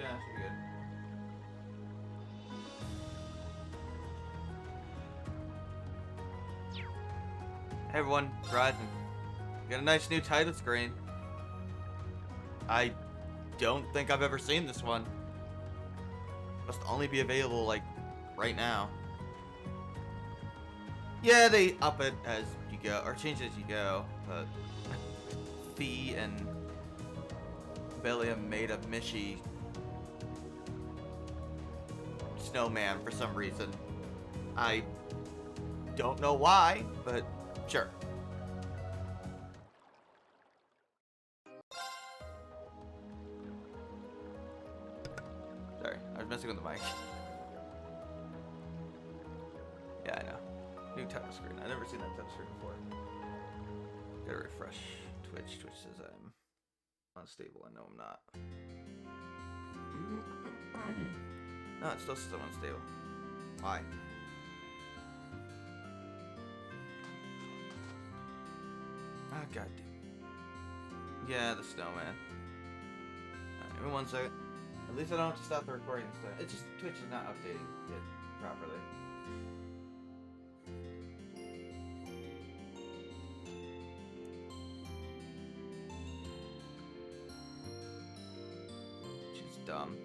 Yeah, should be good. Hey everyone, Dryden. Got a nice new title screen. I don't think I've ever seen this one. Must only be available, like, right now. Yeah, they up it as you go, or change it as you go, but Fee and Bellium made a Mishi snowman for some reason. I don't know why, but sure. Sorry, I was messing with the mic. Yeah, I know. New title screen. I've never seen that title screen before. Gotta refresh Twitch. Twitch says I'm unstable. I know I'm not. No, it still says I'm unstable. Why? Oh, god damn. Yeah, the snowman. Alright, give me 1 second. At least I don't have to stop the recording this time. It's just Twitch is not updating it properly. She's dumb.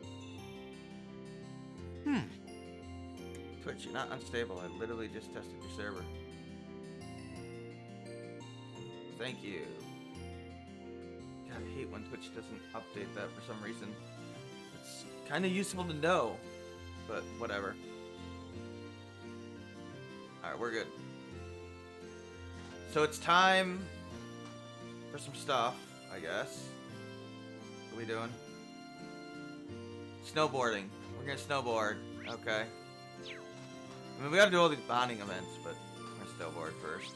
Twitch, you're not unstable. I literally just tested your server. Thank you. God, I hate when Twitch doesn't update that for some reason. It's kind of useful to know, but whatever. Alright, we're good. So it's time for some stuff, I guess. What are we doing? Snowboarding. We're gonna snowboard. Okay. I mean, we gotta do all these bonding events, but we're gonna snowboard first.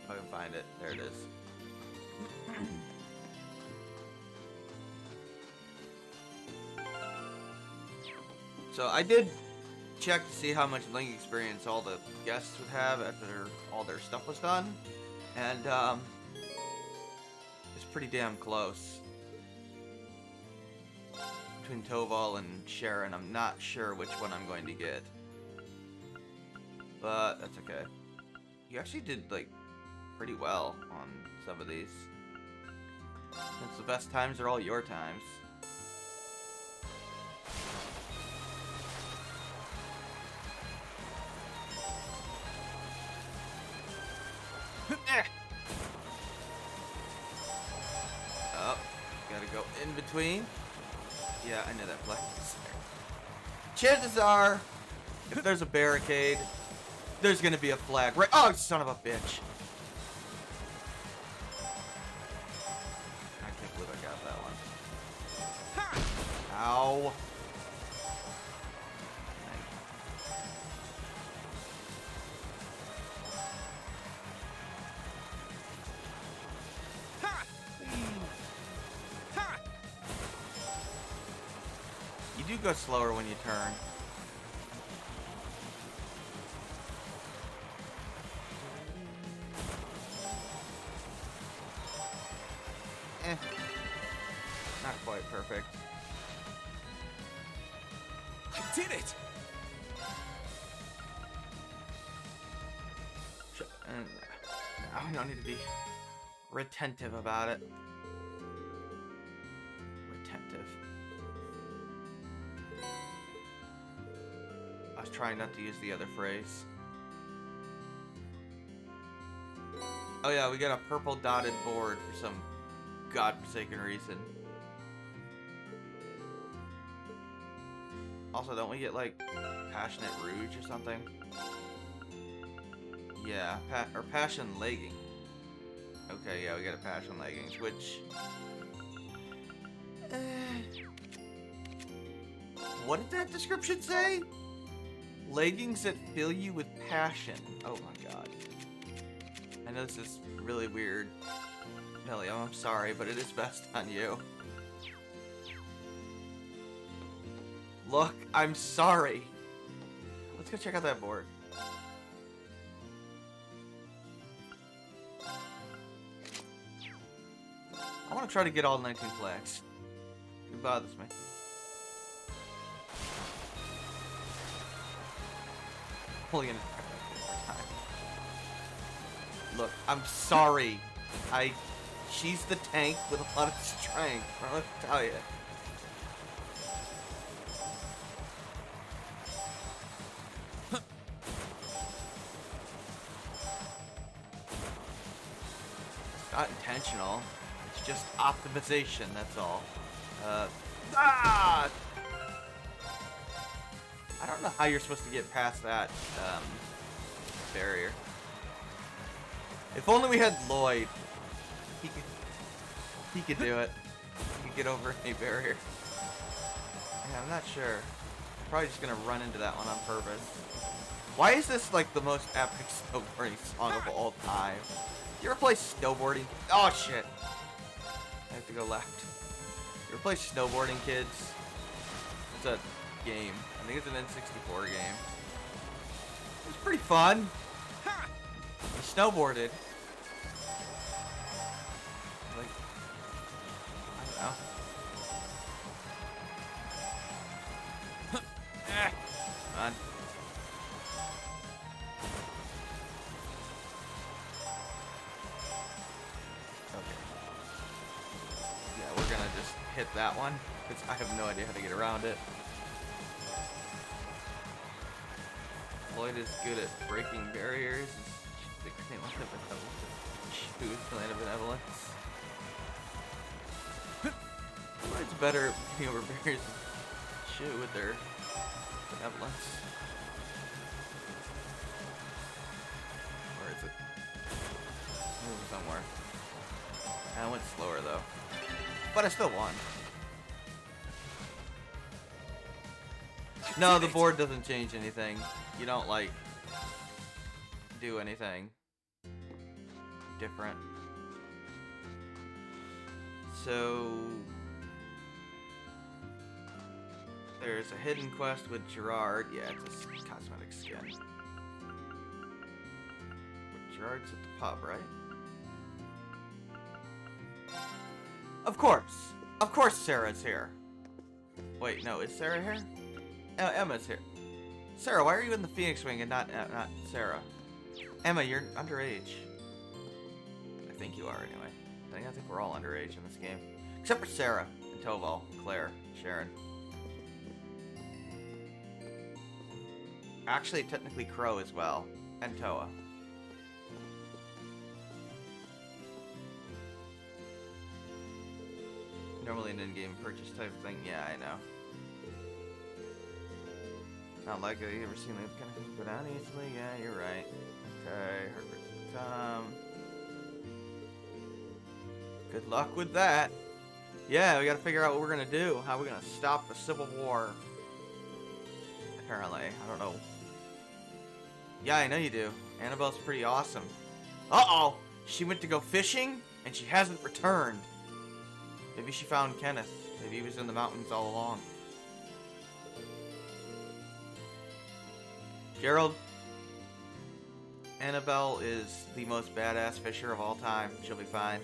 If I can find it. There it is. So I did check to see how much Link experience all the guests would have after all their stuff was done, and it's pretty damn close. Between Toval and Sharon, I'm not sure which one I'm going to get, but that's okay. You actually did like pretty well on some of these. Since the best times are all your times. Oh, gotta go in between. Yeah, I know that flag. Chances are, if there's a barricade, there's gonna be a flag. Right? Oh, son of a bitch! I can't believe I got that one. Ow! You do go slower when you turn. Not quite perfect. I did it! And now we don't need to be retentive about it. Retentive. I was trying not to use the other phrase. Oh yeah, we got a purple dotted board for some godforsaken reason. Also, don't we get like Passionate Rouge or something? Yeah, or Passion Legging. Okay, yeah, we got a Passion Leggings, which... what did that description say? Leggings that fill you with passion. Oh my god. I know this is really weird. Nelly, I'm sorry, but it is best on you. Look, I'm sorry. Let's go check out that board. I want to try to get all 19 flags. bothers me. Only gonna try that one more time. Look, I'm sorry. She's the tank with a lot of strength. I don't know what to tell you. It's not intentional. It's just optimization, that's all. I don't know how you're supposed to get past that barrier. If only we had Lloyd. He could do it. He could get over any barrier. Yeah, I'm not sure. I'm probably just gonna run into that one on purpose. Why is this like the most epic snowboarding song of all time? You ever play snowboarding? Oh shit! I have to go left. You ever play snowboarding, kids? It's a game. I think it's an N64 game. It was pretty fun. I snowboarded. Like, I don't know. Come on. Okay. Yeah, we're gonna just hit that one, because I have no idea how to get around it. Lloyd is good at breaking barriers. The land of benevolence. Shoot, the land of benevolence. Lloyd's better at getting over barriers. Shoot with their benevolence. Where is it? Moving somewhere. I went slower though, but I still won. No, the board doesn't change anything. You don't, like, do anything different. So, there's a hidden quest with Gerard. Yeah, it's a cosmetic skin. But Gerard's at the pub, right? Of course! Of course Sarah's here! Wait, no, is Sarah here? Emma's here. Sarah, why are you in the Phoenix Wing and not Sarah? Emma, you're underage. I think you are, anyway. I think we're all underage in this game. Except for Sarah, and Toval, Claire, Sharon. Actually, technically Crow as well. And Toa. Normally an in-game purchase type thing. Yeah, I know. Not likely you ever seen that kind of thing go down easily. Yeah, you're right. Okay, Herbert Tom. Good luck with that. Yeah, we gotta figure out what we're gonna do. How we're gonna stop the Civil War. Apparently, I don't know. Yeah, I know you do. Annabelle's pretty awesome. Uh-oh! She went to go fishing, and she hasn't returned. Maybe she found Kenneth. Maybe he was in the mountains all along. Gerald, Annabelle is the most badass fisher of all time. She'll be fine.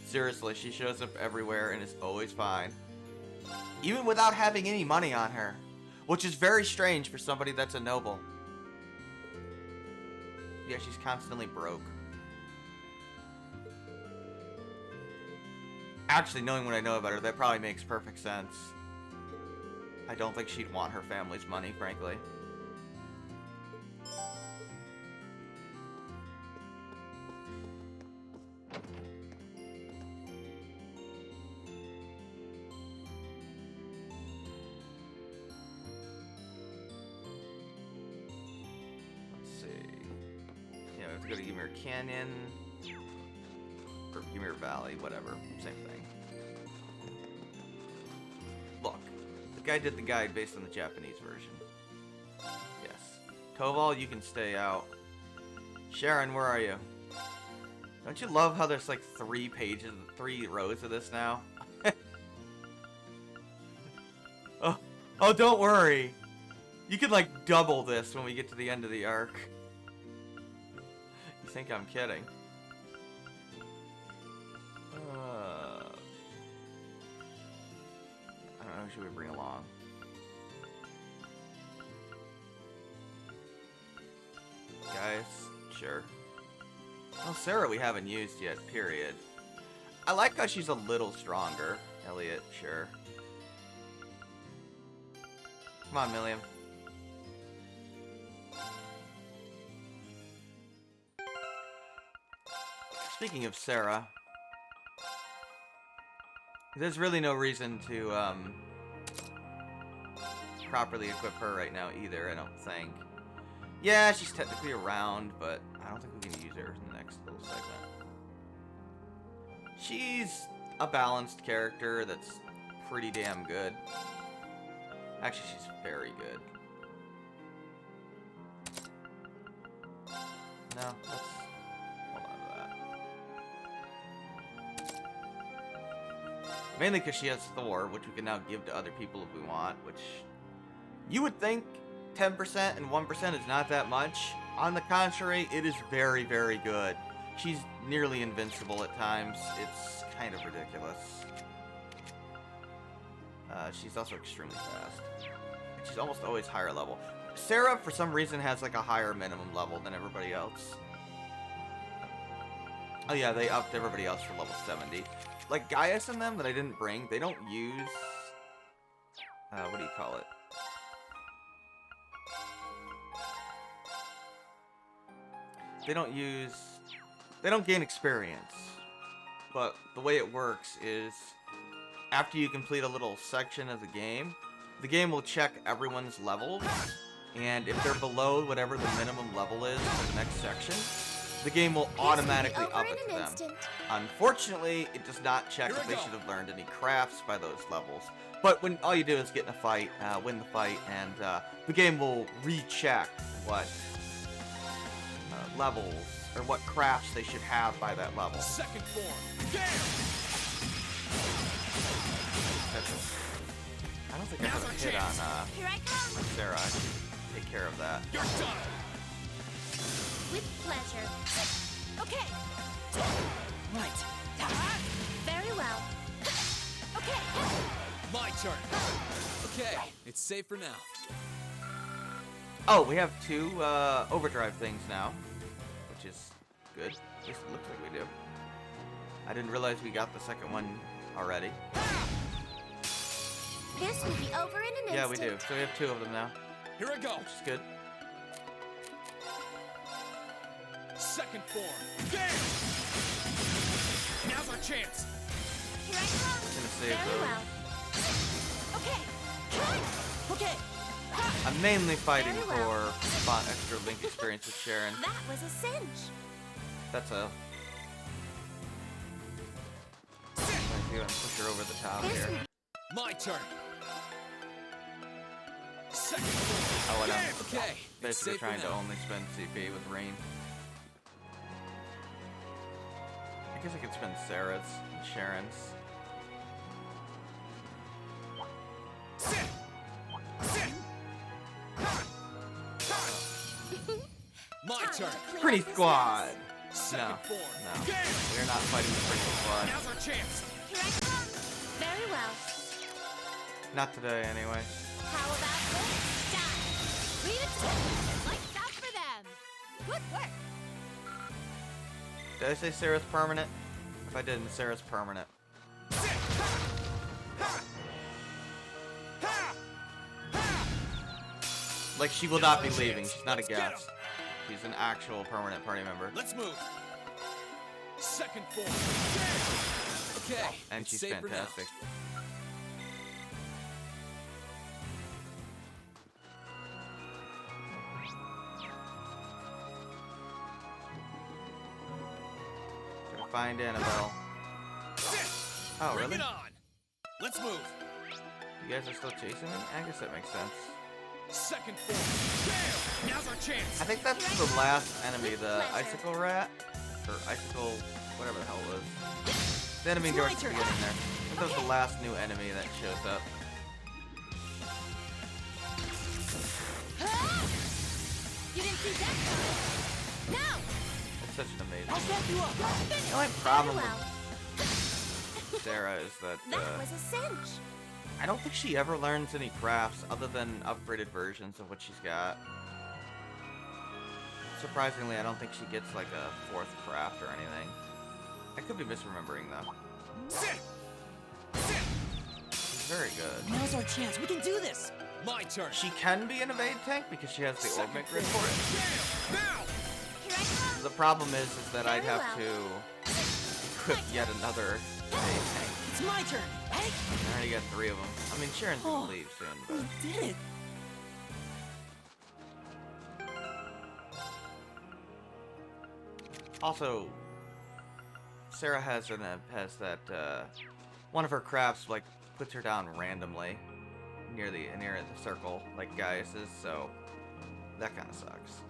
Seriously, she shows up everywhere and is always fine. Even without having any money on her. Which is very strange for somebody that's a noble. Yeah, she's constantly broke. Actually, knowing what I know about her, that probably makes perfect sense. I don't think she'd want her family's money, frankly. Go to Ymir Canyon, or Ymir Valley, whatever, same thing. Look, the guy did the guide based on the Japanese version. Yes. Toval, you can stay out. Sharon, where are you? Don't you love how there's like 3 pages, 3 rows of this now? Oh, don't worry. You could like double this when we get to the end of the arc. I think I'm kidding. Who should we bring along? Guys, sure. Well, Sarah we haven't used yet, period. I like how she's a little stronger. Elliot, sure. Come on, Milliam. Speaking of Sarah, there's really no reason to properly equip her right now either, I don't think. Yeah, she's technically around, but I don't think we can use her in the next little segment. She's a balanced character that's pretty damn good. Actually, she's very good. No, let's hold on to that. Mainly because she has Thor, which we can now give to other people if we want, which you would think 10% and 1% is not that much. On the contrary, it is very, very good. She's nearly invincible at times. It's kind of ridiculous. She's also extremely fast. And she's almost always higher level. Sarah, for some reason, has like a higher minimum level than everybody else. Oh yeah, they upped everybody else for level 70. Like Gaius and them that I didn't bring, they don't use... what do you call it? They don't gain experience. But the way it works is, after you complete a little section of the game will check everyone's levels, and if they're below whatever the minimum level is for the next section, the game will automatically up it to them. Unfortunately, it does not check if they should have learned any crafts by those levels. But when all you do is get in a fight, win the fight, and the game will recheck what levels or what crafts they should have by that level. Second form. I don't think I have a hit on Sarah. I should take care of that. You're done. With pleasure. Okay. Right. Very well. Okay. My turn. Okay, it's safe for now. Oh, we have 2 overdrive things now, which is good. At least it looks like we do. I didn't realize we got the second one already. This will be over in an instant. Yeah, we do. So we have 2 of them now, Here I go. which is good. Second form. Game. Now's our chance. Here I come. I'm gonna save Very those. well. Okay. Okay. I'm mainly fighting Very well. for extra Link experience with Sharon. That was a cinch. That's a... I'm gonna push her over the top This here. will My turn. Second form. Oh, and I'm Okay, it's basically safe for trying to now. only spend CP with Rain. I guess I could spend Sarah's and Sharon's. Sit. Sit. My time turn. to clean Pretty up this Squad! mess. Second form. No. Game. We're not fighting the Pretty Squad. Now's our chance. Here I come. Very well. Not today, anyway. How about this? Die. Leave it to them. Lights out for them. Good work. Did I say Sarah's permanent? If I didn't, Sarah's permanent. Sit. Ha. Ha. Ha. Like, she will not be leaving. She's not a guest. She's an actual permanent party member. Let's move. Second form. Game. Okay. And it's she's safe for now. fantastic. Gotta find Annabelle. Oh, Bring really? it on. Let's move. You guys are still chasing me? I guess that makes sense. Second form. Game. Now's our chance. I think that's the last enemy, the Icicle Rat? Or Icicle... whatever the hell it was. The enemy towards the beginning there. I think that was the last new enemy that shows up. You didn't see that coming. No. It's such an amazing... I'll back you up. The only Very problem well. with Sarah is that, That was a cinch. I don't think she ever learns any crafts other than upgraded versions of what she's got. Surprisingly, I don't think she gets like a 4th craft or anything. I could be misremembering though. She's very good. Now's our chance. We can do this. My turn. She can be an evade tank because she has the augment grid for it. Now. Here I come. The problem is that I'd Very have well. to equip yet another evade tank. It's my turn. Hey, I already got 3 of them. I mean, Sharon's gonna Oh. leave soon, we but did it. also, Sarah has that one of her crafts like puts her down randomly near the circle like Gaius's, so that kind of sucks.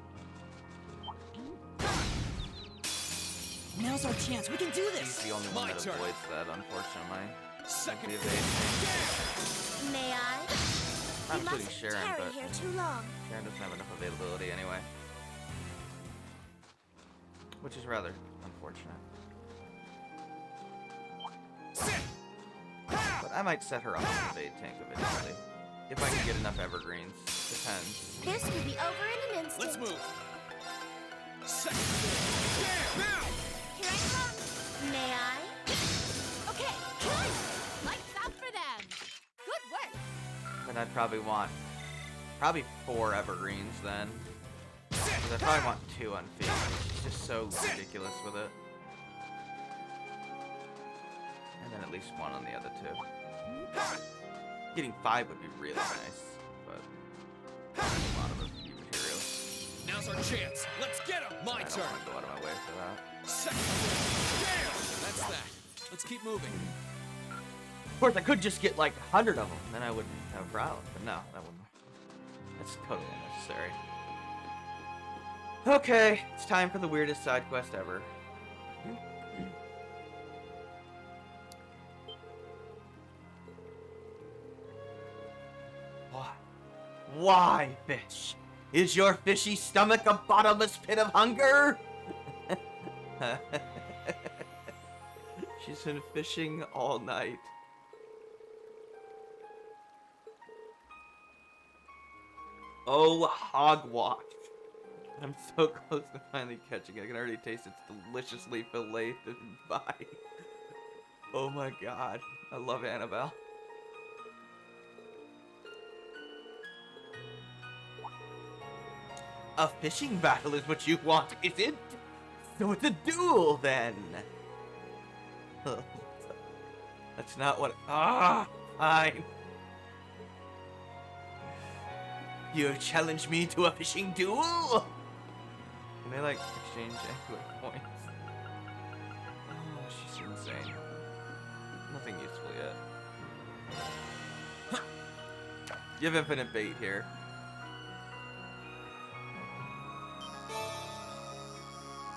Now's our chance. We can do He's this. the only one My that turn. avoids that, unfortunately. Second The phase. evade tank. May I? Not You including mustn't Sharon, tarry but here too long. Sharon doesn't have enough availability anyway. Which is rather unfortunate. But I might set her up as a evade tank eventually. If I can get enough evergreens. Depends. This will be over in an instant. Let's move. Second phase. Now. Here I come. May I? Okay, good. Lights out for them. Good work. Then I'd probably want 4 evergreens then. Because I probably want 2 on feet. She's just so ridiculous with it. And then at least 1 on the other 2. Getting 5 would be really nice, but there's a lot of the materials. Now's our chance. Let's get him. My I don't turn. want to go out of my way for that. Second phase. Damn. That's that. Let's keep moving. Of course, I could just get like 100 of them, then I wouldn't have a problem. But no, that wouldn't. That's totally unnecessary. Okay, it's time for the weirdest side quest ever. Why? Why, fish? Is your fishy stomach a bottomless pit of hunger? She's been fishing all night. Oh, hogwash. I'm so close to finally catching it. I can already taste its deliciously filleted body. Oh my god. I love Annabelle. A fishing battle is what you want, is it? So it's a duel, then. That's not what... Ah, fine. You challenge me to a fishing duel? Can they, like, exchange angler points? Oh, she's insane. Nothing useful yet. You have infinite bait here.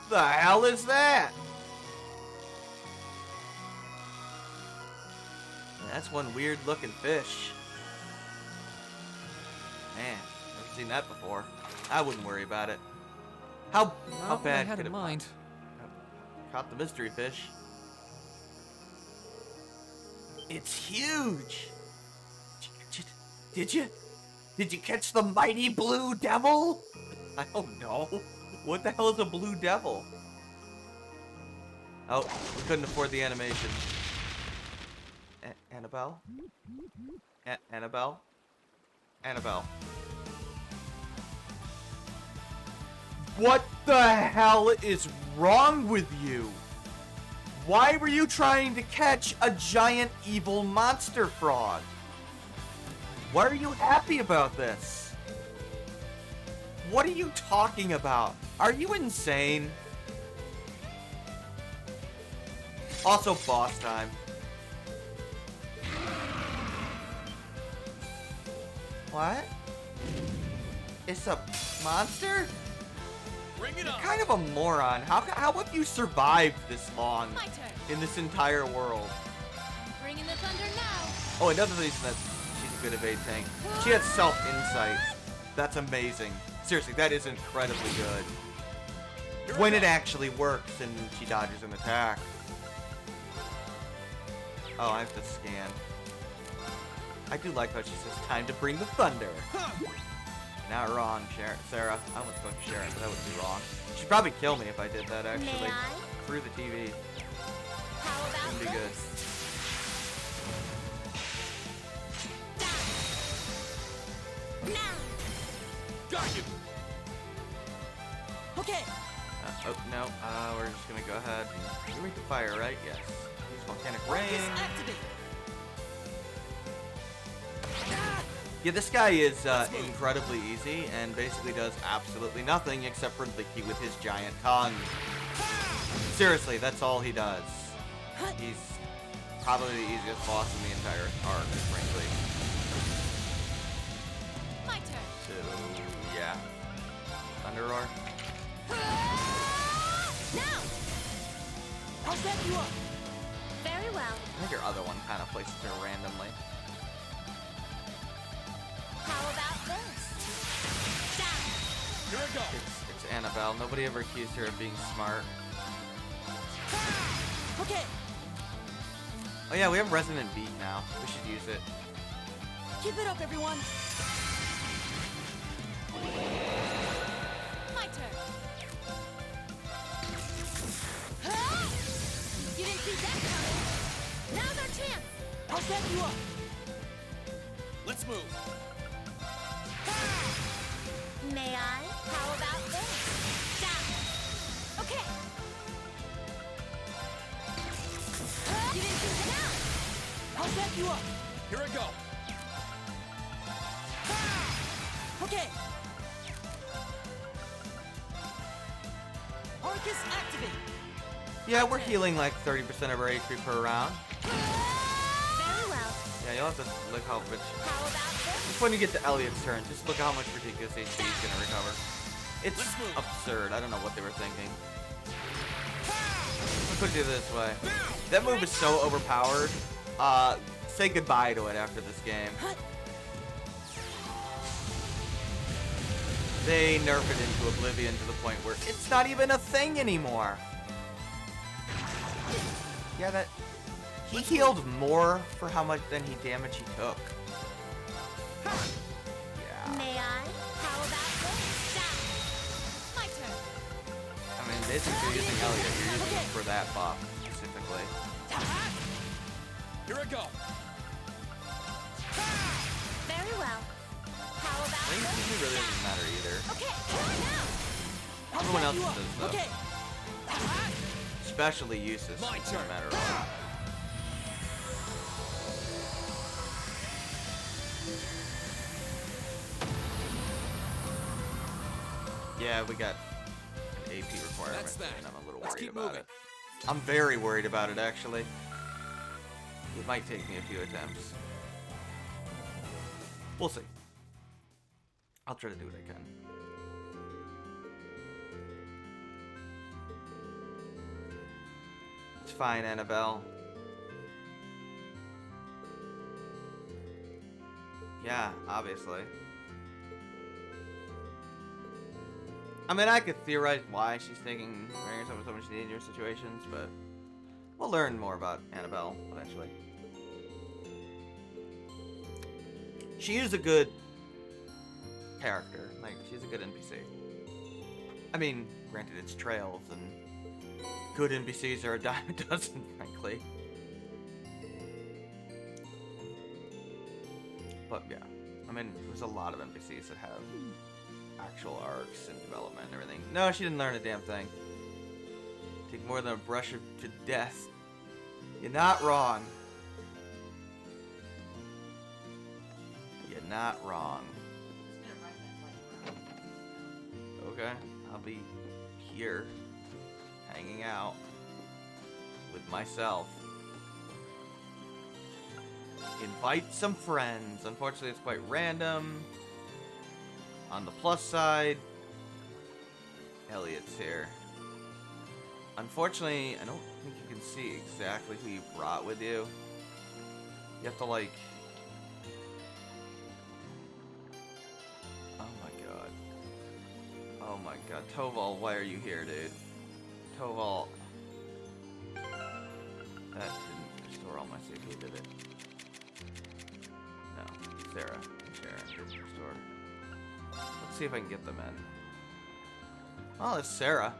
The hell is that? That's one weird looking fish. Man, never seen that before. I wouldn't worry about it. How bad I had could in it mind. caught the mystery fish? It's huge. Did you catch the mighty blue devil? I don't know. What the hell is a blue devil? Oh, we couldn't afford the animation. Annabelle? Annabelle? Annabelle. What the hell is wrong with you? Why were you trying to catch a giant evil monster frog? Why are you happy about this? What are you talking about? Are you insane? Also, boss time. What? It's a monster? Bring it You're on. kind of a moron. How have you survived this long My turn. in this entire world? Bringing the thunder now. Oh, another reason that she's a good evade tank. She has self-insight. That's amazing. Seriously, that is incredibly good. Here When we it go. actually works and she dodges an attack. Oh, I have to scan. I do like how she says, time to bring the thunder. Not wrong, Sarah. I almost spoke to Sharon, but that would be wrong. She'd probably kill me if I did that, actually. May I? Through the TV. How about Wouldn't be good. this? Now. Got you. Okay. Oh, no. We're just gonna go ahead and we can fire, right? Yes. Use volcanic Arcus rain. activate. Yeah, this guy is incredibly easy and basically does absolutely nothing except for Licky with his giant tongue. Seriously, that's all he does. He's probably the easiest boss in the entire arc, frankly. My turn. So, yeah. Thunder Roar. Now. I'll set you up. Very well. I think your other one kind of places her randomly. How about this? Down. Here I go. It's Annabelle. Nobody ever accused her of being smart. Okay. Oh yeah, we have Resonant Beat now. We should use it. Keep it up, everyone. My turn. You didn't see that coming. Now's our chance. I'll set you up. Let's move. May I? How about this? Down. Okay. You didn't see that now. I'll set you up. Here I go. Okay. Arcus activate. Yeah, we're healing like 30% of our HP per round. Very well. Yeah, you'll have to look how much. How about this? Just when you get to Elliot's turn, just look how much ridiculous HP he's gonna recover. It's Let's move. absurd. I don't know what they were thinking. I'll put it this way. That move is so overpowered. Say goodbye to it after this game. They nerf it into oblivion to the point where it's not even a thing anymore. Yeah, that he healed more for how much than he damage he took. Yeah. May I? How about this? Down. My turn. I mean, basically, you're using Elliot. You're using him for that buff specifically. Here I go. Very well. How I about think this? it really doesn't matter either. Okay, now. I'll Everyone set else you up. does though. Okay. Especially useless, My no turn. matter what. Yeah, we got an AP requirement, That's that. and I'm a little Let's worried keep about moving. it. I'm very worried about it, actually. It might take me a few attempts. We'll see. I'll try to do what I can. It's fine, Annabelle. Yeah, obviously. I mean, I could theorize why she's taking herself so much dangerous situations, but we'll learn more about Annabelle eventually. She is a good character. Like, she's a good NPC. I mean, granted, it's Trails, and good NPCs are a dime a dozen, frankly. But yeah, I mean, there's a lot of NPCs that have actual arcs and development and everything. No, she didn't learn a damn thing. Take more than a brush to death. You're not wrong. You're not wrong. Okay, I'll be here, hanging out with myself. Invite some friends. Unfortunately, it's quite random. On the plus side, Elliot's here. Unfortunately, I don't think you can see exactly who you brought with you. You have to, like... Oh my god. Oh my god. Toval, why are you here, dude? Toval... That didn't restore all my CP, did it? No, Sarah and Sharon. Store. Let's see if I can get them in. Oh, it's Sarah.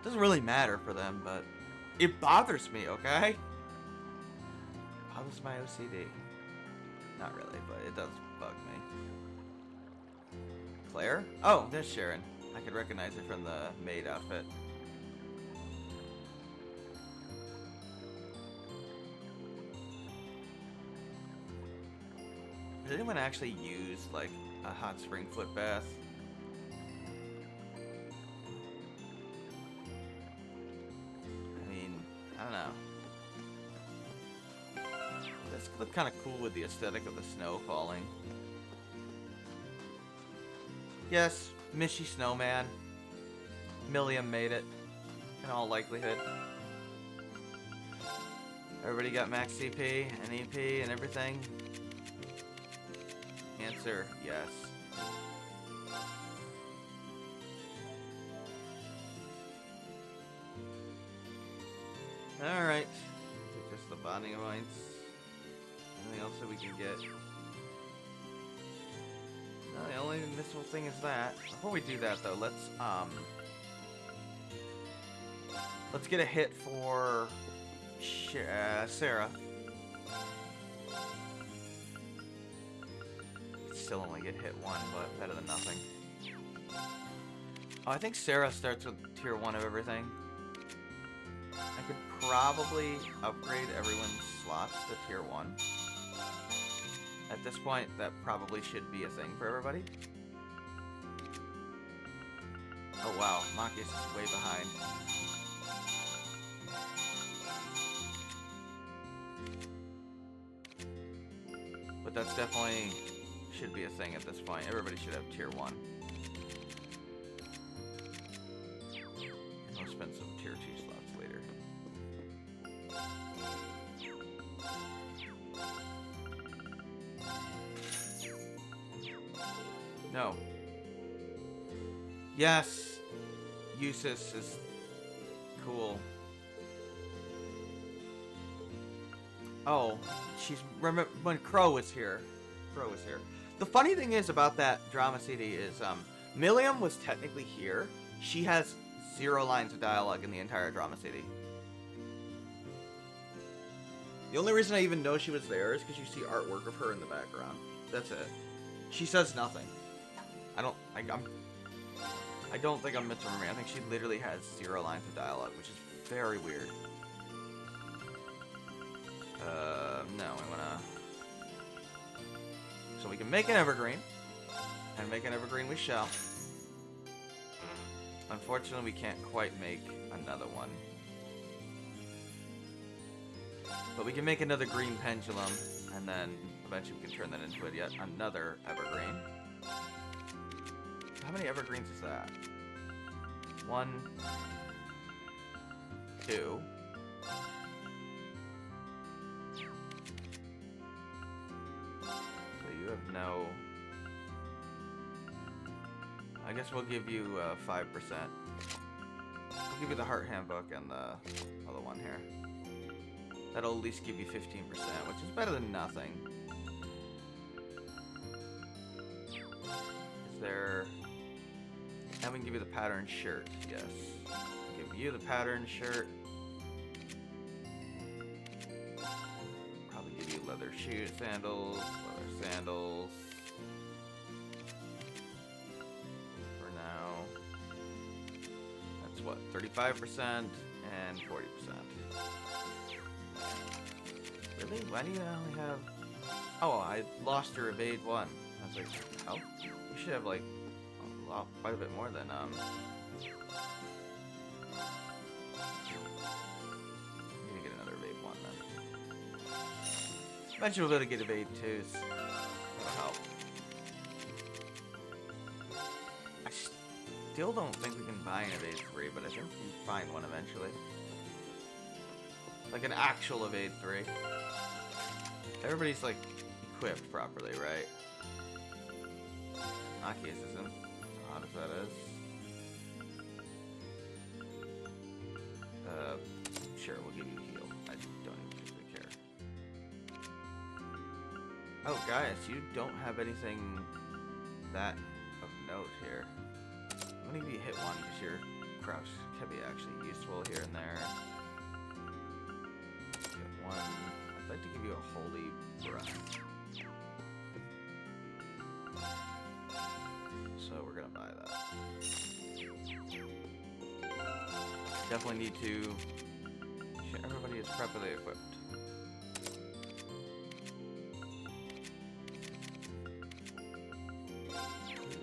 Doesn't really matter for them, but it bothers me, okay? Bothers my OCD. Not really, but it does bug me. Claire? Oh, there's Sharon. I could recognize her from the maid outfit. Does anyone actually use, like, a hot spring foot bath? I mean, I don't know. This look kind of cool with the aesthetic of the snow falling. Yes, Mishy Snowman. Milliam made it, in all likelihood. Everybody got max CP and EP and everything? Answer, yes. Alright. Just the bonding points. Anything else that we can get? No, the only missable thing is that. Before we do that though, let's get a hit for Sarah. Still only get hit one, but better than nothing. Oh, I think Sarah starts with tier 1 of everything. I could probably upgrade everyone's slots to tier 1. At this point, that probably should be a thing for everybody. Oh wow, Machias is way behind. But that's definitely should be a thing at this point. Everybody should have tier 1. I'll spend some tier 2 slots later. No. Yes! Usis is cool. Oh, remember when Crow was here. Crow was here. The funny thing is about that drama CD is, Milliam was technically here. She has 0 lines of dialogue in the entire drama CD. The only reason I even know she was there is because you see artwork of her in the background. That's it. She says nothing. I don't think I'm misremembering. I think she literally has 0 lines of dialogue, which is very weird. No, we wanna... So we can make an evergreen. And make an evergreen we shall. Unfortunately, we can't quite make another one. But we can make another green pendulum, and then eventually we can turn that into yet another evergreen. How many evergreens is that? 1, 2. So you have no... I guess we'll give you 5%. We'll give you the Heart Handbook and the other one here. That'll at least give you 15%, which is better than nothing. Is there... And we can give you the pattern shirt, yes. Give you the pattern shirt. Probably give you leather shoes, sandals, leather sandals. For now. That's what, 35% and 40%. Really? Why do you only have... Oh, I lost your evade 1. I was like, oh, you should have like quite a bit more than need to get another evade 1 then. Eventually we'll be able to get evade 2s. That'll help. I still don't think we can buy an evade 3, but I think we can find one eventually. Like an actual evade 3. Everybody's like equipped properly, right? Machias isn't. As that is. Sure, we'll give you heal. I don't even particularly care. Oh, Gaius, you don't have anything that of note here. When you hit one, because your crouch can be actually useful here and there. Hit one. I'd like to give you a holy breath. So we're gonna buy that. Definitely need to ensure everybody is properly equipped.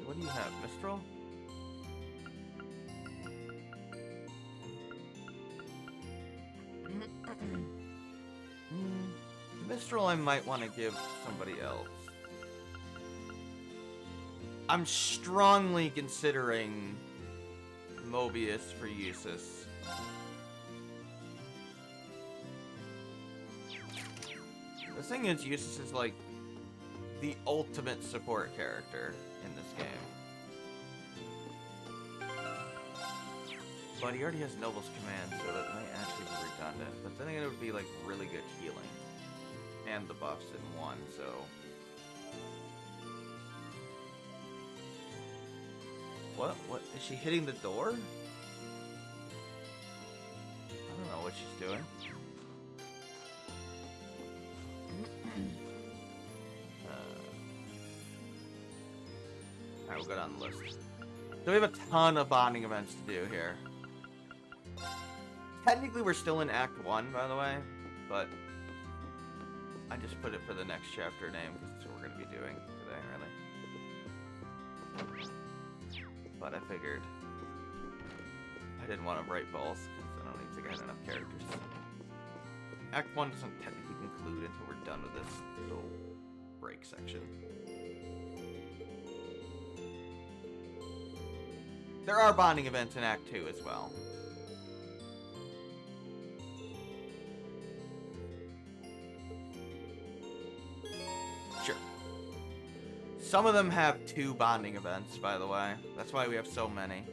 What do you have? Mistral? Mistral I might want to give somebody else. I'm strongly considering Mobius for Eustace. The thing is, Eustace is like the ultimate support character in this game. But he already has Noble's Command, so that might actually be redundant. But then it would be like really good healing. And the buffs in one, so... What? What? Is she hitting the door? I don't know what she's doing. Alright, we'll go down the list. So we have a ton of bonding events to do here. Technically, we're still in Act 1, by the way, but I just put it for the next chapter name, because that's what we're going to be doing today, really. But I figured I didn't want to write both, because I don't even think I had enough characters. Act 1 doesn't technically conclude until we're done with this little break section. There are bonding events in Act 2 as well. Sure. Some of them have 2 bonding events, by the way. That's why we have so many.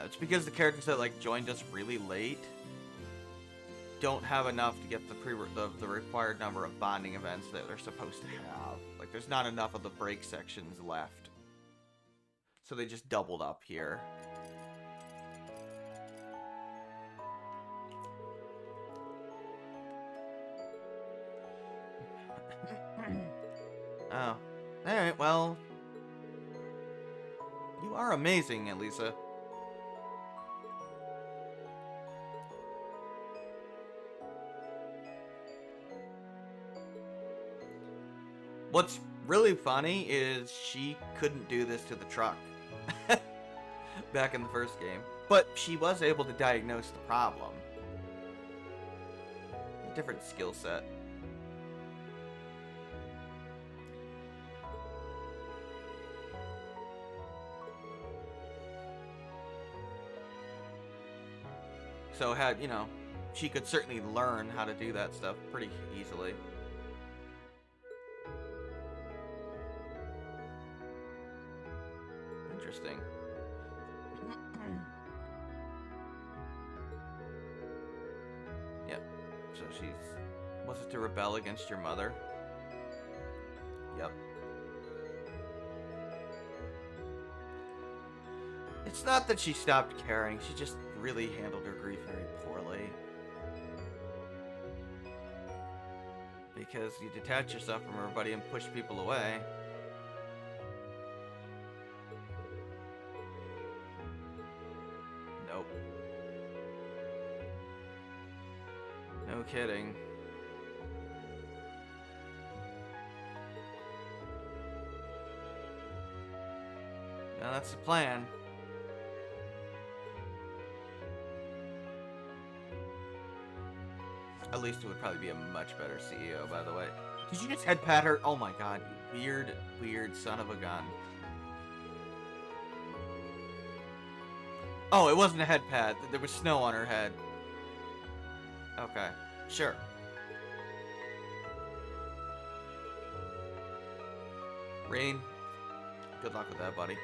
It's because the characters that like joined us really late don't have enough to get the required number of bonding events that they're supposed to have. Like, there's not enough of the break sections left. So they just doubled up here. Oh. Alright, well... You are amazing, Elisa. What's really funny is she couldn't do this to the truck. Back in the first game. But she was able to diagnose the problem. A different skill set. So had, you know, she could certainly learn how to do that stuff pretty easily. Interesting. Yep. So she's... Was it to rebel against your mother? Yep. It's not that she stopped caring, she just really handled her grief very poorly. Because you detach yourself from everybody and push people away. Nope. No kidding. Now that's the plan. At least it would probably be a much better CEO, by the way. Did you just head pat her? Oh my god, you weird, weird son of a gun. Oh, it wasn't a head pat. There was snow on her head. Okay, sure. Rain, good luck with that, buddy.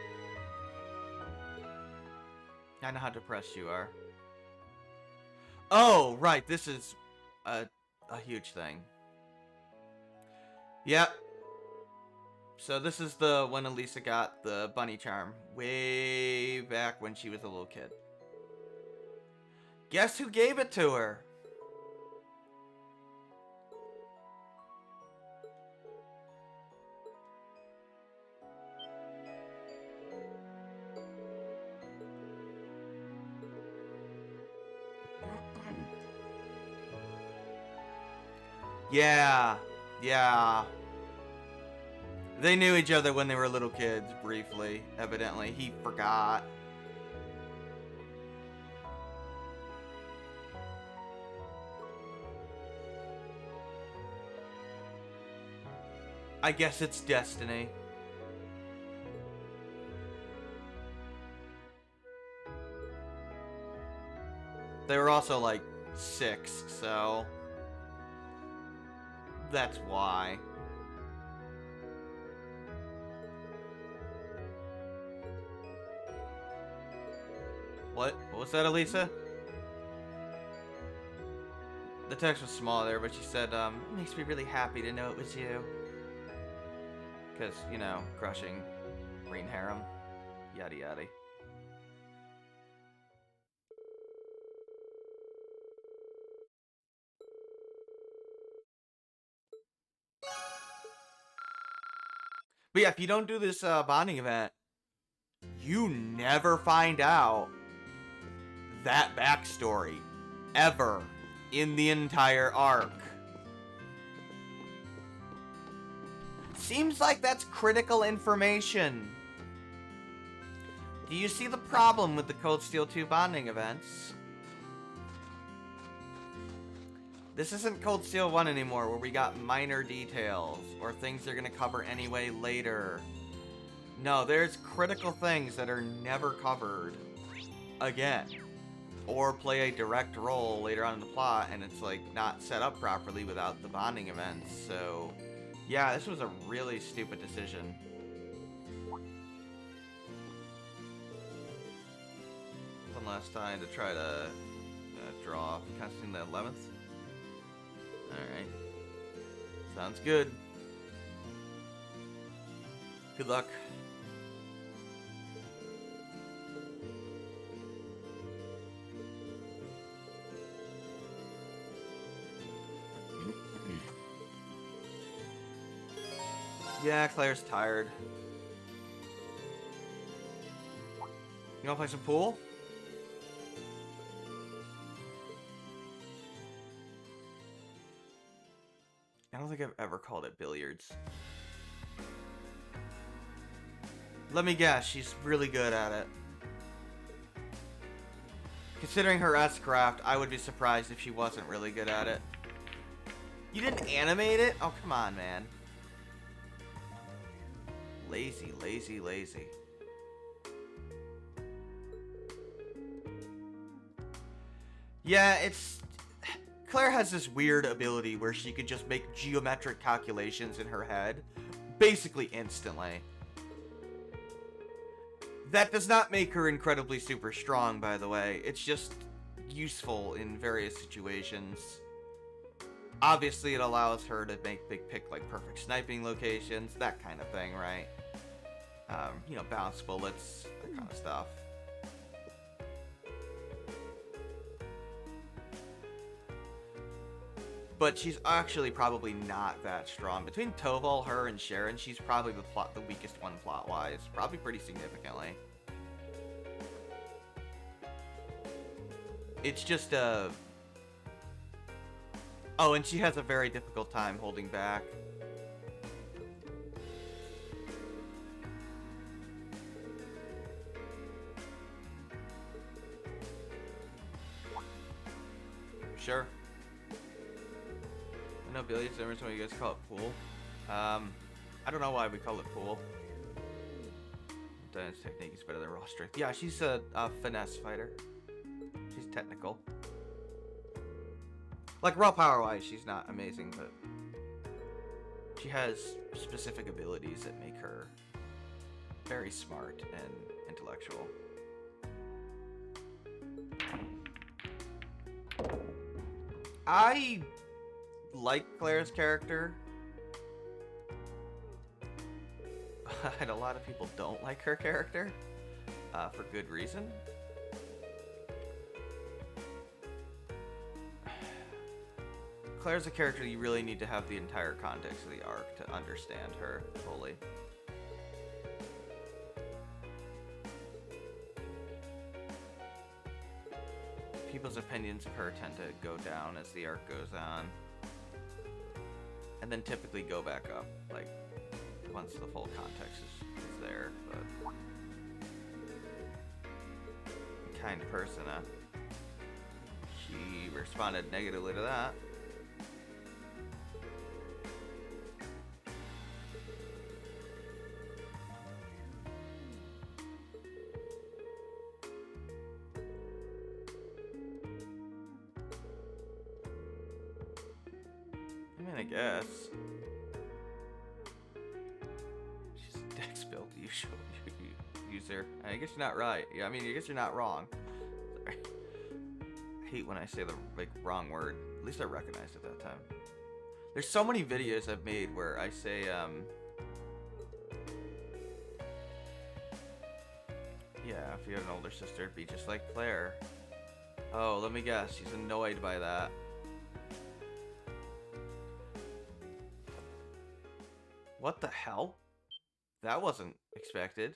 I know how depressed you are. Oh, right, this is a huge thing. Yep. So this is the when Elisa got the bunny charm. Way back when she was a little kid. Guess who gave it to her? Yeah. Yeah. They knew each other when they were little kids, briefly, evidently. He forgot. I guess it's destiny. They were also like 6, so that's why. What was that, Elisa? The text was small there, but she said, it makes me really happy to know it was you. Because, you know, crushing green harem, yada yada. But yeah, if you don't do this bonding event, you never find out that backstory ever in the entire arc. Seems like that's critical information. Do you see the problem with the Cold Steel 2 bonding events? This isn't Cold Steel 1 anymore, where we got minor details, or things they're gonna cover anyway later. No, there's critical things that are never covered again, or play a direct role later on in the plot, and it's like not set up properly without the bonding events. So yeah, this was a really stupid decision. One last time to try to draw Constantine the 11th. Alright. Sounds good. Good luck. Yeah, Claire's tired. You wanna play some pool? I don't think I've ever called it billiards. Let me guess, she's really good at it. Considering her S-craft, I would be surprised if she wasn't really good at it. You didn't animate it? Oh, come on, man. Lazy, lazy, lazy. Yeah, it's... Claire has this weird ability where she can just make geometric calculations in her head, basically instantly. That does not make her incredibly super strong, by the way. It's just useful in various situations. Obviously, it allows her to pick like perfect sniping locations, that kind of thing, right? You know, bounce bullets, that kind of stuff. But she's actually probably not that strong. Between Toval, her, and Sharon, she's probably the weakest one plot-wise. Probably pretty significantly. It's just a... Oh, and she has a very difficult time holding back. Sure. I know billiards, every time you guys call it pool. I don't know why we call it pool. Diana's technique is better than raw strength. Yeah, she's a finesse fighter. She's technical. Like, raw power-wise, she's not amazing, but she has specific abilities that make her very smart and intellectual. I like Claire's character. but a lot of people don't like her character, for good reason. Claire's a character you really need to have the entire context of the arc to understand her fully. People's opinions of her tend to go down as the arc goes on, and then typically go back up, like, once the full context is there, but... kind person, huh? She responded negatively to that. I mean, I guess. She's a dex build user. I guess you're not right. Yeah, I mean, I guess you're not wrong. Sorry. I hate when I say the like wrong word. At least I recognized it that time. There's so many videos I've made where I say, yeah, if you had an older sister, it'd be just like Claire. Oh, let me guess. She's annoyed by that. What the hell? That wasn't expected.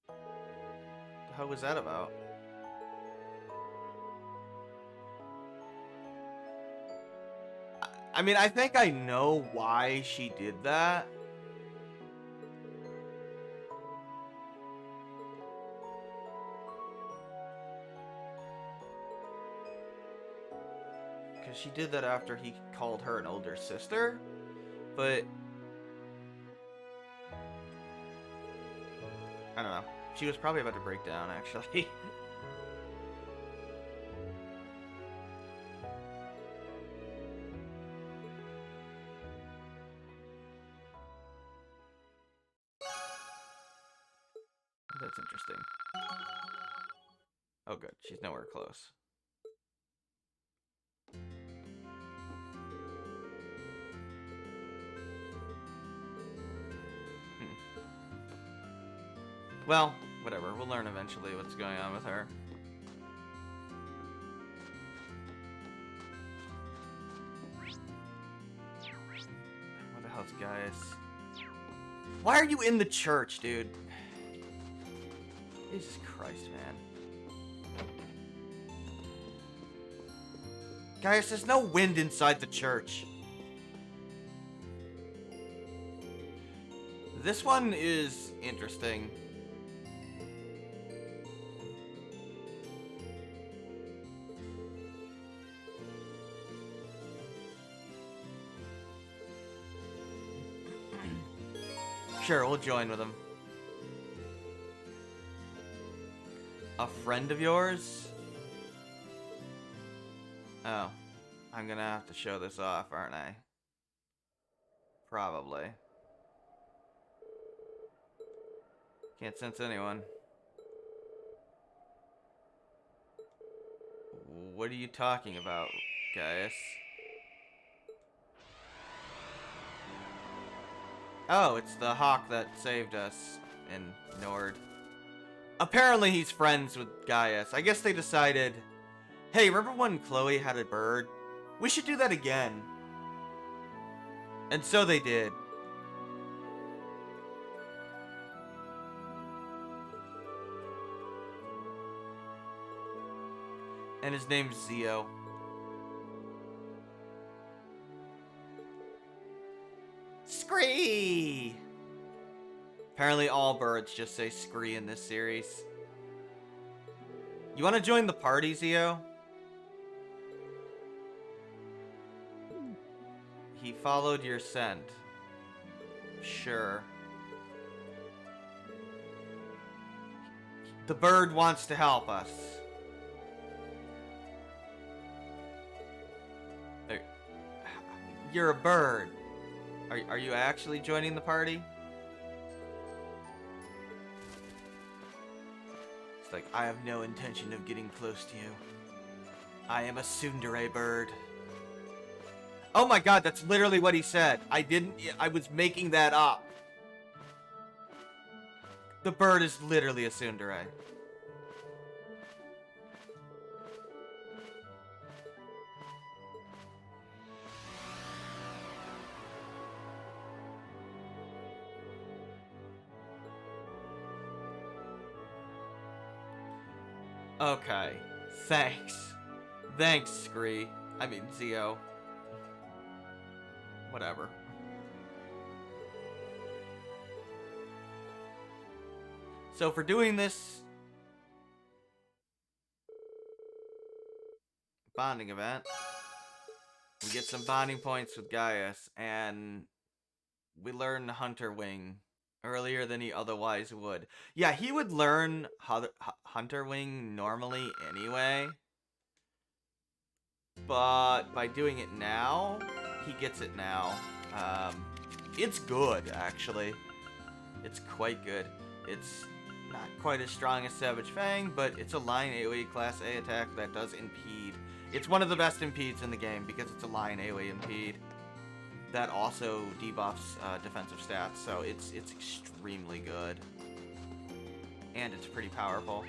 The hell was that about? I mean, I think I know why she did that. Because she did that after he called her an older sister, but I don't know. She was probably about to break down, actually. That's interesting. Oh, good. She's nowhere close. Well, whatever. We'll learn eventually what's going on with her. What the hell's Gaius? Why are you in the church, dude? Jesus Christ, man. Gaius, there's no wind inside the church. This one is interesting. Sure, we'll join with him. A friend of yours? Oh. I'm gonna have to show this off, aren't I? Probably. Can't sense anyone. What are you talking about, Gaius? Oh, it's the hawk that saved us in Nord. Apparently he's friends with Gaius. I guess they decided, hey, remember when Chloe had a bird? We should do that again. And so they did. And his name's Zio. Scree! Apparently all birds just say Scree in this series. You want to join the party, Zio? He followed your scent. Sure. The bird wants to help us. You're a bird. Are you actually joining the party? It's like, I have no intention of getting close to you. I am a tsundere bird. Oh my god, that's literally what he said. I was making that up. The bird is literally a tsundere. Okay. Thanks. Thanks, Scree. I mean, Zio. Whatever. So for doing this bonding event, we get some bonding points with Gaius, and we learn Hunter Wing earlier than he otherwise would. Yeah, he would learn Hunter Wing normally anyway, but by doing it now, he gets it now. It's good, actually. It's quite good. It's not quite as strong as Savage Fang, but it's a line AoE Class A attack that does impede. It's one of the best impedes in the game because it's a line AoE impede that also debuffs defensive stats, so it's extremely good. And it's pretty powerful.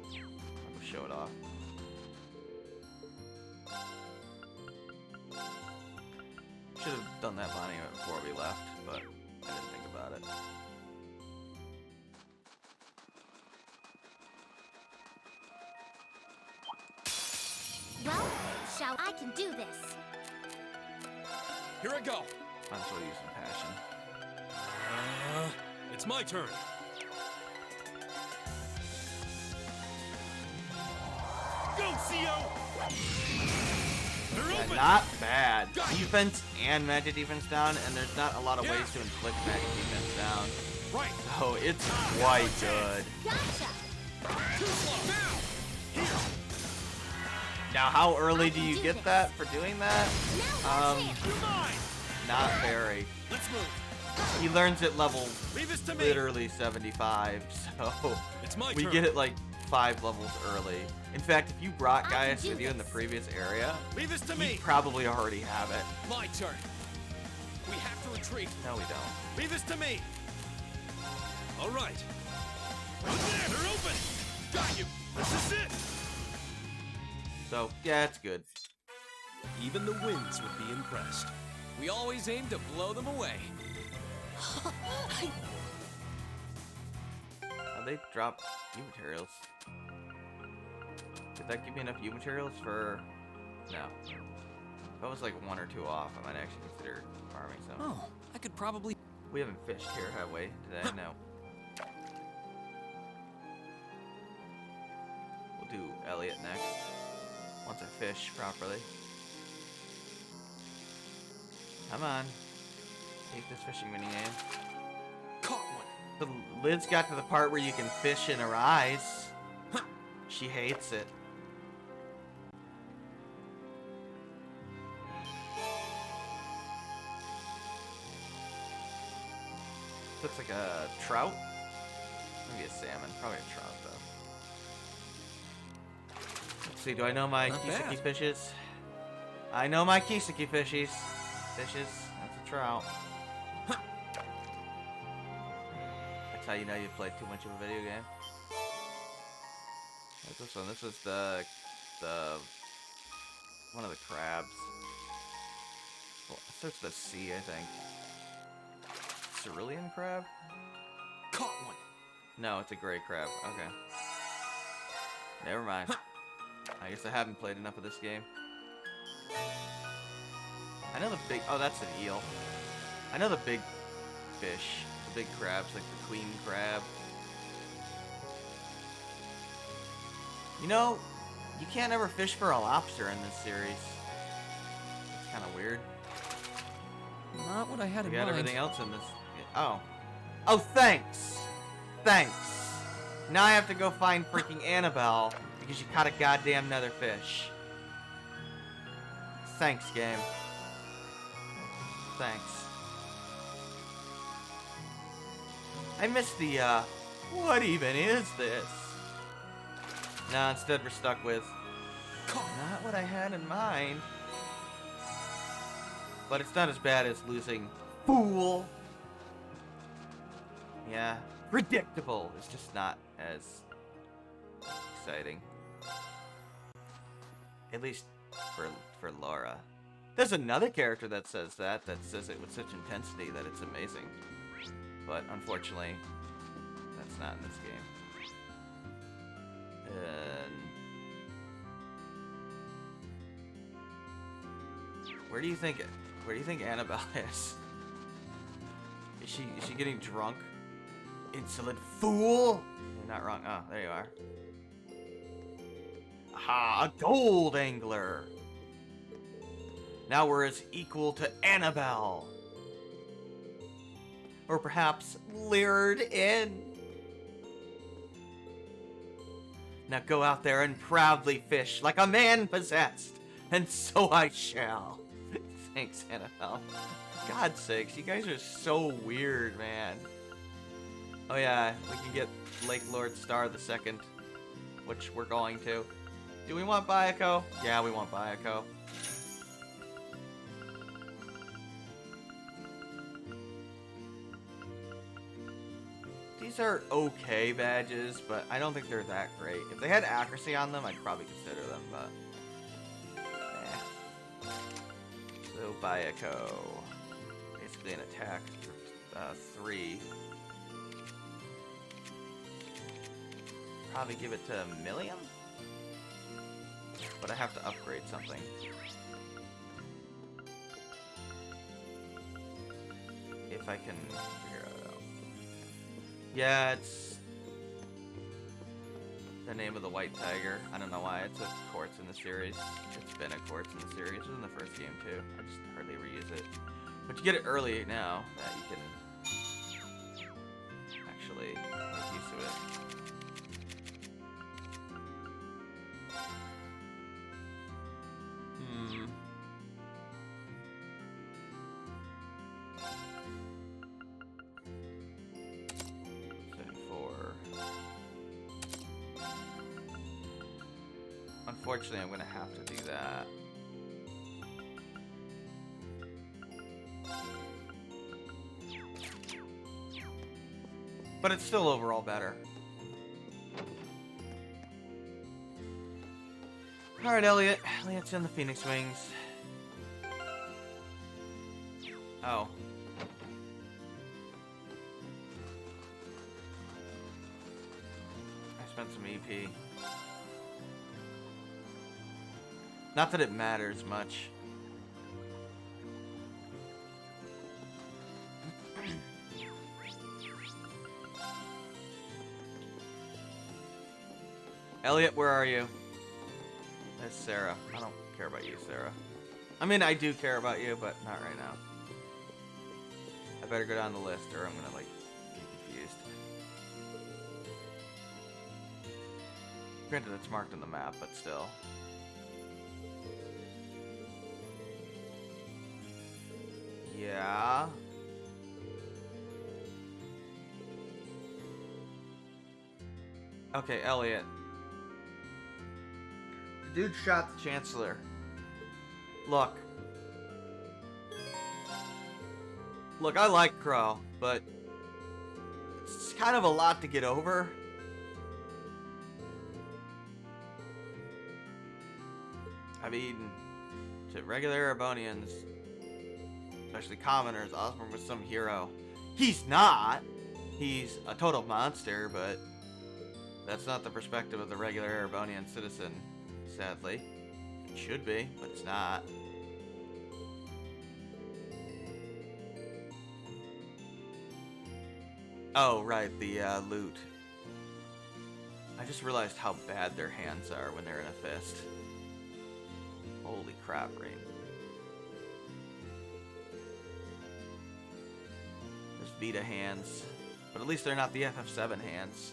I'll show it off. Should have done that bonding event before we left, but I didn't think about it. Well, I can do this. Here I go. Might as well use some passion. It's my turn. Go, CO! They're Yeah, open! not bad. Defense and magic defense down, and there's not a lot of ways to inflict magic defense down. Right. So it's quite good. Gotcha. Too slow. Now! Here! Now, how early do you get that for doing that? You're mine! Not very. Let's move. He learns at level Leave this to me. literally 75, so It's my we turn. get it like 5 levels early. In fact, if you brought I can Gaius do with you in the this. previous area, Leave this to you me. probably already have it. My turn. We have to retreat. No, we don't. Leave this to me. All right. Over there, they're open. Got you. This is it. So, yeah, it's good. Even the winds would be impressed. We always aim to blow them away. Oh, they drop U materials. Did that give me enough U materials for... No. If I was like 1 or 2 off, I might actually consider farming some. Oh, I could probably... We haven't fished here, have we? Today? No. We'll do Elliot next. Once I fish properly. Come on. Take this fishing minigame. Caught one. The lid's got to the part where you can fish in her eyes. She hates it. Looks like a trout. Maybe a salmon. Probably a trout, though. Let's see, do I know my Not Kiseki bad. fishes? I know my Kiseki fishies. Fishes. That's a trout. That's how you know you played too much of a video game. What's this one? This is the one of the crabs. Well, it starts with a C, I think. Cerulean crab? Caught one. No, it's a gray crab. Okay. Never mind. I guess I haven't played enough of this game. I know the big... Oh, that's an eel. I know the big fish. The big crabs, like the queen crab. You know, you can't ever fish for a lobster in this series. It's kind of weird. Not what I had We in got mind. everything else in this. Oh. Oh, thanks. Thanks. Now I have to go find freaking Annabelle because you caught a goddamn nether fish. Thanks, game. Thanks. I missed the, what even is this? Nah, instead we're stuck with, not what I had in mind. But it's not as bad as losing Fool. Yeah, predictable. It's just not as exciting. At least for Laura. There's another character that says it with such intensity that it's amazing. But unfortunately, that's not in this game. And where do you think Annabelle is? Is she getting drunk? Insolent fool! You're not wrong. Oh, there you are. Aha, a gold angler. Now we're as equal to Annabelle. Or perhaps lured in. Now go out there and proudly fish like a man possessed. And so I shall. Thanks, Annabelle. God's sakes, you guys are so weird, man. Oh yeah, we can get Lake Lord Star the Second, which we're going to. Do we want Bayako? Yeah, we want Bayako. These are okay badges, but I don't think they're that great. If they had accuracy on them, I'd probably consider them, but... eh. So, Bayako. Basically an attack for 3. Probably give it to Millium? But I have to upgrade something. If I can figure it out. Yeah, it's the name of the White Tiger. I don't know why it's a Quartz in the series. It's been a Quartz in the series. It was in the first game too. I just hardly ever use it. But you get it early now that you can actually make use of it. Unfortunately, I'm going to have to do that. But it's still overall better. Alright, Elliot. Elliot's in the Phoenix Wings. Oh. I spent some EP. Not that it matters much. Elliot, where are you? That's Sarah. I don't care about you, Sarah. I mean, I do care about you, but not right now. I better go down the list or I'm gonna, like, get confused. Granted, it's marked on the map, but still. Yeah. Okay, Elliot. The dude shot the Chancellor. Look. Look, I like Crow, but it's kind of a lot to get over. I mean, to regular Erebonians, especially commoners, Osborn was some hero. He's not. He's a total monster, but that's not the perspective of the regular Erebonian citizen, sadly. It should be, but it's not. Oh, right, the loot. I just realized how bad their hands are when they're in a fist. Holy crap, Green. There's Vita hands, but at least they're not the FF7 hands.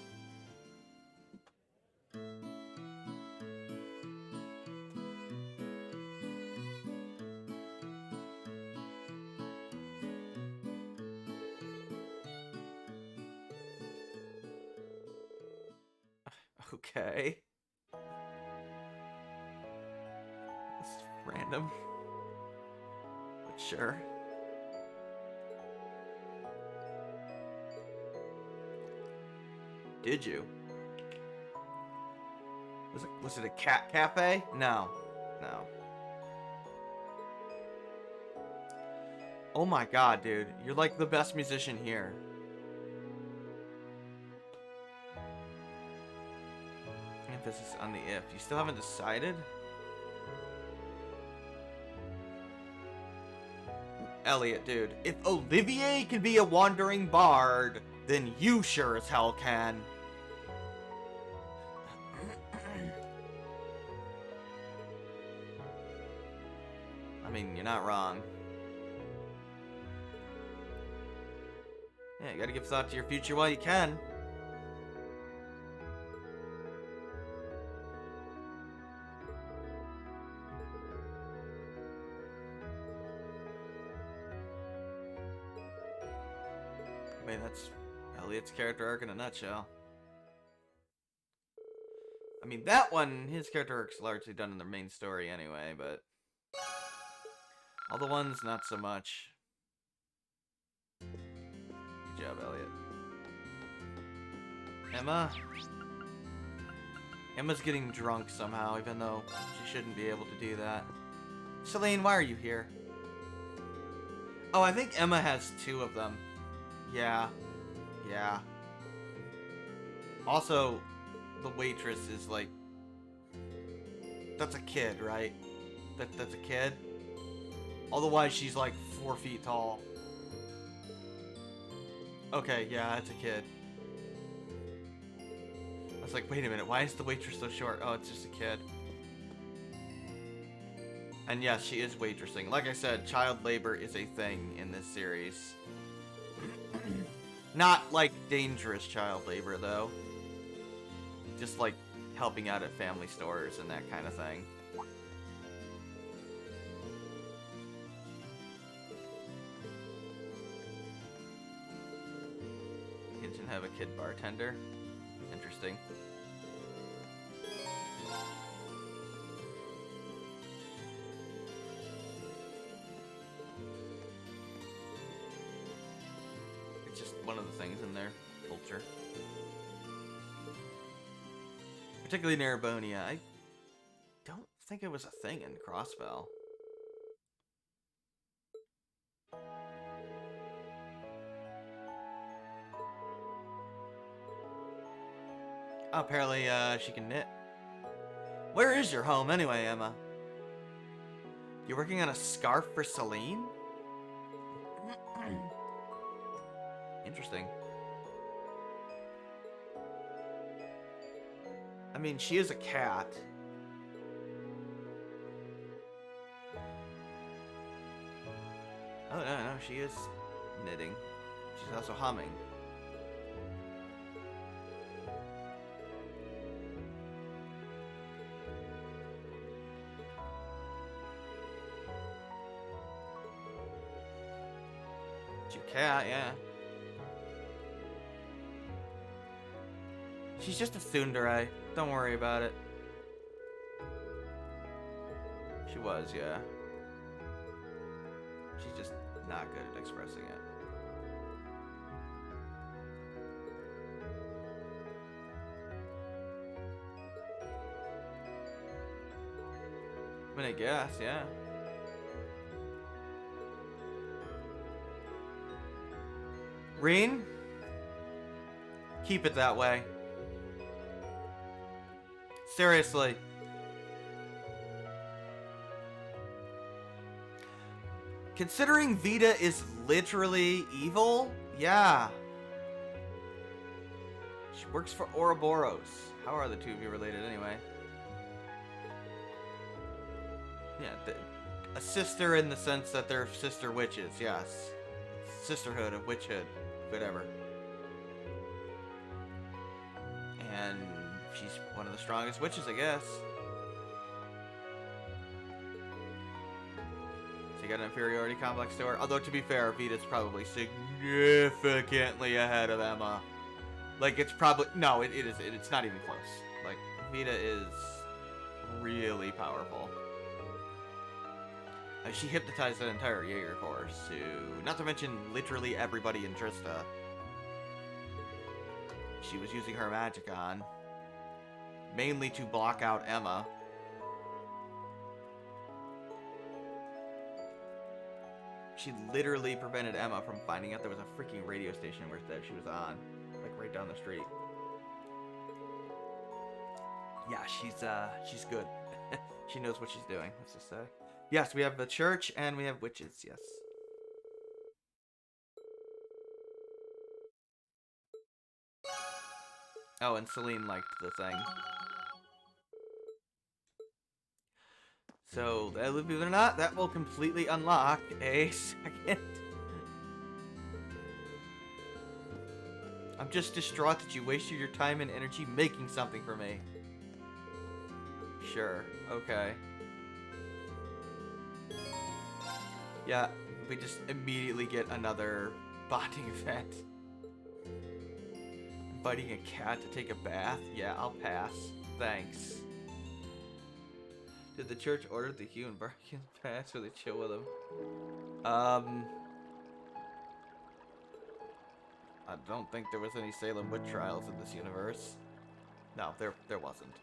Okay. That's random. Which Sure. Did you? Was it a cat cafe? No. No. Oh my god, dude. You're like the best musician here. Emphasis on the if. You still haven't decided? Elliot, dude. If Olivier can be a wandering bard, then you sure as hell can. I mean, you're not wrong. Yeah, you gotta give thought to your future while you can. I mean, that's Elliot's character arc in a nutshell. I mean, that one, his character arc's largely done in the main story anyway, but other ones, not so much. Good job, Elliot. Emma's getting drunk somehow, even though she shouldn't be able to do that. Celine, why are you here? Oh, I think Emma has 2 of them. Yeah. Yeah. Also, the waitress is like... That's a kid, right? That's a kid? Otherwise, she's like 4 feet tall. Okay, yeah, that's a kid. I was like, wait a minute, why is the waitress so short? Oh, it's just a kid. And yes, she is waitressing. Like I said, child labor is a thing in this series. Not like dangerous child labor, though. Just like helping out at family stores and that kind of thing. Genshin have a kid bartender? Interesting. It's just one of the things in their culture. Particularly Narabonia. I don't think it was a thing in Crossbell. Oh, apparently, she can knit. Where is your home anyway, Emma? You're working on a scarf for Celine? Interesting. I mean, she is a cat. Oh, no, she is knitting. She's also humming. Cat, yeah. She's just a tsundere. Don't worry about it. She was, yeah. She's just not good at expressing it. I mean, I guess, yeah. Reen? Keep it that way. Seriously. Considering Vita is literally evil, yeah. She works for Ouroboros. How are the two of you related anyway? Yeah, a sister in the sense that they're sister witches, yes. Sisterhood of witchhood. Whatever. And she's one of the strongest witches, I guess. So you got an inferiority complex to her. Although, to be fair, Vita's probably significantly ahead of Emma. Like, it's probably... No, it's not even close. Like, Vita is really powerful. She hypnotized that entire Jaeger Corps, not to mention literally everybody in Trista. She was using her magic on, mainly to block out Emma. She literally prevented Emma from finding out there was a freaking radio station that she was on, like right down the street. Yeah, she's good. She knows what she's doing, let's just say. Yes, we have the church and we have witches, yes. Oh, and Celine liked the thing. So, believe it or not, that will completely unlock a second. I'm just distraught that you wasted your time and energy making something for me. Sure, okay. Yeah, we just immediately get another bonding event. Inviting a cat to take a bath? Yeah, I'll pass. Thanks. Did the church order the Hugh and Barkin pass or they chill with him? I don't think there was any Salem witch trials in this universe. No, there wasn't.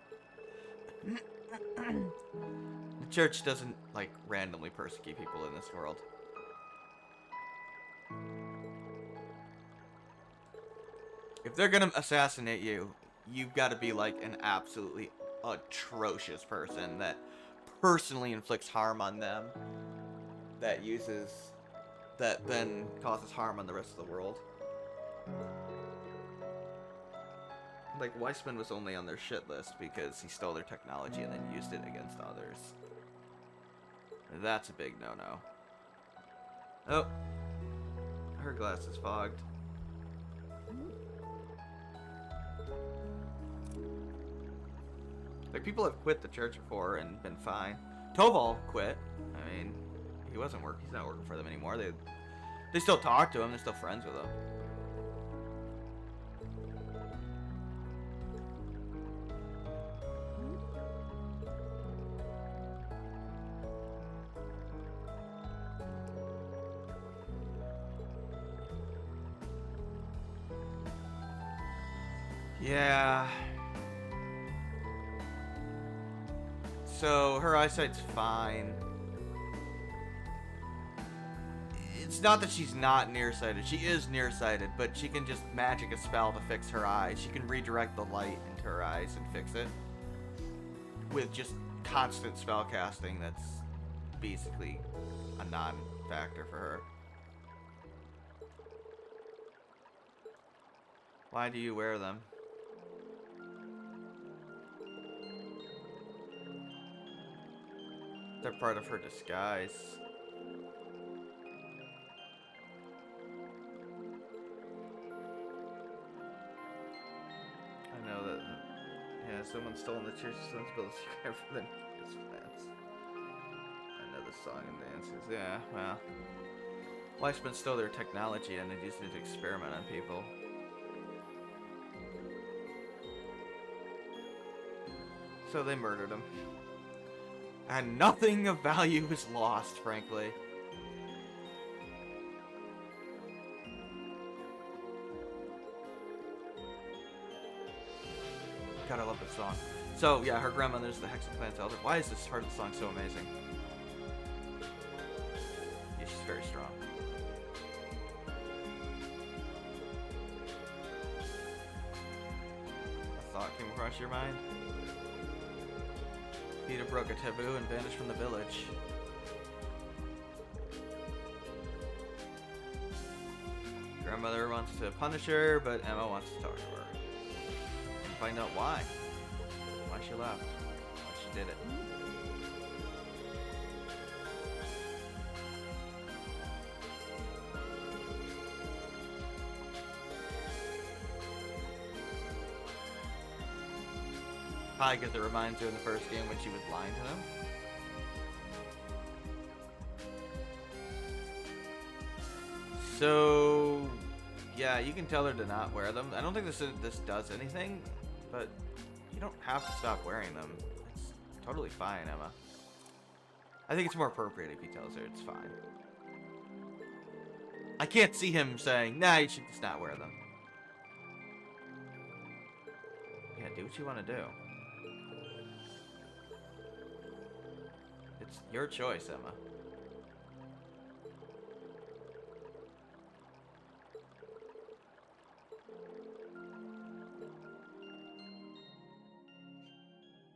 The church doesn't, like, randomly persecute people in this world. If they're gonna assassinate you, you've got to be, like, an absolutely atrocious person that personally inflicts harm on them, that then causes harm on the rest of the world. Like, Weissman was only on their shit list because he stole their technology and then used it against others. That's a big no-no. Oh. Her glass is fogged. Like, people have quit the church before and been fine. Toval quit. I mean, he's not working for them anymore. They still talk to him, they're still friends with him. Yeah. So, her eyesight's fine. It's not that she's not nearsighted. She is nearsighted, but she can just magic a spell to fix her eyes. She can redirect the light into her eyes and fix it. With just constant spell casting, that's basically a non-factor for her. Why do you wear them? They're part of her disguise. I know that, yeah, someone's stolen the church's responsibility for them his plans. I know the song and dances, yeah, well. Weissman stole their technology and they used it to experiment on people. So they murdered him. And nothing of value is lost, frankly. God, I love this song. So, yeah, her grandmother's the Hexaplan's elder. Why is this part of the song so amazing? Yeah, she's very strong. A thought came across your mind? Peter broke a taboo and vanished from the village. Grandmother wants to punish her, but Emma wants to talk to her. And find out why. Why she left. Why she did it. Probably because it reminds her in the first game when she was lying to them. So, yeah, you can tell her to not wear them. I don't think this does anything, but you don't have to stop wearing them. It's totally fine, Emma. I think it's more appropriate if he tells her it's fine. I can't see him saying, nah, you should just not wear them. Yeah, do what you want to do. It's your choice, Emma.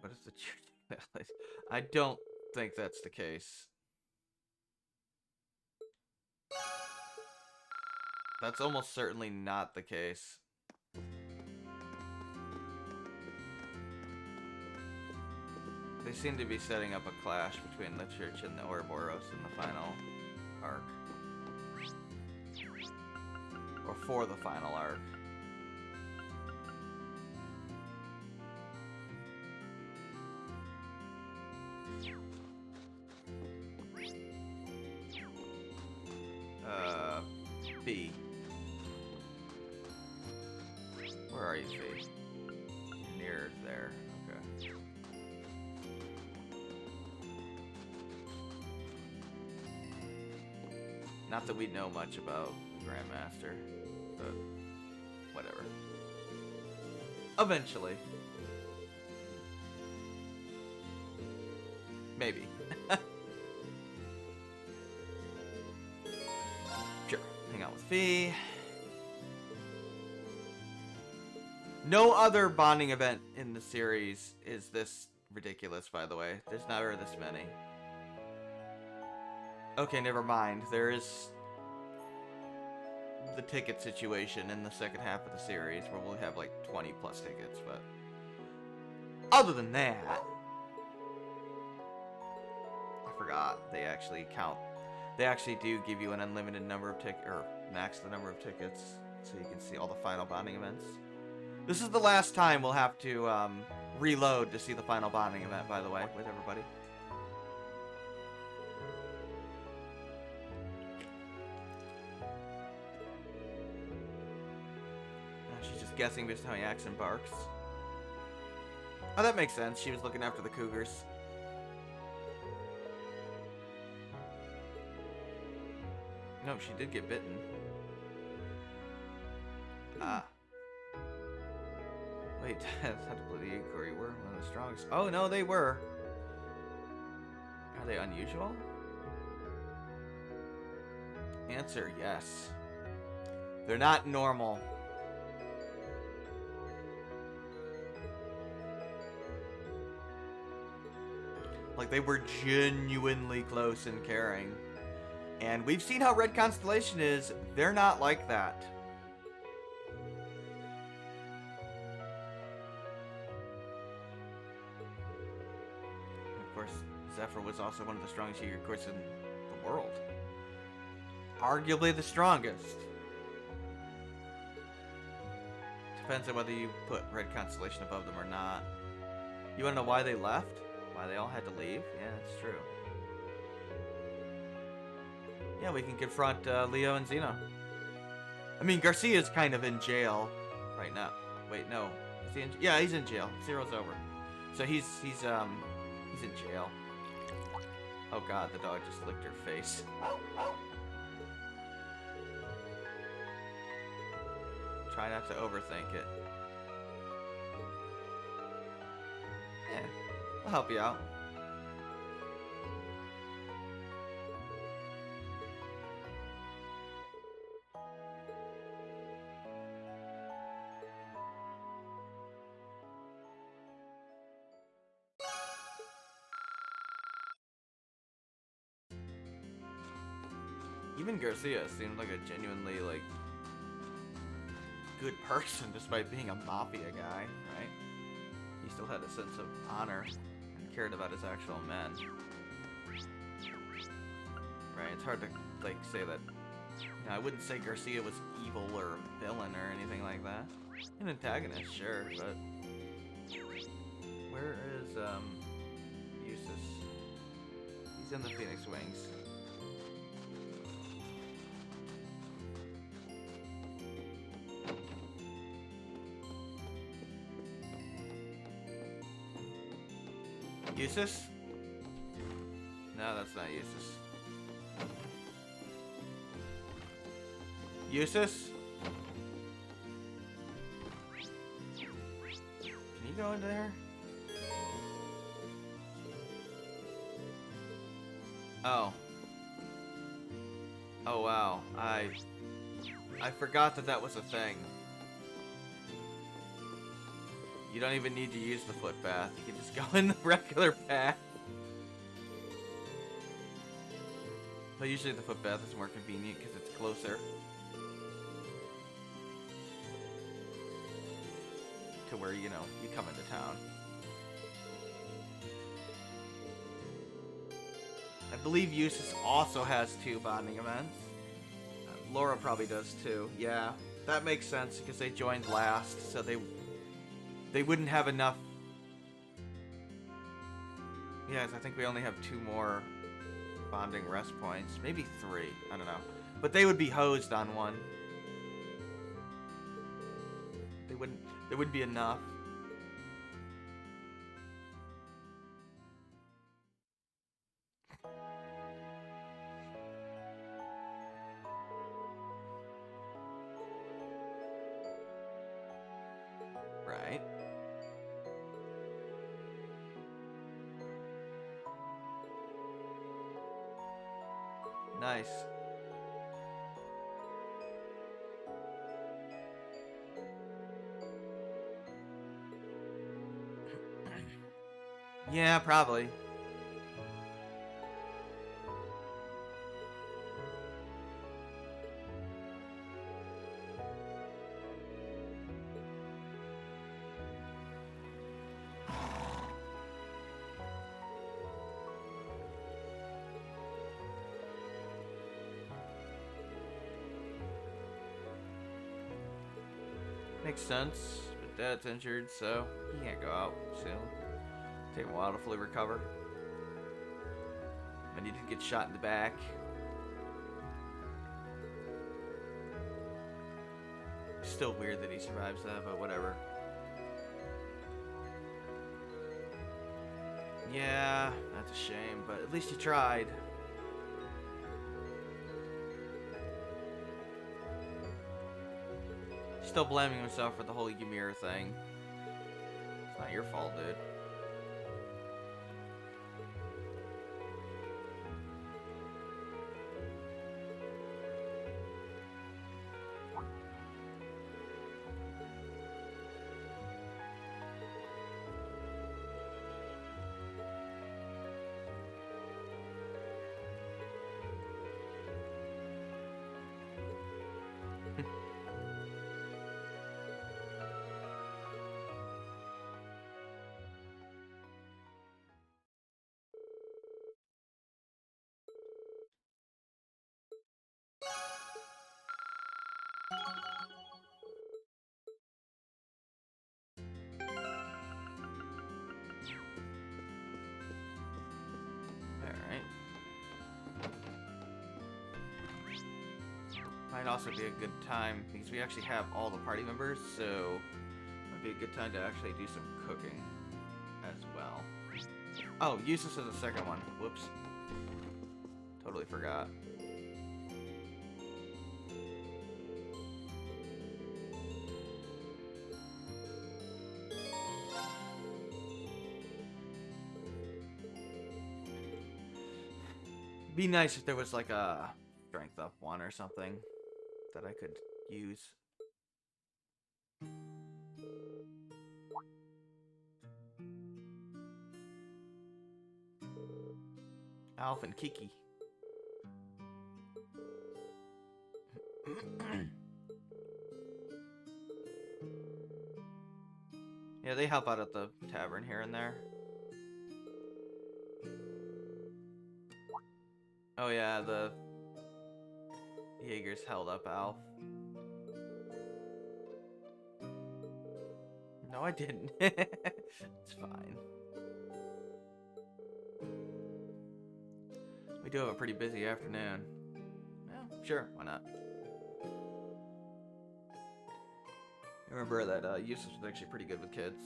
What is the truth? I don't think that's the case. That's almost certainly not the case. They seem to be setting up a clash between the church and the Ouroboros in the final arc. Or for the final arc. B. Where are you, Fee? Near there. Okay. Not that we know much about Grandmaster, but whatever. Eventually. Maybe. Sure. Hang out with Fee. No other bonding event in the series is this ridiculous, by the way. There's never this many. Okay, never mind. There is the ticket situation in the second half of the series where we'll have like 20 plus tickets, but other than that, I forgot they actually count. They actually do give you an unlimited number of tickets, or max the number of tickets, so you can see all the final bonding events. This is the last time we'll have to reload to see the final bonding event, by the way, with everybody. She's just guessing based on how he acts and barks. Oh, that makes sense. She was looking after the cougars. No, she did get bitten. Ah. Wait, that's not to believe the inquiry were one of the strongest. Oh, no, they were. Are they unusual? Answer, yes. They're not normal. Like, they were genuinely close and caring. And we've seen how Red Constellation is. They're not like that. And of course, Zephyr was also one of the strongest Yu-Gi-Oh! In the world. Arguably the strongest. Depends on whether you put Red Constellation above them or not. You wanna know why they left? Why they all had to leave? Yeah, that's true. Yeah, we can confront Leo and Xeno. I mean, Garcia's kind of in jail right now. Wait, no. Is he in? Yeah, he's in jail. Zero's over. So he's in jail. Oh god, the dog just licked her face. Try not to overthink it. Yeah, I'll help you out. Even Garcia seemed like a genuinely, like, good person despite being a mafia guy, right? He still had a sense of honor and cared about his actual men. Right, it's hard to, like, say that. You know, I wouldn't say Garcia was evil or a villain or anything like that. An antagonist, sure, but... Where is, Eustace? He's in the Phoenix Wings. Eustace? No, that's not Eustace. Eustace? Can you go in there? Oh. Oh wow. I forgot that that was a thing. You don't even need to use the footpath. You can just go in the regular path. But usually the footpath is more convenient because it's closer to where, you know, you come into town. I believe Eustace also has 2 bonding events. Laura probably does too. Yeah, that makes sense because they joined last, so they wouldn't have enough. Yes, I think we only have 2 more bonding rest points, maybe 3. I don't know, but they would be hosed on 1. They wouldn't. There wouldn't be enough. Right. Nice. Yeah, probably. Makes sense, but Dad's injured, so he can't go out soon. Take him a while to fully recover. And he did get shot in the back. Still weird that he survives that, but whatever. Yeah, that's a shame, but at least he tried. Still blaming himself for the whole Ymir thing. It's not your fault, dude. Might also be a good time because we actually have all the party members, so might be a good time to actually do some cooking as well. Oh, Eustace is the second one. Whoops. Totally forgot. Be nice if there was like a strength up one or something that I could use. Alf and Kiki. Yeah, they help out at the tavern here and there. Oh yeah, the Jaeger's held up Alf. No, I didn't. It's fine. We do have a pretty busy afternoon. Yeah, sure, why not? I remember that Eustace was actually pretty good with kids.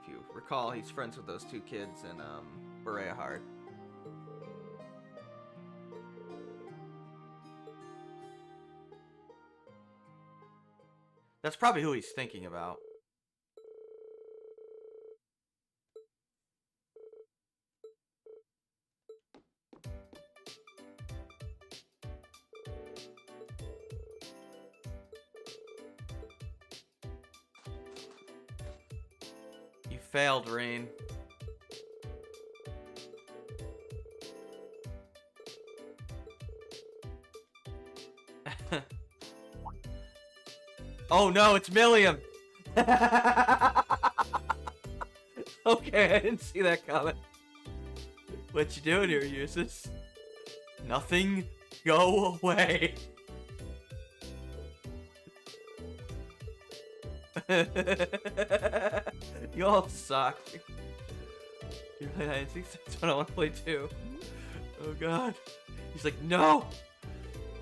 If you recall, he's friends with those two kids in Berea Hard. That's probably who he's thinking about. You failed, Rain. Oh no, it's Milliam! Okay, I didn't see that coming. What you doing here, Eustace? Nothing. Go away. You all suck. You're like 96, that's what I want to play too. Oh god. He's like, no!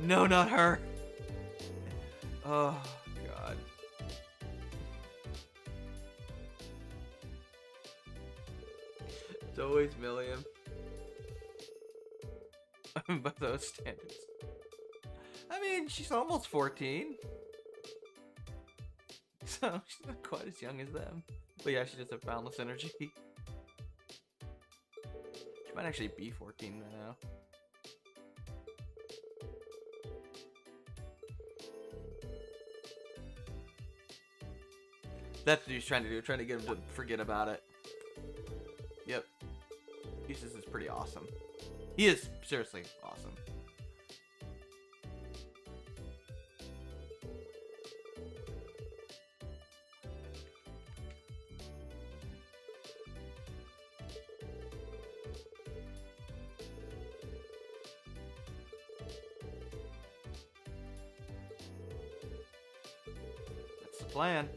No, not her. Oh god. It's always Milliam. By those standards. I mean, she's almost 14. So she's not quite as young as them. But yeah, she does have boundless energy. She might actually be 14 right now. That's what he's trying to do, trying to get him to forget about it. Yep. Eustace is pretty awesome. He is seriously awesome. That's the plan.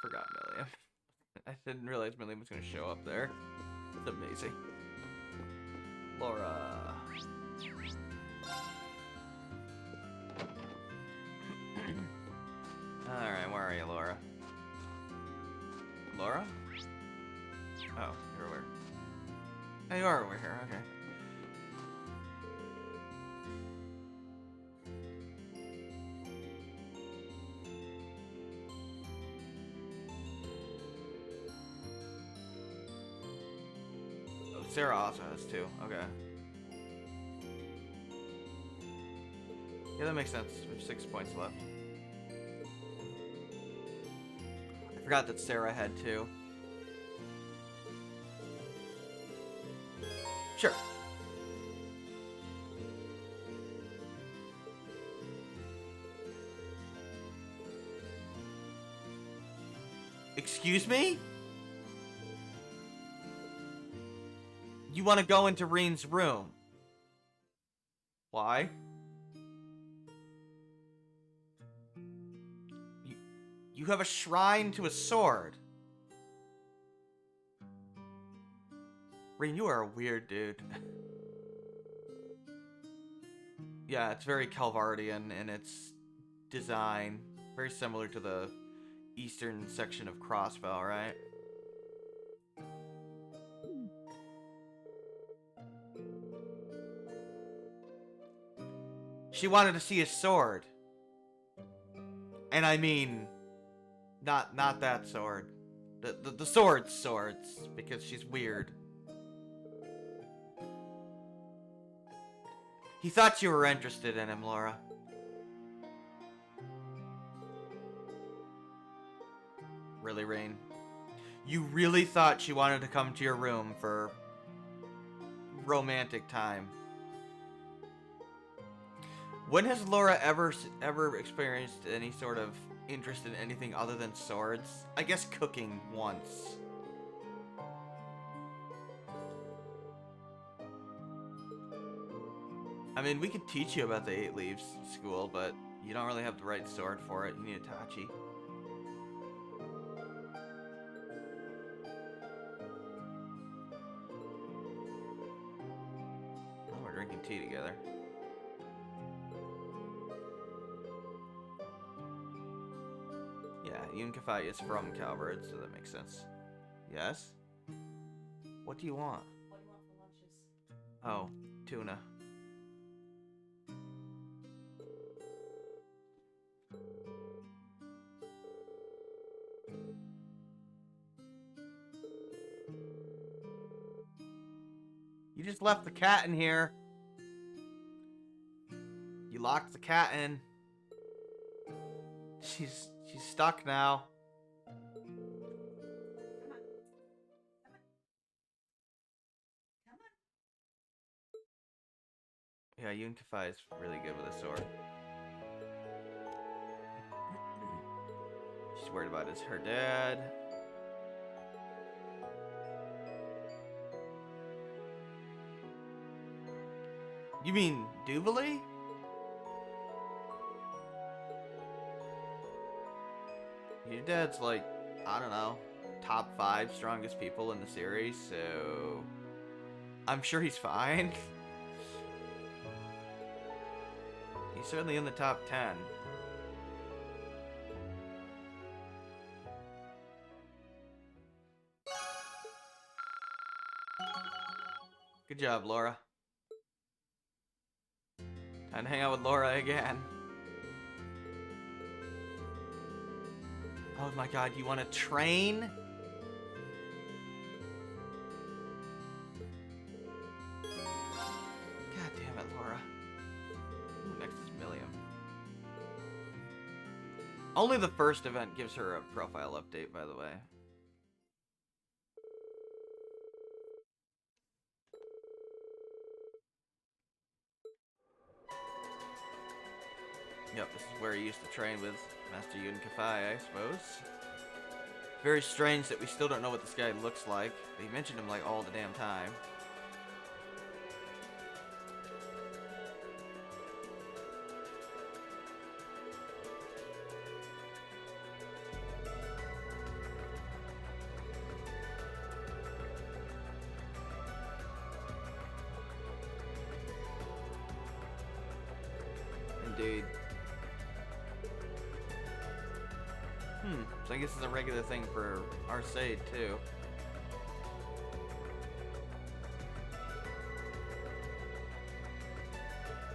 Forgot Milliam. I didn't realize Milliam was going to show up there. It's amazing. Laura. Alright, where are you, Laura? Laura? Oh, you're where? Oh, you are over here, okay. Sarah also has two. Okay. Yeah, that makes sense. We have 6 points left. I forgot that Sarah had two. Sure. Excuse me? You want to go into Reen's room. Why? You have a shrine to a sword. Reen, you are a weird dude. Yeah, it's very Calvardian in its design. Very similar to the eastern section of Crossbell, right? She wanted to see his sword. And I mean, not that sword. The swords, because she's weird. He thought you were interested in him, Laura. Really, Rain? You really thought she wanted to come to your room for romantic time? When has Laura ever experienced any sort of interest in anything other than swords? I guess cooking once. I mean, we could teach you about the 8 Leaves School, but you don't really have the right sword for it. You need Itachi. Oh, we're drinking tea together. Yeah, Yunkafai is from Calvert, so that makes sense. Yes? What do you want? What do you want for lunches? Oh, tuna. You just left the cat in here. You locked the cat in. She's stuck now. Yeah, Yunkafai is really good with a sword. She's worried about her dad. You mean Duvali? Your dad's like, I don't know, top 5 strongest people in the series, so I'm sure he's fine. He's certainly in the top 10. Good job, Laura. Time to hang out with Laura again. Oh my god, you want to train? God damn it, Laura. Ooh, next is Milliam. Only the first event gives her a profile update, by the way. Yep, this is where he used to train with Master Yunkafai, I suppose. Very strange that we still don't know what this guy looks like. They mentioned him like all the damn time. Indeed. So I guess it's a regular thing for Arcade, too.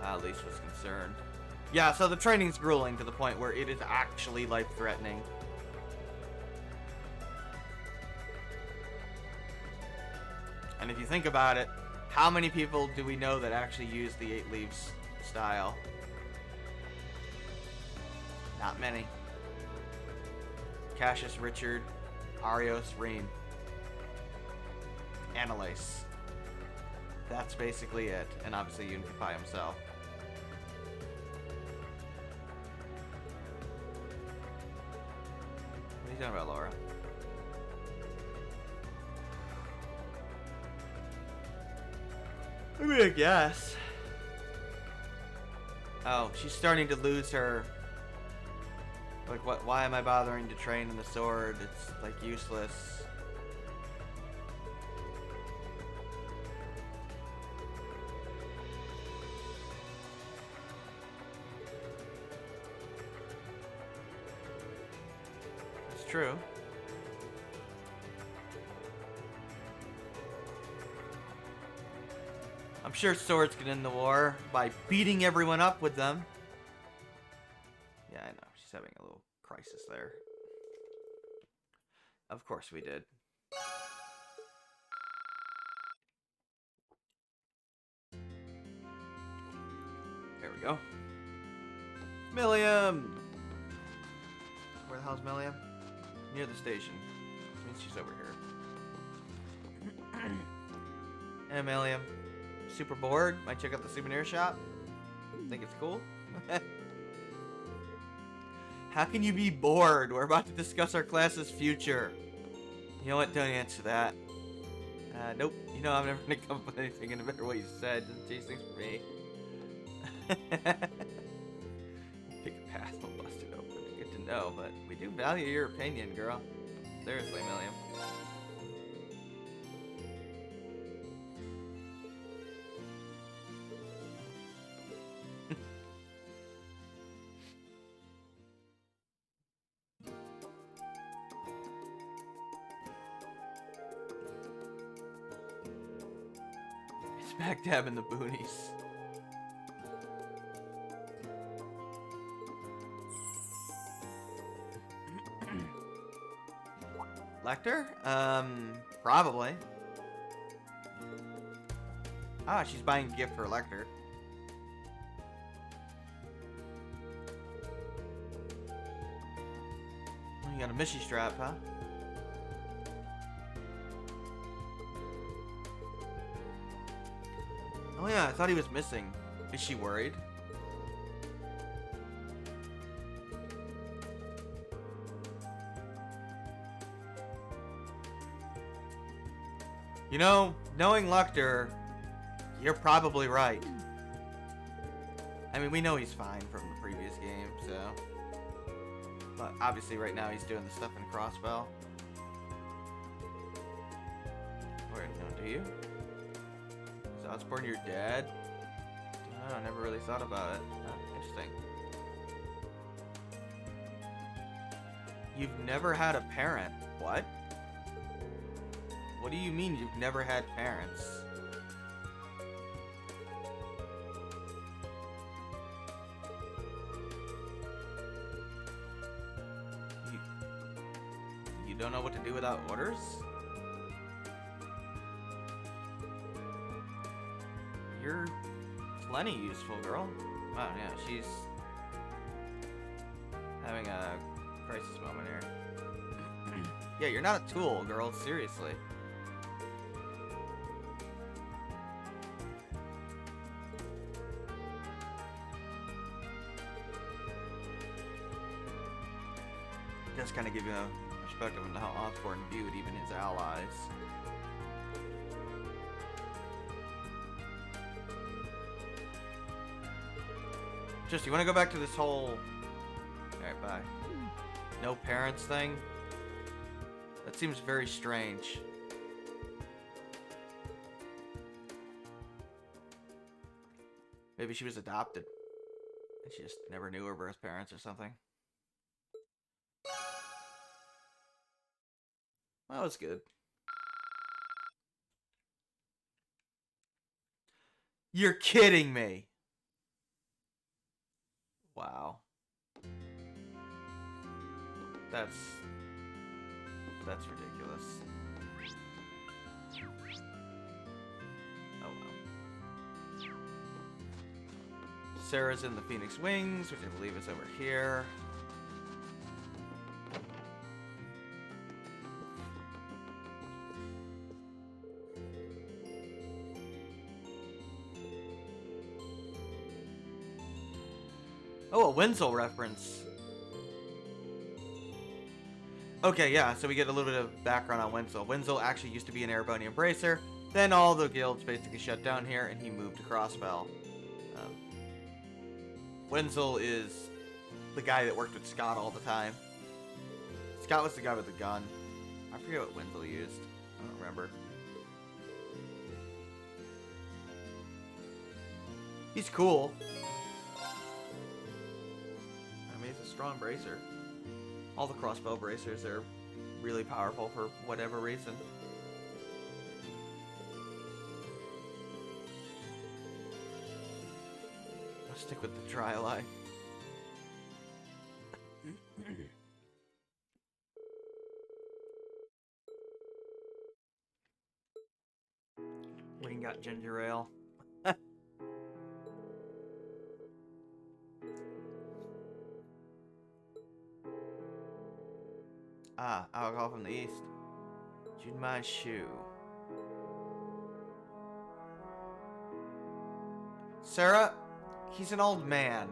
At least was concerned. Yeah, so the training's grueling to the point where it is actually life-threatening. And if you think about it, how many people do we know that actually use the 8 Leaves style? Not many. Cassius, Richard, Arios, Rean. Annalise. That's basically it. And obviously Yunkafai himself. What are you talking about, Laura? I mean, I guess. Oh, she's starting to lose her... Like, what? Why am I bothering to train in the sword? It's, like, useless. It's true. I'm sure swords can end the war by beating everyone up with them. Yeah, I know. She's having a little crisis there. Of course we did. There we go. Milliam! Where the hell's Milliam? Near the station. Which means she's over here. Hey, Milliam. Super bored? Might check out the souvenir shop? Think it's cool? How can you be bored? We're about to discuss our class's future. You know what? Don't answer that. Nope. You know I'm never gonna come up with anything in a better way you said. Doesn't change things for me. Pick a path, we'll bust it open. Good to know, but we do value your opinion, girl. Seriously, Milliam. Smack dab in the boonies. Lecter? Probably. Ah, she's buying a gift for Lecter. Oh, you got a Mishy strap, huh? Oh yeah, I thought he was missing. Is she worried? You know, knowing Lecter, you're probably right. I mean, we know he's fine from the previous game, so... But obviously right now he's doing the stuff in Crossbell. Wait, no, do you? Is Osborne your dad? Oh, I never really thought about it. Oh, interesting. You've never had a parent. What? What do you mean you've never had parents? You don't know what to do without orders? You're plenty useful, girl. Wow, yeah, she's having a crisis moment here. Yeah, you're not a tool, girl, seriously. Just kind of give you a perspective on how Osborne viewed even his allies. Just, you want to go back to this whole... Alright, bye. No parents thing? That seems very strange. Maybe she was adopted. And she just never knew her birth parents or something. That was good. You're kidding me. Wow. That's ridiculous. Oh well. Sarah's in the Phoenix Wings, which I believe is over here. Oh, a Wenzel reference. Okay, yeah, so we get a little bit of background on Wenzel. Wenzel actually used to be an Erebonian Bracer. Then all the guilds basically shut down here, and he moved to Crossbell. Wenzel is the guy that worked with Scott all the time. Scott was the guy with the gun. I forget what Wenzel used. I don't remember. He's cool. I mean, he's a strong bracer. All the crossbow bracers are really powerful for whatever reason. I'll stick with the dry lie. We ain't got ginger ale. Ah, alcohol from the east. Junmai Shu. Sarah, he's an old man.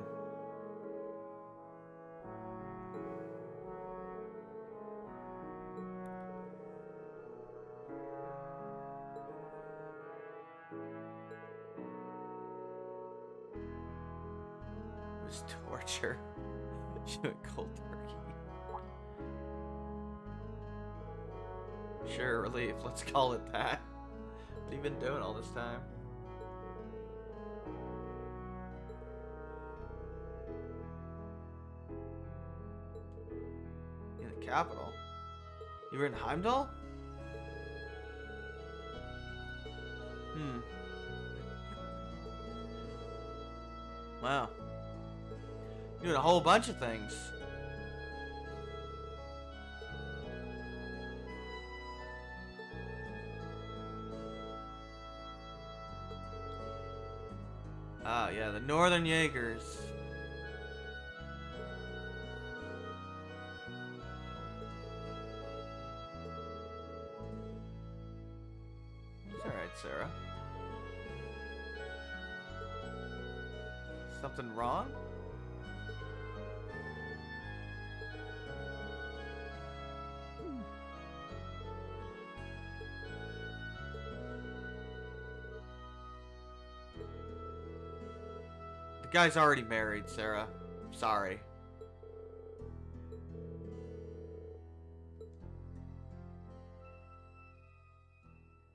It was torture. She went cold turkey. Sure, relief. Let's call it that. What have you been doing all this time? In the capital? You were in Heimdall? Wow. Doing a whole bunch of things. Ah, yeah, the Northern Jaegers. It's alright, Sarah. Something wrong? The guy's already married, Sarah. Sorry.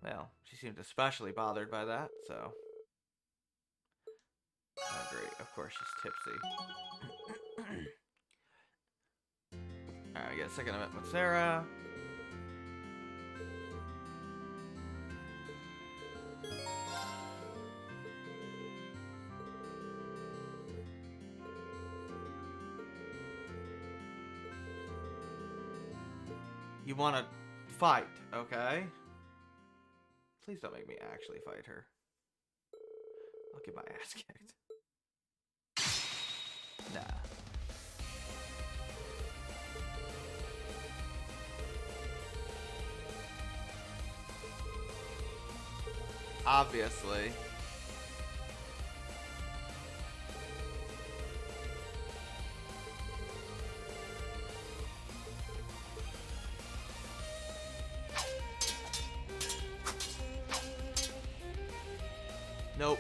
Well, she seemed especially bothered by that, so. Oh, great. Of course, she's tipsy. Alright, I get a second event with Sarah. You want to fight, okay? Please don't make me actually fight her. I'll get my ass kicked. Nah. Obviously. Nope.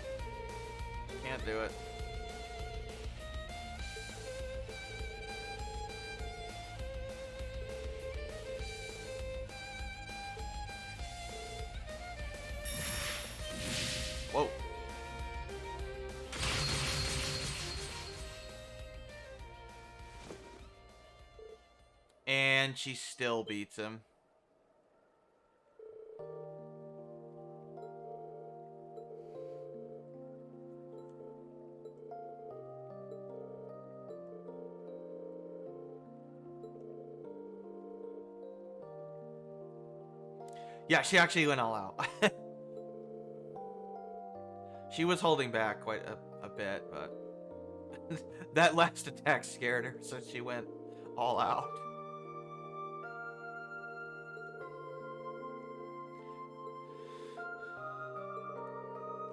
Can't do it. Whoa. And she still beats him. Yeah, she actually went all out. She was holding back quite a bit, but that last attack scared her, so she went all out.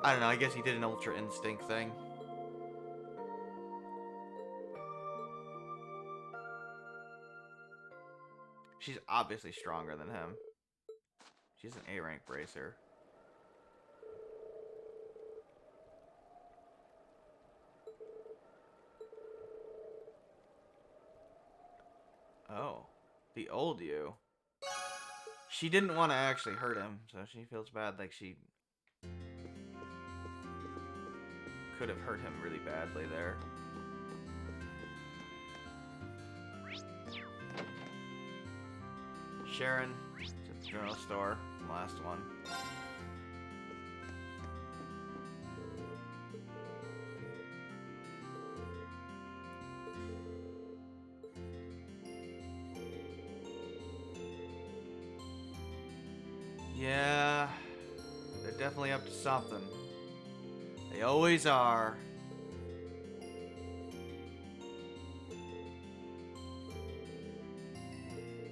I don't know, I guess he did an Ultra Instinct thing. She's obviously stronger than him. She's an A-rank bracer. Oh, the old you. She didn't want to actually hurt him, so she feels bad like she could have hurt him really badly there. Sharon, to the general store, last one. Yeah, they're definitely up to something. They always are.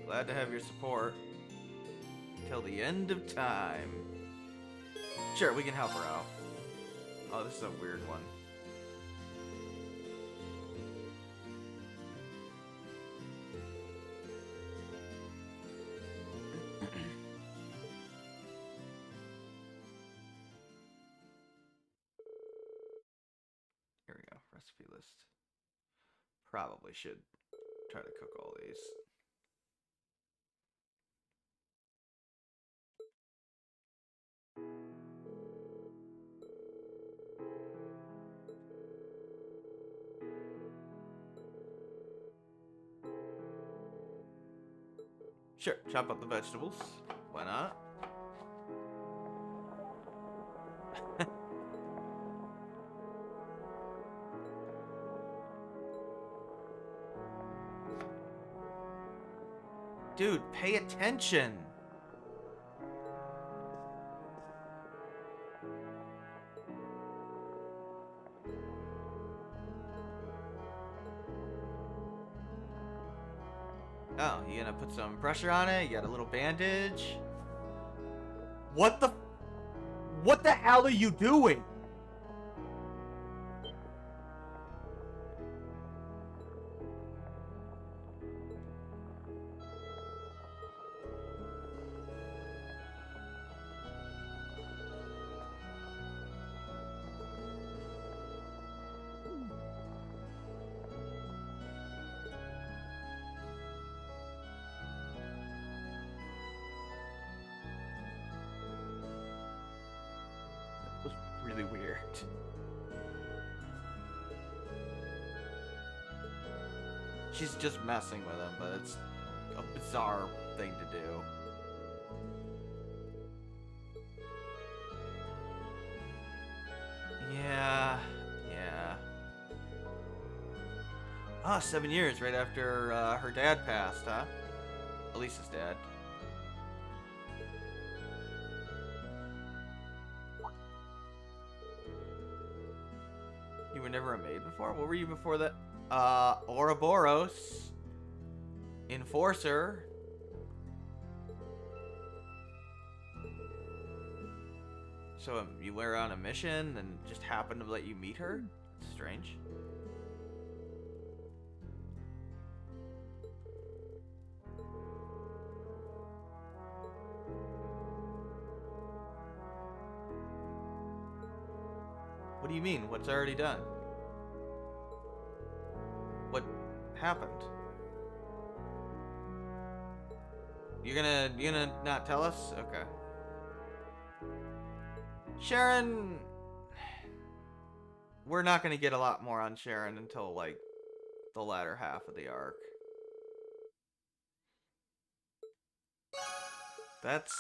Glad to have your support. Till the end of time. Sure, we can help her out. Oh, this is a weird one. Here we go, recipe list. Probably should try to cook all these. Sure, chop up the vegetables. Why not? Dude, pay attention. Oh, you gonna put some pressure on it? You got a little bandage? What the hell are you doing? Was really weird. She's just messing with him, but it's a bizarre thing to do. Yeah. Ah, 7 years right after her dad passed, huh? Elisa's dad. You were never a maid before? What were you before that? Ouroboros. Enforcer. So you were on a mission and just happened to let you meet her? It's strange. What do you mean? What's already done? What happened? You're gonna not tell us? Okay. Sharon, we're not gonna get a lot more on Sharon until like the latter half of the arc. That's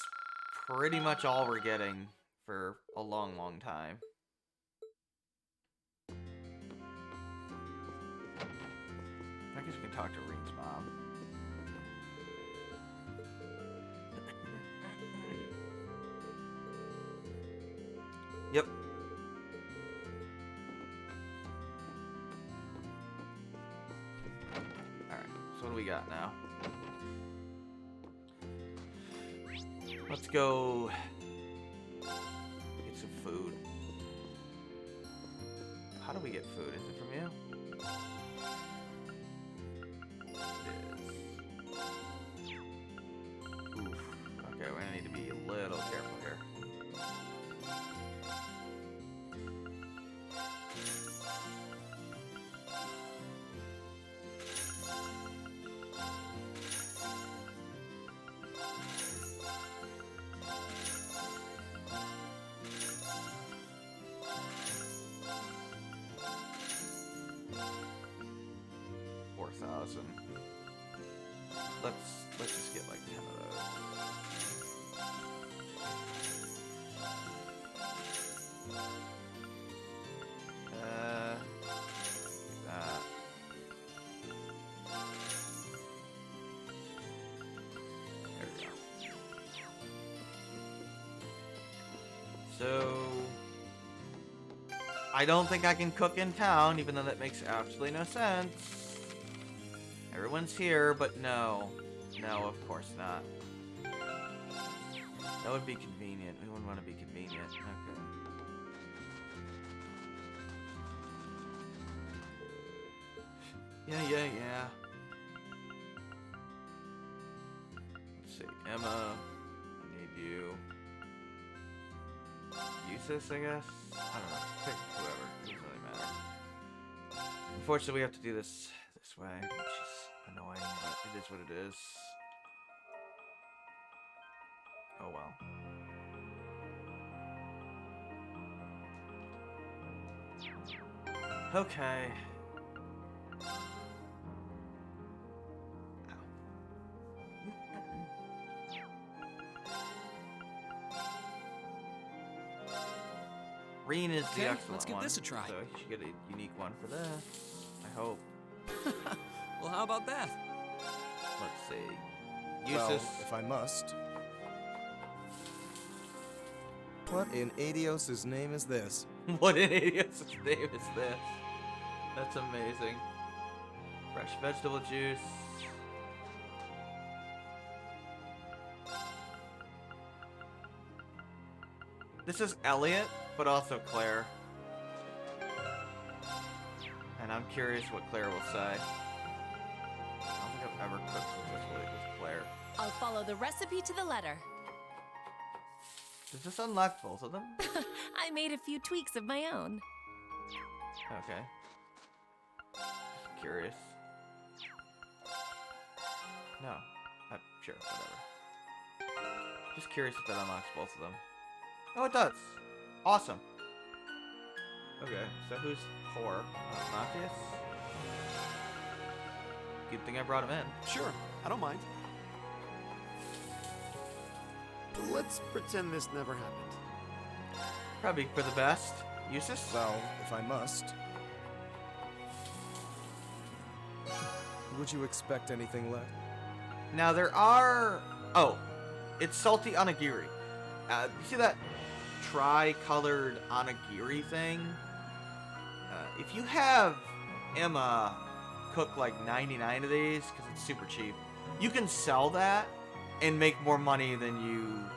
pretty much all we're getting for a long, long time. I guess we can talk to Reed's mom. Yep. Alright, so what do we got now? Let's go get some food. How do we get food? Is it from you? Oof. Okay, we're gonna need to be a little careful here. Let's just get like 10 of those. That. There we go. So I don't think I can cook in town, even though that makes absolutely no sense. Everyone's here, but no. No, of course not. That would be convenient. We wouldn't want to be convenient. Okay. Yeah. Let's see. Emma, I need you. Eustace, I guess? I don't know. Pick whoever. It doesn't really matter. Unfortunately, we have to do this way, which is annoying, but it is what it is. Oh well. Okay. Reen is the Okay, excellent let's give one, this a try. so you should get a unique one for this. I hope. Well, how about that? Let's see. Well, Useless. if I must. What in Adios' name is this? What an idiot's name is this? That's amazing. Fresh vegetable juice. This is Elliot, but also Claire. And I'm curious what Claire will say. I don't think I've ever cooked successfully with Claire. I'll follow the recipe to the letter. Does this unlock both of them? I made a few tweaks of my own. Okay. Just curious. No. Sure, whatever. Just curious if that unlocks both of them. Oh, it does. Awesome. Okay, so who's poor? Matthias? Good thing I brought him in. Sure, I don't mind. Let's pretend this never happened. Probably for the best. Eustace? Well, if I must. Would you expect anything less? Now there are... Oh, it's salty onigiri. You see that tri-colored onigiri thing? If you have Emma cook like 99 of these, because it's super cheap, you can sell that and make more money than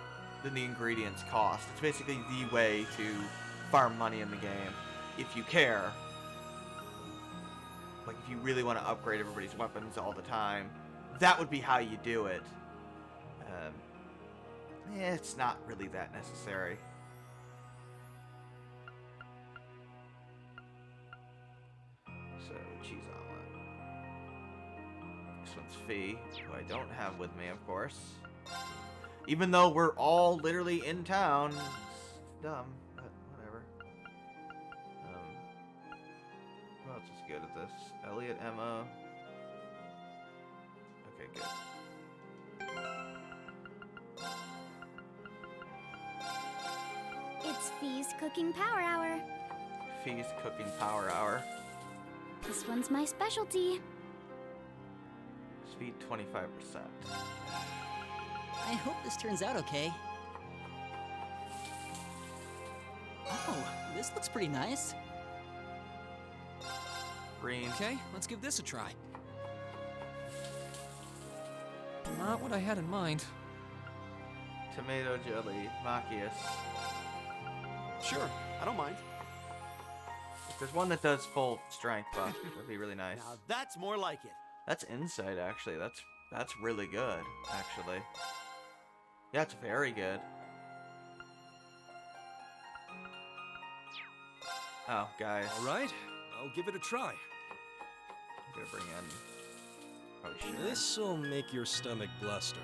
the ingredients cost. It's basically the way to farm money in the game, if you care. Like if you really want to upgrade everybody's weapons all the time, that would be how you do it. It's not really that necessary. So, cheese omelet. This one's Fee, who I don't have with me, of course. Even though we're all literally in town. It's dumb, but whatever. Who else is good at this? Elliot, Emma. Okay, good. It's Fee's Cooking Power Hour. Fee's Cooking Power Hour. This one's my specialty. Speed 25%. I hope this turns out okay. Oh, this looks pretty nice. Green. Okay, let's give this a try. Not what I had in mind. Tomato jelly. Machias. Sure, I don't mind. If there's one that does full strength buff, that'd be really nice. Now that's more like it. That's insight, actually. That's really good, actually. Yeah, it's very good. Oh, guys. All right, I'll give it a try. I'm gonna bring in... Oh, shit. This'll make your stomach bluster.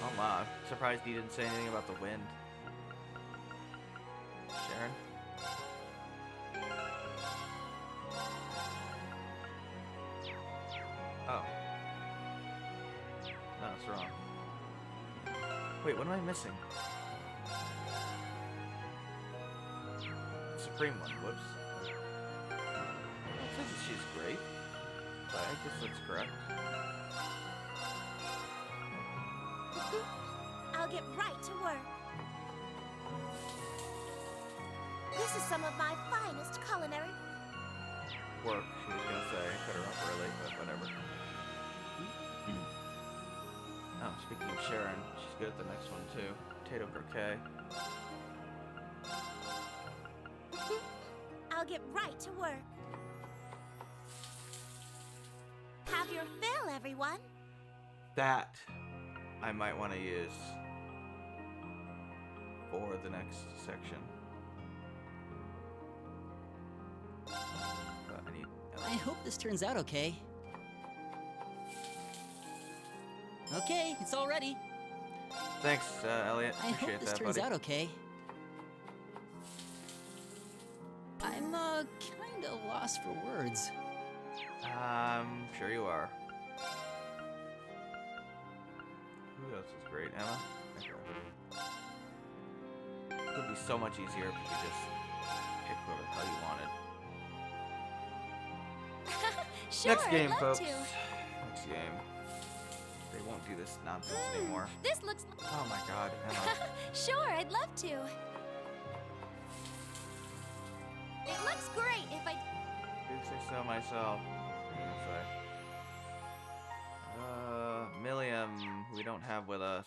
Oh, my. I'm surprised he didn't say anything about the wind. Sharon? Oh. No, it's wrong. Wait, what am I missing? Supreme one, whoops. It says that she's great. But I guess that's correct. I'll get right to work. This is some of my finest culinary. Work, she was gonna say. Put her up early, but whatever. Oh, speaking of Sharon, she's good at the next one too. Potato croquet. I'll get right to work. Have your fill, everyone. That I might want to use for the next section. But I need... I hope this turns out okay. Okay, it's all ready. Thanks, Elliot. I Appreciate hope this that, turns buddy. out okay. I'm, kinda lost for words. Sure you are. Who else is great? Emma? Okay. It would be so much easier if you could just pick whoever the hell you wanted. Sure, Next game, I'd love folks. to. Next game. do this nonsense anymore. This looks. Oh my god, Emma. Sure, I'd love to. It looks great if I. Do say so myself. I'm gonna say. Milliam, we don't have with us.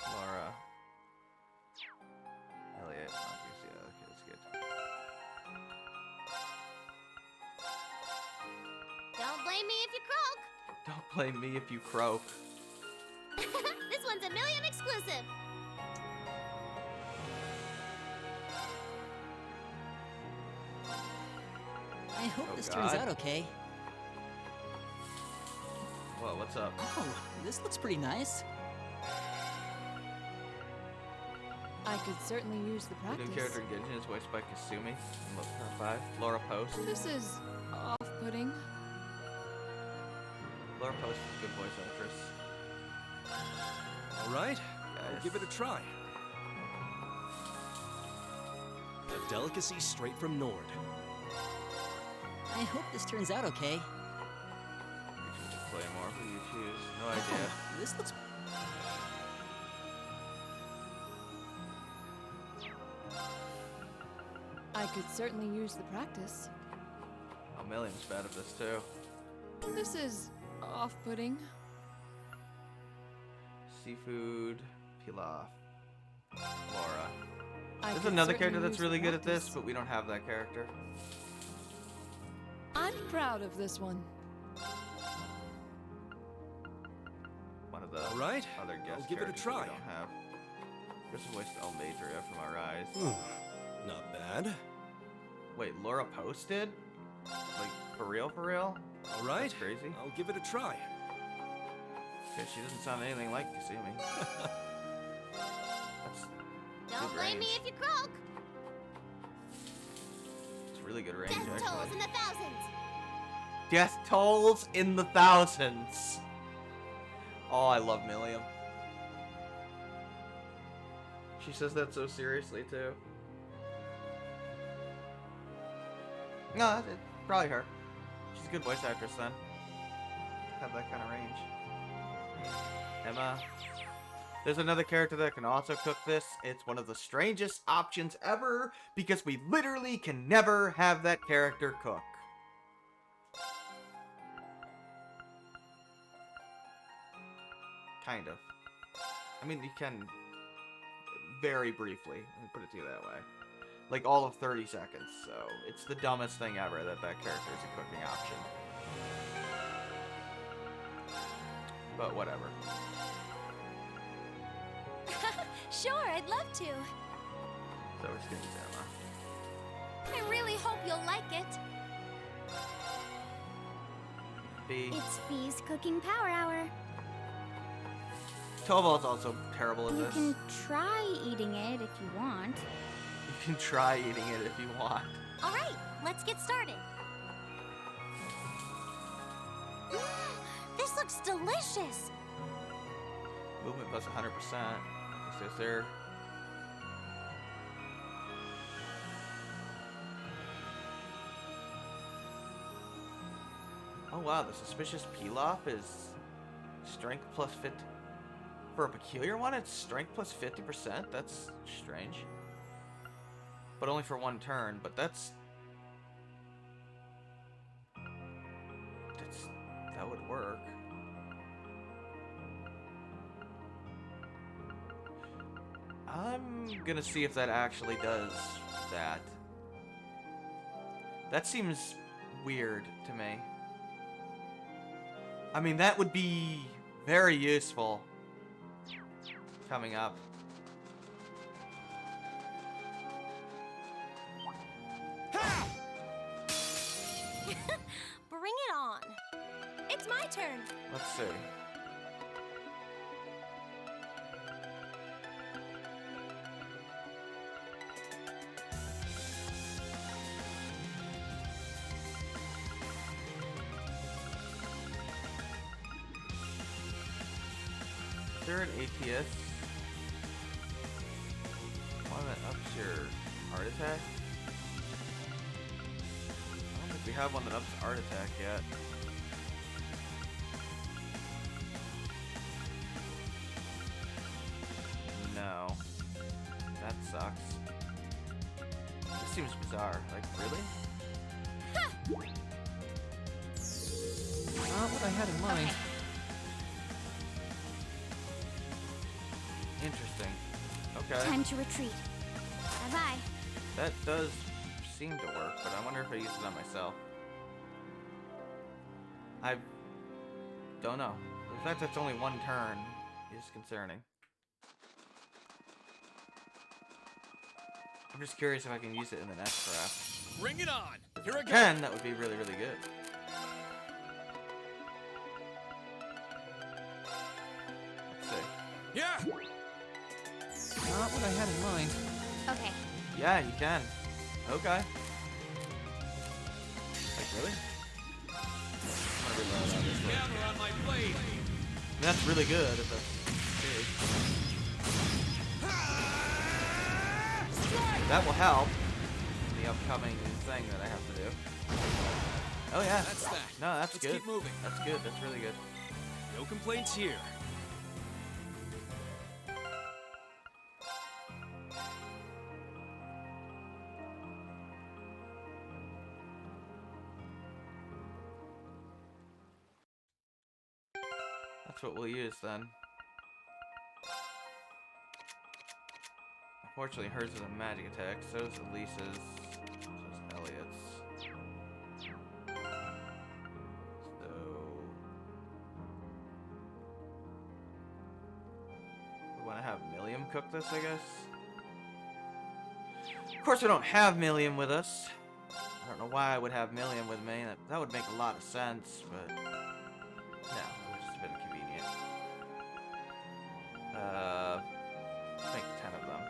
Laura. Elliot, Marcus, yeah, okay, that's good. Don't blame me if you croak. Don't blame me if you croak. This one's a Milliam exclusive. I hope Oh, this turns God. out okay. Whoa, what's up? Oh, this looks pretty nice. I could certainly use the The practice. new character Genshin is voiced by Kasumi in Top 5. Laura Post. This is off-putting. Laura Post is a good voice actress. All right, Guys. I'll give it a try. A delicacy straight from Nord. I hope this turns out okay. You should play more. Who do you choose? No idea. Oh, this looks. I could certainly use the practice. Oh, Milliam's bad at this too. This is off-putting. Seafood, pilaf. Laura. I There's could another certainly character that's use the really good at this, practice. but we don't have that character. I'm proud of this one. One of the All right, other guest I'll give it a characters that try. we don't have. Chris voiced El Major from our eyes. Not bad. Wait, Laura posted? Like, for real, for real? All right, That's crazy. I'll give it a try. Because she doesn't sound anything like Kasumi. That's Don't good blame me range. if you croak. It's really good range, Death tolls actually. in the thousands. Death tolls in the thousands. Oh, I love Milliam. She says that so seriously, too. No, it's probably her. She's a good voice actress, then. Have that kind of range. Emma. There's another character that can also cook this. It's one of the strangest options ever, because we literally can never have that character cook. Kind of. I mean, you can very briefly, let me put it to you that way. Like all of 30 seconds, so it's the dumbest thing ever that that character is a cooking option. But whatever. Sure, I'd love to. So we're just gonna use Emma. I really hope you'll like it. B. It's Fee's Cooking Power Hour. Toval's also terrible at You this. can try eating it if you want. You can try eating it if you want. All right, let's get started. This looks delicious. Movement plus 100%. It says there. Oh wow, the suspicious pilaf is strength plus 50. For a peculiar one, it's strength plus 50%. That's strange. But only for one turn. But that would work. I'm gonna see if that actually does that. That seems weird to me. I mean, that would be very useful coming up. Bring it on. It's my turn. Let's see. Is there an ATS? One that ups your heart attack? I don't think we have one that ups art attack yet. sucks. This seems bizarre. Like, really? Not what I had in mind. Interesting. Okay. Time to retreat. Bye-bye. That does seem to work, but I wonder if I use it on myself. I don't know. The fact that it's only one turn is concerning. I'm just curious if I can use it in the next draft. Bring it on. Here I If I go. can, that would be really, really good. Let's see. Yeah. Not what I had in mind. Okay. Yeah, you can. Okay. Like, really? I'm gonna reload on this one. Gather on my blade. I mean, that's really good if that's big. That will help in the upcoming thing that I have to do. Oh yeah. That's that. No, that's Let's good. keep moving. That's good. That's really good. No complaints here. That's what we'll use then. Unfortunately, hers is a magic attack. So is Elise's. So is Elliot's. So we want to have Milliam cook this, I guess. Of course, we don't have Milliam with us. I don't know why I would have Milliam with me. That would make a lot of sense, but no, it would just have been convenient. Make 10 of them.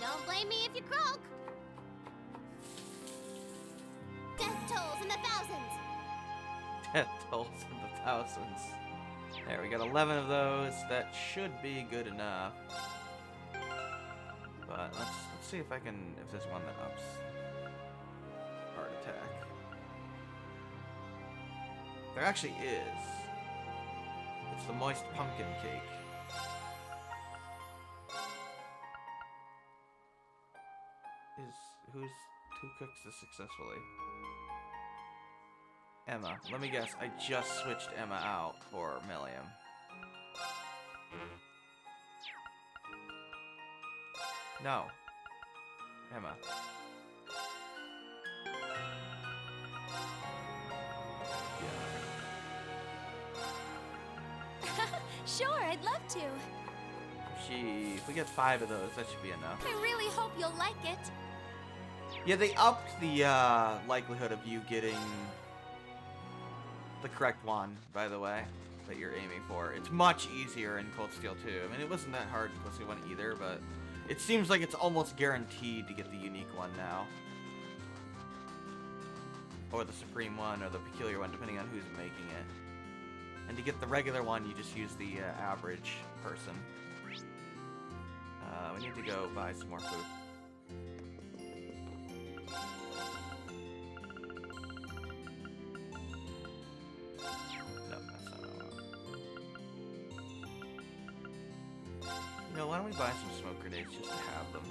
Don't blame me if you croak. Death tolls in the thousands. Death tolls in the thousands. There, we got 11 of those. That should be good enough. But let's see if I can, if there's one that ups heart attack. There actually is. It's the moist pumpkin cake. Who cooks this successfully? Emma. Let me guess. I just switched Emma out for Milliam. No. Emma. Sure, I'd love to. If we get 5 of those, that should be enough. I really hope you'll like it. Yeah, they upped the likelihood of you getting the correct one, by the way, that you're aiming for. It's much easier in Cold Steel 2. I mean, it wasn't that hard in Cold Steel 1 either, but it seems like it's almost guaranteed to get the unique one now. Or the Supreme one, or the Peculiar one, depending on who's making it. And to get the regular one, you just use the average person. We need to go buy some more food. No, that's not what I want. You know, why don't we buy some smoke grenades just to have them?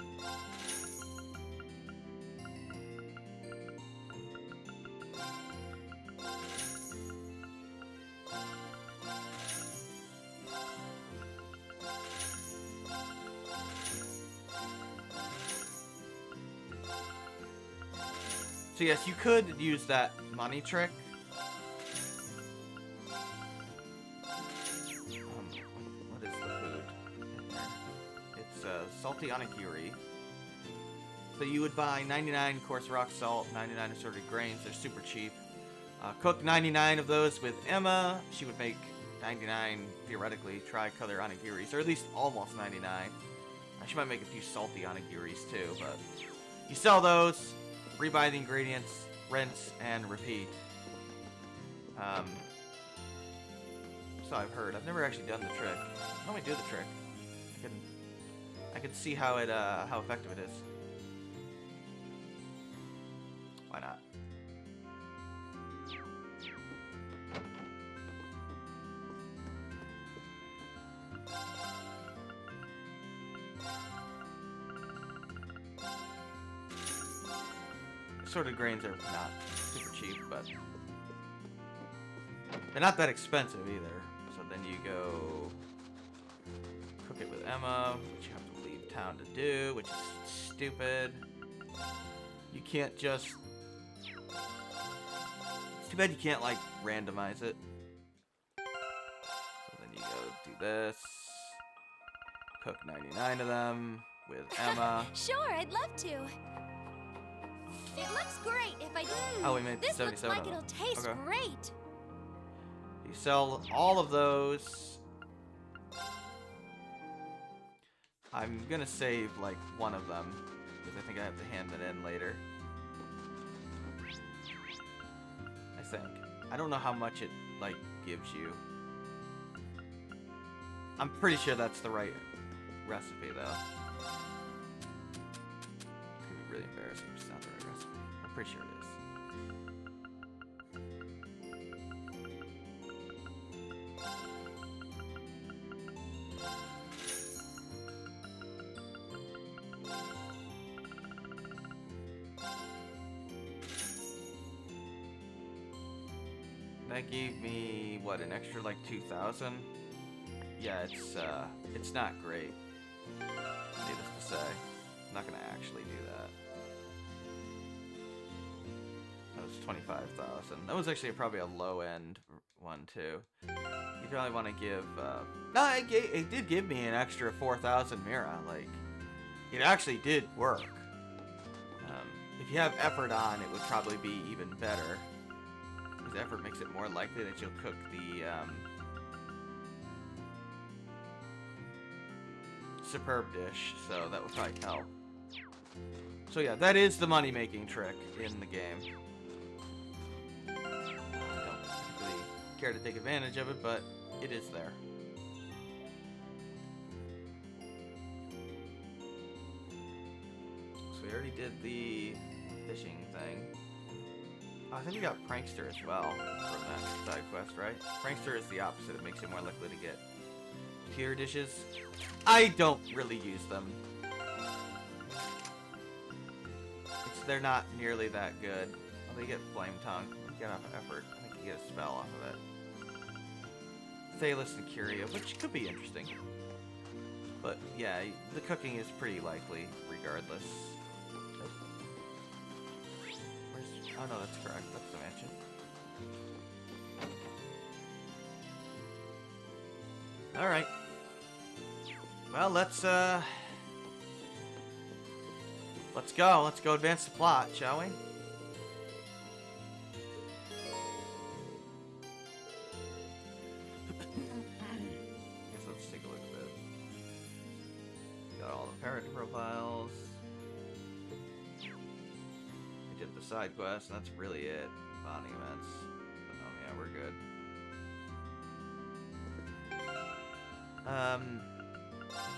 So yes, you could use that money trick. What is the food? It's salty onigiri. So you would buy 99 coarse rock salt, 99 assorted grains. They're super cheap. Cook 99 of those with Emma. She would make 99, theoretically, tricolor onigiris, or at least almost 99. She might make a few salty onigiris too, but you sell those. Rebuy the ingredients, rinse, and repeat. So I've heard. I've never actually done the trick. Let me do the trick. I can see how it how effective it is. Why not? Assorted grains are not super cheap, but they're not that expensive either. So then you go cook it with Emma, which you have to leave town to do, which is stupid. You can't just... It's too bad you can't, like, randomize it. So then you go do this. Cook 99 of them with Emma. Sure, I'd love to. It looks great if I do. Oh, we made This looks 77 like of them. it'll taste Okay. great. You sell all of those. I'm gonna save like one of them because I think I have to hand it in later. I think. I don't know how much it like gives you. I'm pretty sure that's the right recipe though. It's gonna be really embarrassing if it's not the right recipe. I'm pretty sure it is. That gave me what, an extra like 2,000? Yeah, it's not great. Needless to say, I'm not gonna actually do that. That was 25,000. That was actually probably a low end one too. You probably want to give. No, it did give me an extra 4,000 Mira. Like, it actually did work. If you have effort on, it would probably be even better. Because effort makes it more likely that you'll cook the superb dish, so that would probably help. So yeah, that is the money-making trick in the game. I don't particularly care to take advantage of it, but it is there. So we already did the fishing thing. I think we got Prankster as well from that side quest, right? Prankster is the opposite. It makes you more likely to get tier dishes. I don't really use them. They're not nearly that good. Well, they get Flame Tongue. You get off effort. I think you get a spell off of it. Thalos and Curia, which could be interesting. But yeah, the cooking is pretty likely regardless. Oh no, that's correct. That's the mansion. Alright. Well, let's go. Let's go advance the plot, shall we? Guess let's take a look at this. Got all the parent profiles. We did the side quest, and that's really it. Bonding events. But no, yeah, we're good.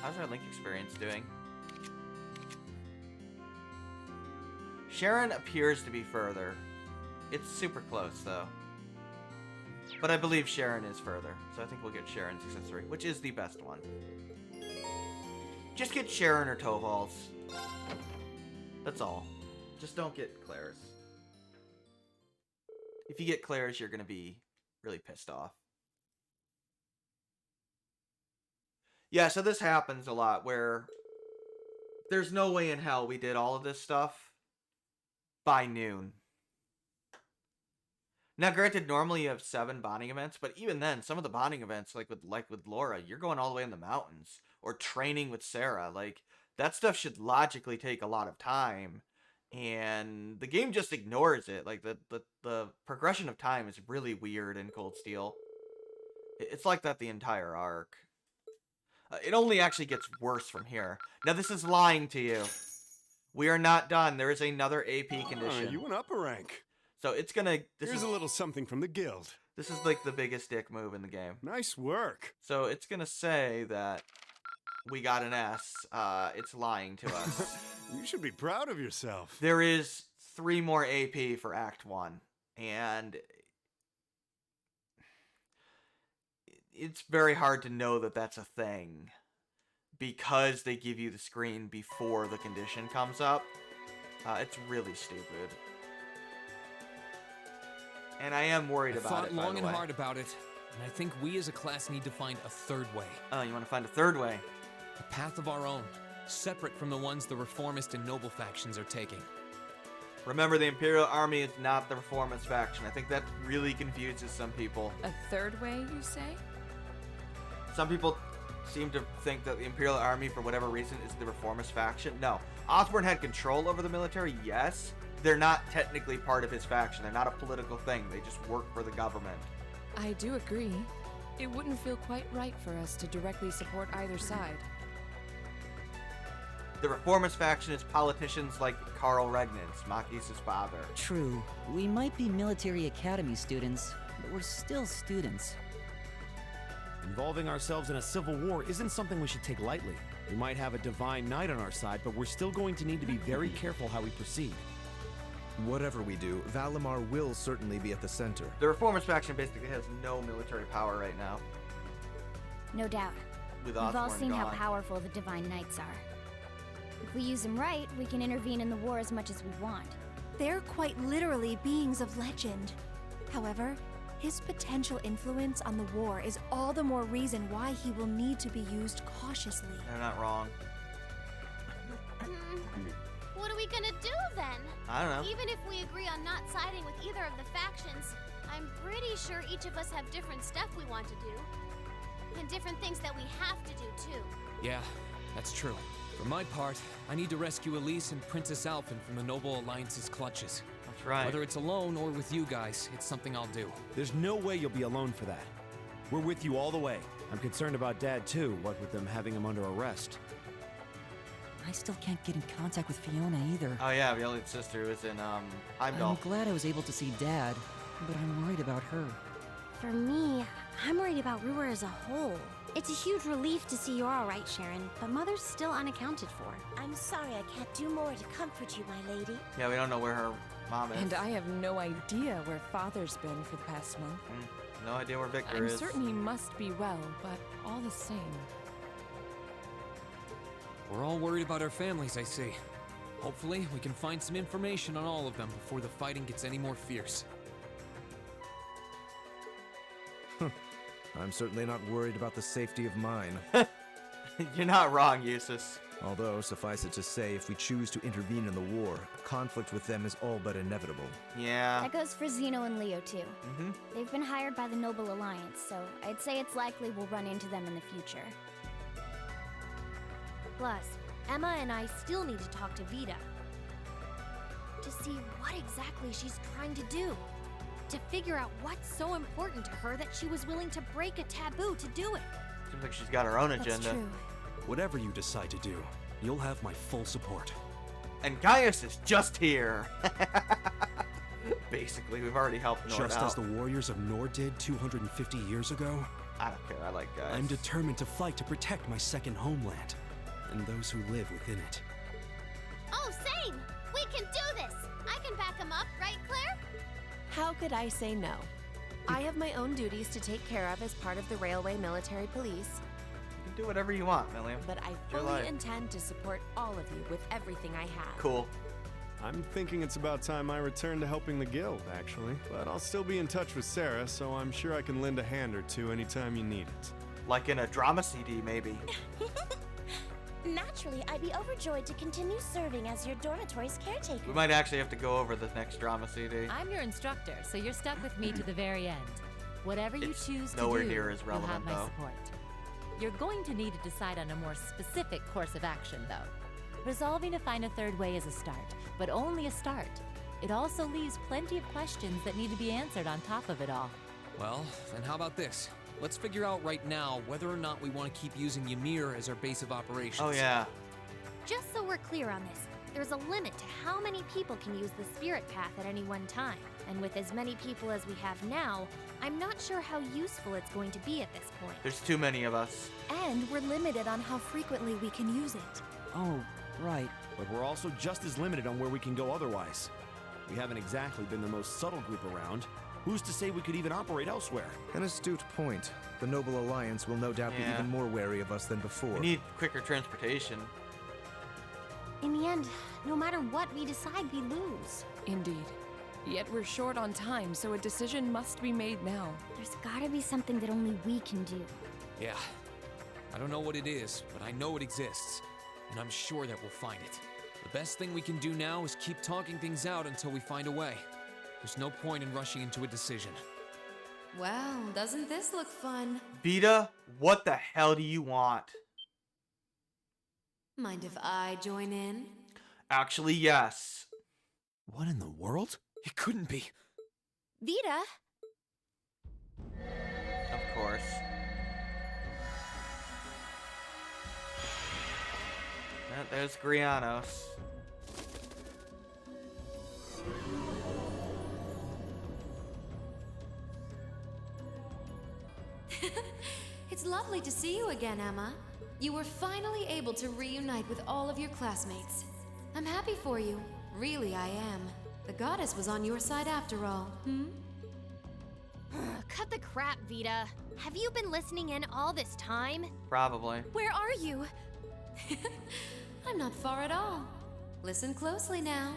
How's our Link experience doing? Sharon appears to be further. It's super close, though. But I believe Sharon is further, so I think we'll get Sharon 663, which is the best one. Just get Sharon or Toval's. That's all. Just don't get Claire's. If you get Claire's, you're gonna be really pissed off. Yeah, so this happens a lot where there's no way in hell we did all of this stuff by noon. Now, granted, normally you have 7 bonding events, but even then, some of the bonding events, like with Laura, you're going all the way in the mountains, or training with Sarah. Like, that stuff should logically take a lot of time, and the game just ignores it. Like, the progression of time is really weird in Cold Steel. It's like that the entire arc. It only actually gets worse from here. Now, this is lying to you. We are not done. There is another AP condition. You went up a rank. So it's gonna... Here's a little something from the guild. This is like the biggest dick move in the game. Nice work. So it's gonna say that we got an S. It's lying to us. You should be proud of yourself. There is 3 more AP for Act 1. And... it's very hard to know that that's a thing. Because they give you the screen before the condition comes up. It's really stupid. And I am worried I about thought it, by long the and way. hard about it, and I think we as a class need to find a third way. Oh, you want to find a third way? A path of our own, separate from the ones the reformist and noble factions are taking. Remember, the Imperial Army is not the Reformist faction. I think that really confuses some people. A third way, you say? Some people seem to think that the Imperial Army, for whatever reason, is the Reformist faction. No. Osborn had control over the military, yes. They're not technically part of his faction. They're not a political thing. They just work for the government. I do agree. It wouldn't feel quite right for us to directly support either side. The Reformist faction is politicians like Carl Regnans, Machi's father. True. We might be military academy students, but we're still students. Involving ourselves in a civil war isn't something we should take lightly. We might have a divine knight on our side, but we're still going to need to be very careful how we proceed. Whatever we do, Valimar will certainly be at the center. The Reformist faction basically has no military power right now, No doubt. with We've all Osborn seen how gone. powerful the Divine Knights are. If we use them right, we can intervene in the war as much as we want. They're quite literally beings of legend. However, his potential influence on the war is all the more reason why he will need to be used cautiously. They're not wrong. What are we gonna do then? I don't know. Even if we agree on not siding with either of the factions, I'm pretty sure each of us have different stuff we want to do. And different things that we have to do too. Yeah, that's true. For my part, I need to rescue Elise and Princess Alphen from the Noble Alliance's clutches. That's right. Whether it's alone or with you guys, it's something I'll do. There's no way you'll be alone for that. We're with you all the way. I'm concerned about Dad too, what with them having him under arrest. I still can't get in contact with Fiona either. Oh yeah, Violet's sister is in I'm Heimdall. glad I was able to see Dad, but I'm worried about her. For me, I'm worried about Ruhr as a whole. It's a huge relief to see you're all right, Sharon, but Mother's still unaccounted for. I'm sorry I can't do more to comfort you, my lady. Yeah, we don't know where her mom is. And I have no idea where Father's been for the past month. No idea where Victor I'm is. certain he must be well, but all the same. We're all worried about our families, I see. Hopefully, we can find some information on all of them before the fighting gets any more fierce. I'm certainly not worried about the safety of mine. You're not wrong, Eustace. Although, suffice it to say, if we choose to intervene in the war, conflict with them is all but inevitable. Yeah. That goes for Zeno and Leo, too. Mm-hmm. They've been hired by the Noble Alliance, so I'd say it's likely we'll run into them in the future. Plus, Emma and I still need to talk to Vita. To see what exactly she's trying to do. To figure out what's so important to her that she was willing to break a taboo to do it. Seems like she's got her own agenda. That's true. Whatever you decide to do, you'll have my full support. And Gaius is just here. Basically, we've already helped Nord Just out. as the warriors of Nord did 250 years ago, I don't care. I like Gaius. I'm determined to fight to protect my second homeland and those who live within it. Oh, same! We can do this! I can back him up, right, Claire? How could I say no? I have my own duties to take care of as part of the Railway Military Police, You can do whatever you want, Milliam. but I Your fully life. intend to support all of you with everything I have. Cool. I'm thinking it's about time I return to helping the guild, actually. But I'll still be in touch with Sarah, so I'm sure I can lend a hand or two anytime you need it. Like in a drama CD, maybe. Naturally, I'd be overjoyed to continue serving as your dormitory's caretaker. We might actually have to go over the next drama CD. I'm your instructor, so you're stuck with me to the very end. Whatever you It's choose to nowhere do, near as you'll have relevant, my though. support. You're going to need to decide on a more specific course of action, though. Resolving to find a third way is a start, but only a start. It also leaves plenty of questions that need to be answered on top of it all. Well, then how about this? Let's figure out right now whether or not we want to keep using Ymir as our base of operations. Oh, yeah. Just so we're clear on this, there's a limit to how many people can use the Spirit Path at any one time. And with as many people as we have now, I'm not sure how useful it's going to be at this point. There's too many of us. And we're limited on how frequently we can use it. Oh, right. But we're also just as limited on where we can go otherwise. We haven't exactly been the most subtle group around. Who's to say we could even operate elsewhere? An astute point. The Noble Alliance will no doubt be Yeah. even more wary of us than before. We need quicker transportation. In the end, no matter what we decide, we lose. Indeed. Yet we're short on time, so a decision must be made now. There's gotta be something that only we can do. Yeah. I don't know what it is, but I know it exists. And I'm sure that we'll find it. The best thing we can do now is keep talking things out until we find a way. There's no point in rushing into a decision. Well, doesn't this look fun? Vita, what the hell do you want? Mind if I join in? Actually, yes. What in the world? It couldn't be. Vita? Of course. There's Grianos. It's lovely to see you again, Emma. You were finally able to reunite with all of your classmates. I'm happy for you. Really, I am. The goddess was on your side after all, Cut the crap, Vita. Have you been listening in all this time? Probably. Where are you? I'm not far at all. Listen closely now.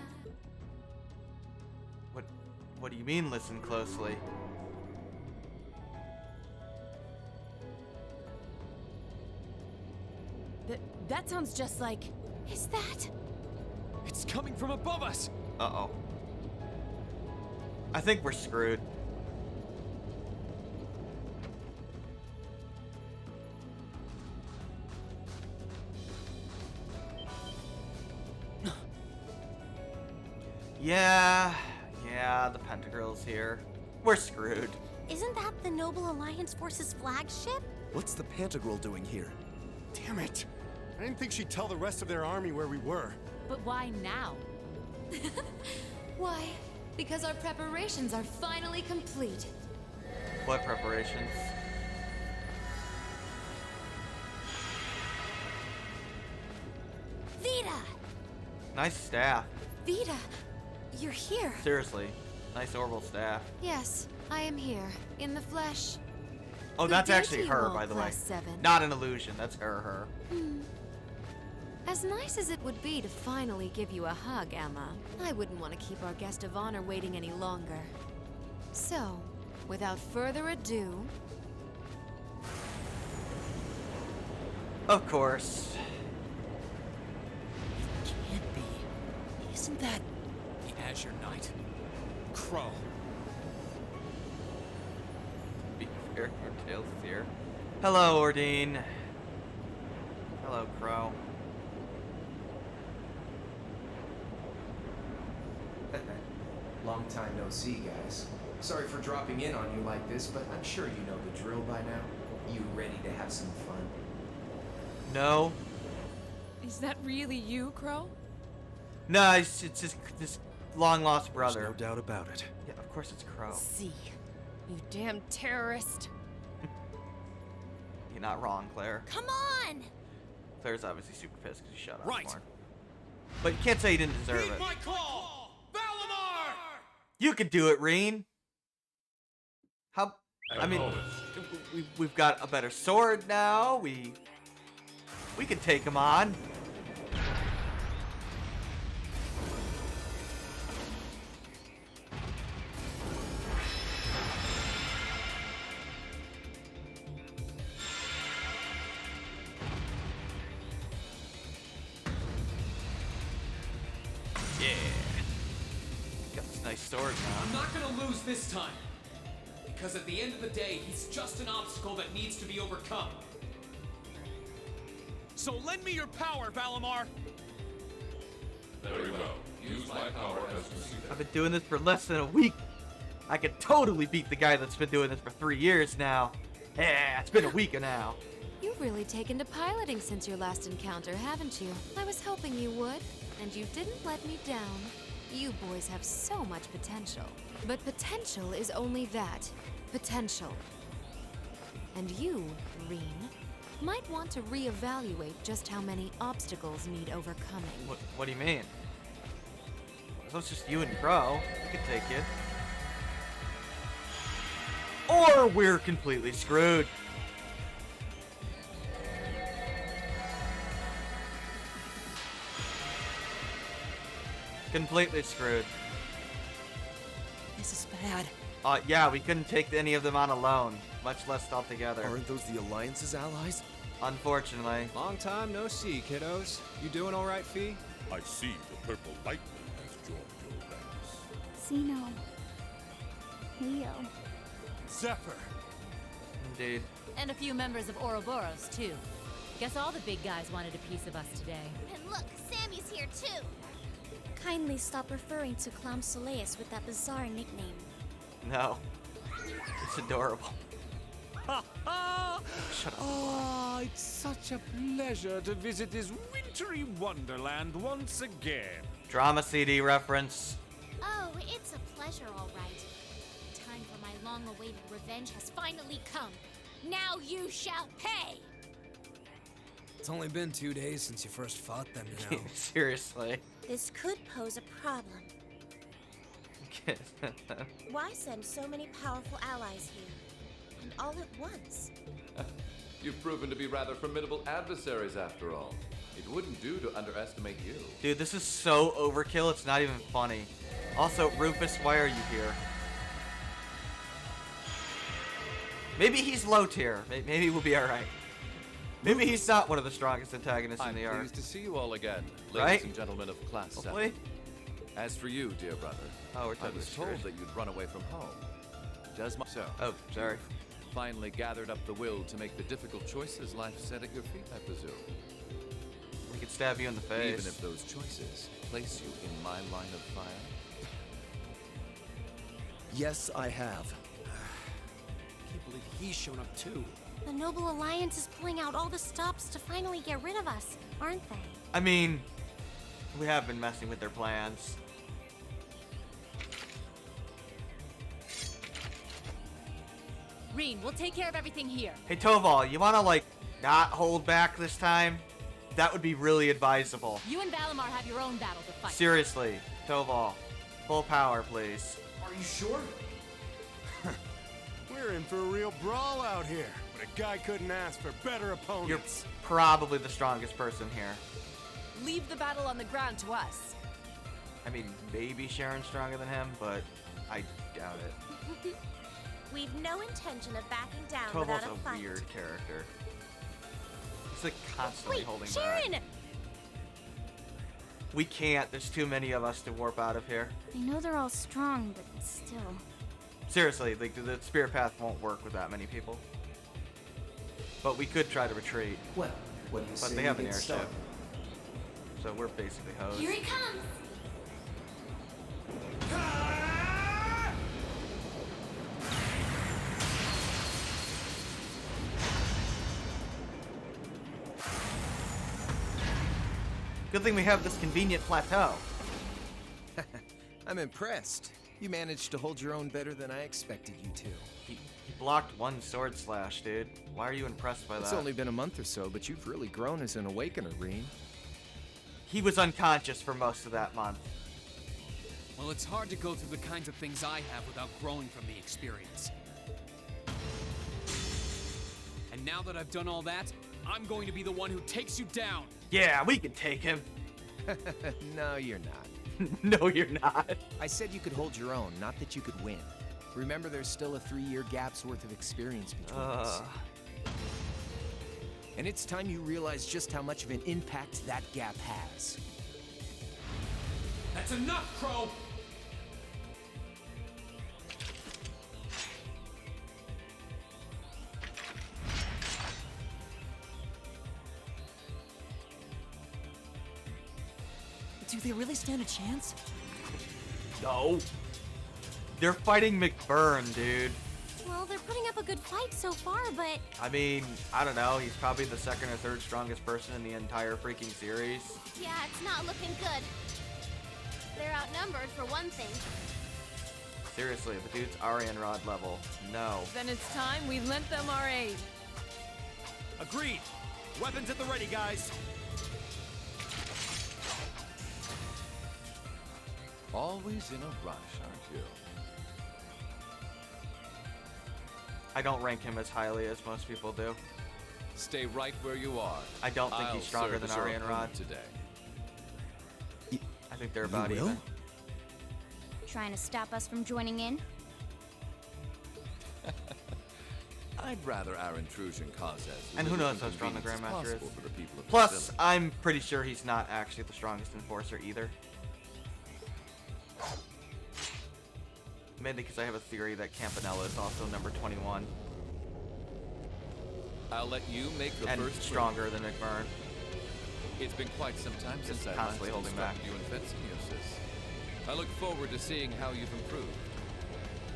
What do you mean, listen closely? That sounds just like... Is that? It's coming from above us! Uh-oh. I think we're screwed. Yeah, the Pentagirl's here. We're screwed. Isn't that the Noble Alliance Force's flagship? What's the Pantagruel doing here? Damn it! I didn't think she'd tell the rest of their army where we were. But why now? Why? Because our preparations are finally complete. What preparations? Vita! Nice staff. Vita, you're here. Seriously. Nice orbital staff. Yes, I am here, in the flesh. Oh, Good that's day actually to you her, all, by the way. Class 7. Not an illusion. That's her. As nice as it would be to finally give you a hug, Emma, I wouldn't want to keep our guest of honor waiting any longer. So, without further ado... Of course. Can't be. Isn't that... The Azure Knight. Crow. Be fair, Tails is here. Hello, Ordine. Hello, Crow. Long time no see, guys. Sorry for dropping in on you like this, but I'm sure you know the drill by now. You ready to have some fun? No. Is that really you, Crow? No, it's just this long-lost brother. There's no doubt about it. Yeah, of course it's Crow. See. You damn terrorist. You're not wrong, Claire. Come on! Claire's obviously super pissed because you shut up. Right. More. But you can't say you didn't deserve Heed it. my call! Valimar! You could do it, Reen. How? I mean, we've got a better sword now. We can take him on. Yeah. Got this nice sword now. I'm not gonna lose this time. Because at the end of the day, he's just an obstacle that needs to be overcome. So lend me your power, Valimar! Very well. Use my power as you see I've fit. been doing this for less than a week. I could totally beat the guy that's been doing this for 3 years now. Yeah, it's been a week now. You've really taken to piloting since your last encounter, haven't you? I was hoping you would, and you didn't let me down. You boys have so much potential. But potential is only that. Potential. And you, Reen, might want to reevaluate just how many obstacles need overcoming. What do you mean? So it's just you and Crow. We could take it. Or we're completely screwed. Completely screwed. This is bad. Yeah, we couldn't take any of them on alone, much less all together. Aren't those the Alliance's allies? Unfortunately. Long time no see, kiddos. You doing all right, Fee? I see the purple lightning has joined your ranks. Xeno. Leo. Zephyr. Indeed. And a few members of Ouroboros, too. Guess all the big guys wanted a piece of us today. And look, Sammy's here too. Kindly stop referring to Clown Soleus with that bizarre nickname. No. It's adorable. Shut up. Ah, it's such a pleasure to visit this wintry wonderland once again. Drama CD reference. Oh, it's a pleasure, all right. Time for my long-awaited revenge has finally come. Now you shall pay! It's only been 2 days since you first fought them, you know. Seriously. This could pose a problem. Why send so many powerful allies here? And all at once? You've proven to be rather formidable adversaries after all. It wouldn't do to underestimate you. Dude, this is so overkill, it's not even funny. Also, Rufus, why are you here? Maybe he's low tier. Maybe we'll be alright. Maybe he's not one of the strongest antagonists in the arc. I'm pleased to see you all again, Right? ladies and gentlemen of Class 7. Hopefully. As for you, dear brother, Oh, we're I totally was told screwed. that you'd run away from home. Does my so? Oh, sorry. Finally gathered up the will to make the difficult choices life set at your feet, I presume. We could stab you in the face. Even if those choices place you in my line of fire. Yes, I have. Can't believe he's shown up too. The Noble Alliance is pulling out all the stops to finally get rid of us, aren't they? I mean, we have been messing with their plans. Reen, we'll take care of everything here. Hey, Toval, you wanna, like, not hold back this time? That would be really advisable. You and Valimar have your own battle to fight. Seriously, Toval. Full power, please. Are you sure? We're in for a real brawl out here, but a guy couldn't ask for better You're opponents. probably the strongest person here. Leave the battle on the ground to us. I mean, maybe Sharon's stronger than him, but I doubt it. We've no intention of backing down Toval's without a a fight. weird character. He's like constantly Wait, holding Sharon! back. We can't. There's too many of us to warp out of here. I know they're all strong, but still. Seriously, like the spirit path won't work with that many people. But we could try to retreat. Well, what do you But say they we have an get airship. started? So we're basically hosed. Here he comes! Good thing we have this convenient plateau. I'm impressed. You managed to hold your own better than I expected you to. He blocked one sword slash, dude. Why are you impressed by It's that? only been a month or so, but you've really grown as an Awakener, Reen. He was unconscious for most of that month. Well, it's hard to go through the kinds of things I have without growing from the experience. And now that I've done all that, I'm going to be the one who takes you down. Yeah, we can take him. No, you're not. No, you're not. I said you could hold your own, not that you could win. Remember, there's still a 3-year gap's worth of experience between us. And it's time you realize just how much of an impact that gap has. That's enough, Crow! Do they really stand a chance? No. They're fighting McBurn, dude. Well, they're putting up a good fight so far, but I mean, I don't know. He's probably the second or third strongest person in the entire freaking series. yeah, it's not looking good. They're outnumbered for one thing. Seriously, the dude's Arianrod level. No. Then it's time we lent them our aid. Agreed. Weapons at the ready, guys. Always in a rush, aren't you? I don't rank him as highly as most people do. Stay right where you are. I don't think I'll he's stronger serve than as your Arianrod opponent today. I think they're about will? even. Trying to stop us from joining in? I'd rather our intrusion cause as And who little knows how strong the inconvenience as Grandmaster is. possible for the people of the Plus, village. I'm pretty sure he's not actually the strongest enforcer either. Mainly because I have a theory that Campanella is also number 21. I'll let you make the And first stronger than McBurn. It's been quite some time Just since I constantly last holding back. instructed you in fencing, Eustace. I look forward to seeing how you've improved.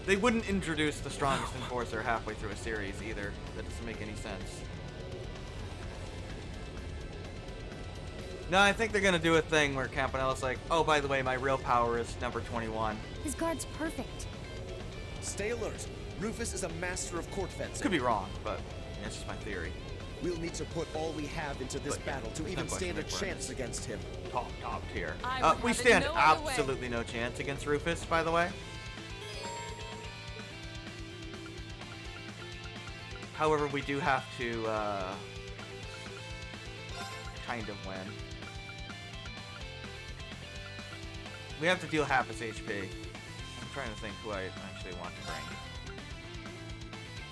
They wouldn't introduce the strongest enforcer halfway through a series either. That doesn't make any sense. No, I think they're gonna do a thing where Campanella's like, oh, by the way, my real power is number 21. His guard's perfect. Stay alert. Rufus is a master of court fencing. Could be wrong, but that's just my theory. We'll need to put all we have into this But, yeah, battle to there's no even question stand a McBurn chance is against him. Top tier. I would We have it stand no other way. absolutely no chance against Rufus, by the way. However, we do have to kind of win. We have to deal half his HP. I'm trying to think who I actually want to bring.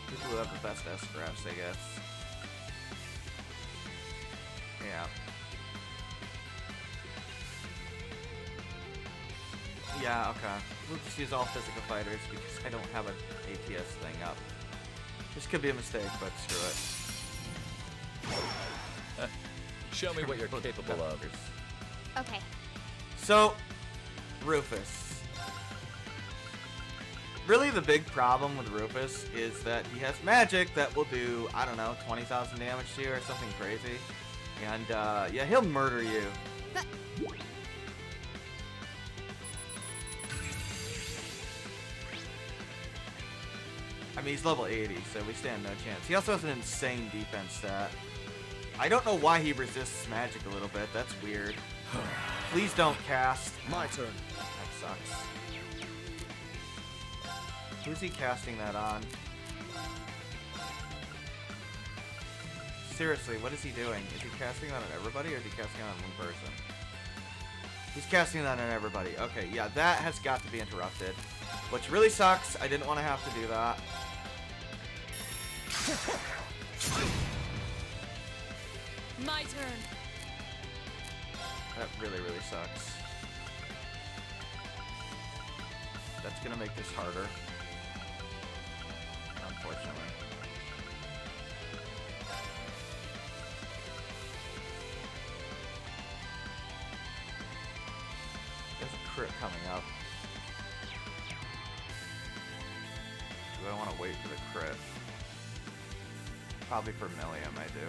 People who have the best S-graphs, I guess. Yeah. Yeah, okay. We'll just use all physical fighters because I don't have an ATS thing up. This could be a mistake, but screw it. Show me what you're capable of. Okay. So, Rufus. Really, the big problem with Rufus is that he has magic that will do, I don't know, 20,000 damage to you or something crazy. And, yeah, he'll murder you. I mean, he's level 80, so we stand no chance. He also has an insane defense stat. I don't know why he resists magic a little bit. That's weird. Please don't cast. My turn. That sucks. Who's he casting that on? Seriously, what is he doing? Is he casting that on everybody or is he casting it on one person? He's casting that on everybody. Okay, yeah, that has got to be interrupted. Which really sucks. I didn't want to have to do that. My turn. That really, really sucks. That's gonna make this harder. Unfortunately. There's a crit coming up. Do I want to wait for the crit? Probably for Millium, I do.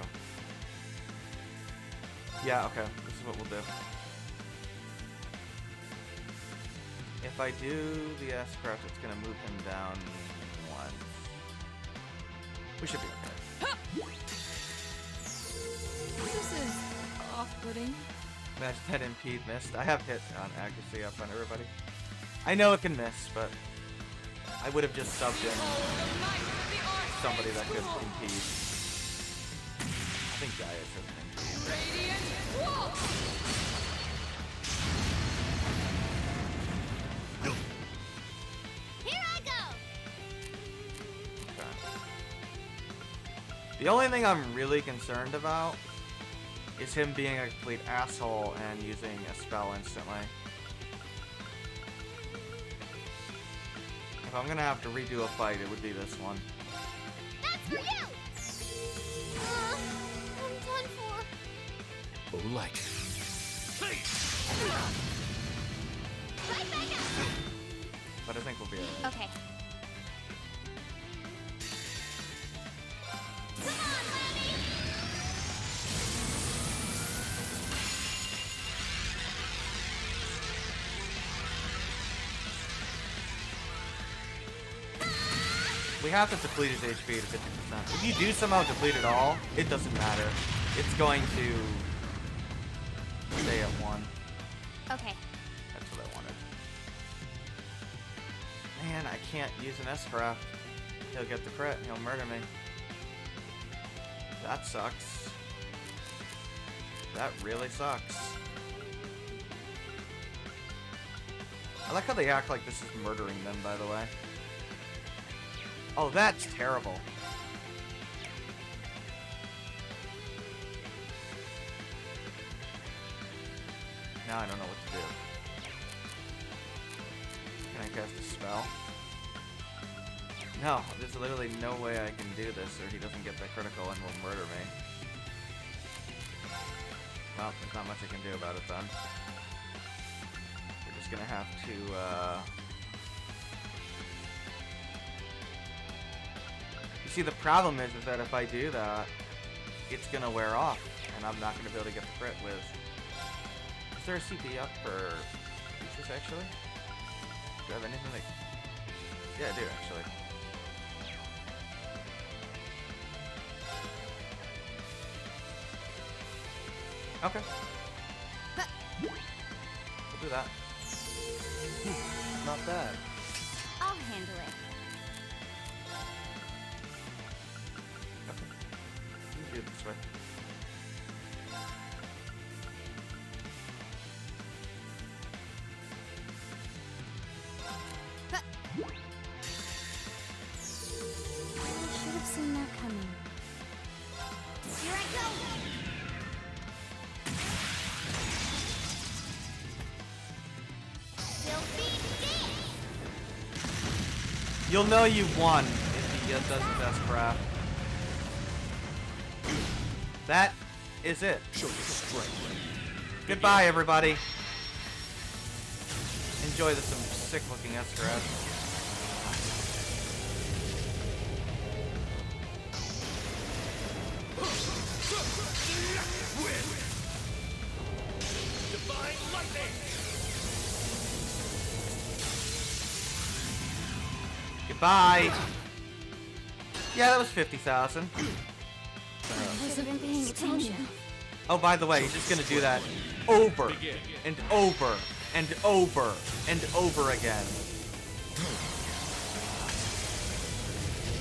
Yeah, okay. This is what we'll do. If I do the S-Craft, it's going to move him down once. We should be okay. This is off-putting. Imagine that impede missed. I have hit on accuracy up on everybody. I know it can miss, but I would have just subbed in somebody that could impede. I think Gaius has an impede. Radiant Wall! Here I go! The only thing I'm really concerned about is him being a complete asshole and using a spell instantly. If I'm gonna have to redo a fight, it would be this one. That's for you! I'm done for. Oh, like. Right back up! But I think we'll be alright. Okay. Come on, Lammy! We have to deplete his HP to 50%. If you do somehow deplete it all, it doesn't matter. It's going to stay at 1. Okay. That's what I wanted. Man, I can't use an S-Craft. He'll get the crit. He'll murder me. That sucks. That really sucks. I like how they act like this is murdering them, by the way. Oh, that's terrible. Now I don't know what to do. Can I cast a spell? No, there's literally no way I can do this or he doesn't get the critical and will murder me. Well, there's not much I can do about it then. We're just gonna have to, You see, the problem is that if I do that, it's gonna wear off, and I'm not gonna be able to get the crit with... Is there a CP up for pieces, actually? Do I have anything like... Yeah, I do, actually. Okay. We'll do that. Not bad. I'll handle it. Okay. You can do it this way. I should have seen that coming. Here I go! You'll know you've won if he does his best craft. That is it. Goodbye, everybody. Enjoy this some sick-looking Escaret. Divine lightning! Goodbye. Yeah, that was 50,000. I wasn't even paying attention. Oh, by the way, he's just gonna do that over and over and over and over again.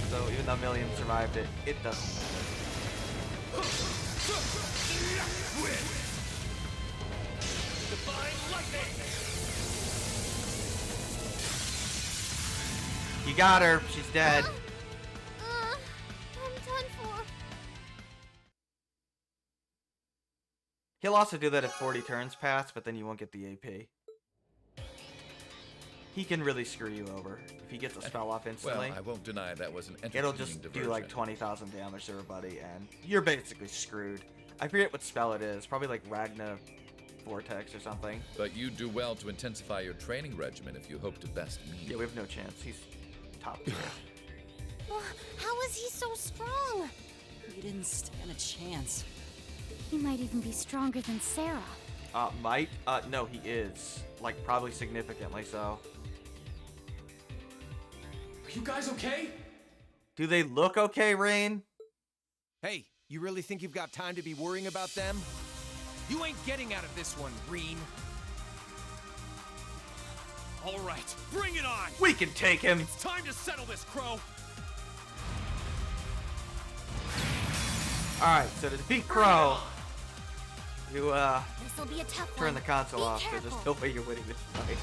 So even though Million survived it, it doesn't matter. Divine lightning! You got her. She's dead. I'm done for. He'll also do that if 40 turns pass, but then you won't get the AP. He can really screw you over if he gets a spell off instantly. Well, I won't deny that was an It'll entertaining just diversion. do like 20,000 damage to everybody, and you're basically screwed. I forget what spell it is. Probably like Ragna Vortex or something. But you do well to intensify your training regimen if you hope to best me. Yeah, we have no chance. He's top tier. How is he so strong? You didn't stand a chance. He might even be stronger than Sarah. Might? No, he is. Like, probably significantly so. Are you guys okay? Do they look okay, Rain? Hey, you really think you've got time to be worrying about them? You ain't getting out of this one, Reen. All right, bring it on! We can take him! It's time to settle this, Crow! Alright, so to defeat Crow, you, This'll be a tough turn one. the console Be off, because careful. there's no way you're winning this fight.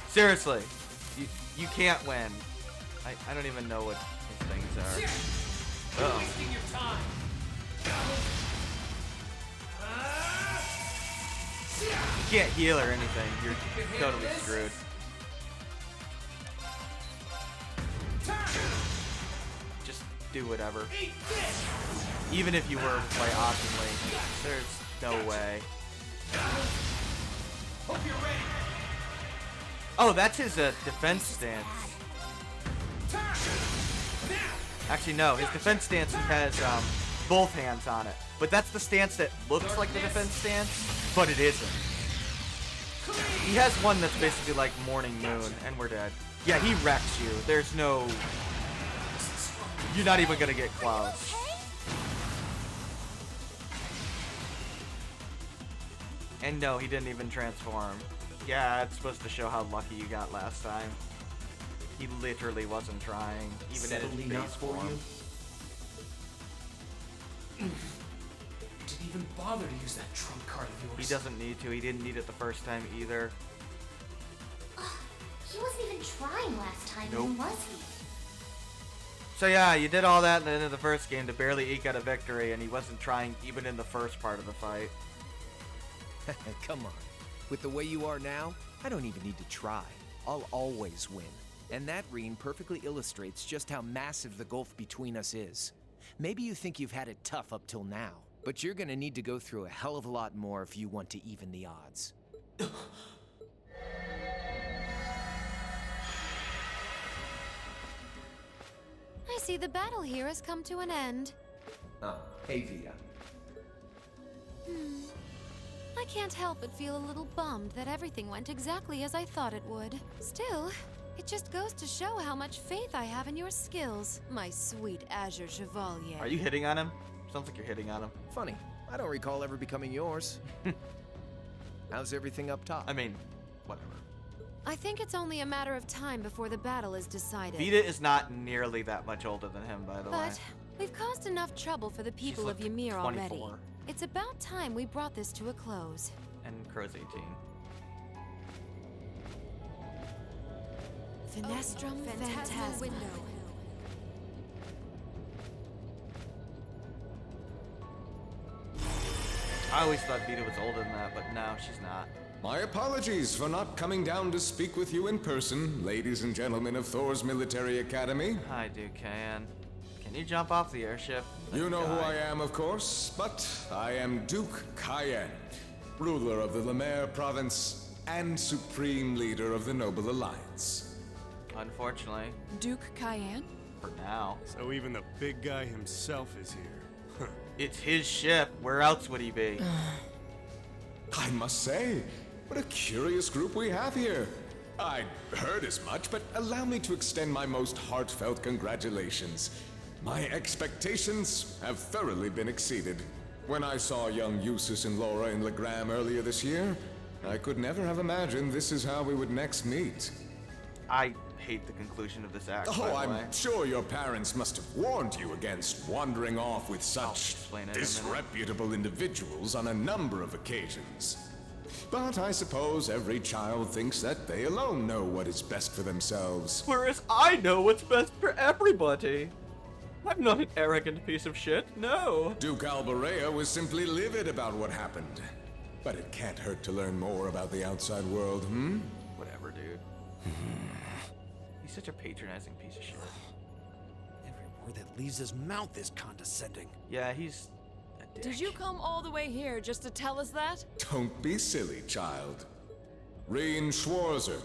Seriously, you can't win. I don't even know what these things are. Uh-oh. Wasting your time! You can't heal or anything. You're totally screwed. Just do whatever. Even if you were to play optimally, there's no way. Hope you're ready! Oh, that's his defense stance. Actually, no. His defense stance has both hands on it. But that's the stance that looks like the defense stance, but it isn't. He has one that's basically like Morning Moon, and we're dead. Yeah, he wrecks you. There's no... You're not even gonna get close. And no, he didn't even transform. Yeah, it's supposed to show how lucky you got last time. He literally wasn't trying, even in his base form. Didn't even bother to use that trump card of yours. He doesn't need to. He didn't need it the first time either. He wasn't even trying last time, Nope. was he? So yeah, you did all that in the end of the first game to barely eke out a victory, and he wasn't trying even in the first part of the fight. Come on. With the way you are now, I don't even need to try. I'll always win. And that Reen perfectly illustrates just how massive the gulf between us is. Maybe you think you've had it tough up till now, but you're gonna need to go through a hell of a lot more if you want to even the odds. I see the battle here has come to an end. Oh, hey Vita. I can't help but feel a little bummed that everything went exactly as I thought it would. Still, it just goes to show how much faith I have in your skills, my sweet Azure Chevalier. Are you hitting on him? Sounds like you're hitting on him. Funny, I don't recall ever becoming yours. How's everything up top? I mean, whatever. I think it's only a matter of time before the battle is decided. Vita is not nearly that much older than him, by the way. But we've caused enough trouble for the people She's of like Ymir already. 24. It's about time we brought this to a close. And Crow's 18. Finestrum Phantasma. Window. I always thought Vita was older than that, but now she's not. My apologies for not coming down to speak with you in person, ladies and gentlemen of Thor's Military Academy. Hi, Duke Cayenne. Can you jump off the airship? You know who I am, of course, but I am Duke Cayenne, ruler of the Lemaire province and supreme leader of the Noble Alliance. Unfortunately. Duke Cayenne? For now. So even the big guy himself is here. It's his ship. Where else would he be? I must say, what a curious group we have here. I'd heard as much, but allow me to extend my most heartfelt congratulations. My expectations have thoroughly been exceeded. When I saw young Eustace and Laura in Legram earlier this year, I could never have imagined this is how we would next meet. I hate the conclusion of this act. by Oh, the way. I'm sure your parents must have warned you against wandering off with such explain it in a minute. disreputable individuals on a number of occasions. But I suppose every child thinks that they alone know what is best for themselves. Whereas I know what's best for everybody. I'm not an arrogant piece of shit, no. Duke Alberea was simply livid about what happened. But it can't hurt to learn more about the outside world, hmm? Whatever, dude. He's such a patronizing piece of shit. Every word that leaves his mouth is condescending. Yeah, he's a dick. Did you come all the way here just to tell us that? Don't be silly, child. Reen Schwarzer.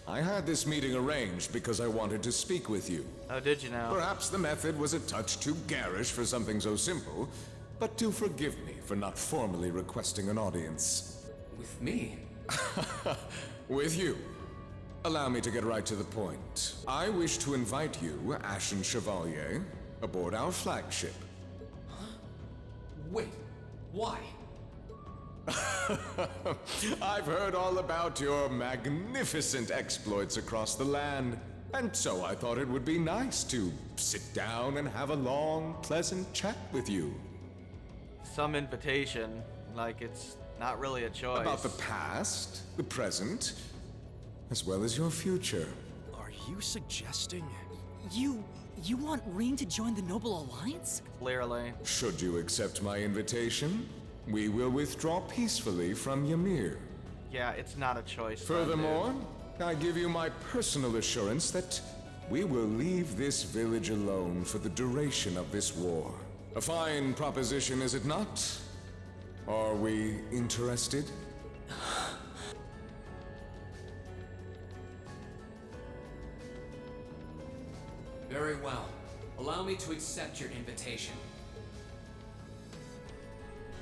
I had this meeting arranged because I wanted to speak with you. Oh, did you now? Perhaps the method was a touch too garish for something so simple, but do forgive me for not formally requesting an audience. With me? With you. Allow me to get right to the point. I wish to invite you, Ashen Chevalier, aboard our flagship. Wait, why? I've heard all about your magnificent exploits across the land, and so I thought it would be nice to sit down and have a long, pleasant chat with you. Some invitation, like it's not really a choice. About the past, the present, as well as your future. Are you suggesting? You want Reen to join the Noble Alliance? Clearly. Should you accept my invitation, we will withdraw peacefully from Ymir. Yeah, it's not a choice. Furthermore, I give you my personal assurance that we will leave this village alone for the duration of this war. A fine proposition, is it not? Are we interested? Very well. Allow me to accept your invitation.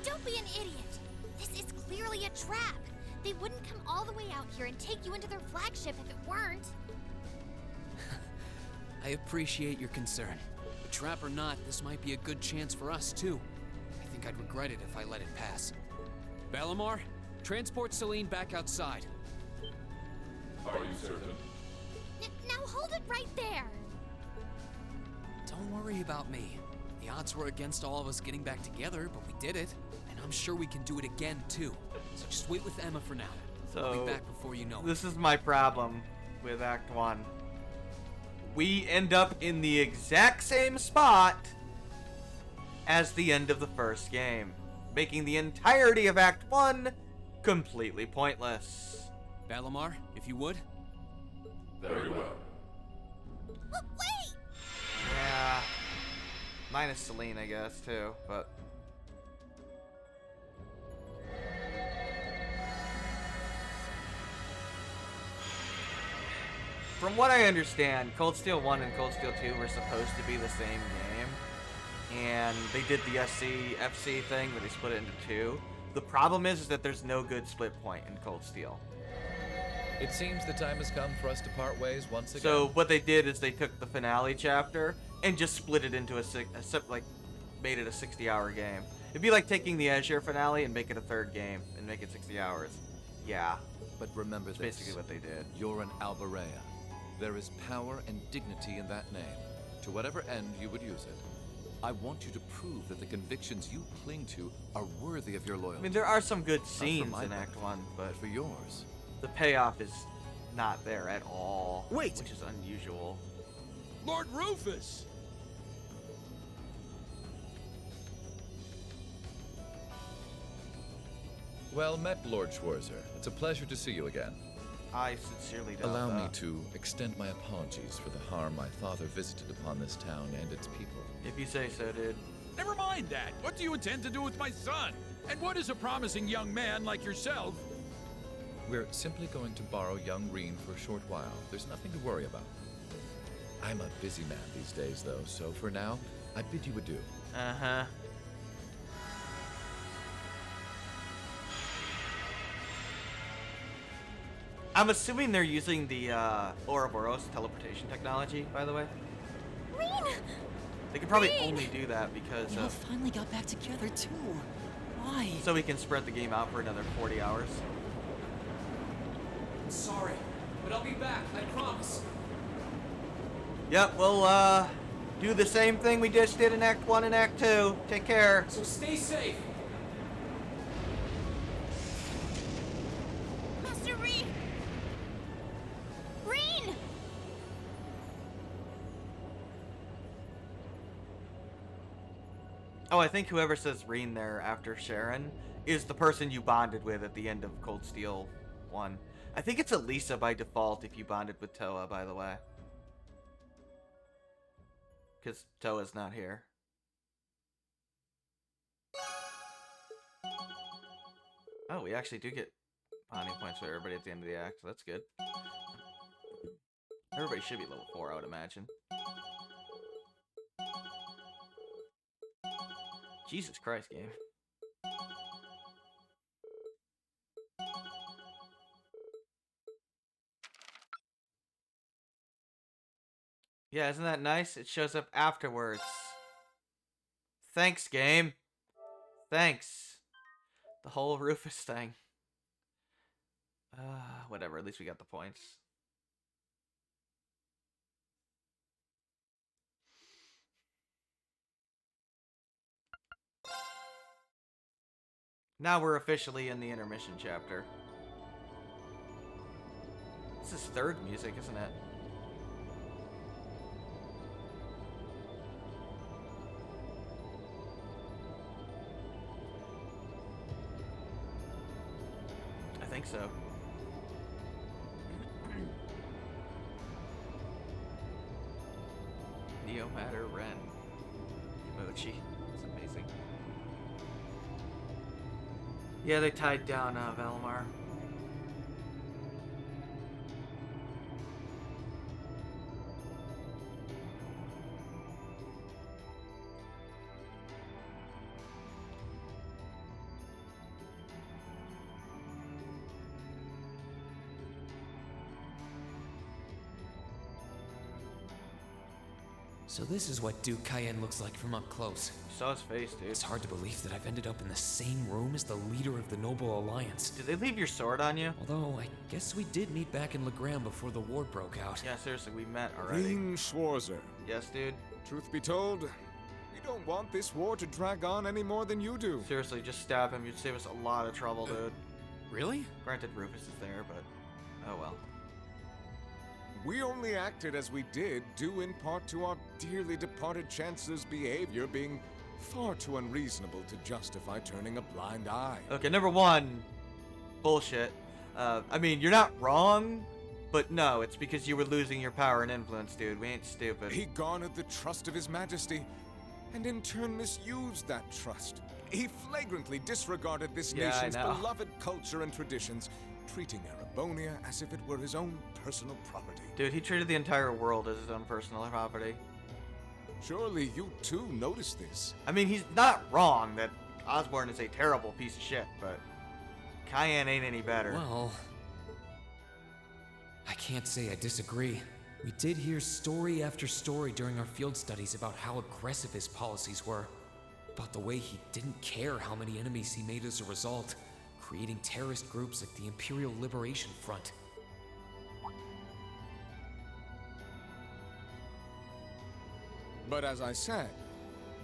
Don't be an idiot. This is clearly a trap. They wouldn't come all the way out here and take you into their flagship if it weren't. I appreciate your concern. But trap or not, this might be a good chance for us, too. I think I'd regret it if I let it pass. Balamar, transport Celine back outside. Are you certain? Now hold it right there. Don't worry about me. The odds were against all of us getting back together, but we did it. I'm sure we can do it again, too. So just wait with Emma for now. I'll So be back before you know it. this is my problem with Act 1. We end up in the exact same spot as the end of the first game, making the entirety of Act 1 completely pointless. Balamar, if you would. Very well. Wait! Yeah. Minus Celine, I guess, too, but... From what I understand, Cold Steel 1 and Cold Steel 2 were supposed to be the same game, and they did the FC thing where they split it into two. The problem is that there's no good split point in Cold Steel. It seems the time has come for us to part ways once again. So what they did is they took the finale chapter and just split it into made it a 60-hour game. It'd be like taking the Azure finale and make it a third game and make it 60 hours. Yeah. But remember That's this. basically what they did. You're an Albarea. There is power and dignity in that name. To whatever end you would use it. I want you to prove that the convictions you cling to are worthy of your loyalty. I mean, there are some good Not for scenes my in Act 1, but for yours. the payoff is not there at all. Wait! Which is unusual. Lord Rufus! Well met, Lord Schwarzer. It's a pleasure to see you again. I sincerely doubt Allow me that. to extend my apologies for the harm my father visited upon this town and its people. If you say so, dude. Never mind that. What do you intend to do with my son? And what is a promising young man like yourself? We're simply going to borrow young Reen for a short while. There's nothing to worry about. I'm a busy man these days, though, so for now, I bid you adieu. Uh-huh. I'm assuming they're using the Ouroboros teleportation technology, by the way. Reen! They could probably Reen! only do that because We all finally got back together too. Why? so we can spread the game out for another 40 hours. I'm sorry, but I'll be back, I promise. Yep, we'll do the same thing we just did in Act 1 and Act 2. Take care. So stay safe. Master Reen! Reen! Oh, I think whoever says Reen there after Sharon is the person you bonded with at the end of Cold Steel 1. I think it's Elisa by default if you bonded with Toa, by the way. Because Toa's not here. Oh, we actually do get bonding points for everybody at the end of the act, so that's good. Everybody should be level 4, I would imagine. Jesus Christ, game. Yeah, isn't that nice? It shows up afterwards. Thanks, game. Thanks. The whole Rufus thing. Whatever, at least we got the points. Now we're officially in the intermission chapter. This is third music, isn't it? I think so. Neomatter Ren. Emoji. It's amazing. Yeah, they tied down Valimar. So this is what Duke Cayenne looks like from up close. You saw his face, dude. It's hard to believe that I've ended up in the same room as the leader of the Noble Alliance. Did they leave your sword on you? Although, I guess we did meet back in Legram before the war broke out. Yeah, seriously, we met already. Reen Schwarzer. Yes, dude. Truth be told, We don't want this war to drag on any more than you do. Seriously, just stab him. You'd save us a lot of trouble, dude. Really? Granted, Rufus is there, but oh well. We only acted as we did, due in part to our dearly departed Chancellor's behavior being far too unreasonable to justify turning a blind eye. Okay, number one, bullshit. I mean, you're not wrong, but no, it's because you were losing your power and influence, dude. We ain't stupid. He garnered the trust of His Majesty, and in turn misused that trust. He flagrantly disregarded this nation's beloved culture and traditions, treating Erebonia as if it were his own personal property. Dude, he treated the entire world as his own personal property. Surely you too noticed this. I mean, he's not wrong that Osborn is a terrible piece of shit, but Cayenne ain't any better. Well, I can't say I disagree. We did hear story after story during our field studies about how aggressive his policies were, about the way he didn't care how many enemies he made as a result, creating terrorist groups like the Imperial Liberation Front. But as I said,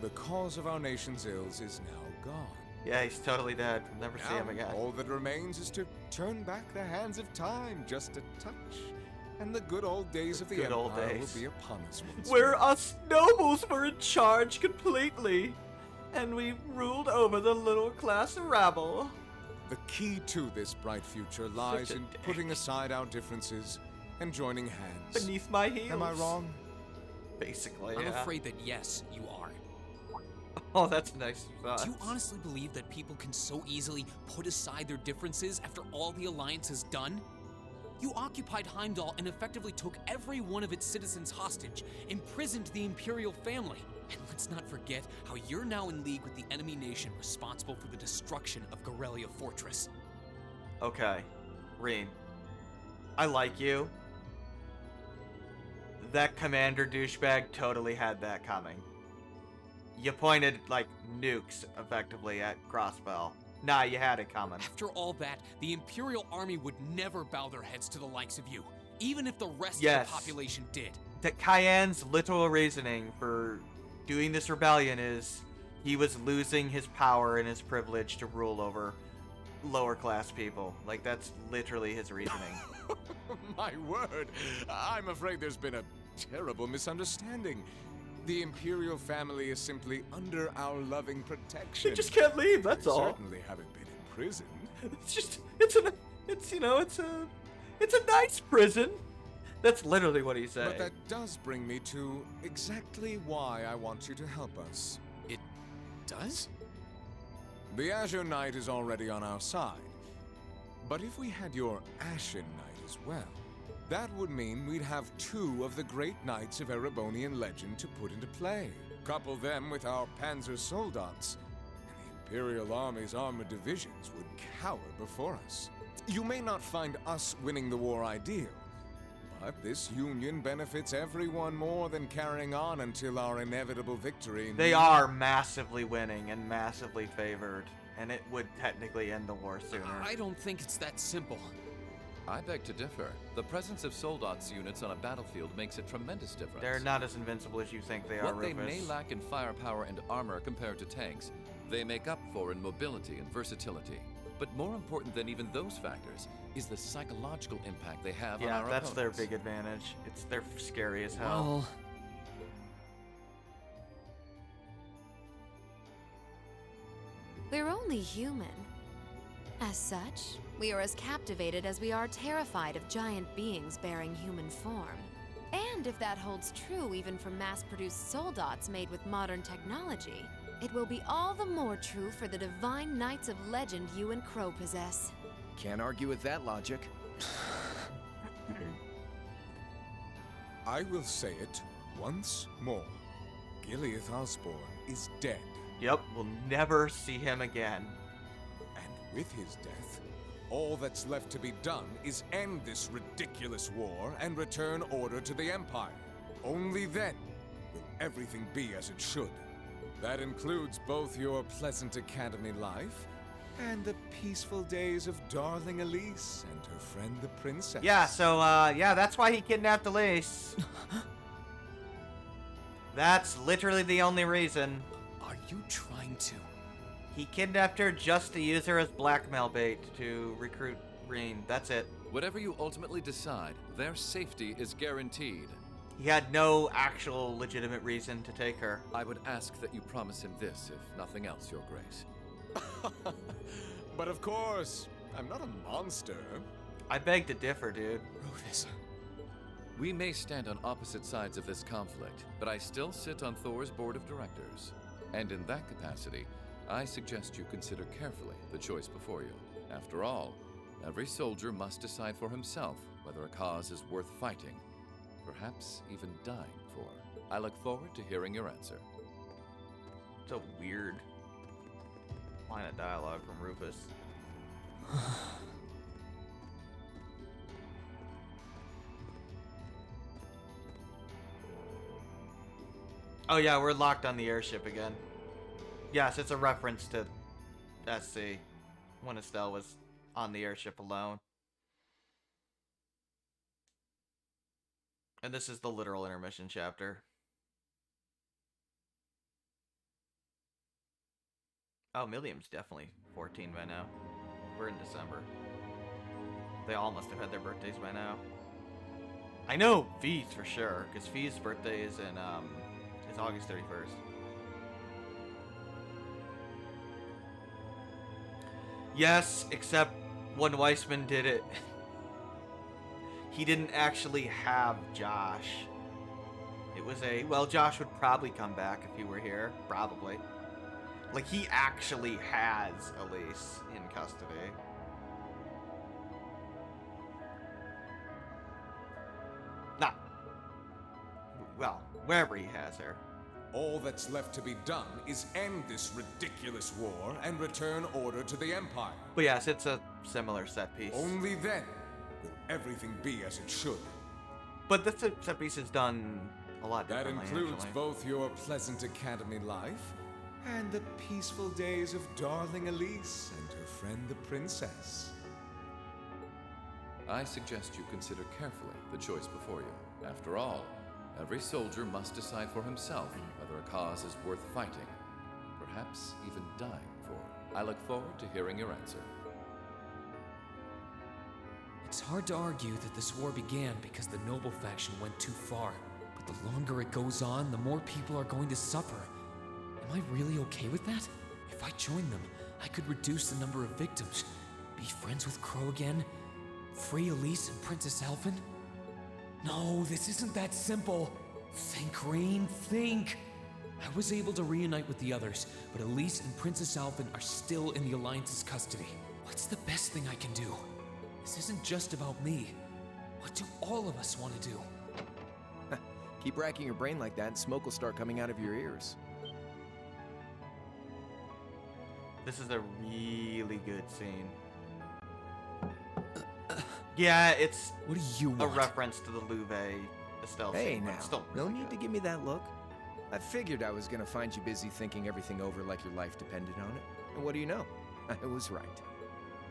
the cause of our nation's ills is now gone. Yeah, he's totally dead. We'll never see him again. All that remains is to turn back the hands of time just a touch, and the good old days of the Empire will be upon us once Where more. us nobles were in charge completely, and we ruled over the little class rabble. The key to this bright future lies in putting aside our differences and joining hands. Beneath my heels. Am I wrong? Basically, I'm yeah. afraid that yes, you are. Oh, that's nice. Do you honestly believe that people can so easily put aside their differences after all the Alliance has done? You occupied Heimdall and effectively took every one of its citizens hostage, imprisoned the Imperial family. And let's not forget how you're now in league with the enemy nation responsible for the destruction of Garrelia Fortress. Okay, Reen, I like you. That commander douchebag totally had that coming. You pointed, like, nukes, effectively, at Crossbell. Nah, you had it coming. After all that, the Imperial Army would never bow their heads to the likes of you, even if the rest of the population did. That Cayenne's literal reasoning for doing this rebellion is he was losing his power and his privilege to rule over lower class people. Like, that's literally his reasoning. My word, I'm afraid there's been a terrible misunderstanding. The Imperial family is simply under our loving protection. They just can't leave, that's They all. Certainly haven't been in prison. It's a nice prison. That's literally what he said. But that does bring me to exactly why I want you to help us. It does? The Azure Knight is already on our side. But if we had your Ashen Knight as well, that would mean we'd have two of the great knights of Erebonian legend to put into play. Couple them with our Panzer Soldats, and the Imperial Army's armored divisions would cower before us. You may not find us winning the war ideal, but this union benefits everyone more than carrying on until our inevitable victory. They are massively winning and massively favored, and it would technically end the war sooner. I don't think it's that simple. I beg to differ. The presence of Soldats units on a battlefield makes a tremendous difference. They're not as invincible as you think they are, What they Rufus. may lack in firepower and armor compared to tanks, they make up for in mobility and versatility. But more important than even those factors is the psychological impact they have on our Yeah, that's their opponents. big advantage. They're scary as hell. Well, We're only human. As such, we are as captivated as we are terrified of giant beings bearing human form. And if that holds true even for mass-produced Soldats made with modern technology, it will be all the more true for the divine knights of legend you and Crow possess. Can't argue with that logic. I will say it once more. Gileath Osborn is dead. Yep, we'll never see him again. And with his death, all that's left to be done is end this ridiculous war and return order to the Empire. Only then will everything be as it should. That includes both your pleasant academy life and the peaceful days of darling Elise and her friend the princess. Yeah, so, yeah, that's why he kidnapped Elise. That's literally the only reason. Are you trying to? He kidnapped her just to use her as blackmail bait to recruit Green. That's it. Whatever you ultimately decide, their safety is guaranteed. He had no actual legitimate reason to take her. I would ask that you promise him this, if nothing else, Your Grace. But of course, I'm not a monster. I beg to differ, dude. Rufus. We may stand on opposite sides of this conflict, but I still sit on Thor's board of directors. And in that capacity, I suggest you consider carefully the choice before you. After all, every soldier must decide for himself whether a cause is worth fighting, perhaps even dying for. I look forward to hearing your answer. It's a weird line of dialogue from Rufus. Oh yeah, we're locked on the airship again. Yes, it's a reference to SC when Estelle was on the airship alone. And this is the literal intermission chapter. Oh, Milliam's definitely 14 by now. We're in December. They all must have had their birthdays by now. I know Fee's for sure, because Fee's birthday is in is August 31st. Yes, except when Weissman did it, he didn't actually have Josh. It was a, well, Josh would probably come back if he were here. Probably. Like, he actually has Elise in custody. Nah. Well, wherever he has her. All that's left to be done is end this ridiculous war and return order to the Empire. But yes, it's a similar set piece. Only then will everything be as it should. But this set piece is done a lot That differently. includes actually. both your pleasant academy life and the peaceful days of darling Elise and her friend the princess. I suggest you consider carefully the choice before you. After all, every soldier must decide for himself whether a cause is worth fighting, perhaps even dying for. I look forward to hearing your answer. It's hard to argue that this war began because the noble faction went too far. But the longer it goes on, the more people are going to suffer. Am I really okay with that? If I join them, I could reduce the number of victims, be friends with Crow again, free Elise and Princess Elfin. No, this isn't that simple. Think, Rain, think. I was able to reunite with the others, but Elise and Princess Elfin are still in the Alliance's custody. What's the best thing I can do? This isn't just about me. What do all of us want to do? Keep racking your brain like that and smoke will start coming out of your ears. This is a really good scene. Yeah, it's what do you want? A reference to the Louvre Estelle Hey scene. now, but it's still no really need good. to give me that look. I figured I was gonna find you busy thinking everything over like your life depended on it. And what do you know? I was right.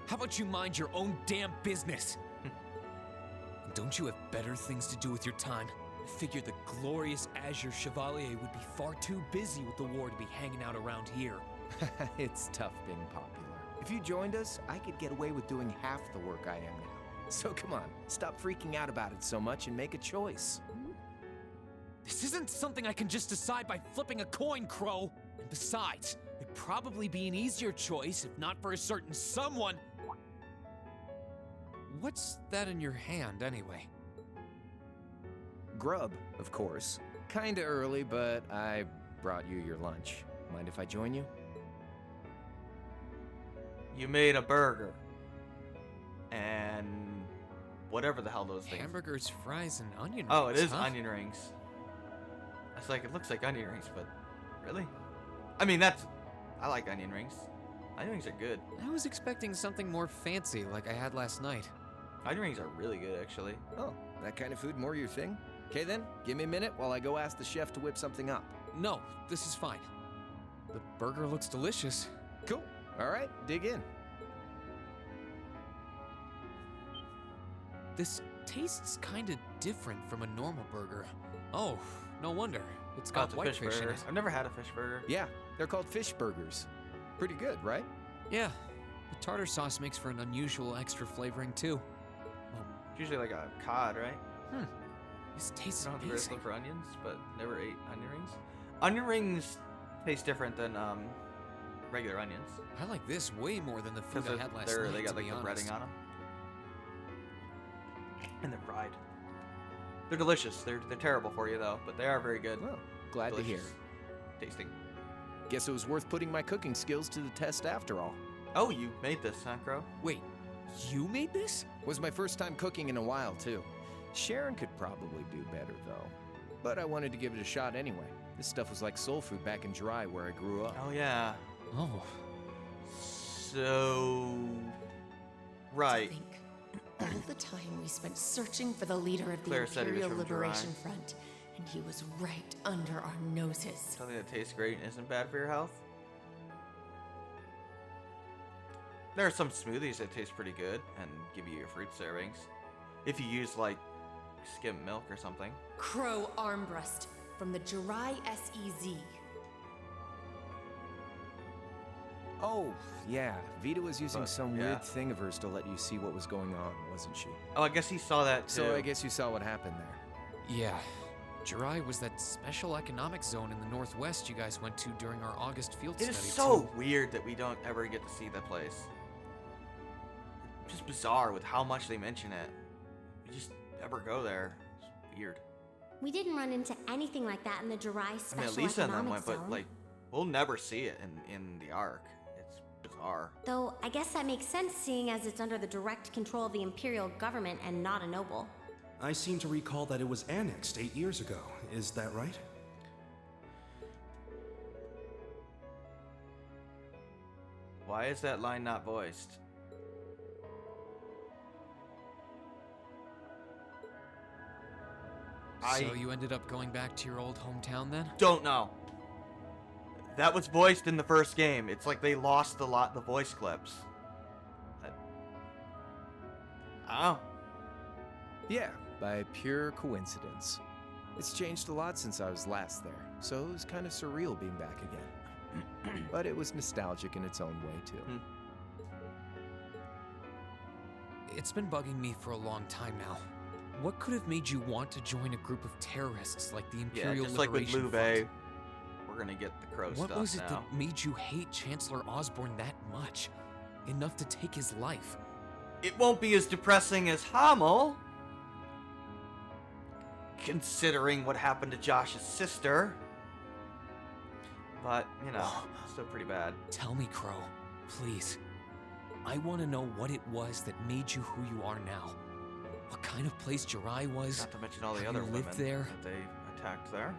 How about you mind your own damn business? And don't you have better things to do with your time? I figured the glorious Azure Chevalier would be far too busy with the war to be hanging out around here. It's tough being popular. If you joined us, I could get away with doing half the work I am now. So come on, stop freaking out about it so much and make a choice. This isn't something I can just decide by flipping a coin, Crow. And besides, it'd probably be an easier choice if not for a certain someone. What's that in your hand, anyway? Grub, of course. Kinda early, but I brought you your lunch. Mind if I join you? You made a burger. And whatever the hell those things. Hamburgers, fries, and onion rings. Oh, it is huh? onion rings. I was like, it looks like onion rings, but really? I mean, I like onion rings. Onion rings are good. I was expecting something more fancy like I had last night. Onion rings are really good, actually. Oh, that kind of food more your thing? Okay then, give me a minute while I go ask the chef to whip something up. No, this is fine. The burger looks delicious. Cool. All right, dig in. This tastes kinda different from a normal burger. Oh, no wonder. It's Oh, got it's a white fish fish in burger. it. I've never had a fish burger. Yeah, they're called fish burgers. Pretty good, right? Yeah, the tartar sauce makes for an unusual extra flavoring too. It's usually like a cod, right? This tastes I don't have to amazing. look for onions, but never ate onion rings. Onion rings taste different than regular onions. I like this way more than the food I had last night. They got to like be the honest. breading on them, and they're fried. They're delicious. They're terrible for you though, but they are very good. Well, glad to hear. Delicious tasting. Guess it was worth putting my cooking skills to the test after all. Oh, you made this, huh, Crow? Wait, you made this? Was my first time cooking in a while, too. Sharon could probably do better, though. But I wanted to give it a shot anyway. This stuff was like soul food back in Jirai, where I grew up. Oh, yeah. Oh. So... Right. All the time we spent searching for the leader of the Claire said he was Imperial from Liberation Jirai. Front, and he was right under our noses. Something that tastes great and isn't bad for your health. There are some smoothies that taste pretty good and give you your fruit servings. If you use, like, skimmed milk or something. Crow Armbrust from the Jirai SEZ. Oh, yeah. Vita was using some yeah. weird thing of hers to let you see what was going on, wasn't she? Oh, I guess he saw that too. So I guess you saw what happened there. Yeah. Jirai was that special economic zone in the northwest you guys went to during our August field It study. is so too. weird that we don't ever get to see that place. Just bizarre with how much they mention it. We just never go there. It's weird. We didn't run into anything like that in the Jirai I Special mean, Lisa and them Economic went, Zone. but like, we'll never see it in the arc. It's bizarre. Though, I guess that makes sense seeing as it's under the direct control of the Imperial government and not a noble. I seem to recall that it was annexed 8 years ago. Is that right? Why is that line not voiced? So you ended up going back to your old hometown then? Don't know. That was voiced in the first game. It's like they lost the voice clips. Oh. Yeah, by pure coincidence. It's changed a lot since I was last there, so it was kind of surreal being back again. But it was nostalgic in its own way, too. It's been bugging me for a long time now. What could have made you want to join a group of terrorists like the Imperial Yeah, just like with Liberation Luve, Front? we're gonna get the Crow What stuff was it now. that made you hate Chancellor Osborne that much? Enough to take his life? It won't be as depressing as Hamel, considering what happened to Josh's sister. But, you know, still pretty bad. Tell me, Crow, please. I want to know what it was that made you who you are now. What kind of place Jirai was. Not to mention all the how other you women lived there. that they attacked there.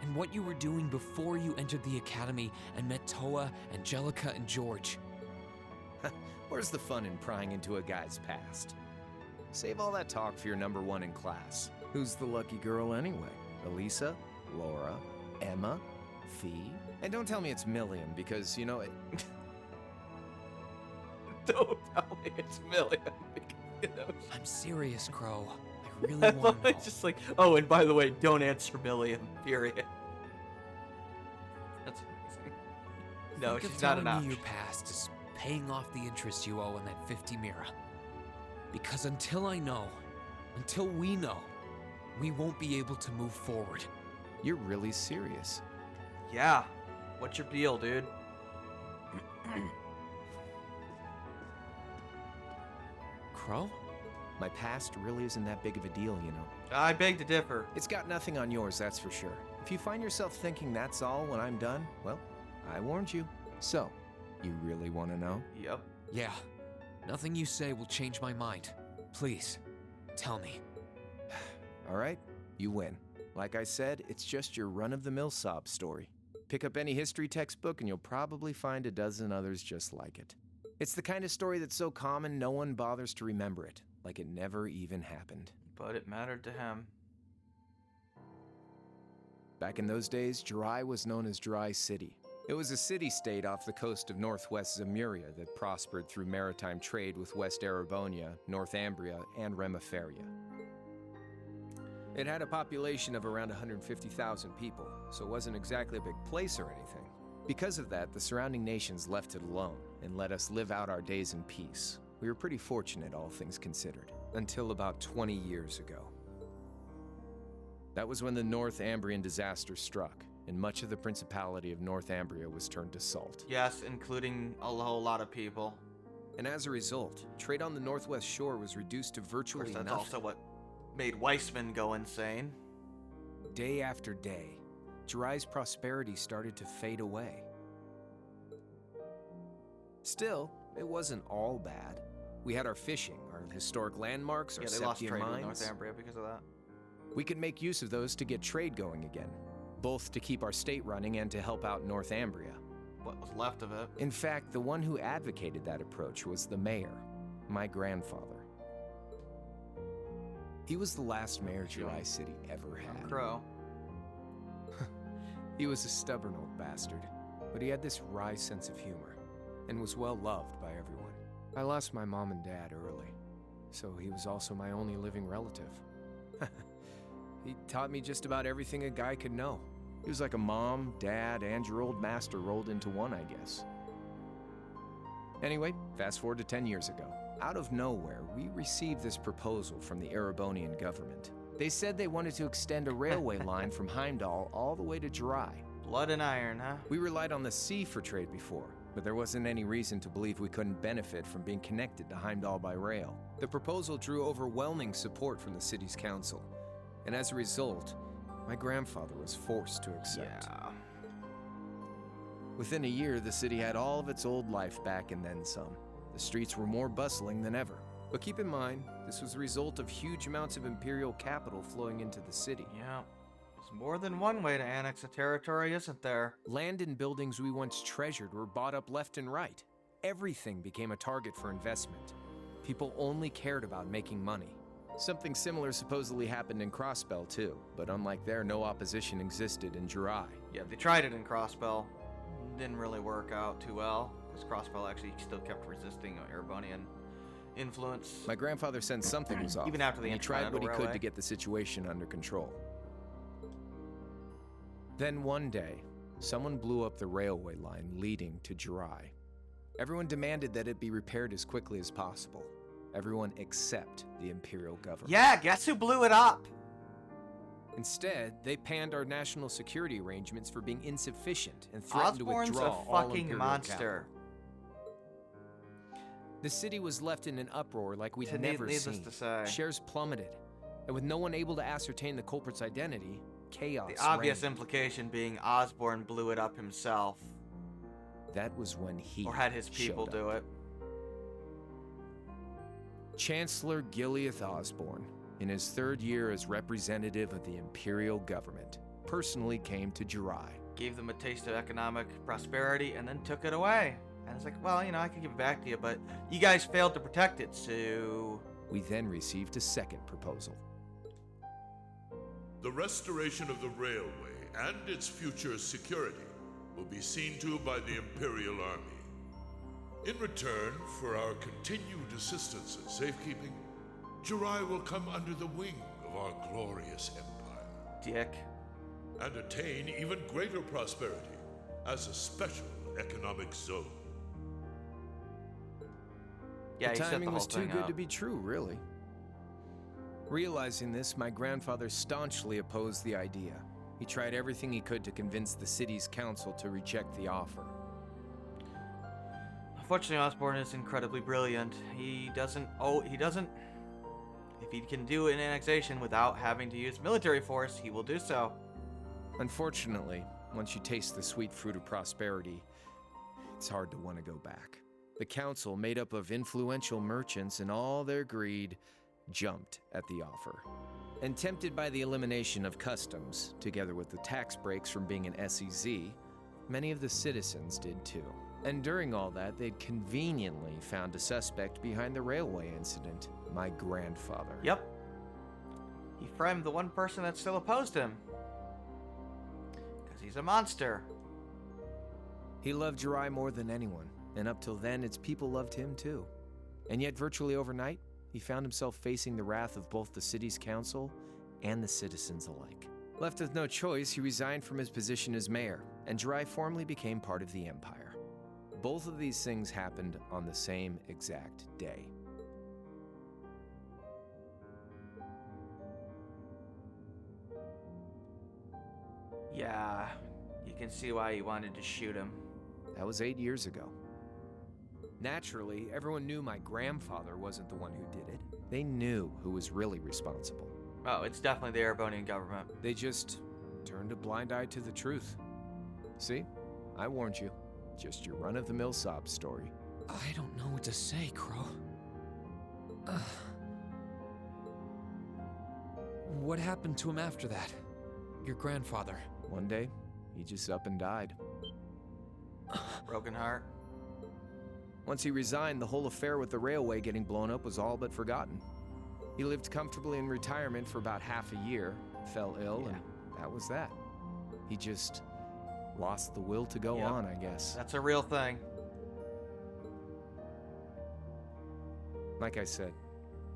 And what you were doing before you entered the academy and met Toa, Angelica, and George. Where's the fun in prying into a guy's past? Save all that talk for your number one in class. Who's the lucky girl anyway? Elisa? Laura? Emma? Fee? And don't tell me it's Milliam, because, you know, it... Don't tell me it's Milliam. You know? I'm serious, Crow. I really I want love to it. know. Just like, oh, and by the way, don't answer Milliam, period. That's amazing. No, Think of she's not telling an me option. your past is paying off the interest you owe on that 50 Mira. Because until I know, until we know, we won't be able to move forward. You're really serious. Yeah. What's your deal, dude? Crow? My past really isn't that big of a deal, you know. I beg to differ. It's got nothing on yours, that's for sure. If you find yourself thinking that's all when I'm done, well, I warned you. So, you really want to know? Yep. Yeah. Nothing you say will change my mind. Please, tell me. All right, you win. Like I said, it's just your run-of-the-mill sob story. Pick up any history textbook and you'll probably find a dozen others just like it. It's the kind of story that's so common no one bothers to remember it, like it never even happened. But it mattered to him. Back in those days, Jirai was known as Jirai City. It was a city-state off the coast of northwest Zemuria that prospered through maritime trade with West Erebonia, North Ambria, and Remiferia. It had a population of around 150,000 people, so it wasn't exactly a big place or anything. Because of that, the surrounding nations left it alone and let us live out our days in peace. We were pretty fortunate, all things considered, until about 20 years ago. That was when the Northambrian disaster struck, and much of the Principality of Northumbria was turned to salt. Yes, including a whole lot of people. And as a result, trade on the Northwest Shore was reduced to virtually Of course, that's nothing. also what made Weissman go insane. Day after day, Jiraiya's prosperity started to fade away. Still, it wasn't all bad. We had our fishing, our historic landmarks, our Yeah, they lost Septian trade with mines. Northumbria because of that. We could make use of those to get trade going again, both to keep our state running and to help out Northumbria. What was left of it. In fact, the one who advocated that approach was the mayor, my grandfather. He was the last mayor Jirai City ever had. Crow. He was a stubborn old bastard, but he had this wry sense of humor and was well loved by everyone. I lost my mom and dad early, so he was also my only living relative. He taught me just about everything a guy could know. He was like a mom, dad, and your old master rolled into one, I guess. Anyway, fast forward to 10 years ago. Out of nowhere, we received this proposal from the Erebonian government. They said they wanted to extend a railway line from Heimdall all the way to Jirai. Blood and iron, huh? We relied on the sea for trade before, but there wasn't any reason to believe we couldn't benefit from being connected to Heimdall by rail. The proposal drew overwhelming support from the city's council, and as a result, my grandfather was forced to accept. Yeah. Within a year, the city had all of its old life back and then some. The streets were more bustling than ever. But keep in mind, this was the result of huge amounts of imperial capital flowing into the city. Yeah. There's more than one way to annex a territory, isn't there? Land and buildings we once treasured were bought up left and right. Everything became a target for investment. People only cared about making money. Something similar supposedly happened in Crossbell too, but unlike there, no opposition existed in Jirai. Yeah, they tried it in Crossbell. Didn't really work out too well, because Crossbell actually still kept resisting Erebonian influence. My grandfather sensed something was off. Even after the and he tried what he Intercontinental could to Railway. get the situation under control. Then one day, someone blew up the railway line leading to Jirai. Everyone demanded that it be repaired as quickly as possible. Everyone except the Imperial government. Yeah, guess who blew it up? Instead, they panned our national security arrangements for being insufficient and threatened Osborn's to withdraw a all fucking Imperial monster. capital. The city was left in an uproar like we'd never Needless seen. to say. Shares plummeted, and with no one able to ascertain the culprit's identity, chaos The obvious reigned. implication being Osborn blew it up himself. That was when he Or had his people showed do up. it. Chancellor Gileath Osborn, in his third year as representative of the Imperial government, personally came to Jirai. Gave them a taste of economic prosperity and then took it away. And it's like, well, you know, I can give it back to you, but you guys failed to protect it, so... We then received a second proposal. The restoration of the railway and its future security will be seen to by the Imperial Army. In return for our continued assistance in safekeeping, Jirai will come under the wing of our glorious empire. Dick. And attain even greater prosperity as a special economic zone. Yeah, the he set the timing whole was too thing good up. to be true, really. Realizing this, my grandfather staunchly opposed the idea. He tried everything he could to convince the city's council to reject the offer. Unfortunately, Osborn is incredibly brilliant. He doesn't... If he can do an annexation without having to use military force, he will do so. Unfortunately, once you taste the sweet fruit of prosperity, it's hard to want to go back. The council, made up of influential merchants and all their greed, jumped at the offer. And tempted by the elimination of customs, together with the tax breaks from being an SEZ, many of the citizens did too. And during all that, they'd conveniently found a suspect behind the railway incident, my grandfather. Yep. He framed the one person that still opposed him. Because he's a monster. He loved Jirai more than anyone, and up till then, its people loved him too. And yet, virtually overnight, he found himself facing the wrath of both the city's council and the citizens alike. Left with no choice, he resigned from his position as mayor, and Jirai formally became part of the Empire. Both of these things happened on the same exact day. Yeah, you can see why he wanted to shoot him. That was 8 years ago. Naturally, everyone knew my grandfather wasn't the one who did it. They knew who was really responsible. Oh, it's definitely the Erebonian government. They just turned a blind eye to the truth. See? I warned you. Just your run-of-the-mill sob story. I don't know what to say, Crow. What happened to him after that? Your grandfather. One day, he just up and died. Broken heart. Once he resigned, the whole affair with the railway getting blown up was all but forgotten. He lived comfortably in retirement for about half a year, fell ill, and that was that. He just lost the will to go on, I guess. That's a real thing. Like I said,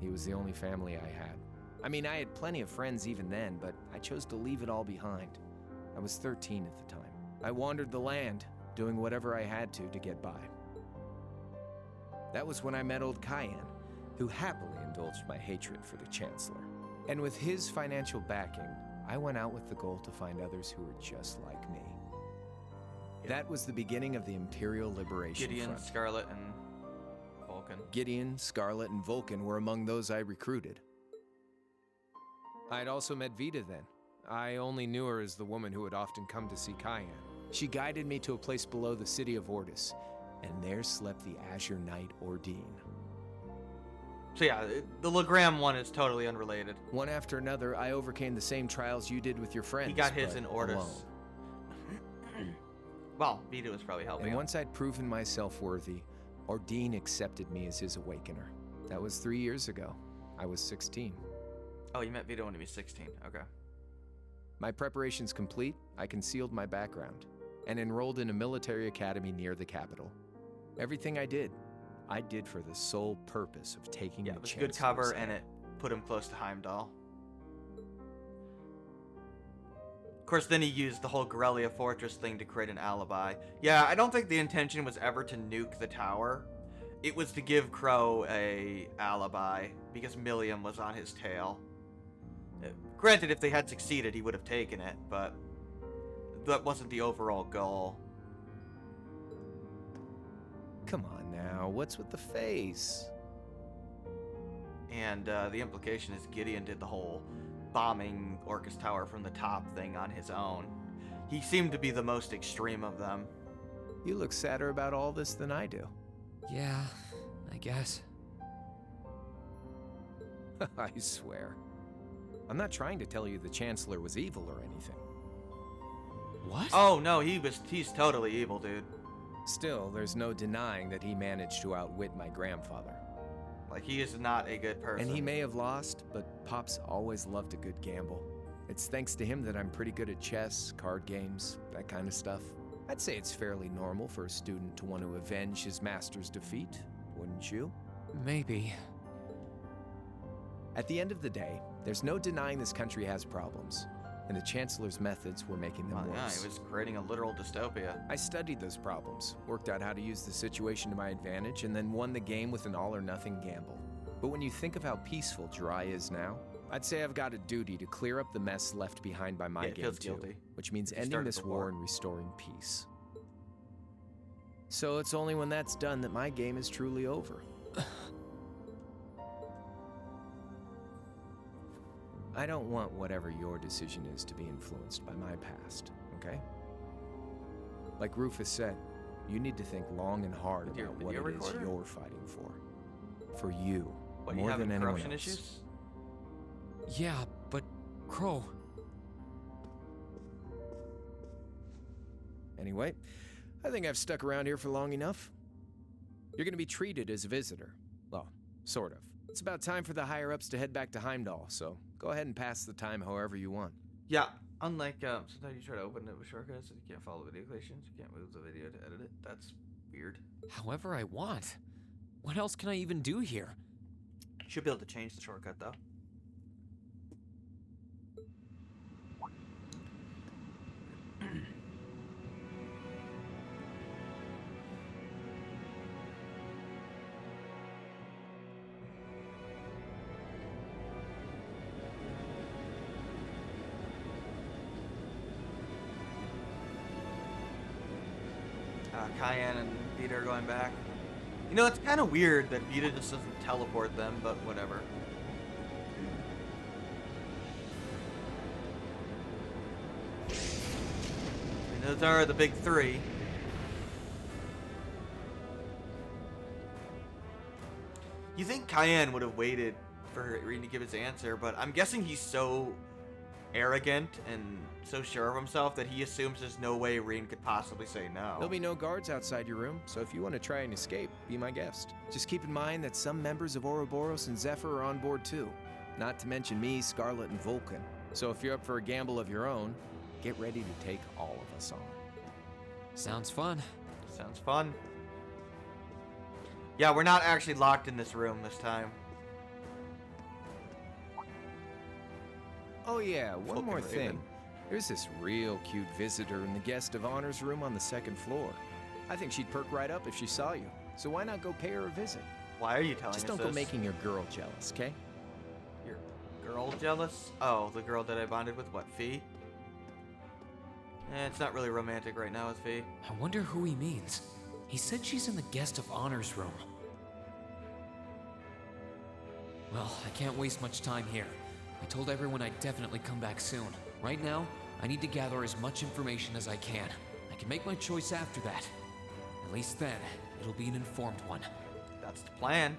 he was the only family I had. I mean, I had plenty of friends even then, but I chose to leave it all behind. I was 13 at the time. I wandered the land, doing whatever I had to get by. That was when I met old Cayenne, who happily indulged my hatred for the Chancellor. And with his financial backing, I went out with the goal to find others who were just like me. That was the beginning of the Imperial Liberation Gideon, Front. Scarlet, and Vulcan. Gideon, Scarlet, and Vulcan were among those I recruited. I'd also met Vita then. I only knew her as the woman who would often come to see Cayenne. She guided me to a place below the city of Ordis, and there slept the Azure Knight Ordine. So yeah, the Legram one is totally unrelated. One after another, I overcame the same trials you did with your friends. He got his but in Ordis. alone. Well, Vita was probably helping And him. once I'd proven myself worthy, Ordine accepted me as his awakener. That was 3 years ago. I was 16. Oh, you met Vita when he was 16. Okay. My preparations complete, I concealed my background and enrolled in a military academy near the capital. Everything I did for the sole purpose of taking Yeah, the it was Chancellor's good cover, head. and it put him close to Heimdall. Of course, then he used the whole Corellia Fortress thing to create an alibi. Yeah, I don't think the intention was ever to nuke the tower. It was to give Crow a alibi, because Milliam was on his tail. Granted, if they had succeeded, he would have taken it, but that wasn't the overall goal. Come on now, what's with the face? And the implication is Gideon did the whole bombing Orcus Tower from the top thing on his own. He seemed to be the most extreme of them. You look sadder about all this than I do. Yeah, I guess. I swear. I'm not trying to tell you the Chancellor was evil or anything. What? Oh no, he's totally evil, dude. Still, there's no denying that he managed to outwit my grandfather. Like, he is not a good person. And he may have lost, but Pops always loved a good gamble. It's thanks to him that I'm pretty good at chess, card games, that kind of stuff. I'd say it's fairly normal for a student to want to avenge his master's defeat, wouldn't you? Maybe. At the end of the day, there's no denying this country has problems, and the Chancellor's methods were making them Yeah, worse. he was creating a literal dystopia. I studied those problems, worked out how to use the situation to my advantage, and then won the game with an all-or-nothing gamble. But when you think of how peaceful Jirai is now, I'd say I've got a duty to clear up the mess left behind by my Yeah, it game feels too, guilty. which means He ending started this the war war. and restoring peace. So it's only when that's done that my game is truly over. I don't want whatever your decision is to be influenced by my past, okay? Like Rufus said, you need to think long and hard With your about what it video is recorder? you're fighting for. For you, What, you more having than anyone corruption else. issues? Yeah, but Crow. Anyway, I think I've stuck around here for long enough. You're gonna be treated as a visitor. Well, sort of. It's about time for the higher-ups to head back to Heimdall, so go ahead and pass the time however you want. Yeah, unlike sometimes you try to open it with shortcuts and you can't follow video equations, you can't move the video to edit it. That's weird. However I want. What else can I even do here? Should be able to change the shortcut though. Cayenne and Vita are going back. You know, it's kind of weird that Vita just doesn't teleport them, but whatever. And those are the big three. You think Cayenne would have waited for Rean to give his answer, but I'm guessing he's so arrogant and so sure of himself that he assumes there's no way Rean could possibly say no. There'll be no guards outside your room, so if you want to try and escape, be my guest. Just keep in mind that some members of Ouroboros and Zephyr are on board too. Not to mention me, Scarlet, and Vulcan. So if you're up for a gamble of your own, get ready to take all of us on. Sounds fun. Sounds fun. Yeah, we're not actually locked in this room this time. Oh yeah, one Vulcan more Raven. thing. There's this real cute visitor in the guest of honors room on the second floor. I think she'd perk right up if she saw you. So why not go pay her a visit? Why are you telling Just us don't go this? making your girl jealous, okay? Your girl jealous? Oh, the girl that I bonded with, what, Fee? It's not really romantic right now with Fee. I wonder who he means. He said she's in the guest of honors room. Well, I can't waste much time here. I told everyone I'd definitely come back soon. Right now, I need to gather as much information as I can. I can make my choice after that. At least then, it'll be an informed one. That's the plan.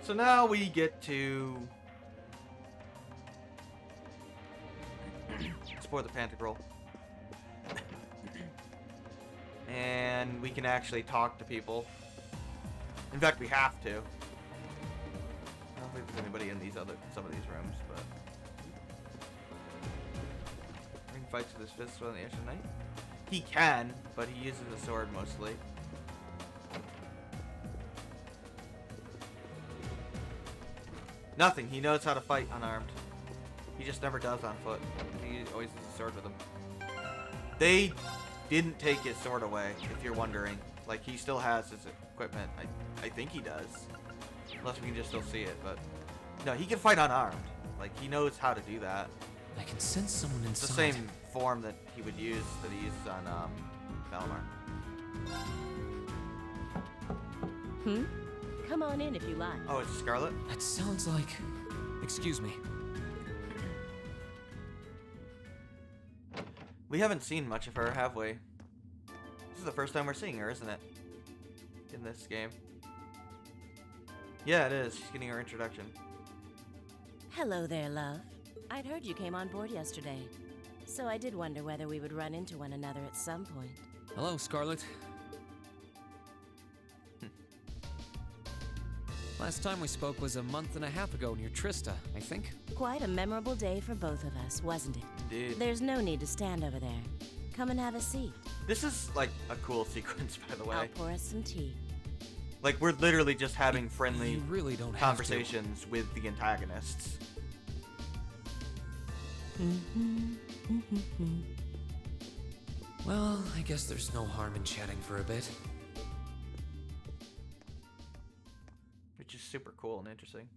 So now we get to explore the Pantagruel. And we can actually talk to people. In fact, we have to. I don't think there's anybody in some of these rooms, but Ring fights with his fist on the Ancient Knight. He can, but he uses a sword mostly. Nothing. He knows how to fight unarmed. He just never does on foot. He always uses a sword with him. They didn't take his sword away, if you're wondering. Like, he still has his equipment. I think he does. Unless we can just still see it, but... No, he can fight unarmed. Like, he knows how to do that. I can sense someone inside. It's the same form that he would use, that he uses on, Valimar. Come on in if you like. Oh, it's Scarlet? That sounds like... Excuse me. We haven't seen much of her, have we? This is the first time we're seeing her, isn't it? In this game. Yeah, it is. She's getting her introduction. Hello there, love. I'd heard you came on board yesterday, so I did wonder whether we would run into one another at some point. Hello, Scarlet. Last time we spoke was a month and a half ago near Trista, I think. Quite a memorable day for both of us, wasn't it? Indeed. There's no need to stand over there. Come and have a seat. This is, like, a cool sequence, by the way. I'll pour us some tea. Like, we're literally just having friendly You really don't have conversations with the antagonists. Well, I guess there's no harm in chatting for a bit. Which is super cool and interesting.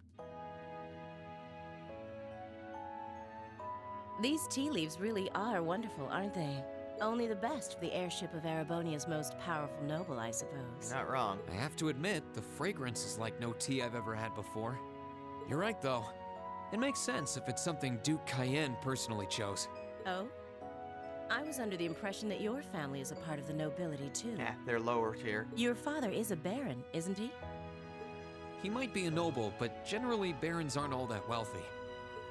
These tea leaves really are wonderful, aren't they? Only the best for the airship of Erebonia's most powerful noble, I suppose. Not wrong. I have to admit, the fragrance is like no tea I've ever had before. You're right, though. It makes sense if it's something Duke Cayenne personally chose. Oh? I was under the impression that your family is a part of the nobility, too. Yeah, they're lower tier. Your father is a baron, isn't he? He might be a noble, but generally barons aren't all that wealthy.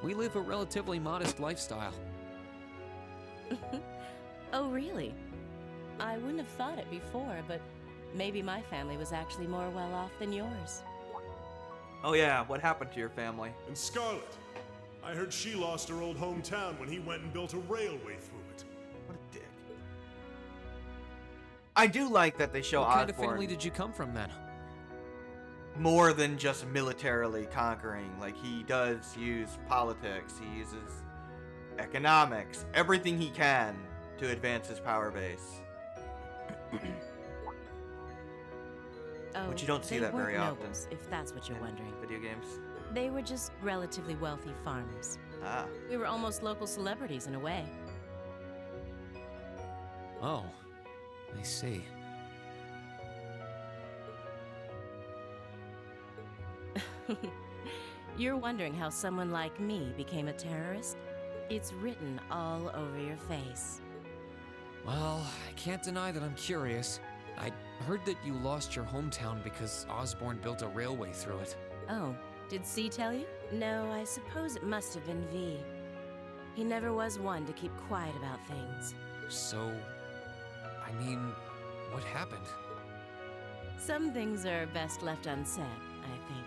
We live a relatively modest lifestyle. Oh, really? I wouldn't have thought it before, but maybe my family was actually more well off than yours. Oh yeah, what happened to your family? And Scarlet. I heard she lost her old hometown when he went and built a railway through it. What a dick. I do like that they show What kind of Osborn family did you come from then? more than just militarily conquering. Like, he does use politics, he uses economics, everything he can to advance his power base. Oh, Which you don't see they that weren't very often nobles, if that's what you're wondering. video games. They were just relatively wealthy farmers. Ah. We were almost local celebrities in a way. Oh, I see. You're wondering how someone like me became a terrorist? It's written all over your face. Well, I can't deny that I'm curious. I heard that you lost your hometown because Osborn built a railway through it. Oh, did C tell you? No, I suppose it must have been V. He never was one to keep quiet about things. So, I mean, what happened? Some things are best left unsaid, I think.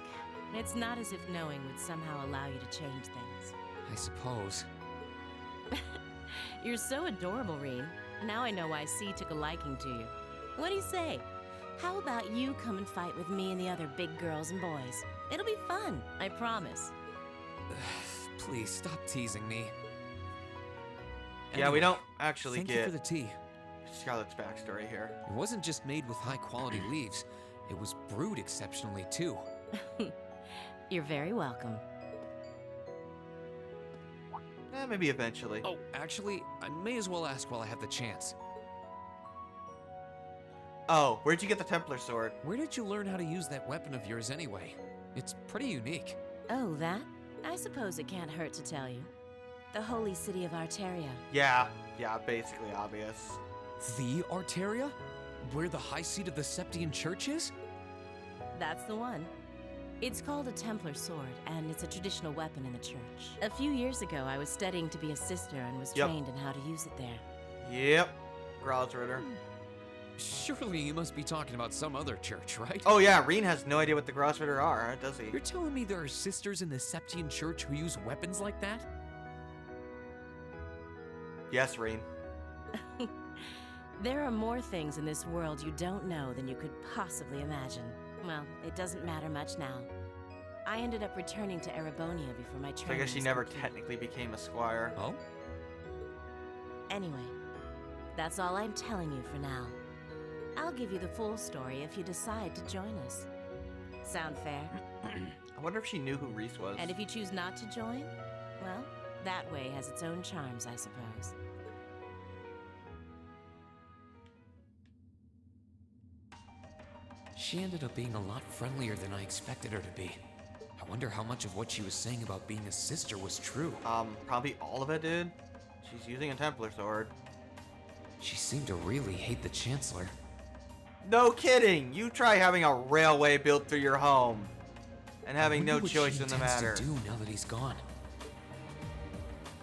It's not as if knowing would somehow allow you to change things. I suppose. You're so adorable, Rean. Now I know why C took a liking to you. What do you say? How about you come and fight with me and the other big girls and boys? It'll be fun, I promise. Please stop teasing me. Yeah, we don't actually thank get you for the tea. Scarlet's backstory here. It wasn't just made with high quality leaves, it was brewed exceptionally too. You're very welcome. Maybe eventually. Oh, actually, I may as well ask while I have the chance. Oh, where'd you get the Templar sword? Where did you learn how to use that weapon of yours anyway? It's pretty unique. Oh, that? I suppose it can't hurt to tell you. The holy city of Arteria. Yeah, basically obvious. The Arteria? Where the high seat of the Septian Church is? That's the one. It's called a Templar sword, and it's a traditional weapon in the church. A few years ago, I was studying to be a sister and was trained in how to use it there. Yep, Grosritter. Surely you must be talking about some other church, right? Oh yeah, Rean has no idea what the Grosritter are, does he? You're telling me there are sisters in the Septian Church who use weapons like that? Yes, Rean. There are more things in this world you don't know than you could possibly imagine. Well, it doesn't matter much now. I ended up returning to Erebonia before my So I training guess she was never complete. technically became a squire. Oh? Anyway, that's all I'm telling you for now. I'll give you the full story if you decide to join us. Sound fair? I wonder if she knew who Reese was. And if you choose not to join, well, that way has its own charms, I suppose. She ended up being a lot friendlier than I expected her to be. I wonder how much of what she was saying about being a sister was true. Probably all of it, dude. She's using a Templar sword. She seemed to really hate the Chancellor. No kidding! You try having a railway built through your home and having no choice in the matter. What she intends to do now that he's gone.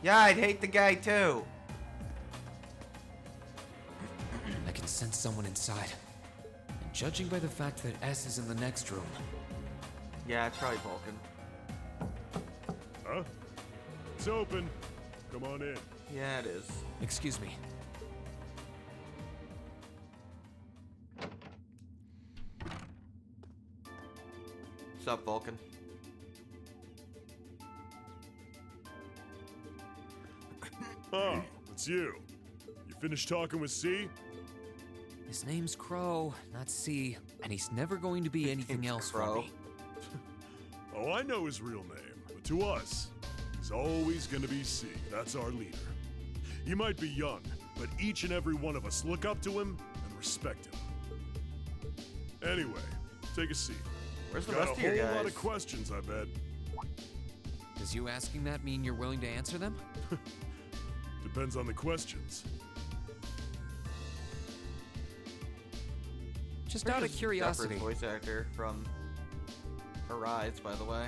Yeah, I'd hate the guy too. I can sense someone inside. And judging by the fact that S is in the next room. Yeah, it's probably Vulcan. Huh? It's open. Come on in. Yeah, it is. Excuse me. What's up, Vulcan? Oh, it's you. You finished talking with C? His name's Crow, not C, and he's never going to be anything else for me. Oh, I know his real name, but to us, he's always gonna be C. That's our leader. He might be young, but each and every one of us look up to him and respect him. Anyway, take a seat. Where's the Got rest of your a whole guys? lot of questions, I bet. Does you asking that mean you're willing to answer them? Depends on the questions. Just out of curiosity. Voice actor from Arise, by the way.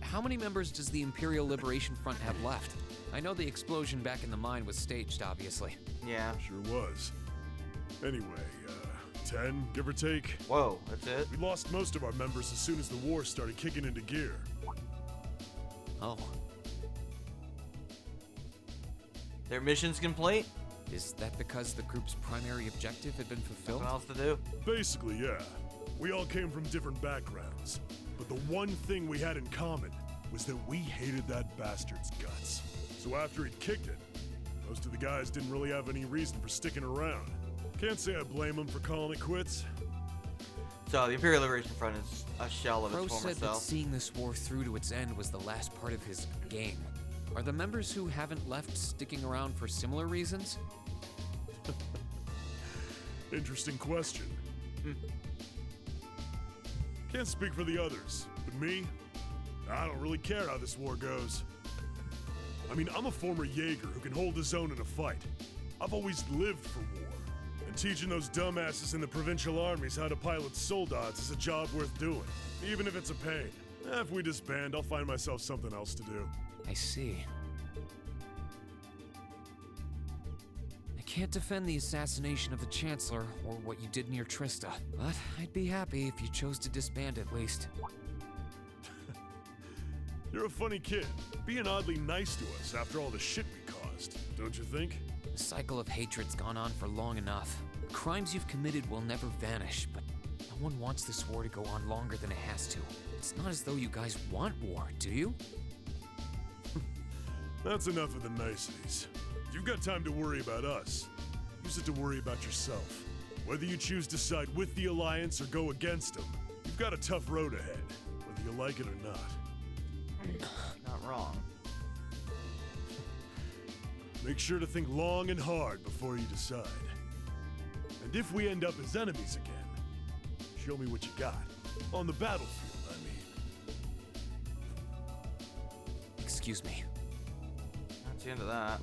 How many members does the Imperial Liberation Front have left? I know the explosion back in the mine was staged, obviously. Yeah. Sure was. Anyway, 10, give or take. Whoa, that's it? We lost most of our members as soon as the war started kicking into gear. Oh. Their mission's complete? Is that because the group's primary objective had been fulfilled? What else to do? Basically, yeah. We all came from different backgrounds, but the one thing we had in common was that we hated that bastard's guts. So after he'd kicked it, most of the guys didn't really have any reason for sticking around. Can't say I blame them for calling it quits. So the Imperial Liberation Front is a shell of Crow its former said that self. seeing this war through to its end was the last part of his game. Are the members who haven't left sticking around for similar reasons? Interesting question. Can't speak for the others, but me, I don't really care how this war goes. I mean, I'm a former Jaeger who can hold his own in a fight. I've always lived for war. And teaching those dumbasses in the provincial armies how to pilot soldats is a job worth doing, even if it's a pain. If we disband, I'll find myself something else to do. I see. I can't defend the assassination of the Chancellor or what you did near Trista, but I'd be happy if you chose to disband at least. You're a funny kid, being oddly nice to us after all the shit we caused, don't you think? The cycle of hatred's gone on for long enough. Crimes you've committed will never vanish, but no one wants this war to go on longer than it has to. It's not as though you guys want war, do you? That's enough of the niceties. If you've got time to worry about us, use it to worry about yourself. Whether you choose to side with the Alliance or go against them, you've got a tough road ahead, whether you like it or not. Not wrong. Make sure to think long and hard before you decide. And if we end up as enemies again, show me what you got. On the battlefield, I mean. Excuse me. That's the end of that.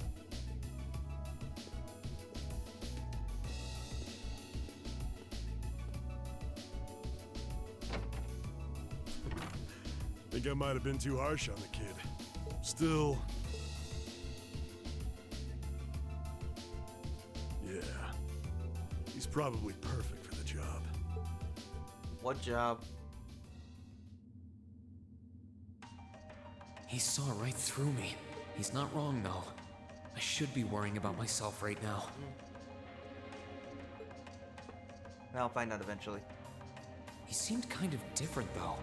Think I might have been too harsh on the kid. Still... yeah. He's probably perfect for the job. What job? He saw right through me. He's not wrong, though. I should be worrying about myself right now. I'll find out eventually. He seemed kind of different, though.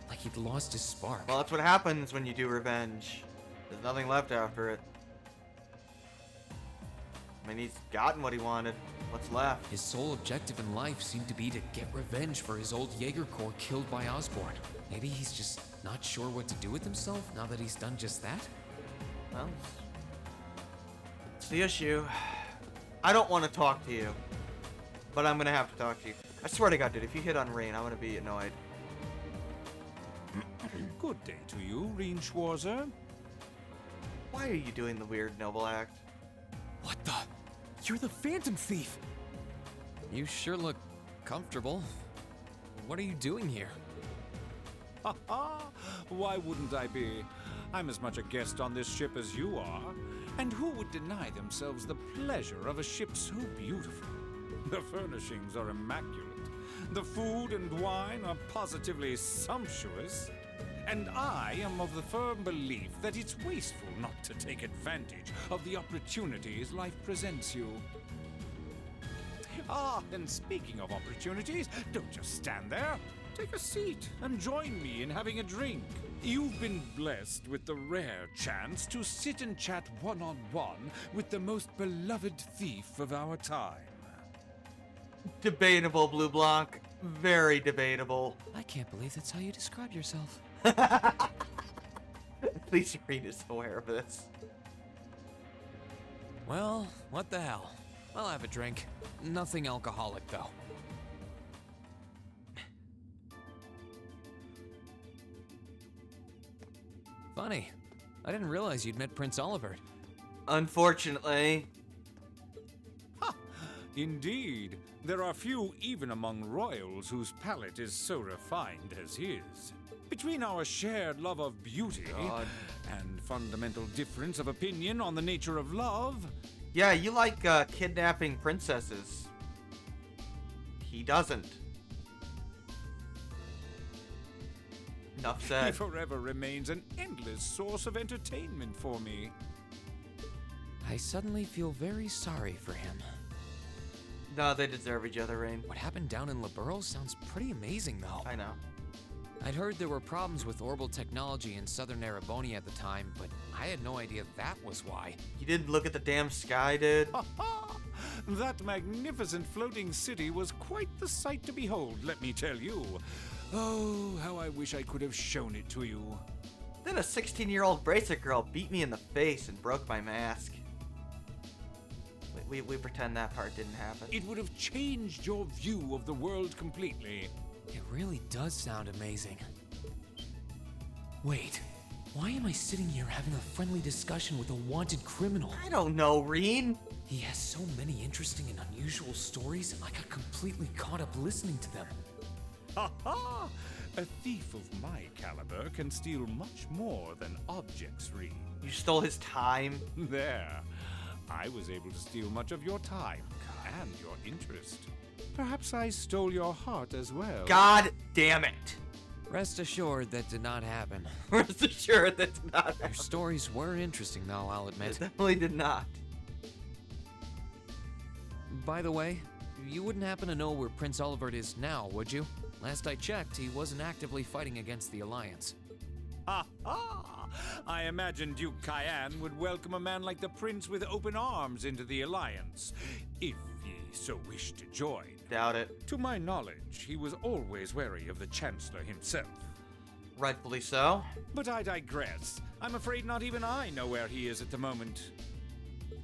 Like he'd lost his spark. Well, that's what happens when you do revenge. There's nothing left after it. I mean, he's gotten what he wanted. What's left? His sole objective in life seemed to be to get revenge for his old Jaeger Corps killed by Osborn. Maybe he's just not sure what to do with himself now that he's done just that? Well, it's the issue. I don't want to talk to you, but I'm gonna have to talk to you. I swear to God, dude, if you hit on Rain, I'm gonna be annoyed. Good day to you, Reen Schwarzer. Why are you doing the weird noble act? What the? You're the Phantom Thief! You sure look comfortable. What are you doing here? Ha ha! Why wouldn't I be? I'm as much a guest on this ship as you are. And who would deny themselves the pleasure of a ship so beautiful? The furnishings are immaculate. The food and wine are positively sumptuous. And I am of the firm belief that it's wasteful not to take advantage of the opportunities life presents you. Ah, and speaking of opportunities, don't just stand there. Take a seat and join me in having a drink. You've been blessed with the rare chance to sit and chat one-on-one with the most beloved thief of our time. Debatable, Blue Blanc. Very debatable. I can't believe that's how you describe yourself. At least Reen is aware of this. Well, what the hell? I'll have a drink. Nothing alcoholic, though. Funny. I didn't realize you'd met Prince Olivert. Unfortunately. Ha! Indeed. There are few even among royals whose palate is so refined as his. Between our shared love of beauty and fundamental difference of opinion on the nature of love... Yeah, you like kidnapping princesses. He doesn't. Enough He said. forever remains an endless source of entertainment for me. I suddenly feel very sorry for him. No, they deserve each other, Rain. What happened down in Liberl sounds pretty amazing, though. I know. I'd heard there were problems with orbital technology in southern Erebonia at the time, but I had no idea that was why. You didn't look at the damn sky, dude? That magnificent floating city was quite the sight to behold, let me tell you. Oh, how I wish I could have shown it to you. Then a 16-year-old bracer girl beat me in the face and broke my mask. We pretend that part didn't happen. It would have changed your view of the world completely. It really does sound amazing. Wait, why am I sitting here having a friendly discussion with a wanted criminal? I don't know, Reen. He has so many interesting and unusual stories, I got completely caught up listening to them. Ha ha! A thief of my caliber can steal much more than objects, Reed. You stole his time? There. I was able to steal much of your time and your interest. Perhaps I stole your heart as well. God damn it. Rest assured that did not happen. Rest assured that did not happen. Your stories were interesting, though, I'll admit. It definitely did not. By the way, you wouldn't happen to know where Prince Olivert is now, would you? Last I checked, he wasn't actively fighting against the Alliance. Ha ha! I imagine Duke Cayenne would welcome a man like the Prince with open arms into the Alliance, if he so wished to join. Doubt it. To my knowledge, he was always wary of the Chancellor himself. Rightfully so. But I digress. I'm afraid not even I know where he is at the moment.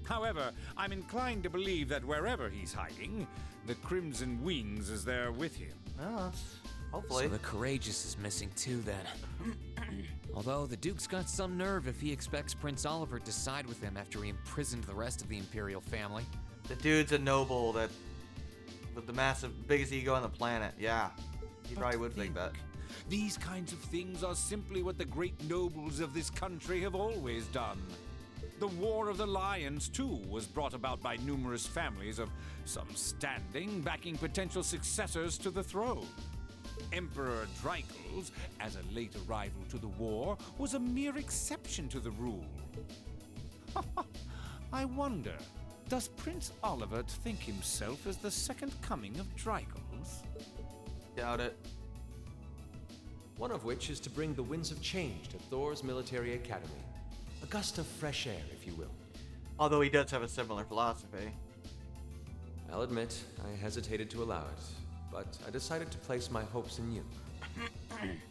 However, I'm inclined to believe that wherever he's hiding, the Crimson Wings is there with him. Oh, hopefully. So the Courageous is missing too, then. Although the Duke's got some nerve if he expects Prince Olivert to side with him after he imprisoned the rest of the Imperial family. The dude's a noble that with the biggest ego on the planet. Yeah, he probably would think that. These kinds of things are simply what the great nobles of this country have always done. The War of the Lions, too, was brought about by numerous families of some standing backing potential successors to the throne. Emperor Dreikels, as a late arrival to the war, was a mere exception to the rule. I wonder, does Prince Olivert think himself as the second coming of Dreikels? Doubt it. One of which is to bring the winds of change to Thor's military academy. A gust of fresh air, if you will. Although he does have a similar philosophy. I'll admit, I hesitated to allow it, but I decided to place my hopes in you.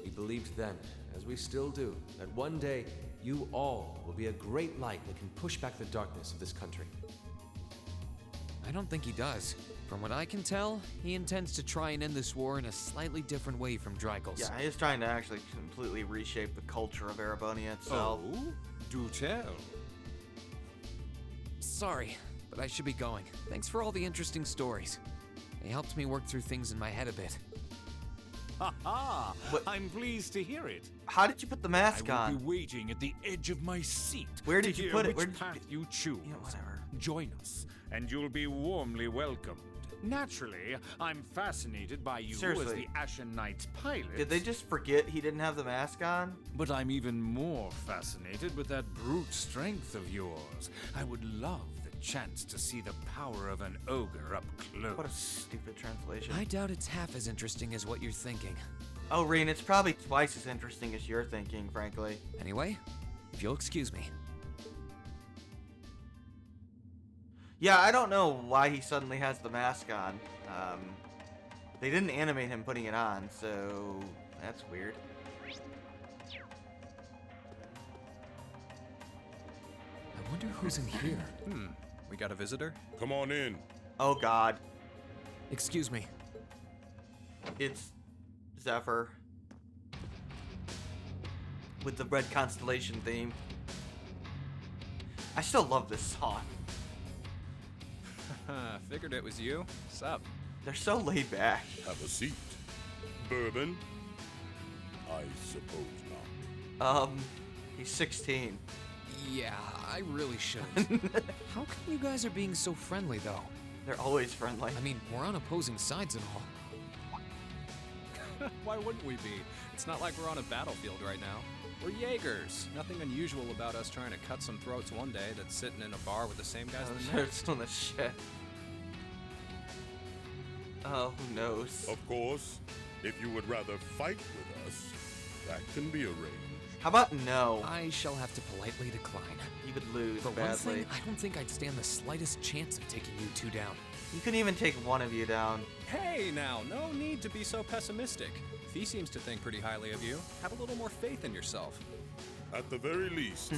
We believed then, as we still do, that one day you all will be a great light that can push back the darkness of this country. I don't think he does. From what I can tell, he intends to try and end this war in a slightly different way from Dreikels. Yeah, he's trying to actually completely reshape the culture of Erebonia itself. Oh? Do tell. Sorry, but I should be going. Thanks for all the interesting stories. They helped me work through things in my head a bit. Ha ha! I'm pleased to hear it. How did you put the mask on? I will be waiting at the edge of my seat. Where did you put it? Which path you choose. Yeah, whatever. Join us, and you'll be warmly welcomed. Naturally, I'm fascinated by you Seriously. as the Ashen Knight's pilot. Did they just forget he didn't have the mask on? But I'm even more fascinated with that brute strength of yours. I would love the chance to see the power of an ogre up close. What a stupid translation. I doubt it's half as interesting as what you're thinking. Oh, Reen, it's probably twice as interesting as you're thinking, frankly. Anyway, if you'll excuse me. Yeah, I don't know why he suddenly has the mask on. They didn't animate him putting it on, so that's weird. I wonder who's in here. We got a visitor? Come on in. Oh, God. Excuse me. It's Zephyr. With the red constellation theme. I still love this song. Figured it was you. Sup? They're so laid back. Have a seat. Bourbon? I suppose not. He's 16. Yeah, I really shouldn't. How come you guys are being so friendly, though? They're always friendly. I mean, we're on opposing sides and all. Why wouldn't we be? It's not like we're on a battlefield right now. We're Jaegers. Nothing unusual about us trying to cut some throats one day that's sitting in a bar with the same guys the next. On the shit. Oh, who knows? Of course, if you would rather fight with us, that can be arranged. How about no? I shall have to politely decline. You would lose For badly. one thing, I don't think I'd stand the slightest chance of taking you two down. You couldn't even take one of you down. Hey now, no need to be so pessimistic. Fee seems to think pretty highly of you. Have a little more faith in yourself. At the very least,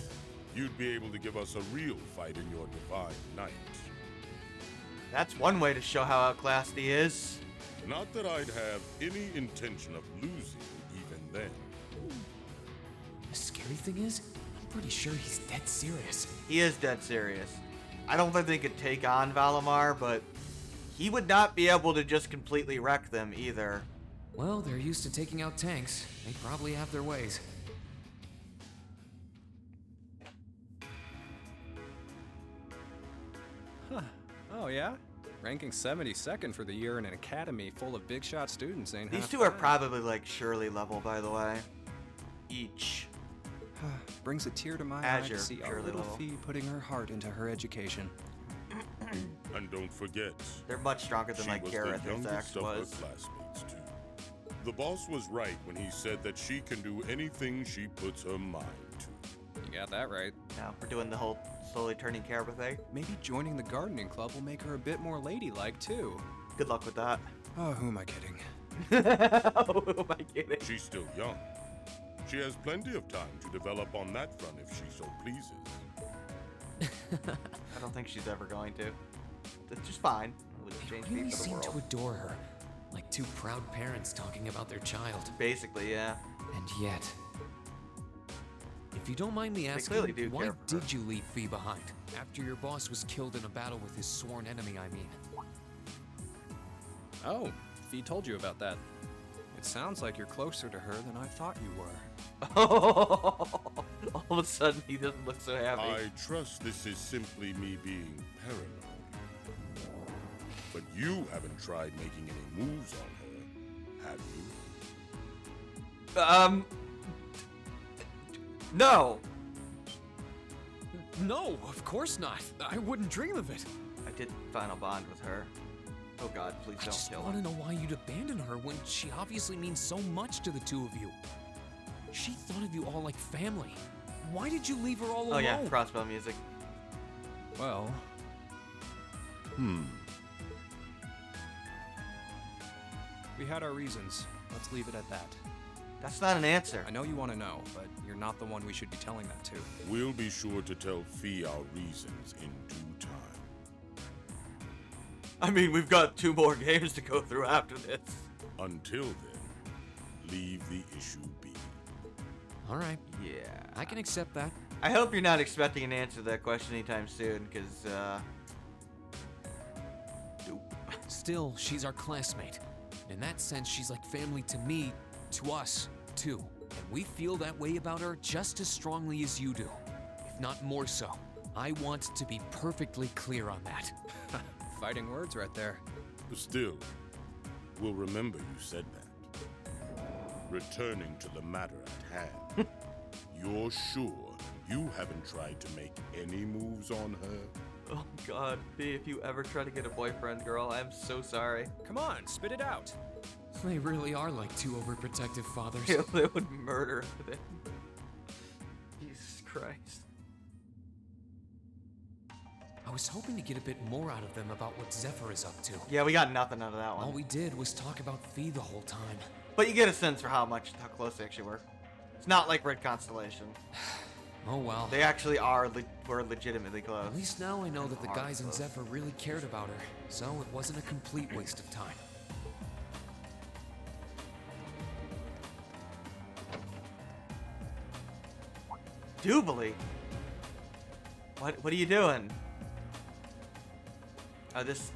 you'd be able to give us a real fight in your divine night. That's one way to show how outclassed he is. Not that I'd have any intention of losing even then. The scary thing is, I'm pretty sure he's dead serious. He is dead serious. I don't think they could take on Valimar, but he would not be able to just completely wreck them either. Well, they're used to taking out tanks. They probably have their ways. Huh. Oh yeah? Ranking 72nd for the year in an academy full of big shot students ain't These half two are bad. probably like Shirley level, by the way. Each. Brings a tear to my eye Azure, to see our Shirley little level. Fee putting her heart into her education. And don't forget, They're much stronger than she like was Gareth the and youngest Zax of was. her classmates too. The boss was right when he said that she can do anything she puts her mind to. You got that right. Now we're doing the whole slowly turning Cabra thing. Maybe joining the gardening club will make her a bit more ladylike too. Good luck with that. Oh, who am I kidding? Who am I kidding? She's still young. She has plenty of time to develop on that front if she so pleases. I don't think she's ever going to. It's just fine. It would change Really me for the seem to world. adore her, like two proud parents talking about their child. Basically, yeah. And yet, if you don't mind me clearly asking, do why care for her. did you leave Fee behind? After your boss was killed in a battle with his sworn enemy, I mean. Oh, Fee told you about that. It sounds like you're closer to her than I thought you were. All of a sudden, he doesn't look so happy. I trust this is simply me being paranoid. But you haven't tried making any moves on her, have you? No. No, of course not. I wouldn't dream of it. I did final bond with her. Oh God, please I don't just kill want her. to know why you'd abandon her when she obviously means so much to the two of you. She thought of you all like family. Why did you leave her all alone? Oh yeah, crossbow music. Well, we had our reasons. Let's leave it at that. That's not an answer. I know you want to know, but you're not the one we should be telling that to. We'll be sure to tell Fee our reasons in due time. I mean, we've got 2 more games to go through after this. Until then, leave the issue be. All right. Yeah. I can accept that. I hope you're not expecting an answer to that question anytime soon, because, Still, she's our classmate. In that sense, she's like family to me, to us, too. And we feel that way about her just as strongly as you do, if not more so. I want to be perfectly clear on that. Fighting words right there. Still, we'll remember you said that. Returning to the matter at hand, you're sure you haven't tried to make any moves on her? oh God, B, if you ever try to get a boyfriend, girl, I'm so sorry. Come on, spit it out. They really are like 2 overprotective fathers. They would murder them. Jesus Christ. I was hoping to get a bit more out of them about what Zephyr is up to. Yeah, we got nothing out of that one. All we did was talk about Fee the whole time. But you get a sense for how close they actually were. It's not like Red Constellation. Oh well. They actually were legitimately close. At least now I know that the Hard guys in close. Zephyr really cared about her, so it wasn't a complete waste of time. Jubilee? What are you doing? Oh, this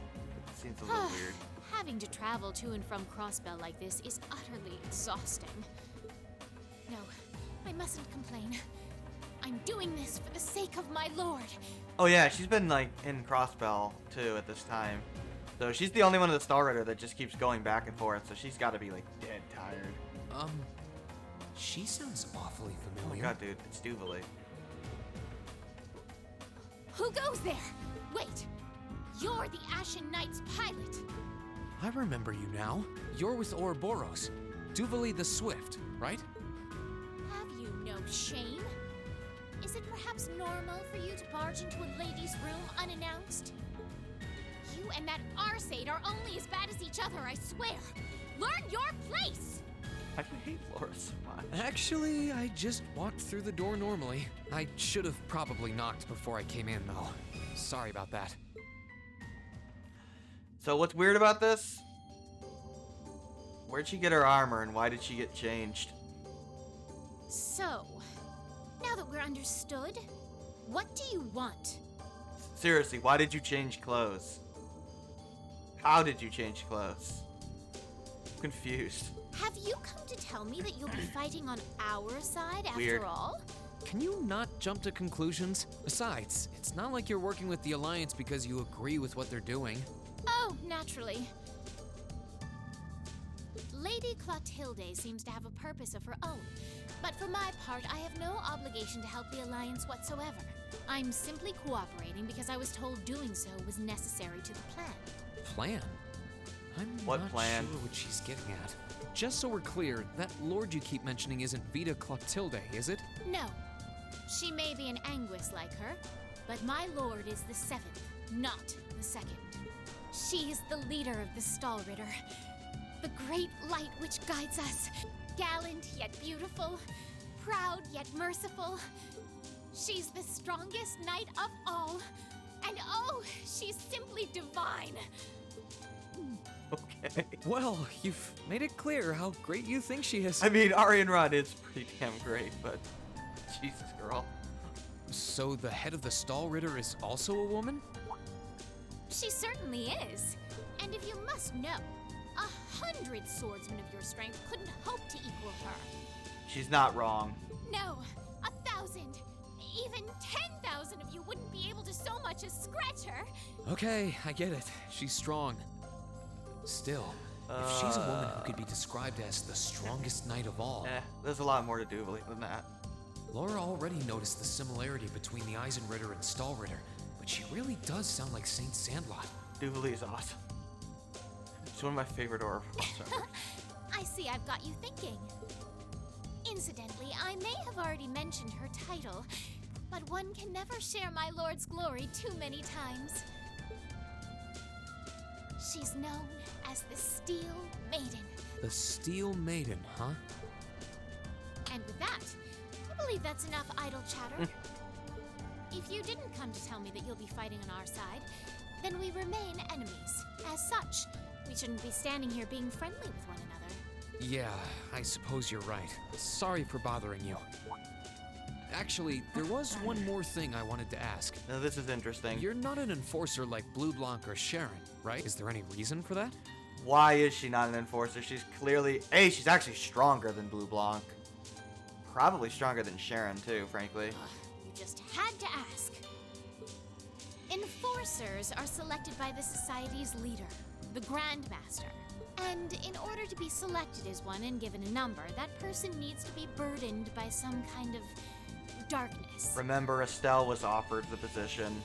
seems a little weird. Having to travel to and from Crossbell like this is utterly exhausting. No, I mustn't complain. I'm doing this for the sake of my lord. Oh yeah, she's been like in Crossbell too at this time. So she's the only one of the Star Rider that just keeps going back and forth, so she's gotta be like dead tired. She sounds awfully Oh my familiar. god, dude, it's Duvali. Who goes there? Wait, you're the Ashen Knight's pilot. I remember you now. You're with Ouroboros. Duvali the Swift, right? Have you no shame? Is it perhaps normal for you to barge into a lady's room unannounced? You and that Arseid are only as bad as each other, I swear. Learn your place! I hate Laura so much. Actually, I just walked through the door normally. I should have probably knocked before I came in, though. Sorry about that. So what's weird about this? Where'd she get her armor and why did she get changed? So, now that we're understood, what do you want? Seriously, why did you change clothes? How did you change clothes? I'm confused. Have you come to tell me that you'll be fighting on our side Weird. after all? Can you not jump to conclusions? Besides, it's not like you're working with the Alliance because you agree with what they're doing. Oh, naturally. Lady Clotilde seems to have a purpose of her own, but for my part, I have no obligation to help the Alliance whatsoever. I'm simply cooperating because I was told doing so was necessary to the plan. Plan? I'm What not plan? sure what she's getting at. Just so we're clear, that lord you keep mentioning isn't Vita Clotilde, is it? No. She may be an Anguis like her, but my lord is the seventh, not the second. She is the leader of the Stahlritter, the great light which guides us, gallant yet beautiful, proud yet merciful. She's the strongest knight of all, and oh, she's simply divine. Okay. Well, you've made it clear how great you think she is. I mean, Arianrod is pretty damn great, but Jesus, girl. So the head of the Stahlritter is also a woman? She certainly is. And if you must know, 100 swordsmen of your strength couldn't hope to equal her. She's not wrong. No, 1,000, even 10,000 of you wouldn't be able to so much as scratch her. Okay, I get it. She's strong. Still, if she's a woman who could be described as the strongest knight of all. There's a lot more to Duvali than that. Laura already noticed the similarity between the Eisenritter and Stahlritter, but she really does sound like Saint Sandlot. Duvali is awesome. She's one of my favorite Ouroboros ever. I see I've got you thinking. Incidentally, I may have already mentioned her title, but one can never share my lord's glory too many times. She's known as the Steel Maiden. The Steel Maiden, huh? And with that, I believe that's enough idle chatter. If you didn't come to tell me that you'll be fighting on our side, then we remain enemies. As such, we shouldn't be standing here being friendly with one another. Yeah, I suppose you're right. Sorry for bothering you. Actually, there was one more thing I wanted to ask. Now this is interesting. You're not an enforcer like Blue Blanc or Sharon, right? Is there any reason for that? Why is she not an enforcer? She's clearly... she's actually stronger than Blue Blanc. Probably stronger than Sharon, too, frankly. You just had to ask. Enforcers are selected by the Society's leader, the Grandmaster. And in order to be selected as one and given a number, that person needs to be burdened by some kind of darkness. Remember, Estelle was offered the position.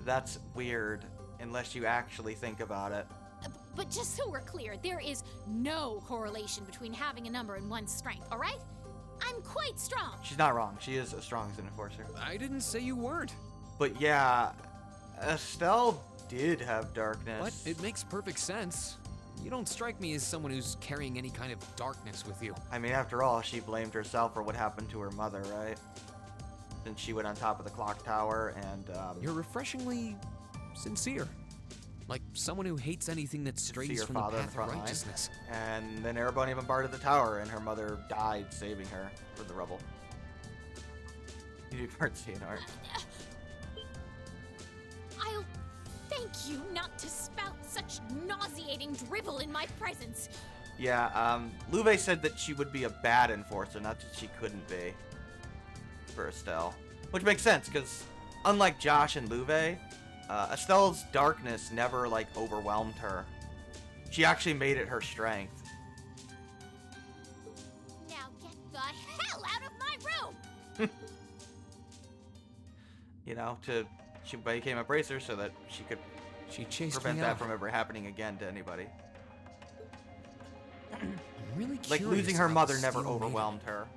That's weird, unless you actually think about it. But just so we're clear, there is no correlation between having a number and one's strength, all right? I'm quite strong. She's not wrong. She is as strong as an enforcer. I didn't say you weren't. But yeah, Estelle did have darkness. What? It makes perfect sense. You don't strike me as someone who's carrying any kind of darkness with you. I mean, after all, she blamed herself for what happened to her mother, right? Since she went on top of the clock tower and, You're refreshingly sincere. Like someone who hates anything that strays from the path of righteousness. And then Erebony bombarded the tower, and her mother died saving her from the rubble. You do part seeing art. I'll thank you not to spout such nauseating dribble in my presence. Yeah, Louve said that she would be a bad enforcer, not that she couldn't be. For Estelle. Which makes sense, because unlike Josh and Louve, Estelle's darkness never, overwhelmed her. She actually made it her strength. Now, You know, she became a bracer so that she could prevent me that out. from ever happening again to anybody. I'm really Like, curious losing her about mother the never Steel Maiden. overwhelmed her.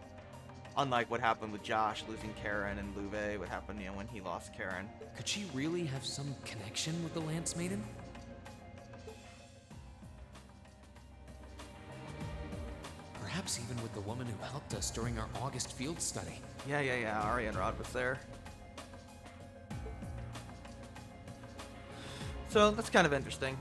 Unlike what happened with Josh losing Karen and Louve, what happened, you know, when he lost Karen. Could she really have some connection with the Lance Maiden? Perhaps even with the woman who helped us during our August field study. Yeah, Ari Rod was there. So, that's kind of interesting.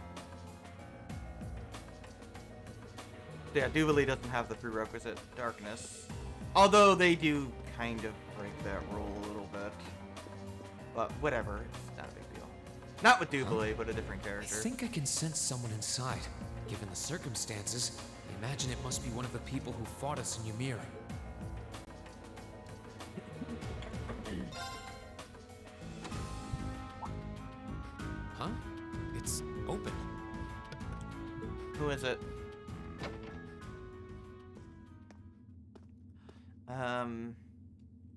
Yeah, Duvalie doesn't have the prerequisite darkness. Although they do kind of break that rule a little bit. But whatever, it's not a big deal. Not with Duvalie, but a different I character. think I can sense someone inside. Given the circumstances, I imagine it must be one of the people who fought us in Ymir. Huh? It's open. Who is it?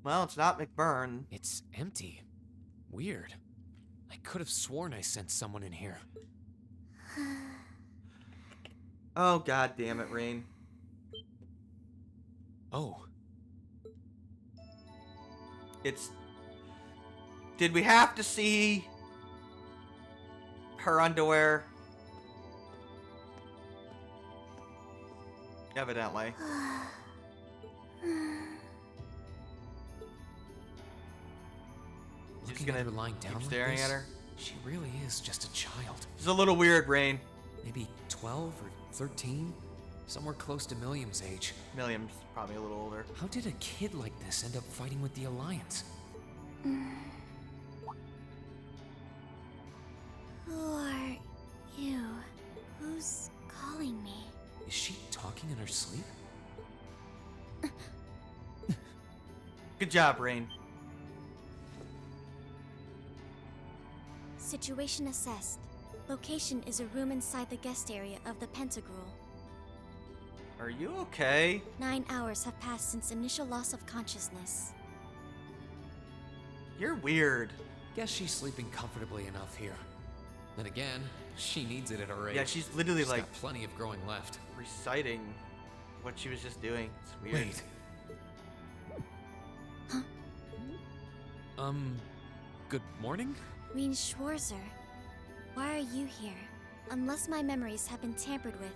Well, it's not McBurn. It's empty. Weird. I could have sworn I sensed someone in here. Oh, god damn it, Rain. Oh. It's... Did we have to see her underwear? Evidently. Looking gonna at her lying down keep like staring this, at her? She really is just a child. It's a little weird, Rain. Maybe 12 or 13? Somewhere close to Milliam's age. Milliam's probably a little older. How did a kid like this end up fighting with the Alliance? Who are you? Who's calling me? Is she talking in her sleep? Good job, Rain. Situation assessed. Location is a room inside the guest area of the Pentagrul. Are you okay? 9 hours have passed since initial loss of consciousness. You're weird. Guess she's sleeping comfortably enough here. Then again, she needs it at her age. Yeah, she's literally She's like got plenty of growing left. reciting what she was just doing. It's weird. Wait. Good morning? Reen Schwarzer, why are you here? Unless my memories have been tampered with,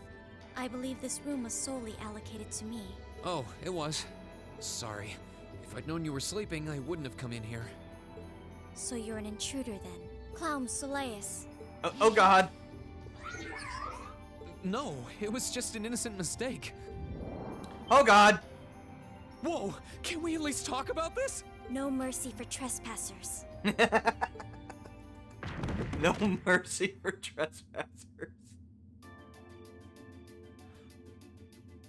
I believe this room was solely allocated to me. Oh, it was. Sorry. If I'd known you were sleeping, I wouldn't have come in here. So you're an intruder then. Clown Soleus. Oh god. No, it was just an innocent mistake. Oh god. Whoa, can we at least talk about this? No mercy for trespassers. No mercy for trespassers.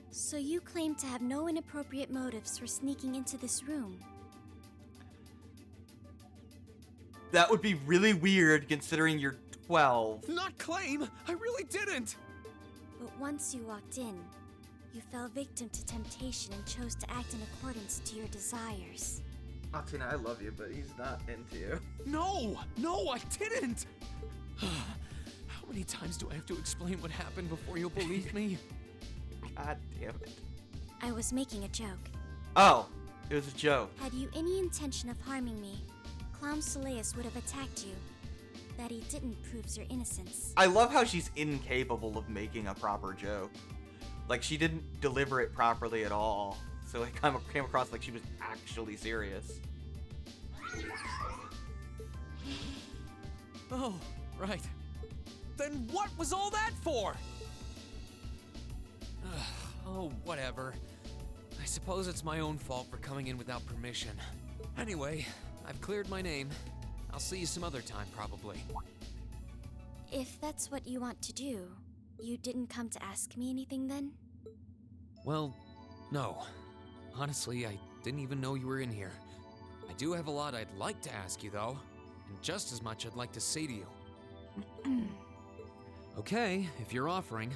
So you claim to have no inappropriate motives for sneaking into this room. That would be really weird considering you're 12. Not claim! I really didn't! But once you walked in, you fell victim to temptation and chose to act in accordance to your desires. Atina, I love you, but he's not into you. No! No, I didn't! How many times do I have to explain what happened before you'll believe me? God damn it. I was making a joke. Oh, it was a joke. Had you any intention of harming me, Clown Soleus would have attacked you. That he didn't proves your innocence. I love how she's incapable of making a proper joke. Like, she didn't deliver it properly at all. So it kind of came across like she was actually serious. Oh, right. Then what was all that for? Oh, whatever. I suppose it's my own fault for coming in without permission. Anyway, I've cleared my name. I'll see you some other time, probably. If that's what you want to do, you didn't come to ask me anything then? Well, no. Honestly, I didn't even know you were in here. I do have a lot I'd like to ask you, though. And just as much I'd like to say to you. Okay, if you're offering,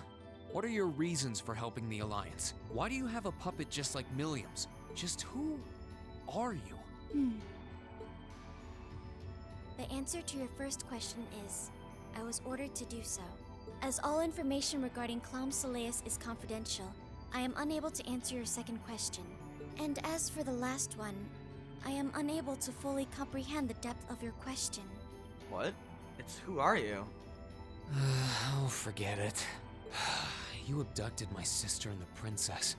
what are your reasons for helping the Alliance? Why do you have a puppet just like Milliam's? Just who are you? The answer to your first question is, I was ordered to do so. As all information regarding Clom Soleus is confidential, I am unable to answer your second question. And as for the last one, I am unable to fully comprehend the depth of your question. What? It's who are you? Oh, forget it. You abducted my sister and the princess.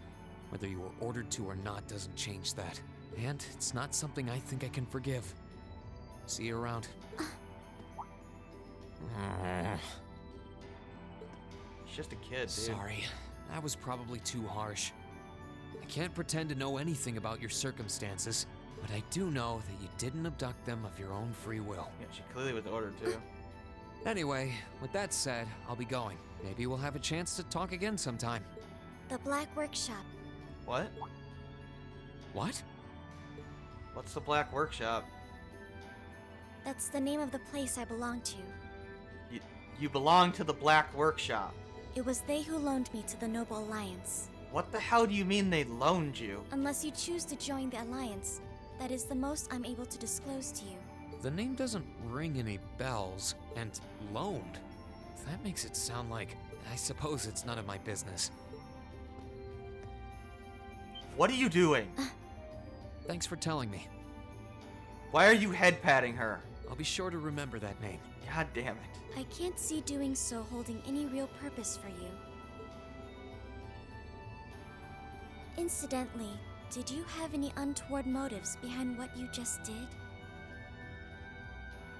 Whether you were ordered to or not doesn't change that. And it's not something I think I can forgive. See you around. She's just a kid, dude. Sorry, that was probably too harsh. I can't pretend to know anything about your circumstances, but I do know that you didn't abduct them of your own free will. Yeah, she clearly was ordered to. Anyway, with that said, I'll be going. Maybe we'll have a chance to talk again sometime. The Black Workshop. What? What? What's the Black Workshop? That's the name of the place I belong to. You belong to the Black Workshop. It was they who loaned me to the Noble Alliance. What the hell do you mean they loaned you? Unless you choose to join the Alliance, that is the most I'm able to disclose to you. The name doesn't ring any bells, and loaned. That makes it sound like, I suppose it's none of my business. What are you doing? Thanks for telling me. Why are you head patting her? I'll be sure to remember that name. God damn it. I can't see doing so holding any real purpose for you. Incidentally, did you have any untoward motives behind what you just did?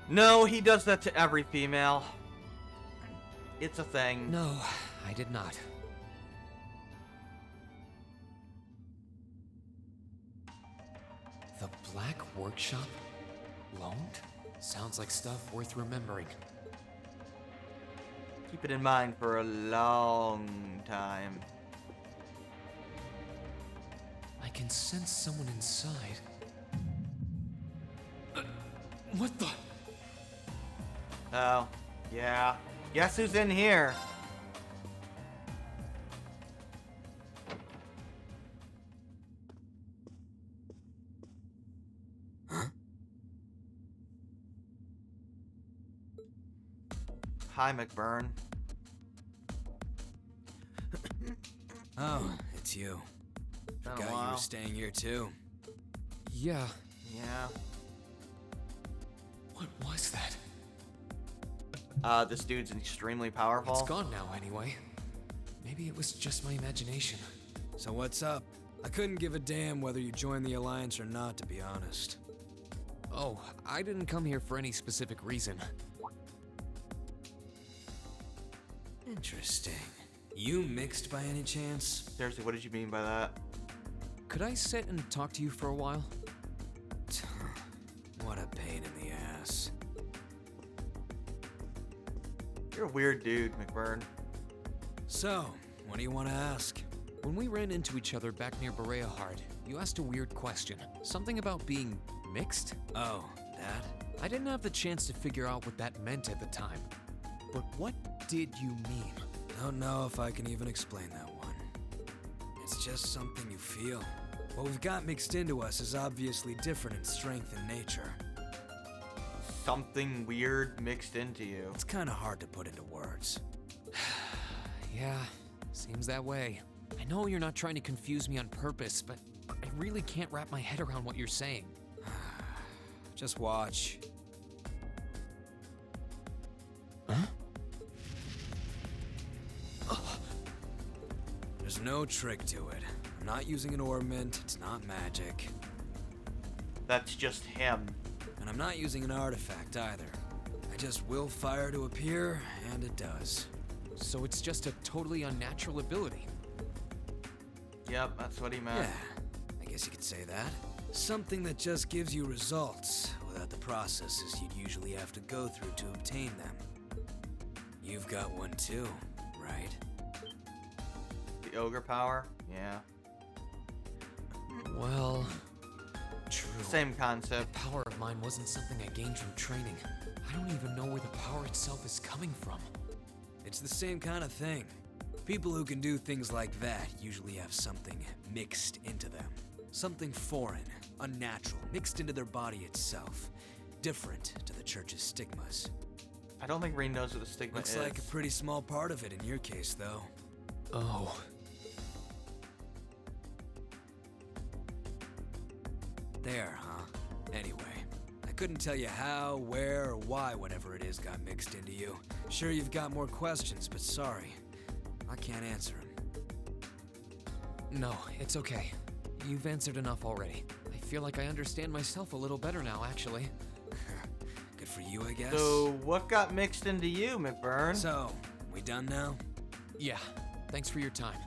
No, he does that to every female. It's a thing. No, I did not. The Black Workshop? Loaned? Sounds like stuff worth remembering. Keep it in mind for a long time. I can sense someone inside. What the? Oh, yeah. Guess who's in here? Huh? Hi, McBurn. Oh, it's you. Been a Forgot you while. were staying here too. Yeah. Yeah. What was that? This dude's extremely powerful. It's gone now anyway. Maybe it was just my imagination. So what's up? I couldn't give a damn whether you joined the Alliance or not, to be honest. Oh, I didn't come here for any specific reason. Interesting. You mixed by any chance? Seriously, what did you mean by that? Could I sit and talk to you for a while? What a pain in the ass. You're a weird dude, McBurn. So, what do you want to ask? When we ran into each other back near Bereahard, you asked a weird question. Something about being mixed? Oh, that? I didn't have the chance to figure out what that meant at the time. But what did you mean? Don't know if I can even explain that one. It's just something you feel. What we've got mixed into us is obviously different in strength and nature. Something weird mixed into you. It's kind of hard to put into words. Yeah, seems that way. I know you're not trying to confuse me on purpose, but I really can't wrap my head around what you're saying. Just watch. Huh? There's no trick to it. I'm not using an ornament, it's not magic. That's just him. And I'm not using an artifact either. I just will fire to appear, and it does. So it's just a totally unnatural ability. Yep, that's what he meant. Yeah, I guess you could say that. Something that just gives you results without the processes you'd usually have to go through to obtain them. You've got one too, right? The ogre power? Yeah. Well, true. Same concept. That power of mine wasn't something I gained from training. I don't even know where the power itself is coming from. It's the same kind of thing. People who can do things like that usually have something mixed into them. Something foreign, unnatural, mixed into their body itself. Different to the church's stigmas. I don't think Rean knows what the stigma Looks is. like a pretty small part of it in your case, though. Oh. There, huh? Anyway, I couldn't tell you how, where, or why whatever it is got mixed into you. Sure, you've got more questions, but sorry. I can't answer them. No, it's okay. You've answered enough already. I feel like I understand myself a little better now, actually. Good for you, I guess. So, what got mixed into you, McBurn? So, we done now? Yeah, thanks for your time.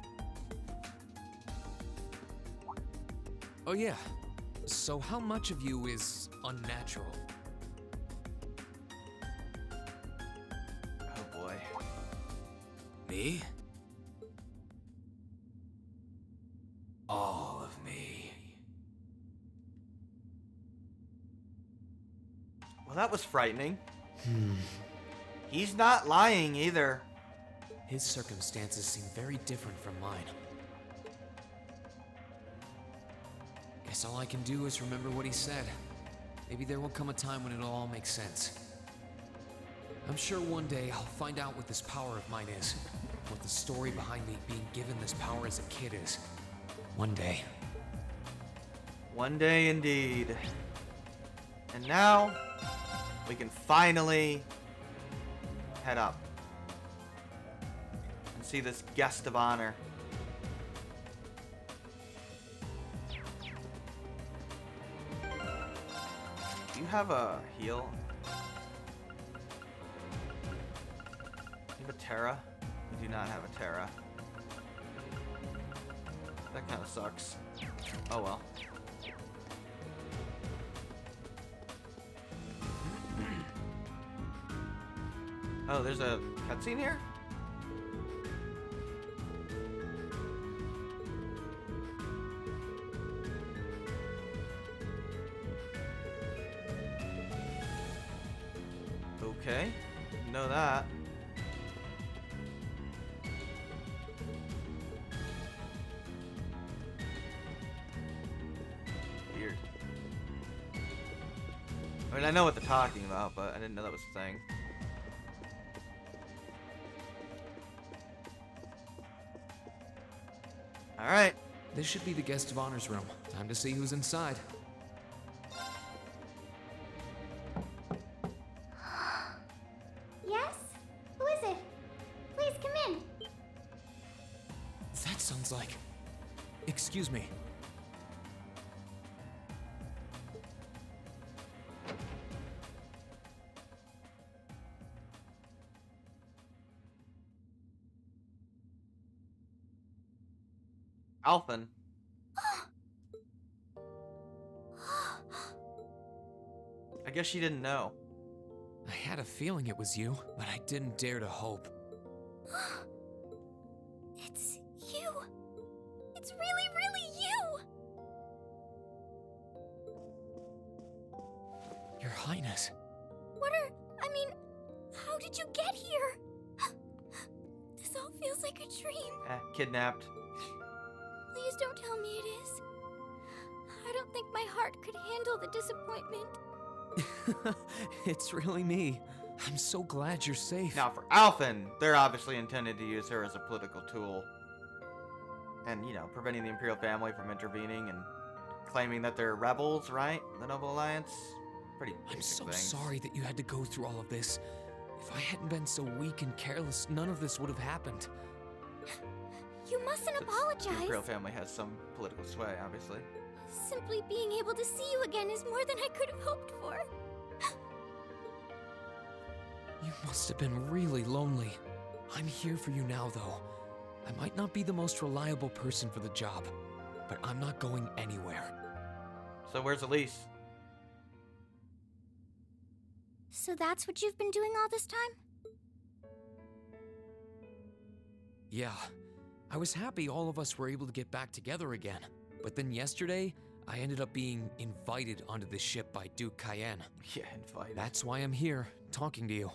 Oh yeah, so how much of you is unnatural? Oh boy. Me? All of me. Well, that was frightening. He's not lying either. His circumstances seem very different from mine. Guess all I can do is remember what he said. Maybe there will come a time when it'll all make sense. I'm sure one day I'll find out what this power of mine is. What the story behind me being given this power as a kid is. One day. One day indeed. And now, we can finally head up and see this guest of honor. Do you have a heal? You have a Terra? You do not have a Terra. That kind of sucks. Oh well. Oh, there's a cutscene here? Okay, didn't know that. Weird. I mean, I know what they're talking about, but I didn't know that was a thing. Alright. This should be the guest of honor's room. Time to see who's inside. Yes? Who is it? Please come in. That sounds like... Excuse me. Alphen. I guess she didn't know. I had a feeling it was you, but I didn't dare to hope. It's you. It's really, really you. Your Highness. I mean, how did you get here? This all feels like a dream. Kidnapped. Please don't tell me it is. I don't think my heart could handle the disappointment. It's really me. I'm so glad you're safe. Now, for Alphen, they're obviously intended to use her as a political tool. And, you know, preventing the Imperial family from intervening and claiming that they're rebels, right? The Noble Alliance? Pretty basic I'm so things. sorry that you had to go through all of this. If I hadn't been so weak and careless, none of this would have happened. You mustn't The apologize. Imperial family has some political sway, obviously. Simply being able to see you again is more than I could have hoped for. You must have been really lonely. I'm here for you now, though. I might not be the most reliable person for the job, but I'm not going anywhere. So where's Elise? So that's what you've been doing all this time? Yeah, I was happy all of us were able to get back together again. But then yesterday, I ended up being invited onto the ship by Duke Cayenne. Yeah, invited. That's why I'm here, talking to you.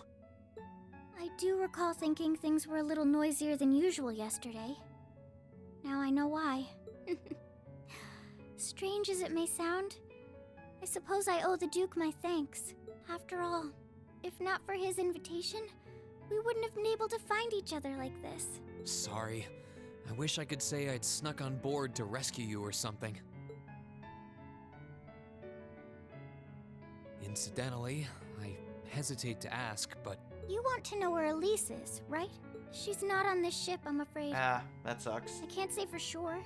I do recall thinking things were a little noisier than usual yesterday. Now I know why. Strange as it may sound, I suppose I owe the Duke my thanks. After all, if not for his invitation, we wouldn't have been able to find each other like this. Sorry. I wish I could say I'd snuck on board to rescue you or something. Incidentally, I hesitate to ask, but... You want to know where Elise is, right? She's not on this ship, I'm afraid. Ah, that sucks. I can't say for sure,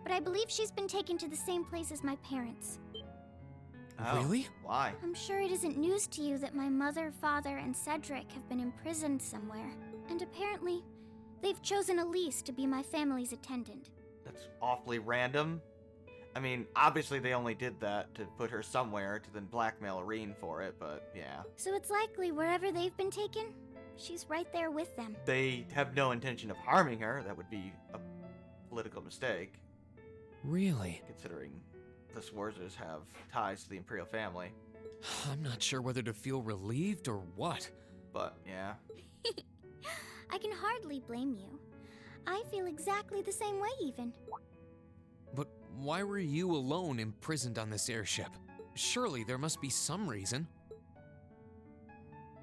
but I believe she's been taken to the same place as my parents. Oh, really? Why? I'm sure it isn't news to you that my mother, father, and Cedric have been imprisoned somewhere. And apparently, they've chosen Elise to be my family's attendant. That's awfully random. I mean, obviously they only did that to put her somewhere to then blackmail Irene for it, but yeah. So it's likely wherever they've been taken, she's right there with them. They have no intention of harming her. That would be a political mistake. Really? Considering the Swarzers have ties to the Imperial family. I'm not sure whether to feel relieved or what. But, yeah. I can hardly blame you. I feel exactly the same way, even. But why were you alone imprisoned on this airship? Surely there must be some reason.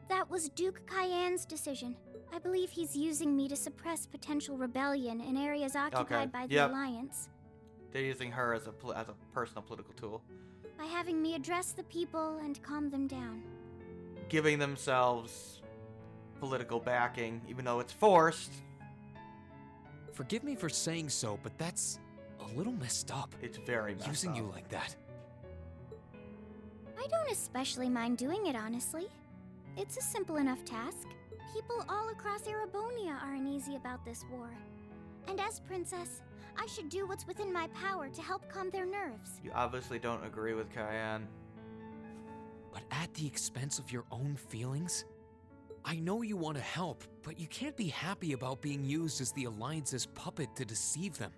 That was Duke Cayenne's decision. I believe he's using me to suppress potential rebellion in areas occupied by the Alliance. They're using her as a personal political tool. By having me address the people and calm them down. Giving themselves political backing, even though it's forced. Forgive me for saying so, but that's a little messed up. It's very messed up. Using you like that. I don't especially mind doing it, honestly. It's a simple enough task. People all across Erebonia are uneasy about this war. And as princess, I should do what's within my power to help calm their nerves. You obviously don't agree with Cayenne. But at the expense of your own feelings? I know you want to help, but you can't be happy about being used as the Alliance's puppet to deceive them.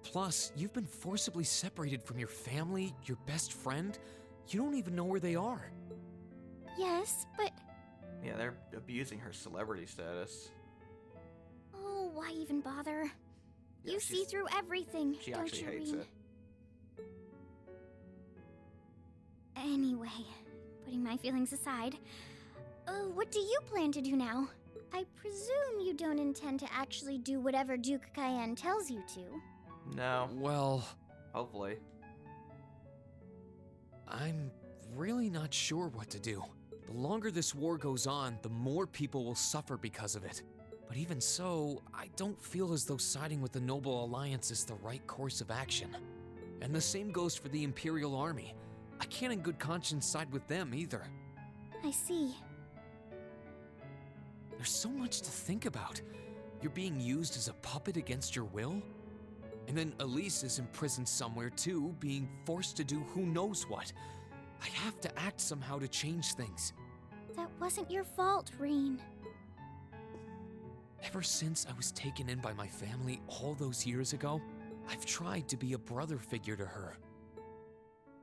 Plus, you've been forcibly separated from your family, your best friend. You don't even know where they are. Yes, but... Yeah, they're abusing her celebrity status. Oh, why even bother? Yeah, you see through everything, she don't actually you, hates Rean? it. Anyway, putting my feelings aside, what do you plan to do now? I presume you don't intend to actually do whatever Duke Cayenne tells you to. No. Well... Hopefully. I'm really not sure what to do. The longer this war goes on, the more people will suffer because of it. But even so, I don't feel as though siding with the Noble Alliance is the right course of action. And the same goes for the Imperial Army. I can't in good conscience side with them either. I see. There's so much to think about. You're being used as a puppet against your will? And then Elise is imprisoned somewhere too, being forced to do who knows what. I have to act somehow to change things. That wasn't your fault, Rean. Ever since I was taken in by my family all those years ago, I've tried to be a brother figure to her.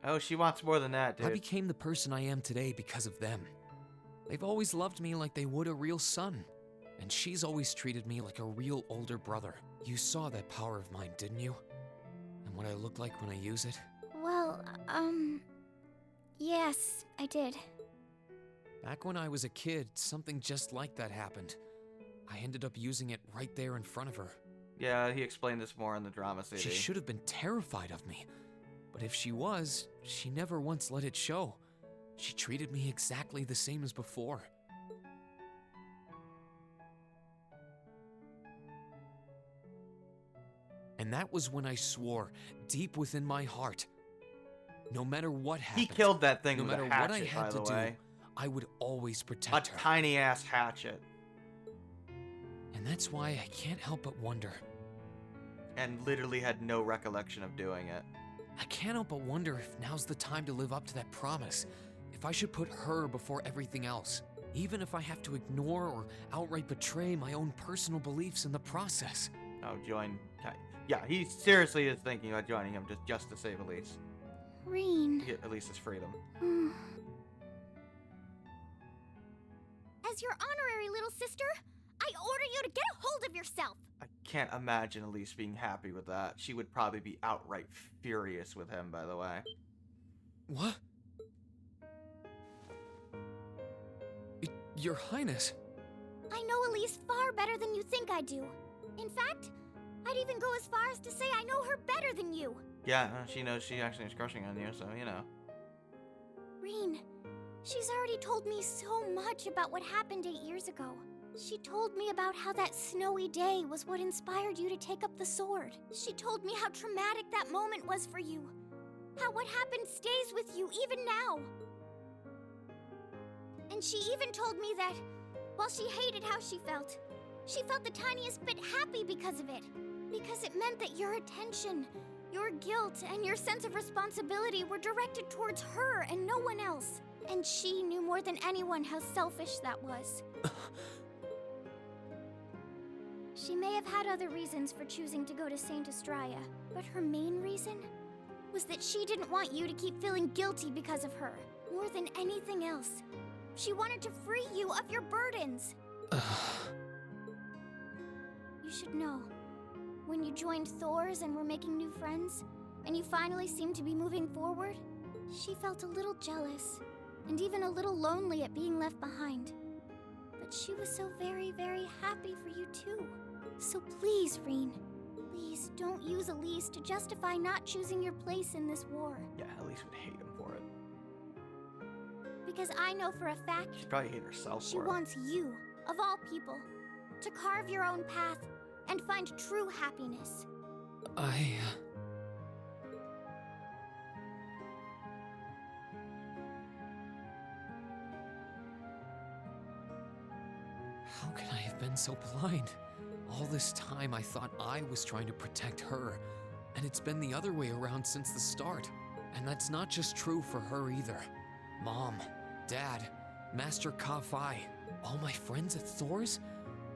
Oh, she wants more than that, dude. I became the person I am today because of them. They've always loved me like they would a real son. And she's always treated me like a real older brother. You saw that power of mine, didn't you? And what I look like when I use it? Well, yes, I did. Back when I was a kid, something just like that happened. I ended up using it right there in front of her. Yeah, he explained this more in the drama CD. She should have been terrified of me. But if she was, she never once let it show. She treated me exactly the same as before. And that was when I swore, deep within my heart, no matter what happened, He killed that thing no with matter a what I hatchet, had by to the do, way. I would always protect her. A tiny-ass hatchet. And that's why I can't help but wonder. And literally had no recollection of doing it. I can't help but wonder if now's the time to live up to that promise. If I should put her before everything else. Even if I have to ignore or outright betray my own personal beliefs in the process. Oh, join... Yeah, he seriously is thinking about joining him just to save Elise. Rean. To get Elise's freedom. As your honorary little sister, I order you to get a hold of yourself. I can't imagine Elise being happy with that. She would probably be outright furious with him, by the way. What? Your Highness. I know Elise far better than you think I do. In fact, I'd even go as far as to say I know her better than you. Yeah, she knows she actually is crushing on you, so you know. Rean, she's already told me so much about what happened 8 years ago. She told me about how that snowy day was what inspired you to take up the sword. She told me how traumatic that moment was for you. How what happened stays with you even now. And she even told me that, while she hated how she felt the tiniest bit happy because of it. Because it meant that your attention, your guilt, and your sense of responsibility were directed towards her and no one else. And she knew more than anyone how selfish that was. She may have had other reasons for choosing to go to Saint Estrella, but her main reason was that she didn't want you to keep feeling guilty because of her, more than anything else. She wanted to free you of your burdens. You should know, when you joined Thor's and were making new friends, and you finally seemed to be moving forward, she felt a little jealous, and even a little lonely at being left behind. But she was so very, very happy for you too. So please, Rean, please don't use Elise to justify not choosing your place in this war. Yeah, Elise would hate him for it. Because I know for a fact She'd probably hate herself she for it. wants you, of all people, to carve your own path and find true happiness. How could I have been so blind? All this time I thought I was trying to protect her, and it's been the other way around since the start. And that's not just true for her either. Mom, Dad, Master Ka-Fai, all my friends at Thor's,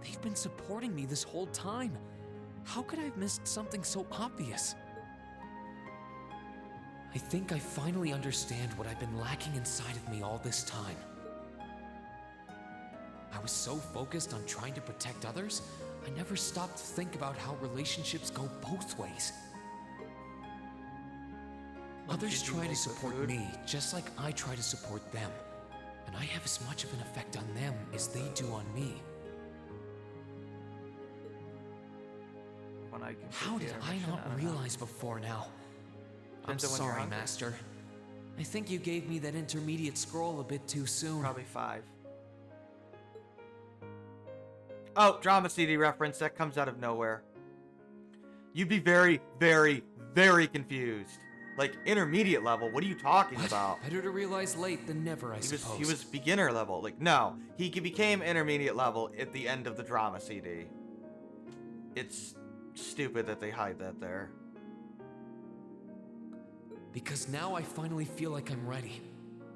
they've been supporting me this whole time. How could I have missed something so obvious? I think I finally understand what I've been lacking inside of me all this time. I was so focused on trying to protect others, I never stopped to think about how relationships go both ways. Others try to support me just like I try to support them, and I have as much of an effect on them as they do on me. How did I not realize before now? I'm Depends on when you're sorry, hungry. Master. I think you gave me that intermediate scroll a bit too soon. Probably 5. Oh, drama CD reference. That comes out of nowhere. You'd be very, very, very confused. Like, intermediate level, what are you talking about? Better to realize late than never, I suppose. He was beginner level. Like, no. He became intermediate level at the end of the drama CD. It's stupid that they hide that there. Because now I finally feel like I'm ready.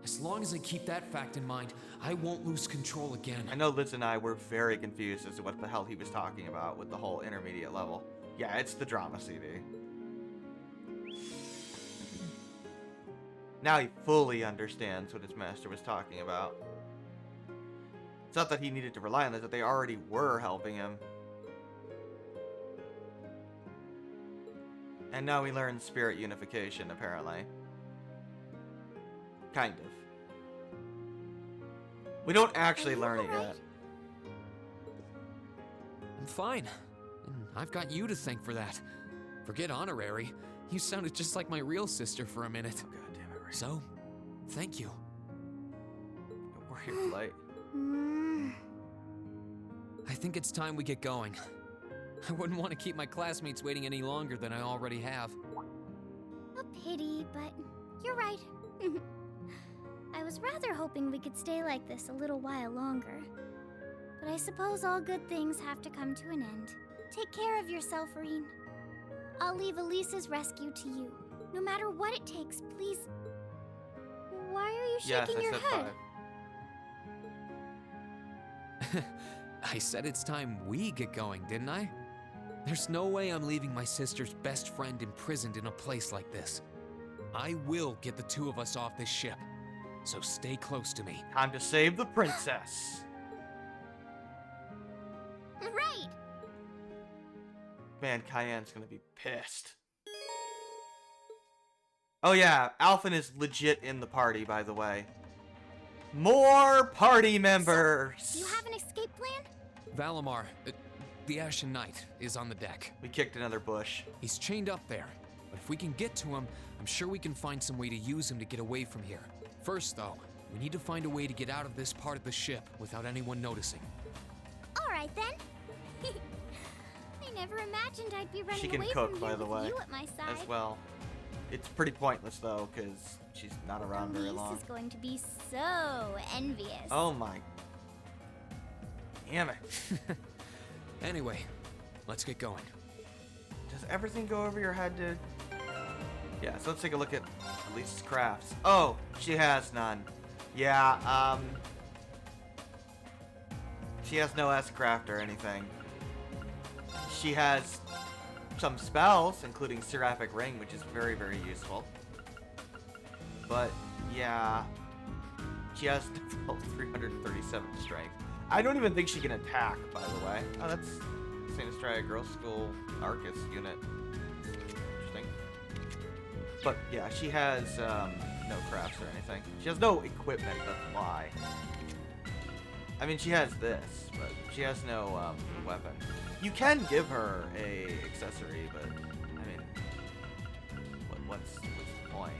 As long as I keep that fact in mind, I won't lose control again. I know Liz and I were very confused as to what the hell he was talking about with the whole intermediate level. Yeah, it's the drama CD. Now he fully understands what his master was talking about. It's not that he needed to rely on this, that they already were helping him. And now he learns spirit unification, apparently. Kind of. We don't actually learn it yet. I'm fine. And I've got you to thank for that. Forget honorary. You sounded just like my real sister for a minute. Oh, God damn it, Ray. So, thank you. We're here late. I think it's time we get going. I wouldn't want to keep my classmates waiting any longer than I already have. A pity, but you're right. I was rather hoping we could stay like this a little while longer. But I suppose all good things have to come to an end. Take care of yourself, Rean. I'll leave Elise's rescue to you. No matter what it takes, please. Why are you shaking your head? 5. I said it's time we get going, didn't I? There's no way I'm leaving my sister's best friend imprisoned in a place like this. I will get the two of us off this ship, so stay close to me. Time to save the princess. Right! Man, Cayenne's gonna be pissed. Oh yeah, Alphen is legit in the party, by the way. More party members. Do you have an escape plan? Valimar, the Ashen Knight, is on the deck. We kicked another bush. He's chained up there, but if we can get to him, I'm sure we can find some way to use him to get away from here. First, though, we need to find a way to get out of this part of the ship without anyone noticing. All right then. I never imagined I'd be running She can away cook, from by here the with way, you at my side. as well. It's pretty pointless though, because she's not around very Elise long. is going to be so envious. Oh my. Damn it. Anyway, let's get going. Does everything go over your head, dude? Yeah, so let's take a look at Elise's crafts. Oh, she has none. Yeah, she has no S-craft or anything. She has some spells, including Seraphic Ring, which is very, very useful. But, yeah, she has 337 strength. I don't even think she can attack, by the way. Oh, that's St. Estrella Girls' School Arcus unit. Interesting. But, yeah, she has no crafts or anything. She has no equipment, that's why. I mean, she has this, but she has no weapon. You can give her a accessory, but I mean, what's the point?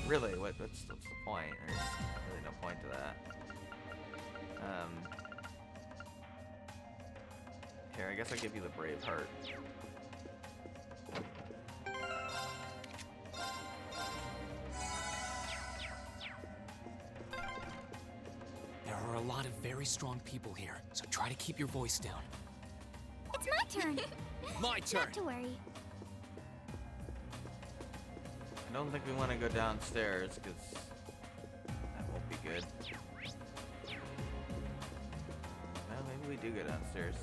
Really, what's the point? There's really no point to that. Here, I guess I'll give you the Brave Heart. There are a lot of very strong people here, so try to keep your voice down. It's my turn. My turn. Not to worry. I don't think we want to go downstairs, because that won't be good. Well, maybe we do go downstairs.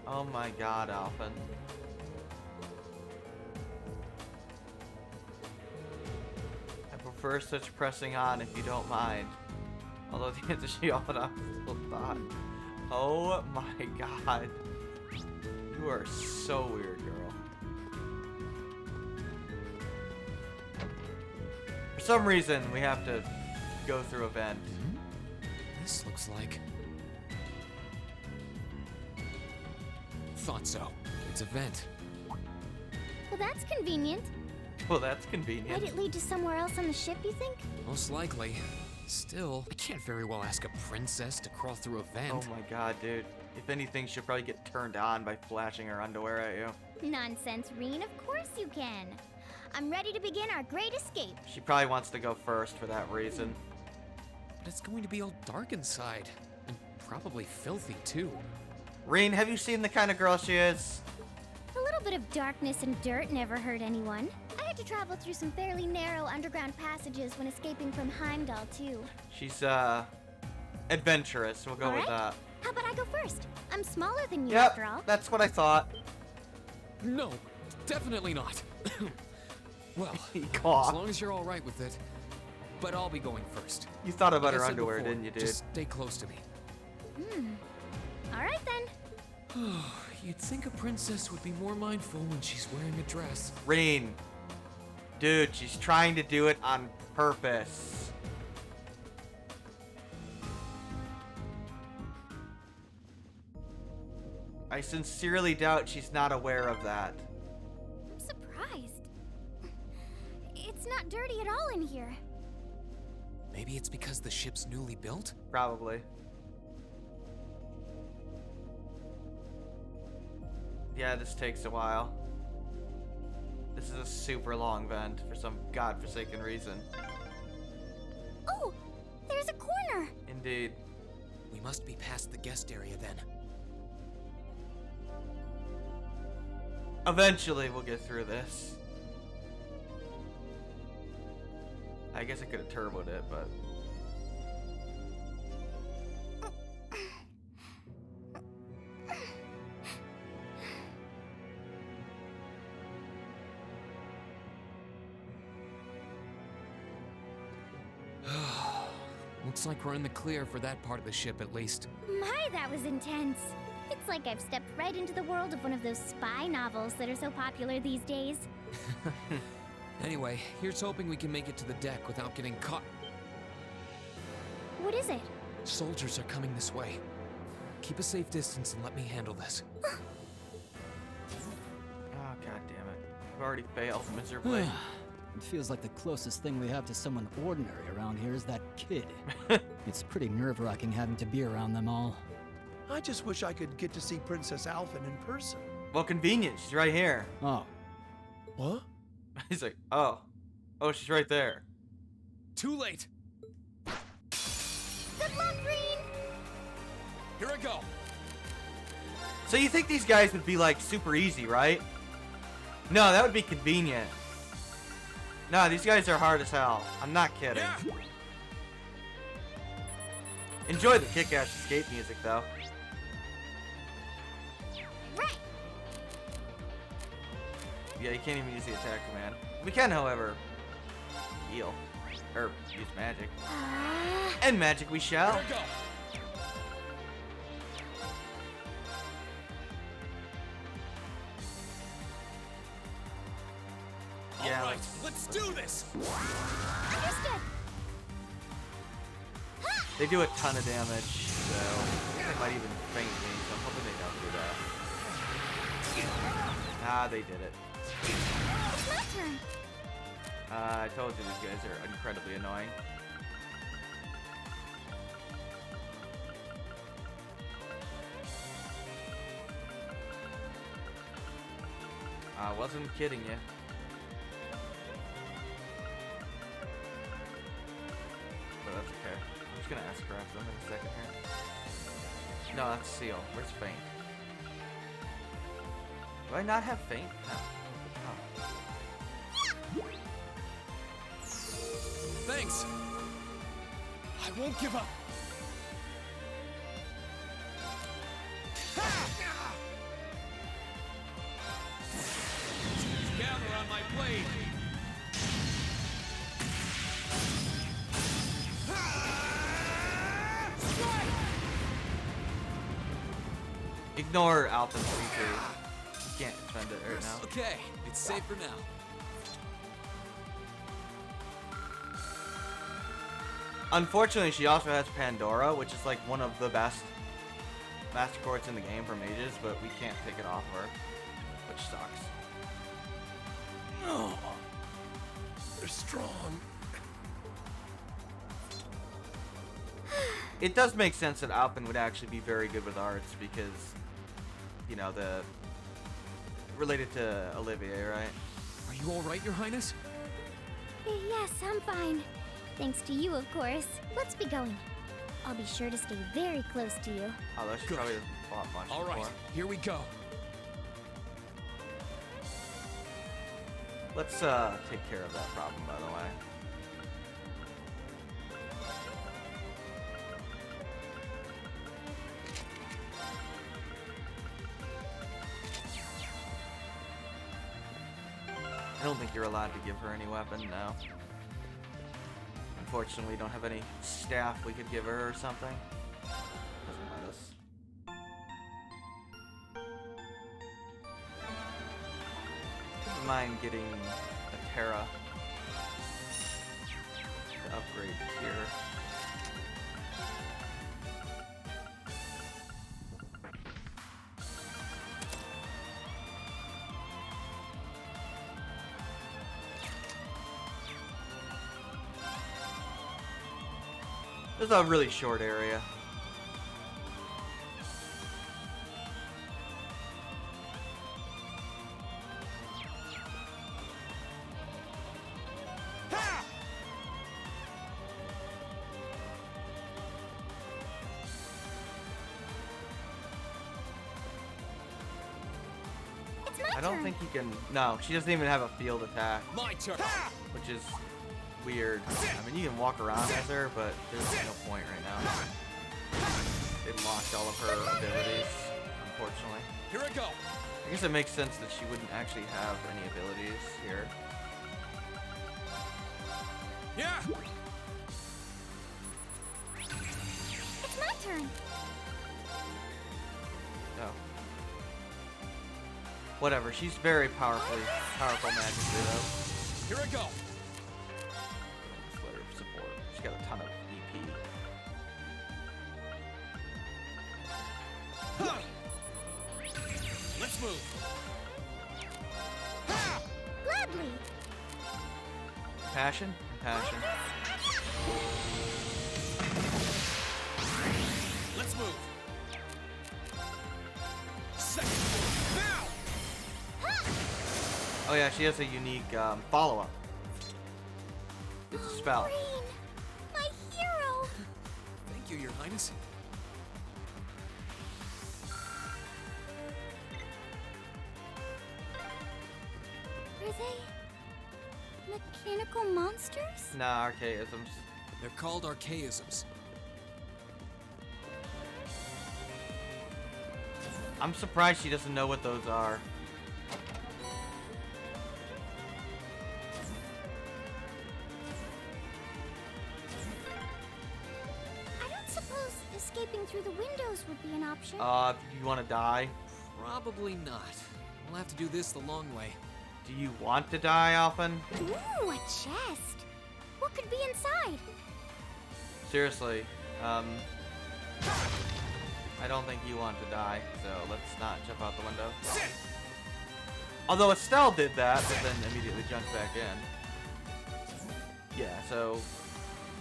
Oh my god, Alphen. I prefer such pressing on if you don't mind. Although the answer she often still thought. Oh my god. You are so weird, girl. For some reason, we have to go through a vent. This looks like... Thought so. It's a vent. Well, that's convenient. Well, that's convenient. Might it lead to somewhere else on the ship, you think? Most likely. Still, I can't very well ask a princess to crawl through a vent. Oh my god, dude. If anything, she'll probably get turned on by flashing her underwear at you. Nonsense, Reen. Of course you can. I'm ready to begin our great escape. She probably wants to go first for that reason. But it's going to be all dark inside. And probably filthy, too. Reen, have you seen the kind of girl she is? A little bit of darkness and dirt never hurt anyone. I had to travel through some fairly narrow underground passages when escaping from Heimdall, too. She's, adventurous. We'll go with that. How about I go first? I'm smaller than you, Yep, after all. that's what I thought. No, definitely not. Well, as long as you're all right with it. But I'll be going first. You thought about Like I her said underwear, before, didn't you, dude? Just stay close to me. All right, then. You'd think a princess would be more mindful when she's wearing a dress. Reen. Dude, she's trying to do it on purpose. I sincerely doubt she's not aware of that. I'm surprised. It's not dirty at all in here. Maybe it's because the ship's newly built? Probably. Yeah, this takes a while. This is a super long vent for some godforsaken reason. Oh, there's a corner. Indeed. We must be past the guest area then. Eventually, we'll get through this. I guess I could have turboed it, but... Looks like we're in the clear for that part of the ship at least. My, that was intense. It's like I've stepped right into the world of one of those spy novels that are so popular these days. Anyway, here's hoping we can make it to the deck without getting caught. What is it? Soldiers are coming this way. Keep a safe distance and let me handle this. Oh, god damn it. I've already failed miserably. It feels like the closest thing we have to someone ordinary around here is that kid. It's pretty nerve-wracking having to be around them all. I just wish I could get to see Princess Alphen in person. Well, convenient. She's right here. Oh. What? He's like, oh. Oh, she's right there. Too late. Good luck, Green! Here I go. So you think these guys would be like super easy, right? No, that would be convenient. No, these guys are hard as hell. I'm not kidding. Yeah. Enjoy the kick-ass escape music, though. Right. Yeah, you can't even use the attack command. We can, however, heal. Or use magic. And magic we shall. Here I go. Yeah, All right, let's do this. Understood. They do a ton of damage, so they might even faint me, so I'm hoping they don't do that. Ah, they did it. It's my turn. I told you these guys are incredibly annoying. I wasn't kidding you. But that's okay. I'm just gonna ask her after them in a second here. No, that's Seal. Where's Faint? Do I not have Faint? No. Oh. Thanks. I won't give up. Gather on my blade. Ignore Alpha's feature. You can't defend it right now. Okay, it's safe for now. Unfortunately, she also has Pandora, which is like one of the best Master Quartz in the game for mages, but we can't take it off her, which sucks. No. They're strong. It does make sense that Alphen would actually be very good with arts because, you know, the related to Olivier, right? Are you all right, Your Highness? Yes, I'm fine. Thanks to you, of course. Let's be going. I'll be sure to stay very close to you. Although she probably doesn't fought much All right, before. here we go. Let's take care of that problem, by the way. I don't think you're allowed to give her any weapon, no. Unfortunately, we don't have any staff we could give her or something. Doesn't let us. Wouldn't mind getting a Terra to upgrade here. This is a really short area. I don't think he can. No, she doesn't even have a field attack. My turn. Which is weird. I mean, you can walk around as her, but there's no point right now. It locked all of her abilities, unfortunately. Here I go. I guess it makes sense that she wouldn't actually have any abilities here. Yeah. No. Whatever. She's very powerful magically though. Here I go. Just let her support. She's got a ton of EP. Huh. Let's move. Gladly. Passion? Passion. Let's move. Second now. Oh yeah, she has a unique follow-up. It's a spell. Green, my hero. Thank you, Your Highness. Are they mechanical monsters? Nah, archaisms. They're called archaisms. I'm surprised she doesn't know what those are. I don't suppose escaping through the windows would be an option. You want to die? Probably not. We'll have to do this the long way. Do you want to die, Alphen? Ooh, a chest. What could be inside? Seriously, I don't think you want to die, so let's not jump out the window. Although Estelle did that, but then immediately jumped back in. Yeah, so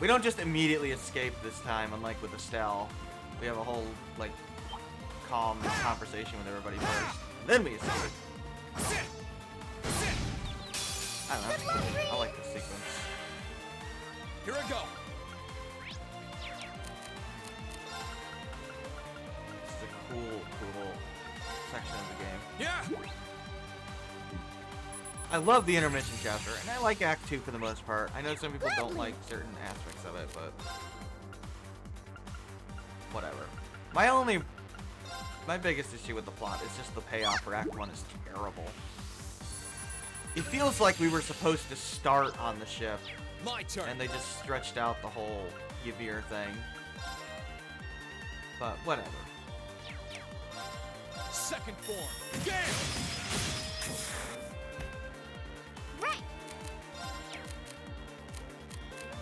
we don't just immediately escape this time, unlike with Estelle. We have a whole, like, calm conversation with everybody first. Then we escape. I don't know. I like this sequence. Here I go. This is a cool section of the game. Yeah. I love the intermission chapter, and I like Act 2 for the most part. I know some people don't like certain aspects of it, but whatever. My biggest issue with the plot is just the payoff for Act 1 is terrible. It feels like we were supposed to start on the ship. My turn. And they just stretched out the whole Ymir thing. But whatever. Second form. Game. Right.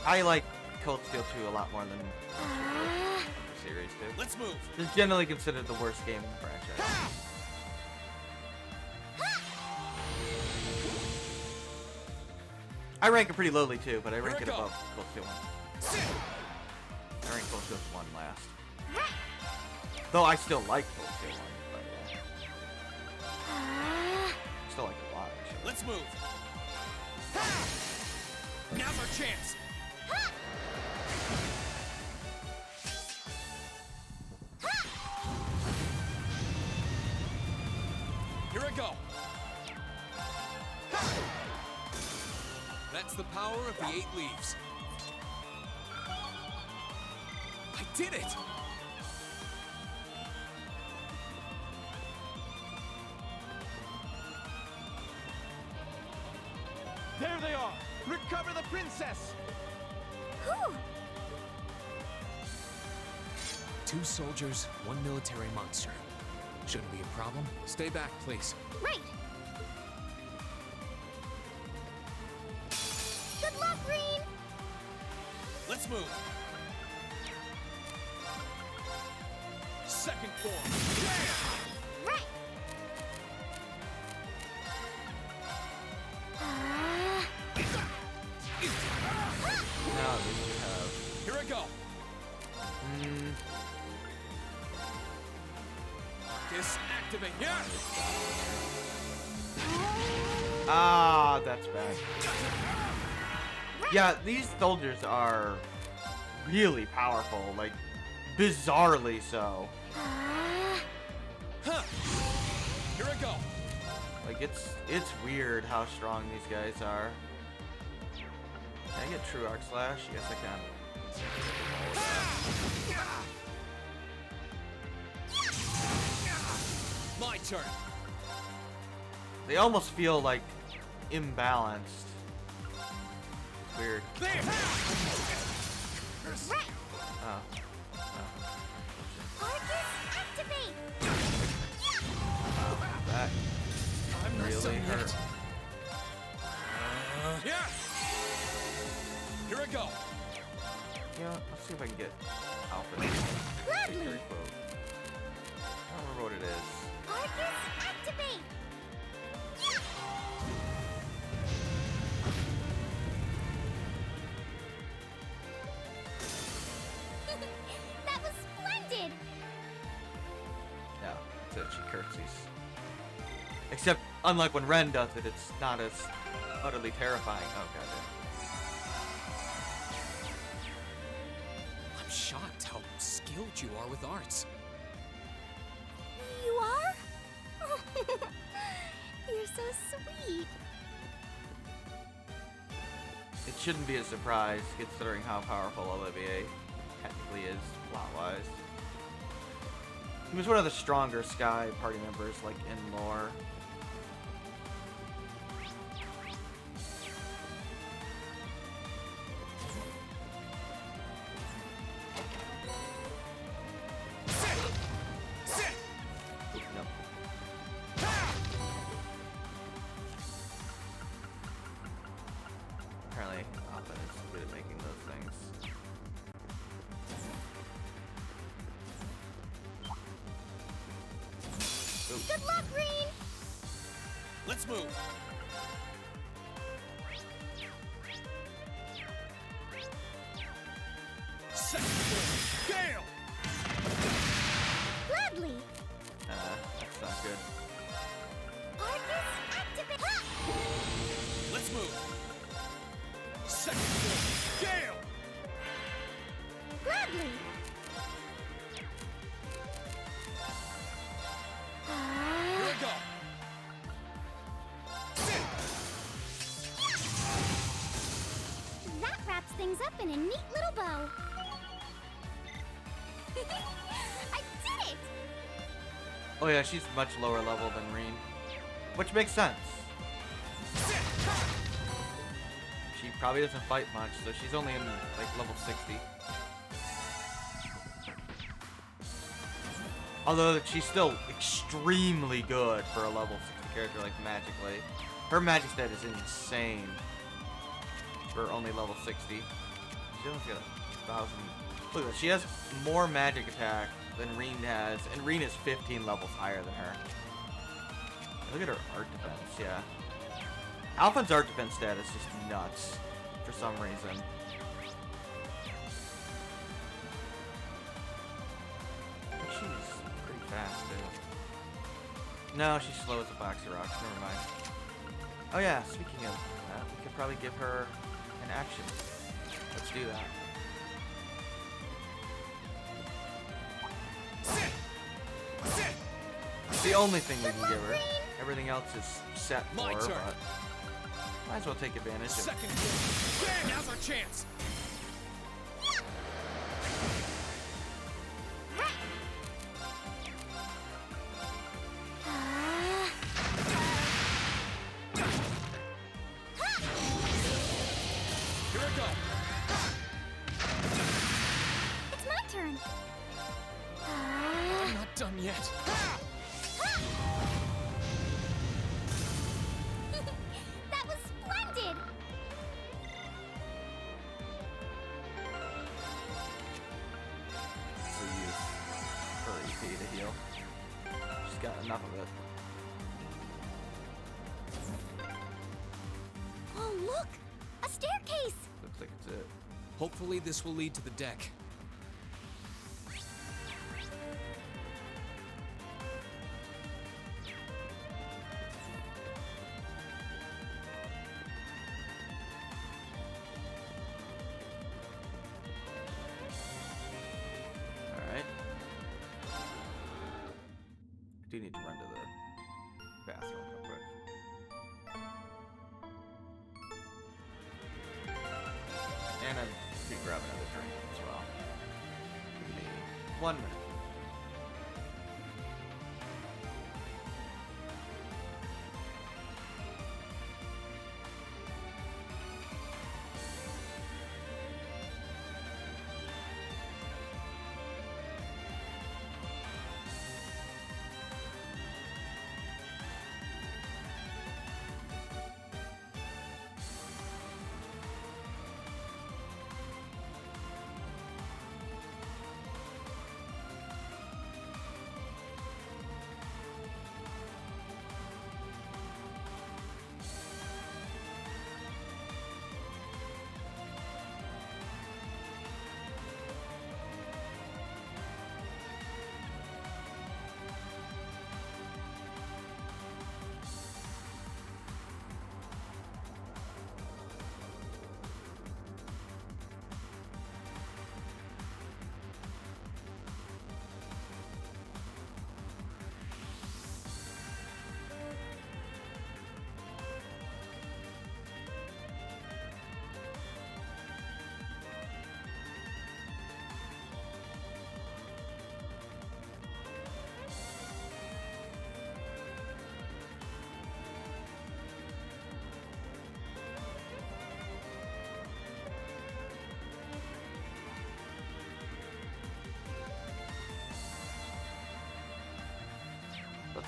I like Cold Steel 2 a lot more than the series 2. Let's move. It's generally considered the worst game in the franchise. I rank it pretty lowly too, but I rank it above Cold Steel 1. I rank Cold Steel 1 last. Though I still like Cold Steel 1, but still like it a lot actually. Let's move. Now's our chance. Here I go. That's the power of the 8 leaves. I did it! There they are! Recover the princess! Whew. 2 soldiers, 1 military monster. Shouldn't be a problem. Stay back, please. Right. Good luck, Green. Let's move. Second form. Right. Now at least you have. Here I go. Disactivate. Yeah. Ah, that's bad. Yeah, these soldiers are really powerful, like bizarrely so. Huh. Here I go. Like it's weird how strong these guys are. Can I get true arc slash? Yes, I can. My turn. They almost feel like imbalanced. It's weird. There. Oh. Arcus, activate. actually hurt. Yeah! Here I go! Yeah, let's see if I can get Alpha. Gladly. Victory quote. I don't remember what it is. Arcus, activate! That was splendid! Yeah, that's it. She curtsies. Except, unlike when Ren does it, it's not as utterly terrifying. Oh, goddamn. I'm shocked how skilled you are with arts. You are? You're so sweet. It shouldn't be a surprise, considering how powerful Olivier technically is, plot-wise. He was one of the stronger Sky party members, like, in lore. Nope. Apparently, Alpha is good at making those things. Ooh. Good luck, Green! Let's move! Second floor! Gale! Gladly! That's not good. Arcus, activate! Let's move! Second floor! Gale! Gladly! Here I go! That wraps things up in a neat little bow. I did it! Oh yeah, she's much lower level than Reen. Which makes sense. She probably doesn't fight much, so she's only in like level 60. Although she's still extremely good for a level 60 character, like magically. Her magic stat is insane for only level 60. She almost got 1,000. Look at that, she has more magic attack than Reen has, and Reen is 15 levels higher than her. Look at her art defense, yeah. Alpha's art defense stat is just nuts for some reason. She's pretty fast, too. No, she's slow as a box of rocks. Never mind. Oh yeah, speaking of that, we could probably give her an action. Let's do that. It's the only thing we can give her. Everything else is set for her, but might as well take advantage of it. Second floor! Damn, now's our chance! Here I go! It's my turn. I'm not done yet. That was splendid! So use her EP to heal. She's got enough of it. Oh, look! A staircase! Looks like it's it. Hopefully this will lead to the deck. Alright. I do need to run to the bathroom real quick. And I could grab another drink as well. Give me 1 minute.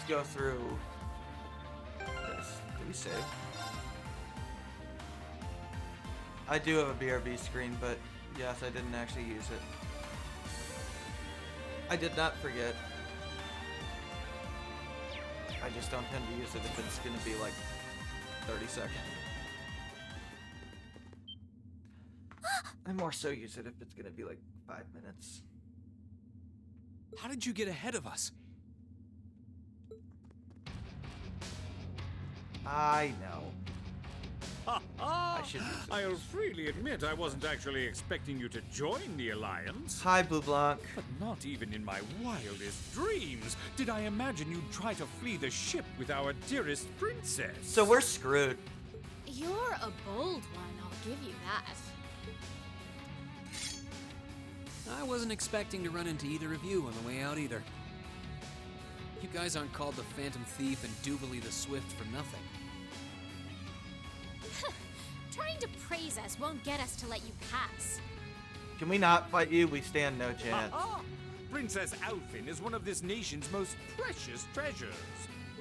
Let's go through this. Did we save? I do have a BRB screen, but yes, I didn't actually use it. I did not forget. I just don't tend to use it if it's gonna be like 30 seconds. I more so use it if it's gonna be like 5 minutes. How did you get ahead of us? I know. I should use it. I'll freely admit I wasn't actually expecting you to join the Alliance. Hi, Blue Blanc. But not even in my wildest dreams did I imagine you'd try to flee the ship with our dearest princess. So we're screwed. You're a bold one, I'll give you that. I wasn't expecting to run into either of you on the way out either. You guys aren't called the Phantom Thief and Duvalie the Swift for nothing. Trying to praise us won't get us to let you pass. Can we not fight you? We stand no chance. Princess Alfin is one of this nation's most precious treasures.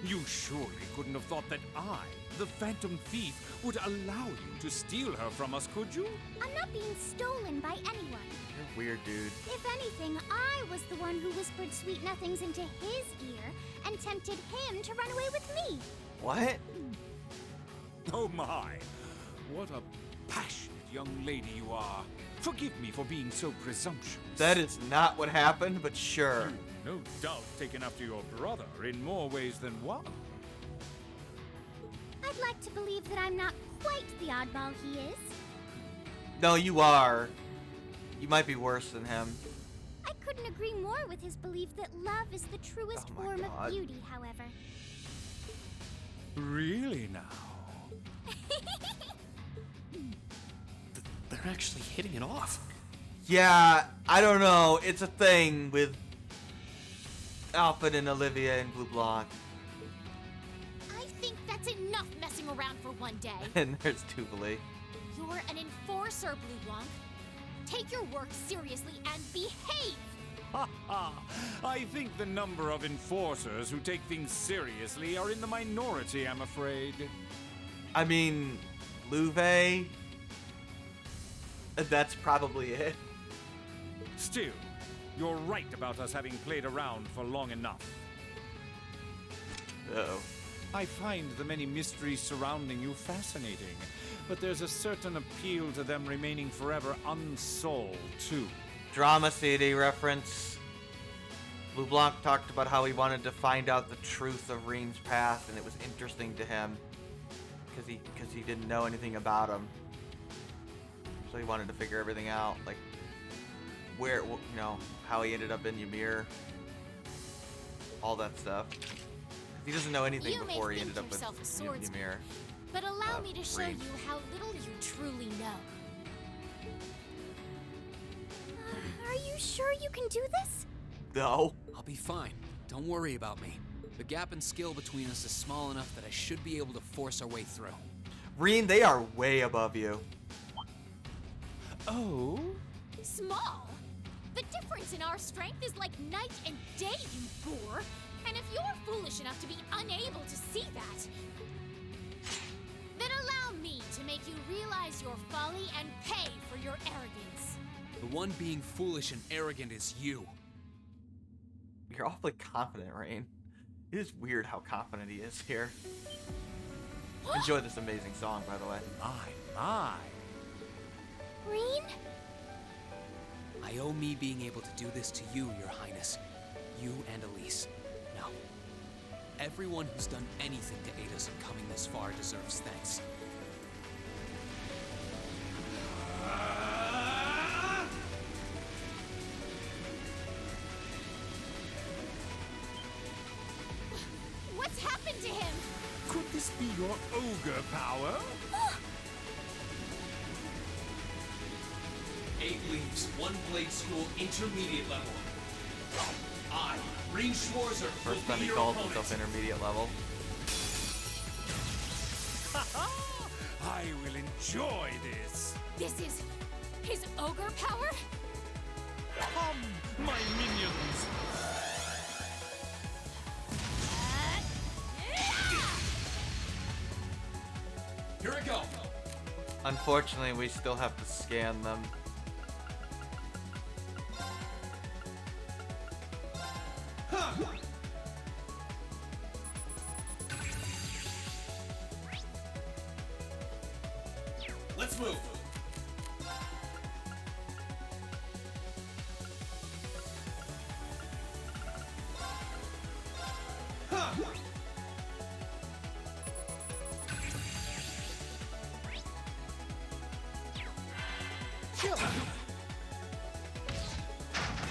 You surely couldn't have thought that I, the Phantom Thief, would allow you to steal her from us, could you? I'm not being stolen by anyone. You're weird, dude. If anything, I was the one who whispered sweet nothings into his ear and tempted him to run away with me. What? Oh my! What a passionate young lady you are. Forgive me for being so presumptuous. That is not what happened, but sure. You, no doubt, taken after your brother in more ways than one. I'd like to believe that I'm not quite the oddball he is. No, you are. You might be worse than him. I couldn't agree more with his belief that love is the truest form of beauty, however. Really now? They're actually hitting it off. Yeah, I don't know. It's a thing with Alfred and Olivia and Blue Blanc. I think that's enough messing around for one day. And there's Duvalie. You're an enforcer, Blue Blanc. Take your work seriously and behave! Ha ha! I think the number of enforcers who take things seriously are in the minority, I'm afraid. I mean, Louvet? That's probably it. Still, you're right about us having played around for long enough. Uh-oh. I find the many mysteries surrounding you fascinating, but there's a certain appeal to them remaining forever unsolved, too. Drama CD reference. Blue Blanc talked about how he wanted to find out the truth of Rean's past, and it was interesting to him because he didn't know anything about him. So he wanted to figure everything out, like where, you know, how he ended up in Ymir, all that stuff. He doesn't know anything You before may he think ended up yourself a with swordsman, Ymir. But allow me to show Rean. you how little you truly know. Are you sure you can do this? No. I'll be fine. Don't worry about me. The gap in skill between us is small enough that I should be able to force our way through. Rean, they are way above you. Oh? Small? The difference in our strength is like night and day, you boor! And if you're foolish enough to be unable to see that, then allow me to make you realize your folly and pay for your arrogance. The one being foolish and arrogant is you. You're awfully confident, Rain. It is weird how confident he is here. Enjoy this amazing song, by the way. My. Rean? I owe me being able to do this to you, Your Highness. You and Elise. Now, everyone who's done anything to aid us in coming this far deserves thanks. What's happened to him? Could this be your ogre power? 8 leaves, 1 blade school, intermediate level. I, Rean Schwarzer, First time he called himself intermediate level. I will enjoy this. This is his ogre power? Come, my minions. Unfortunately, we still have to scan them. Let's move.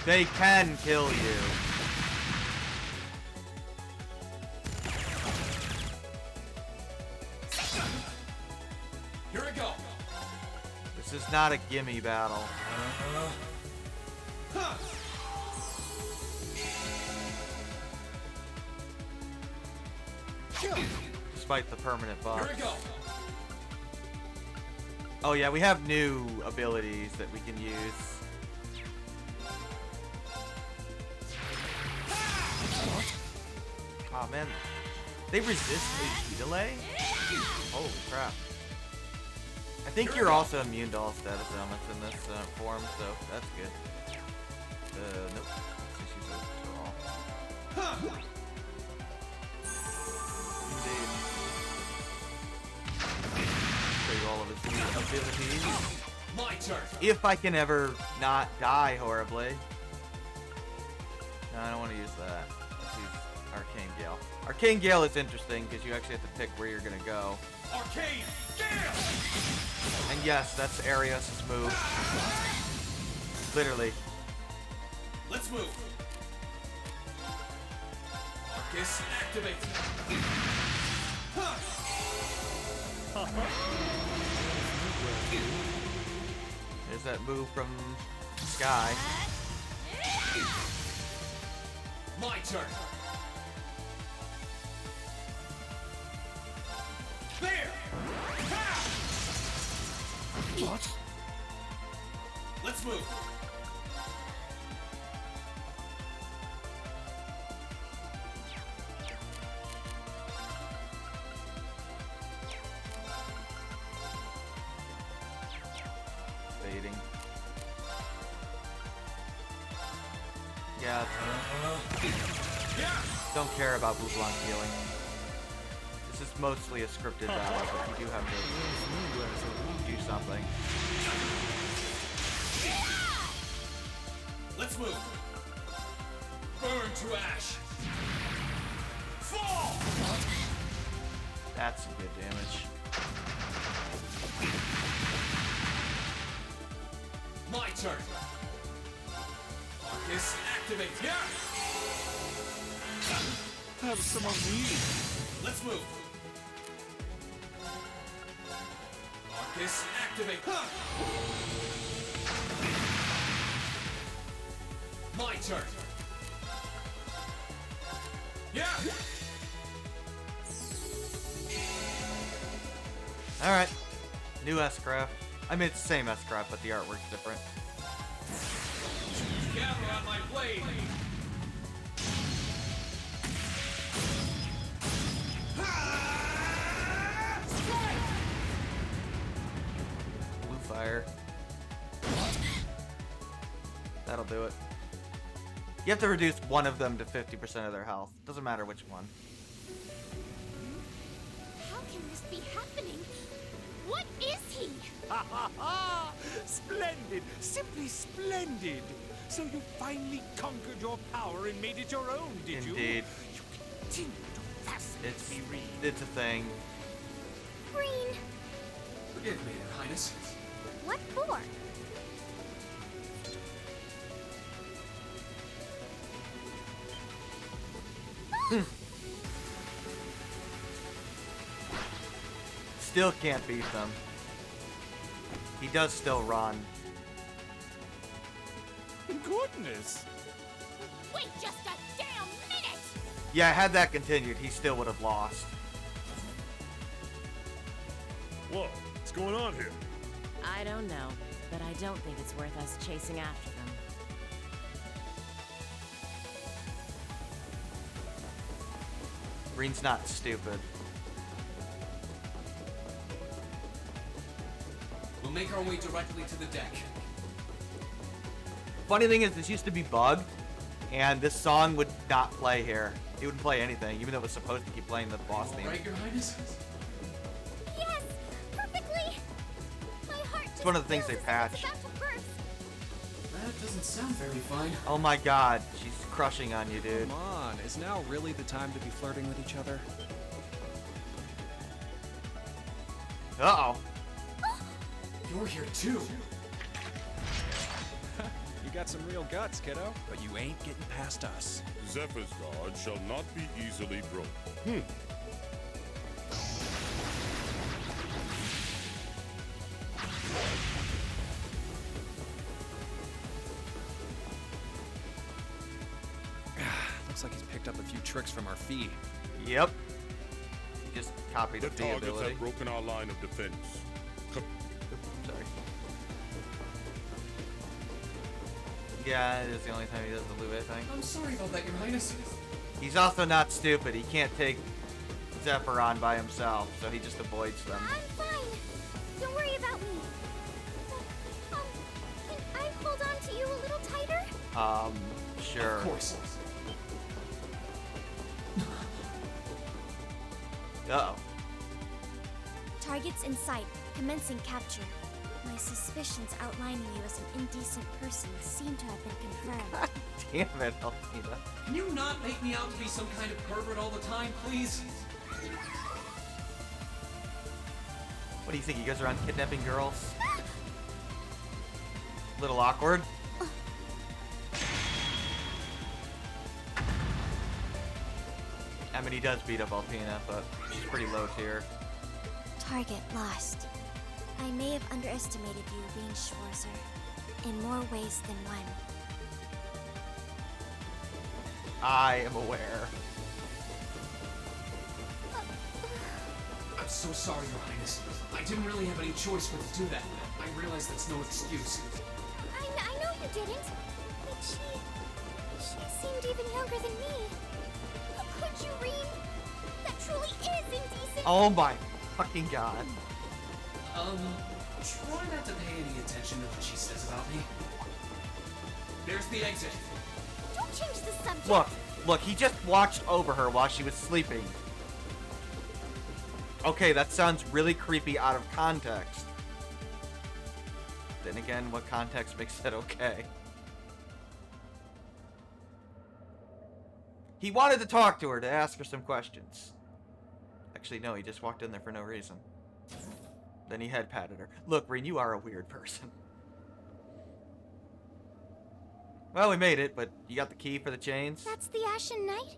They can kill you. Here we go. This is not a gimme battle. Despite the permanent buff. Here we go. Oh yeah, we have new abilities that we can use. Oh man, they resist HP delay? Holy crap. I think you're also immune to all status elements in this form, so that's good. Nope. Let's just use it to all. Indeed. Show you all of his new abilities. My turn. If I can ever not die horribly. No, I don't want to use that. Let's use Arcane Gale. Arcane Gale is interesting because you actually have to pick where you're going to go. Arcane Gale! And yes, that's Arius' move. Literally. Let's move. Arcus activate. There's that move from Sky. My turn. There. What? Let's move. Fading. Yeah. Don't care about Blue Blanc healing. This is mostly a scripted battle, but you do have to do something. Let's move. Burn to ash. Fall. That's some good damage. My turn. Arcus activate. Yeah. Have some of me. Let's move. Arcus activate. My turn. Yeah. Alright. New S-Craft. I mean, it's the same S-Craft, but the artwork's different. Gather on my blade. Blue fire. That'll do it. You have to reduce one of them to 50% of their health. Doesn't matter which one. How can this be happening? What is he? Ha ha ha! Splendid! Simply splendid! So you finally conquered your power and made it your own, did you? Indeed. You continue to fascinate me, Reed. It's a thing. Green, Forgive me, Your Highness. what for? Still can't beat them. He does still run. Goodness! Wait just a damn minute! Yeah, had that continued, he still would have lost. Whoa, what's going on here? I don't know, but I don't think it's worth us chasing after them. Green's not stupid. We'll make our way directly to the deck. Funny thing is, this used to be bugged, and this song would not play here. It wouldn't play anything, even though it was supposed to keep playing the boss theme. Right, Your Highness? Yes, perfectly. My heart It's one of the things they patched. That doesn't sound very fine. Oh my god, she's crushing on you, dude. Come on, is now really the time to be flirting with each other? Uh-oh. You're here too. You got some real guts, kiddo, but you ain't getting past us. Zephyr's guard shall not be easily broken. Looks like he's picked up a few tricks from our fee. Yep. He just copied The the targets ability. have broken our line of defense. Sorry. Yeah, it is the only time he does the loot, I think. I'm sorry about that, Your Highness. He's also not stupid. He can't take Zephyr on by himself, so he just avoids them. I'm fine. Don't worry about me. Can I hold on to you a little tighter? Sure. Of course. Uh-oh. Targets in sight, commencing capture. My suspicions outlining you as an indecent person seem to have been confirmed. Damn it, Alcina. Can you not make me out to be some kind of pervert all the time, please? What do you think? He goes around kidnapping girls? Little awkward. I mean, he does beat up Alpina, but she's pretty low tier. Target lost. I may have underestimated you, Reen Schwarzer, in more ways than one. I am aware. I'm so sorry, Your Highness. I didn't really have any choice but to do that. I realize that's no excuse. I know you didn't. But she seemed even younger than me. Could you read? That truly is indecent. Oh my fucking god. Try not to pay any attention to what she says about me. There's the exit. Don't change the subject. Look, he just watched over her while she was sleeping. Okay, that sounds really creepy out of context. Then again, what context makes that okay? He wanted to talk to her, to ask her some questions. Actually, no, he just walked in there for no reason. Then he head patted her. Look, Reen, you are a weird person. Well, we made it, but you got the key for the chains? That's the Ashen Knight?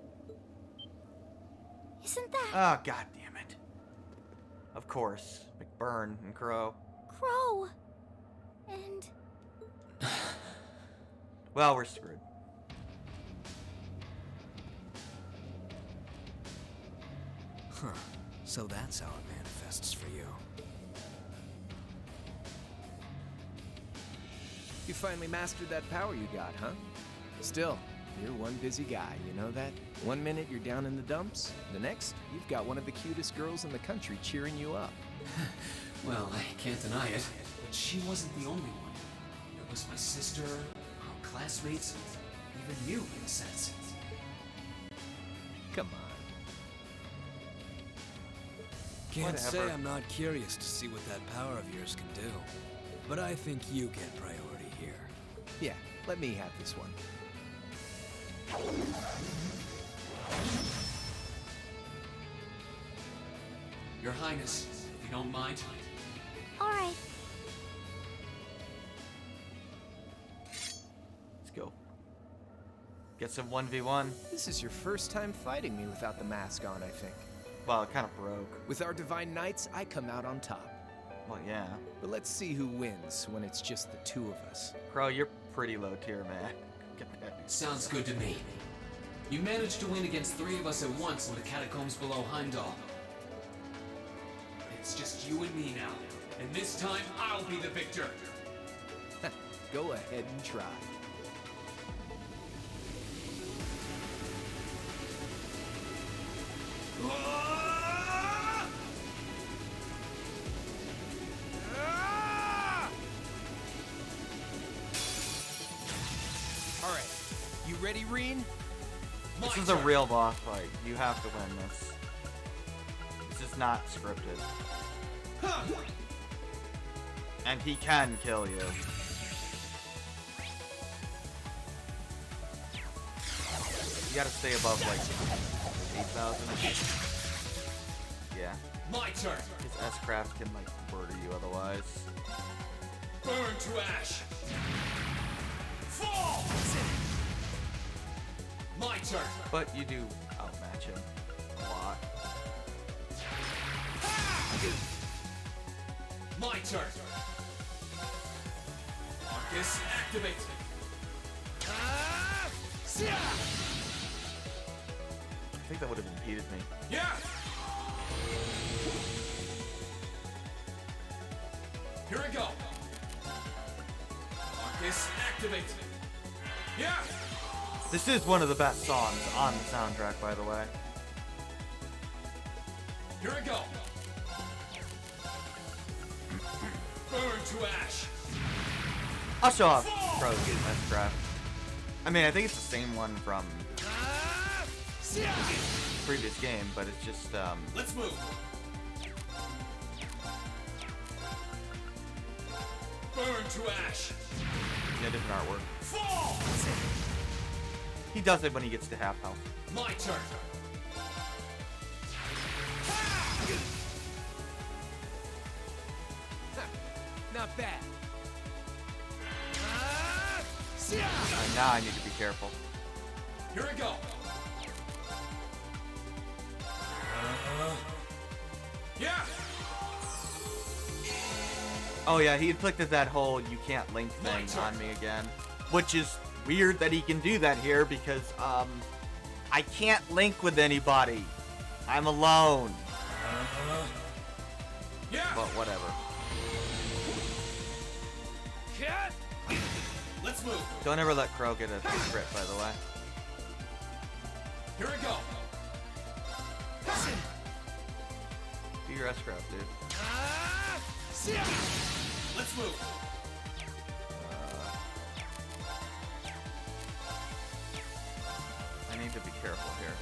Isn't that... Oh, god damn it. Of course. McBurn and Crow. Crow? And... Well, we're screwed. Huh. So that's how it manifests for you. You finally mastered that power you got, huh? Still, you're one busy guy, you know that? One minute you're down in the dumps, the next, you've got one of the cutest girls in the country cheering you up. Well, I can't deny it, but she wasn't the only one. There was my sister, our classmates, even you, in a sense. Come on. Can't say Whatever. I'm not curious to see what that power of yours can do. But I think you get priority here. Yeah, let me have this one. Your Highness, if you don't mind. All right. Let's go. Get some 1v1. This is your first time fighting me without the mask on, I think. Well, it kind of broke. With our Divine Knights, I come out on top. Well, yeah. But let's see who wins when it's just the two of us. Crow, you're pretty low tier, man. Get that. Sounds good to me. You managed to win against 3 of us at once in the catacombs below Heimdall. It's just you and me now. And this time, I'll be the victor. Go ahead and try. ready, Reen? This is a real boss fight. You have to win this. This is not scripted. And he can kill you. You gotta stay above like 8,000. Yeah. My turn. His S-Craft can like murder you otherwise. Burn to ash. Fall. My turn. But you do outmatch him a lot. My turn. Marcus, activate. I think that would have impeded me. Yeah. Here we go. Marcus, activate. Yeah. This is one of the best songs on the soundtrack, by the way. Here we go. Burn to ash. I'll show off Crow's S-Craft. I mean, I think it's the same one from previous game, but it's just Let's move. Burn to ash. yeah, different artwork. Fall. He does it when he gets to half health. My turn. Not bad. Alright, now I need to be careful. Here we go. Yeah. Oh yeah, he inflicted that whole you can't link thing on me again. Which is weird that he can do that here because I can't link with anybody. I'm alone. Yeah. But whatever. Let's move. Don't ever let Crow get a crit, by the way. Here we go. Do your S-Craft, dude. Let's move. I need to be careful here.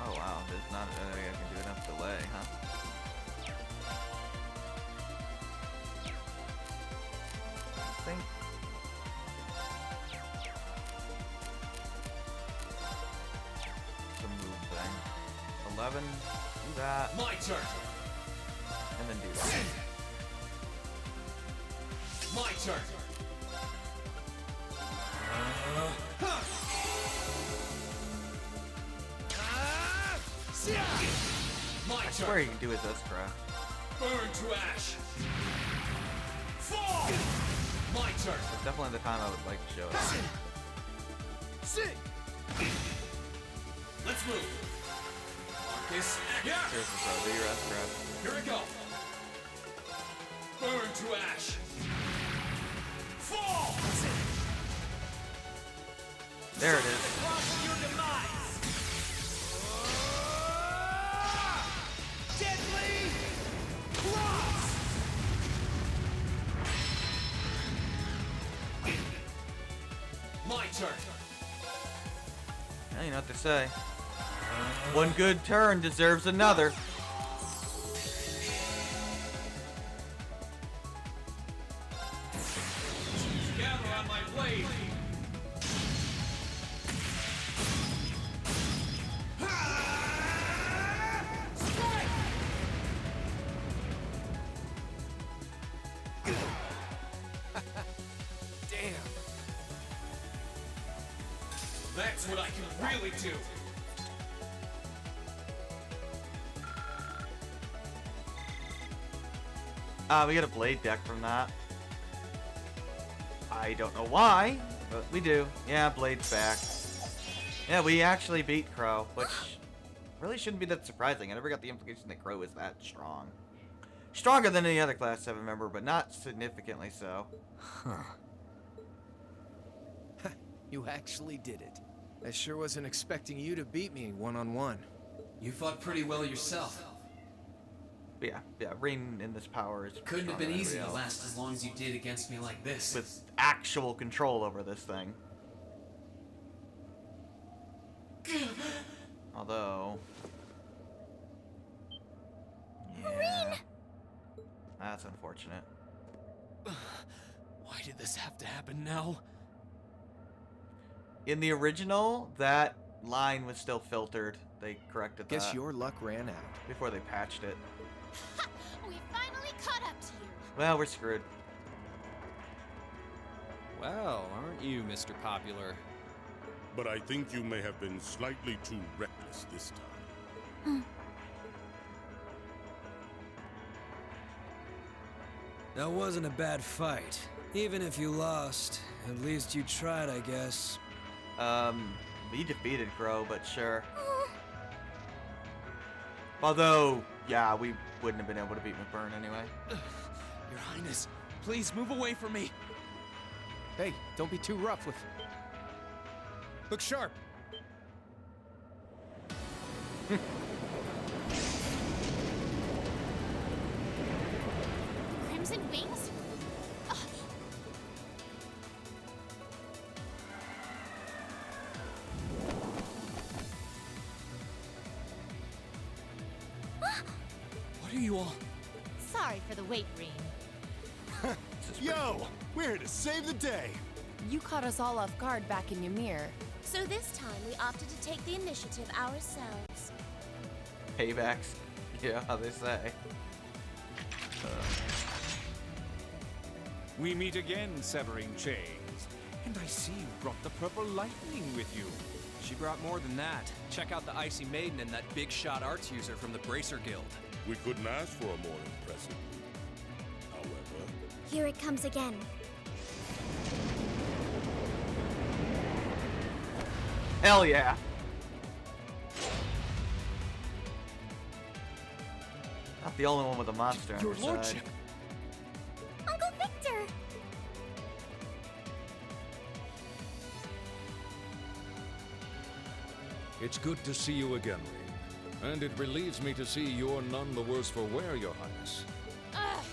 Oh wow, there's not I can do enough delay, huh? I think the move thing. 11, do that. My turn. And then do that. My turn. My I turn. swear he can do his S-Craft. Burn to ash. Fall. My turn. It's definitely the time I would like to show it. Let's move. Marcus, yeah. Seriously, bro, do your S-Craft. Here we go. Burn to ash. Fall. There it is. Your demise. Deadly cross. My turn. Yeah, you know what they say. One good turn deserves another. Gather on my blade. Damn. That's what I can really do. We get a blade deck from that. I don't know why, but we do. Yeah, blade's back. Yeah, we actually beat Crow, which really shouldn't be that surprising. I never got the implication that Crow is that strong. Stronger than any other Class 7 member, but not significantly so. Huh. You actually did it. I sure wasn't expecting you to beat me one-on-one. You fought pretty well yourself. yeah, Rain in this power is Couldn't have stronger been than easy to everybody last as long as you did against me like this. else. With actual control over this thing. Although, yeah, that's unfortunate. Why did this have to happen now? In the original, that line was still filtered. They corrected that. Guess your luck ran out. Before they patched it. Ha! We finally caught up to you. Well, we're screwed. Well, aren't you, Mr. Popular? But I think you may have been slightly too reckless this time. That wasn't a bad fight. Even if you lost, at least you tried, I guess. We defeated Crow, but sure. Although, yeah, we wouldn't have been able to beat McBurn anyway. Your Highness, please move away from me. Hey, don't be too rough with... Look sharp! Crimson Wings? Ugh. What are you all? Sorry for the wait, Reen. Yo, we're here to save the day. You caught us all off guard back in Ymir. So this time we opted to take the initiative ourselves. Paybacks. Yeah, how they say. We meet again, severing chains. And I see you brought the purple lightning with you. She brought more than that. Check out the Icy Maiden and that big shot arts user from the Bracer Guild. We couldn't ask for a more impressive lead. However, Here it comes again. Hell yeah. Not the only one with a monster on Your her side. lordship. Uncle Victor! It's good to see you again, Rain. And it relieves me to see you're none the worse for wear, Your Highness. Ugh.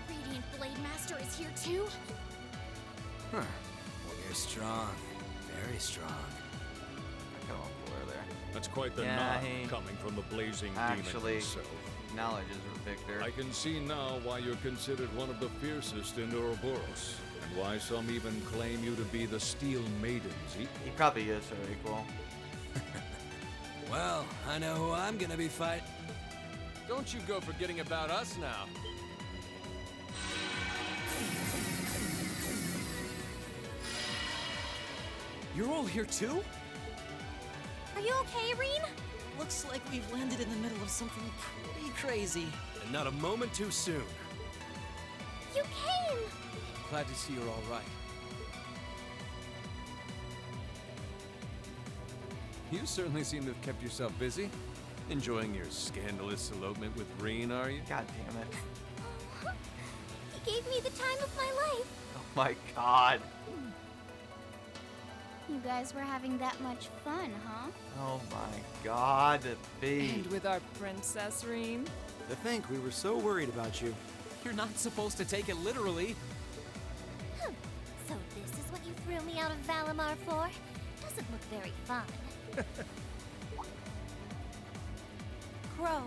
The Radiant Blade Master is here too? Huh. Well, you're strong. Very strong. That's quite the Yeah, nod he coming from the blazing actually demon himself. acknowledges Victor. I can see now why you're considered one of the fiercest in Ouroboros, and why some even claim you to be the Steel Maiden's equal. He probably is her equal. Well, I know who I'm gonna be fighting. Don't you go forgetting about us now. You're all here too? Are you okay, Reen? Looks like we've landed in the middle of something pretty crazy. And not a moment too soon. You came! Glad to see you're all right. You certainly seem to have kept yourself busy. Enjoying your scandalous elopement with Reen, are you? God damn it. He gave me the time of my life. Oh my god. You guys were having that much fun, huh? Oh my god, B. And with our princess, Reen? To think we were so worried about you. You're not supposed to take it literally. So this is what you threw me out of Valimar for? Doesn't look very fun. Crow,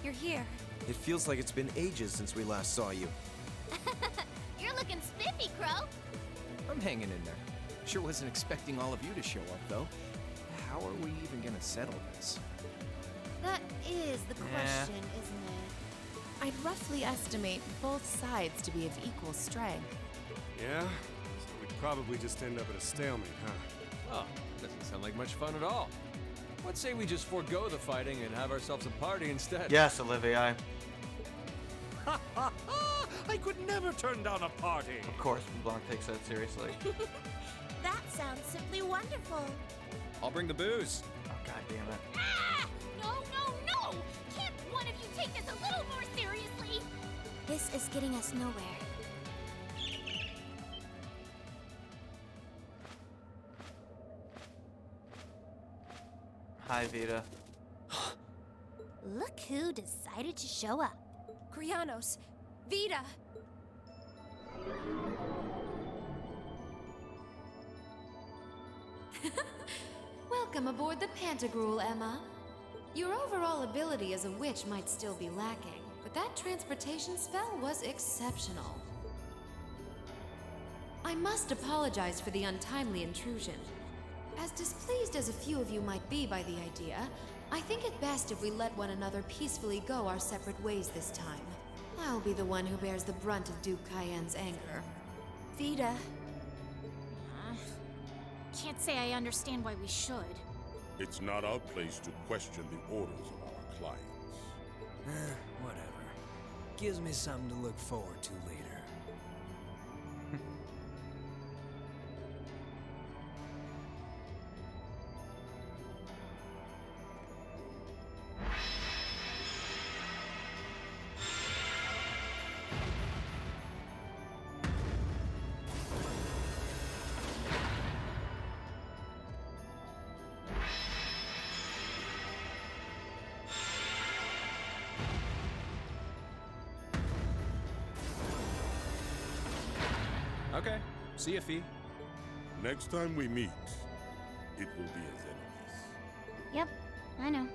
you're here. It feels like it's been ages since we last saw you. You're looking spiffy, Crow. I'm hanging in there. Sure wasn't expecting all of you to show up, though. How are we even gonna settle this? That is the question, isn't it? I'd roughly estimate both sides to be of equal strength. Yeah? So we'd probably just end up at a stalemate, huh? Oh, doesn't sound like much fun at all. What say we just forego the fighting and have ourselves a party instead? Yes, Olivia. I could never turn down a party. Of course, Blanc takes that seriously. That sounds simply wonderful. I'll bring the booze. Oh, god damn it. Ah! No, no, no! Can't one of you take this a little more seriously? This is getting us nowhere. Hi, Vita. Look who decided to show up. Krianos, Vida! Welcome aboard the Pantagruel, Emma. Your overall ability as a witch might still be lacking, but that transportation spell was exceptional. I must apologize for the untimely intrusion. As displeased as a few of you might be by the idea, I think it best if we let one another peacefully go our separate ways this time. I'll be the one who bears the brunt of Duke Cayenne's anger. Vida. Can't say I understand why we should. It's not our place to question the orders of our clients. Whatever. Gives me something to look forward to later. Okay. See ya, Fee. Next time we meet, it will be as enemies. Yep, I know.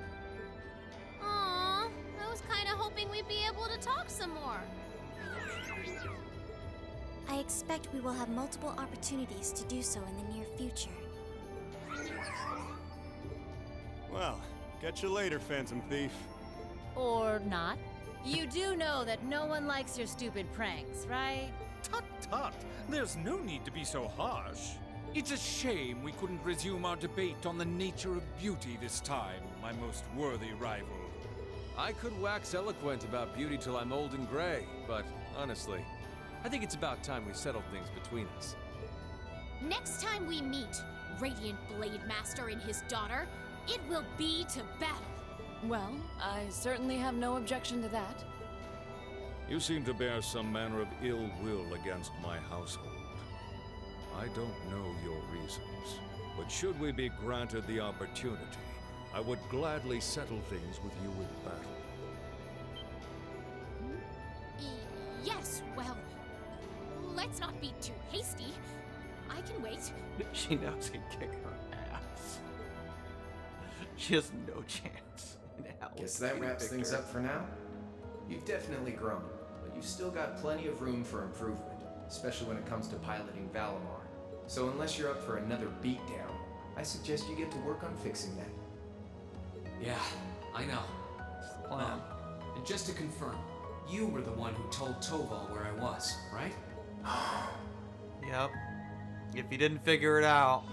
Aww, I was kinda hoping we'd be able to talk some more. I expect we will have multiple opportunities to do so in the near future. Well, catch you later, Phantom Thief. Or not. You do know that no one likes your stupid pranks, right? Tut tut! There's no need to be so harsh. It's a shame we couldn't resume our debate on the nature of beauty this time, my most worthy rival. I could wax eloquent about beauty till I'm old and gray, but honestly, I think it's about time we settled things between us. Next time we meet, Radiant Blade Master and his daughter, it will be to battle. Well, I certainly have no objection to that. You seem to bear some manner of ill will against my household. I don't know your reasons, but should we be granted the opportunity, I would gladly settle things with you in battle. Yes, well, let's not be too hasty. I can wait. She knows he'd kick her ass. She has no chance in hell. Guess that wraps things up for now. You've definitely grown, but you've still got plenty of room for improvement, especially when it comes to piloting Valimar. So unless you're up for another beatdown, I suggest you get to work on fixing that. Yeah, I know. That's the plan. And just to confirm, you were the one who told Toval where I was, right? Yep. If he didn't figure it out,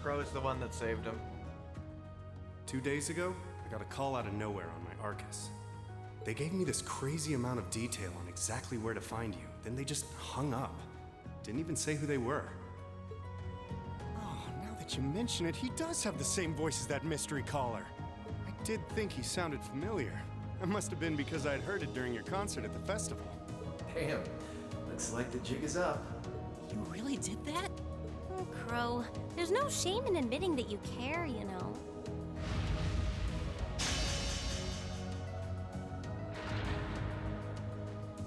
Crow's the one that saved him. 2 days ago, I got a call out of nowhere on my Arcus. They gave me this crazy amount of detail on exactly where to find you, then they just hung up. Didn't even say who they were. Oh, now that you mention it, he does have the same voice as that mystery caller. I did think he sounded familiar. That must have been because I'd heard it during your concert at the festival. Damn, looks like the jig is up. You really did that? Oh, Crow. There's no shame in admitting that you care, you know.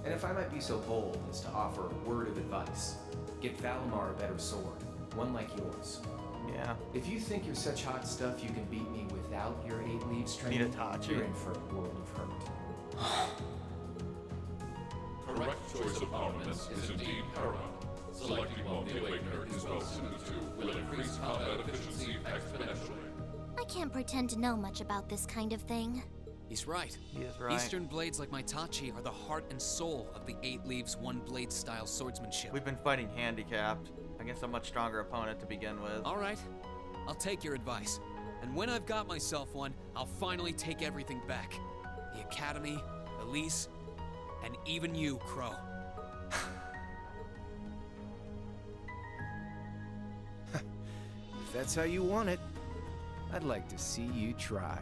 And if I might be so bold as to offer a word of advice, get Valimar a better sword, one like yours. Yeah. If you think you're such hot stuff you can beat me without your 8 leaves training, Itachi. you're in for a world of hurt. Correct choice of armaments is indeed paramount. Selecting one the Awakener is well suited to will increase combat efficiency exponentially. I can't pretend to know much about this kind of thing. He's right. He is right. Eastern blades like my Tachi are the heart and soul of the 8 Leaves, 1 Blade style swordsmanship. We've been fighting handicapped against a much stronger opponent to begin with. All right, I'll take your advice. And when I've got myself one, I'll finally take everything back. The Academy, Elise, and even you, Crow. If that's how you want it, I'd like to see you try.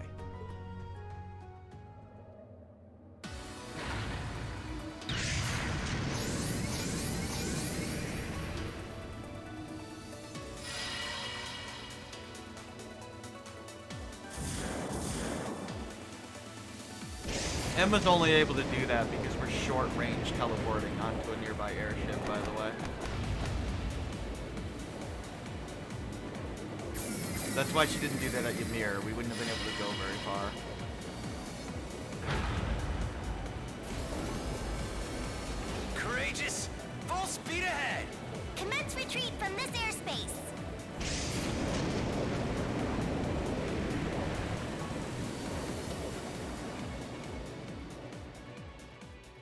Emma's only able to do that because we're short-range teleporting onto a nearby airship, by the way. That's why she didn't do that at Ymir. We wouldn't have been able to go very far. Courageous! Full speed ahead! Commence retreat from this airspace.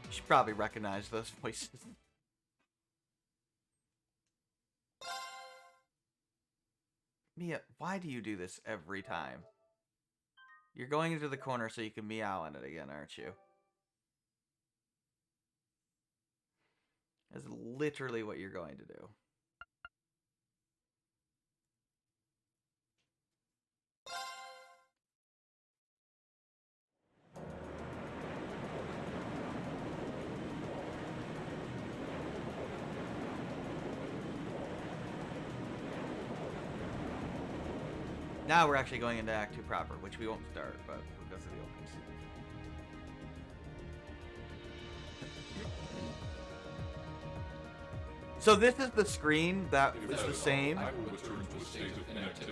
You should probably recognize those voices. Mia, why do you do this every time? You're going into the corner so you can meow in it again, aren't you? That's literally what you're going to do. Now we're actually going into Act 2 proper, which we won't start, but we'll go through the opening scene. So this is the screen that is the same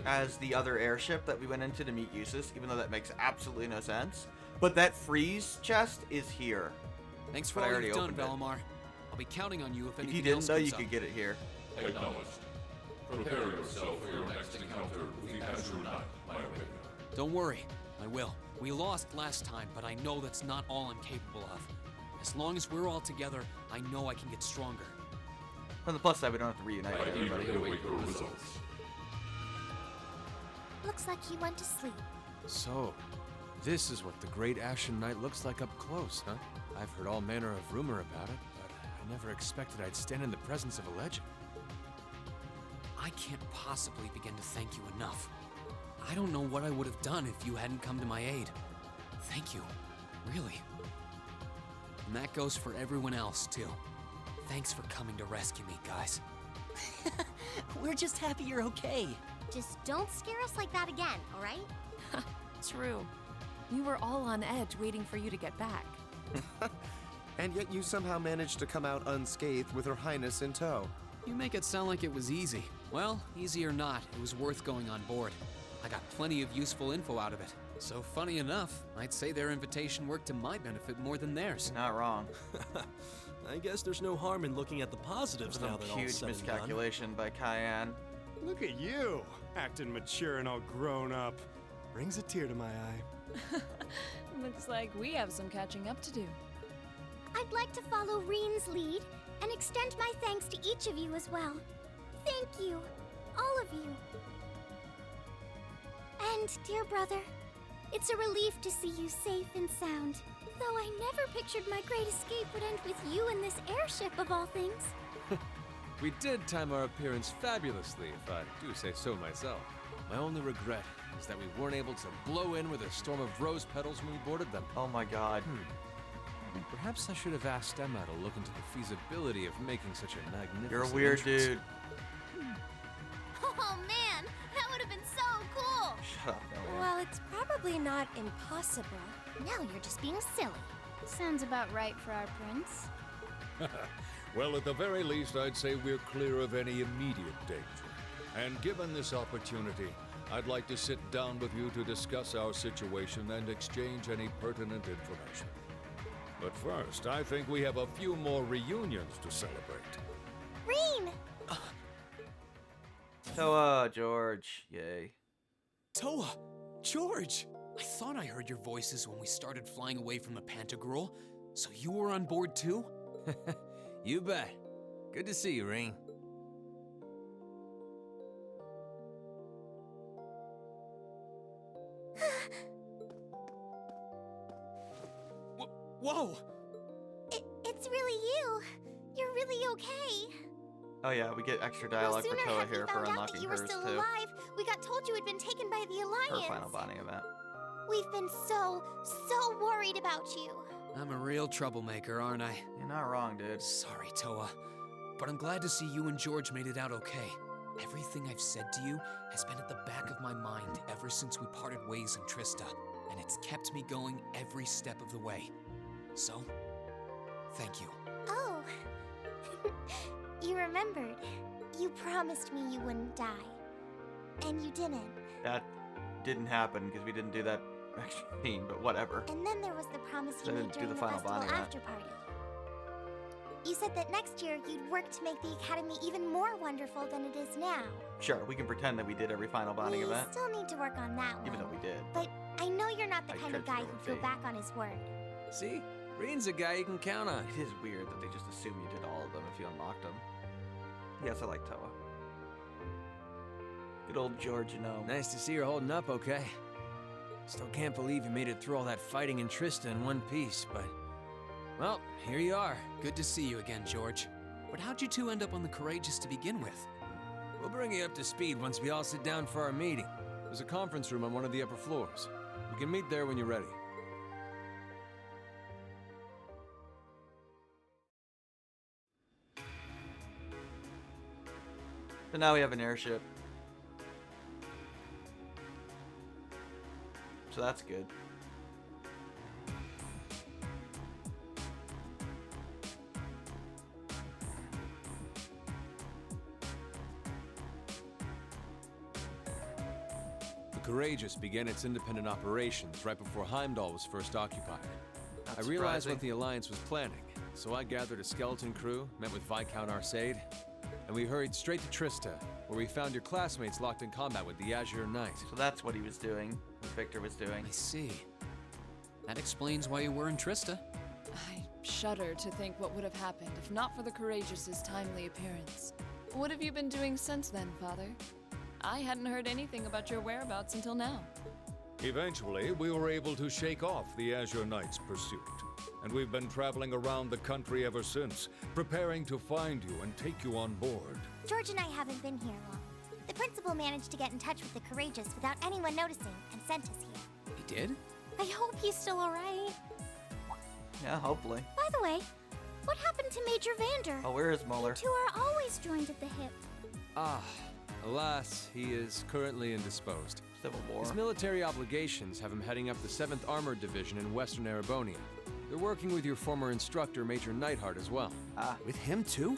as the other airship that we went into to meet Eustace, even though that makes absolutely no sense. But that freeze chest is here. Thanks for But I all you've already done, opened it. Valimar. I'll be counting on you if If anything you didn't else know, comes you up. could get it here. Acknowledged. Prepare yourself for your next encounter with the Azure Knight, my opinion. Don't worry, I will. We lost last time, but I know that's not all I'm capable of. As long as we're all together, I know I can get stronger. On the plus side, we don't have to reunite with everybody. Await your results. Looks like he went to sleep. So, this is what the Great Ashen Knight looks like up close, huh? I've heard all manner of rumor about it, but I never expected I'd stand in the presence of a legend. I can't possibly begin to thank you enough. I don't know what I would have done if you hadn't come to my aid. Thank you, really. And that goes for everyone else, too. Thanks for coming to rescue me, guys. We're just happy you're okay. Just don't scare us like that again, all right? True. We were all on edge waiting for you to get back. And yet you somehow managed to come out unscathed with Her Highness in tow. You make it sound like it was easy. Well, easy or not, it was worth going on board. I got plenty of useful info out of it. So funny enough, I'd say their invitation worked to my benefit more than theirs. Not wrong. I guess there's no harm in looking at the positives now that all Huge said and done. miscalculation by Cayenne. Look at you, acting mature and all grown up. Brings a tear to my eye. Looks like we have some catching up to do. I'd like to follow Reen's lead and extend my thanks to each of you as well. Thank you, all of you. And, dear brother, it's a relief to see you safe and sound. Though I never pictured my great escape would end with you in this airship of all things. We did time our appearance fabulously, if I do say so myself. My only regret is that we weren't able to blow in with a storm of rose petals when we boarded them. Oh my god. Perhaps I should have asked Emma to look into the feasibility of making such a magnificent You're a weird entrance. dude. Oh man, that would have been so cool! Shut up, no way. Well, it's probably not impossible. Now you're just being silly. Sounds about right for our prince. Well, at the very least, I'd say we're clear of any immediate danger. And given this opportunity, I'd like to sit down with you to discuss our situation and exchange any pertinent information. But first, I think we have a few more reunions to celebrate. Reen! Toa, George, yay. Toa! George! I thought I heard your voices when we started flying away from the Pantagruel. So you were on board too? You bet. Good to see you, Reen. Whoa! It's really you. You're really okay. Oh yeah, we get extra No dialogue sooner for Toa had we here for found out that unlocking you were hers still too. alive, we got told you had been taken by the Her Alliance. final bonding event. We've been so worried about you. I'm a real troublemaker, aren't I? You're not wrong, dude. Sorry, Toa. But I'm glad to see you and George made it out okay. Everything I've said to you has been at the back of my mind ever since we parted ways in Trista, and it's kept me going every step of the way. So, thank you. Oh. You remembered. You promised me you wouldn't die. And you didn't. That didn't happen because we didn't do that extra scene, but whatever. And then there was the promise you They made didn't do during the the final festival bonding event. after party. You said that next year you'd work to make the Academy even more wonderful than it is now. Sure, we can pretend that we did every final bonding we event, still need to work on that one. even though we did. But I know you're not the I kind of tried guy to who'd overfeed. go back on his word. See? Reen's a guy you can count on. It is weird that they just assume you did all of them if you unlocked them. Yes, I like Toa. Good old George, you know. Nice to see her holding up okay. Still can't believe you made it through all that fighting in Trista in one piece, but... Well, here you are. Good to see you again, George. But how'd you two end up on the Courageous to begin with? We'll bring you up to speed once we all sit down for our meeting. There's a conference room on one of the upper floors. We can meet there when you're ready. So now we have an airship. So that's good. The Courageous began its independent operations right before Heimdall was first occupied. Not I realized surprising. what the Alliance was planning, so I gathered a skeleton crew, met with Viscount Arcade, and we hurried straight to Trista, where we found your classmates locked in combat with the Azure Knight. So that's what he was doing, what Victor was doing. I see. That explains why you were in Trista. I shudder to think what would have happened if not for the Courageous's timely appearance. What have you been doing since then, Father? I hadn't heard anything about your whereabouts until now. Eventually, we were able to shake off the Azure Knight's pursuit. And we've been traveling around the country ever since, preparing to find you and take you on board. George and I haven't been here long. The principal managed to get in touch with the Courageous without anyone noticing and sent us here. He did? I hope he's still alright. Yeah, hopefully. By the way, what happened to Major Vander? Oh, where is Muller? You two are always joined at the hip. Ah, alas, he is currently indisposed. Civil War. His military obligations have him heading up the 7th Armored Division in Western Erebonia. They're working with your former instructor, Major Nightheart, as well. Ah. With him too?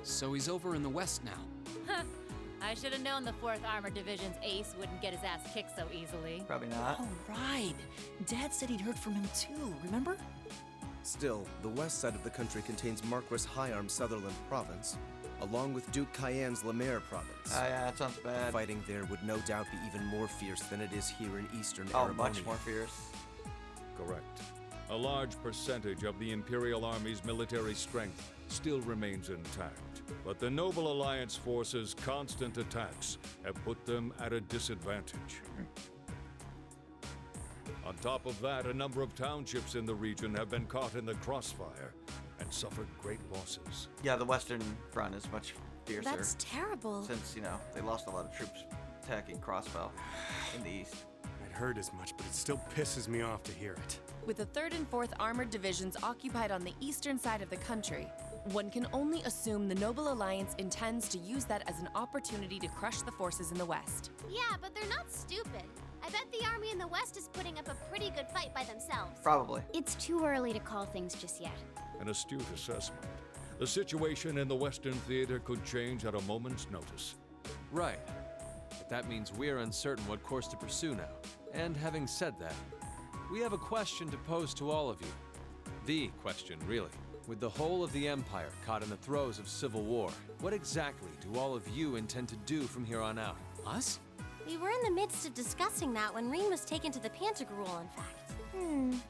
So he's over in the West now. I should have known the 4th Armored Division's ace wouldn't get his ass kicked so easily. Probably not. Oh, right. Dad said he'd heard from him too, remember? Still, the west side of the country contains Marquis Hyarm's Sutherland province, along with Duke Cayenne's Lemaire province. Ah, yeah, that sounds bad. Fighting there would no doubt be even more fierce than it is here in eastern Oh, Erebonia. much more fierce. Correct. A large percentage of the Imperial Army's military strength still remains intact. But the Noble Alliance forces' constant attacks have put them at a disadvantage. On top of that, a number of townships in the region have been caught in the crossfire and suffered great losses. Yeah, the Western Front is much fiercer. That's terrible. Since, you know, they lost a lot of troops attacking Crossfell in the east. I'd heard as much, but it still pisses me off to hear it. With the 3rd and 4th Armored Divisions occupied on the eastern side of the country, one can only assume the Noble Alliance intends to use that as an opportunity to crush the forces in the west. Yeah, but they're not stupid. I bet the army in the west is putting up a pretty good fight by themselves. Probably. It's too early to call things just yet. An astute assessment. The situation in the Western Theater could change at a moment's notice. Right. But that means we're uncertain what course to pursue now. And having said that, we have a question to pose to all of you. The question, really. With the whole of the Empire caught in the throes of civil war, what exactly do all of you intend to do from here on out? Us? We were in the midst of discussing that when Reen was taken to the Pantagruel, in fact.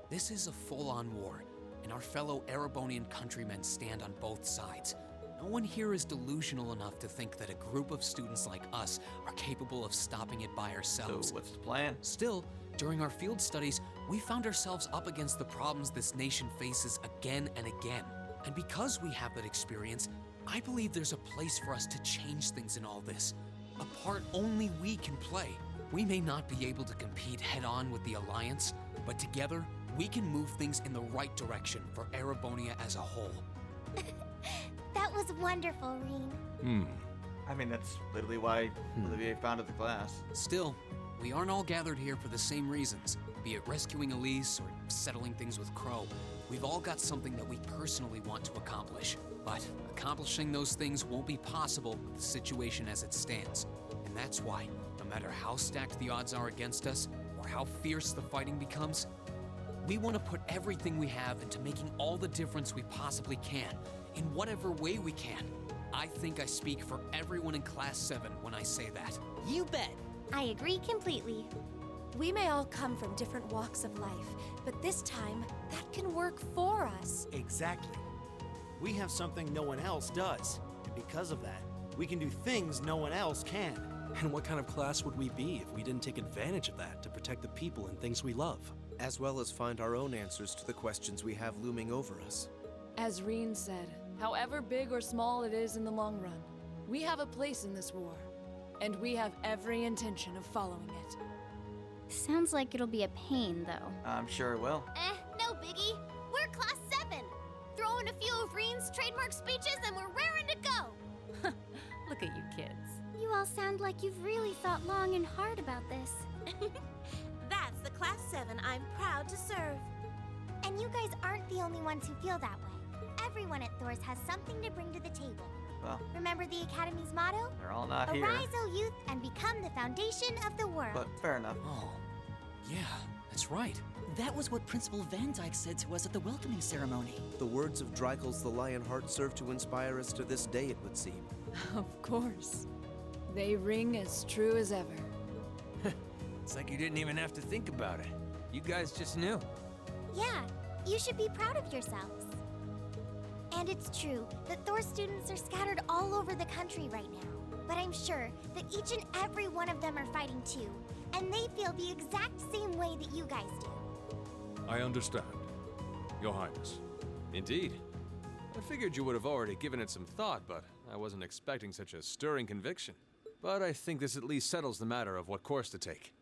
This is a full-on war, and our fellow Erebonian countrymen stand on both sides. No one here is delusional enough to think that a group of students like us are capable of stopping it by ourselves. So what's the plan? Still, during our field studies, we found ourselves up against the problems this nation faces again and again. And because we have that experience, I believe there's a place for us to change things in all this. A part only we can play. We may not be able to compete head-on with the Alliance, but together, we can move things in the right direction for Erebonia as a whole. That was wonderful, Reen. I mean, that's literally why Olivier founded the class. Still, we aren't all gathered here for the same reasons, be it rescuing Elise or settling things with Crow. We've all got something that we personally want to accomplish, but accomplishing those things won't be possible with the situation as it stands. And that's why, no matter how stacked the odds are against us, or how fierce the fighting becomes, we want to put everything we have into making all the difference we possibly can, in whatever way we can. I think I speak for everyone in Class 7 when I say that. You bet. I agree completely. We may all come from different walks of life, but this time, that can work for us. Exactly. We have something no one else does, and because of that, we can do things no one else can. And what kind of class would we be if we didn't take advantage of that to protect the people and things we love? As well as find our own answers to the questions we have looming over us. As Reen said, however big or small it is in the long run, we have a place in this war, and we have every intention of following it. Sounds like it'll be a pain, though. I'm sure it will. No biggie. We're Class 7. Throw in a few of Reen's trademark speeches and we're raring to go. Look at you kids. You all sound like you've really thought long and hard about this. That's the Class 7 I'm proud to serve. And you guys aren't the only ones who feel that way. Everyone at Thor's has something to bring to the table. Well, Remember the Academy's motto? they're all not here. Arise, O youth, and become the foundation of the world. But fair enough. Oh, yeah, that's right. That was what Principal Van Dyke said to us at the welcoming ceremony. The words of Dreikels the Lionheart serve to inspire us to this day, it would seem. Of course. They ring as true as ever. It's like you didn't even have to think about it. You guys just knew. Yeah, you should be proud of yourselves. And it's true that Thor students are scattered all over the country right now. But I'm sure that each and every one of them are fighting too. And they feel the exact same way that you guys do. I understand, Your Highness. Indeed. I figured you would have already given it some thought, but I wasn't expecting such a stirring conviction. But I think this at least settles the matter of what course to take.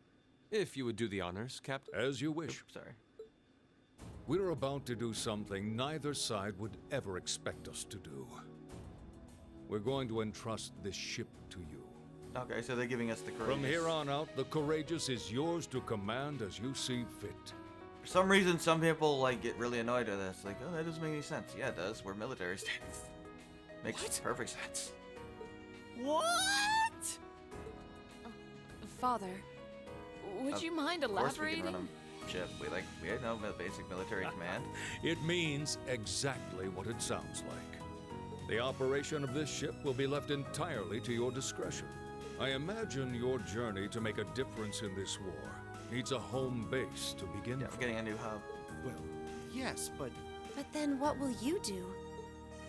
If you would do the honors, Captain. As you wish. Oops, sorry. We're about to do something neither side would ever expect us to do. We're going to entrust this ship to you. Okay, so they're giving us the Courageous. From here on out, the Courageous is yours to command as you see fit. For some reason, some people get really annoyed with this. Like, oh, that doesn't make any sense. Yeah, it does. We're military states. Makes perfect sense. What? Father, would you mind Of course we elaborating? can run a ship. We had no basic military command. It means exactly what it sounds like. The operation of this ship will be left entirely to your discretion. I imagine your journey to make a difference in this war needs a home base to begin Yeah, from. we're getting a new hub. Well, yes, but But then what will you do?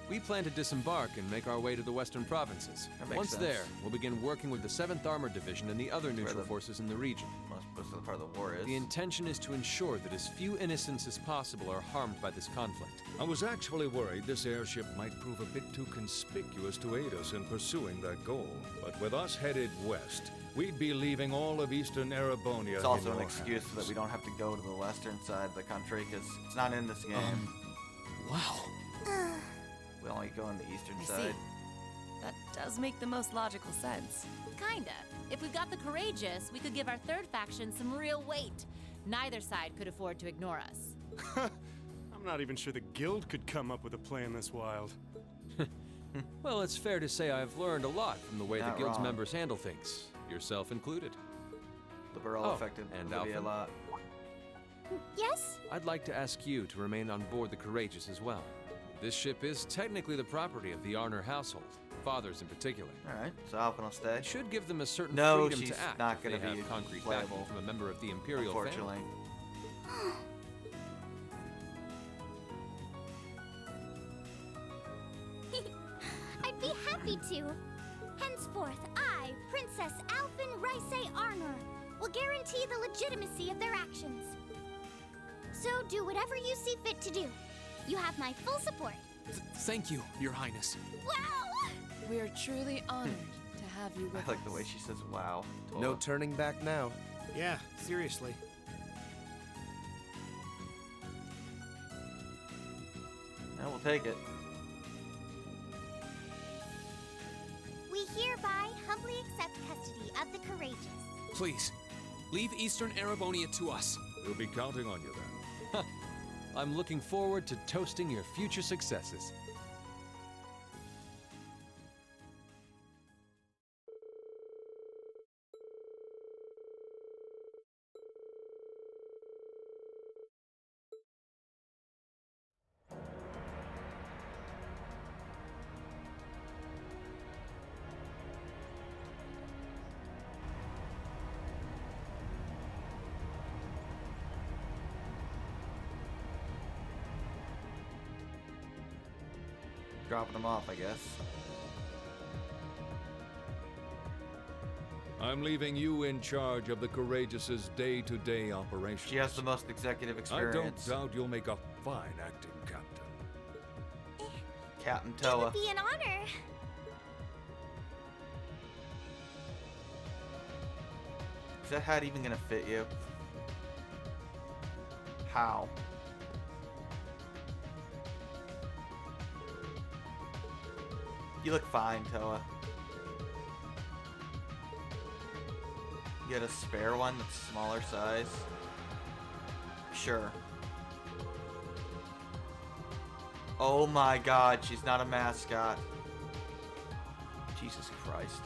We plan to disembark and make our way to the western provinces. That makes Once sense. there, we'll begin working with the 7th Armored Division and the other neutral the- forces in the region. Most of the part of the war is. The intention is to ensure that as few innocents as possible are harmed by this conflict. I was actually worried this airship might prove a bit too conspicuous to aid us in pursuing that goal. But with us headed west, we'd be leaving all of eastern Erebonia It's also in an your excuse so hands. that we don't have to go to the western side of the country because it's not in this game. Wow. We only go on the eastern I side. see. That does make the most logical sense. Kinda. If we got the Courageous, we could give our third faction some real weight. Neither side could afford to ignore us. I'm not even sure the guild could come up with a plan this wild. Well, it's fair to say I've learned a lot from the way Not the guild's wrong. members handle things, yourself included. The Burrow Oh, affected and Olivia a Alpha? lot. Yes? I'd like to ask you to remain on board the Courageous as well. This ship is technically the property of the Arner household, fathers in particular. Alright, so Alpha will stay. It should give them a certain No, freedom she's to act not if they gonna have be concrete playable. backing from a member of the Imperial family. Unfortunately. I'd be happy to. Henceforth, I, Princess Alphen Rice Arnor, will guarantee the legitimacy of their actions. So do whatever you see fit to do. You have my full support. Thank you, Your Highness. Wow! We are truly honored to have you with I like the us. way she says wow. No turning back now. yeah, seriously. Yeah, we'll take it. custody of the courageous. Please, leave Eastern Arabonia to us. We'll be counting on you then. I'm looking forward to toasting your future successes. Dropping them off, I guess. I'm leaving you in charge of the Courageous's day-to-day operations. She has the most executive experience. I don't doubt you'll make a fine acting captain. Captain It Toa. would be an honor. Is that hat even gonna fit you? How? You look fine, Toa. You had a spare one that's smaller size? Sure. Oh my god, she's not a mascot. Jesus Christ.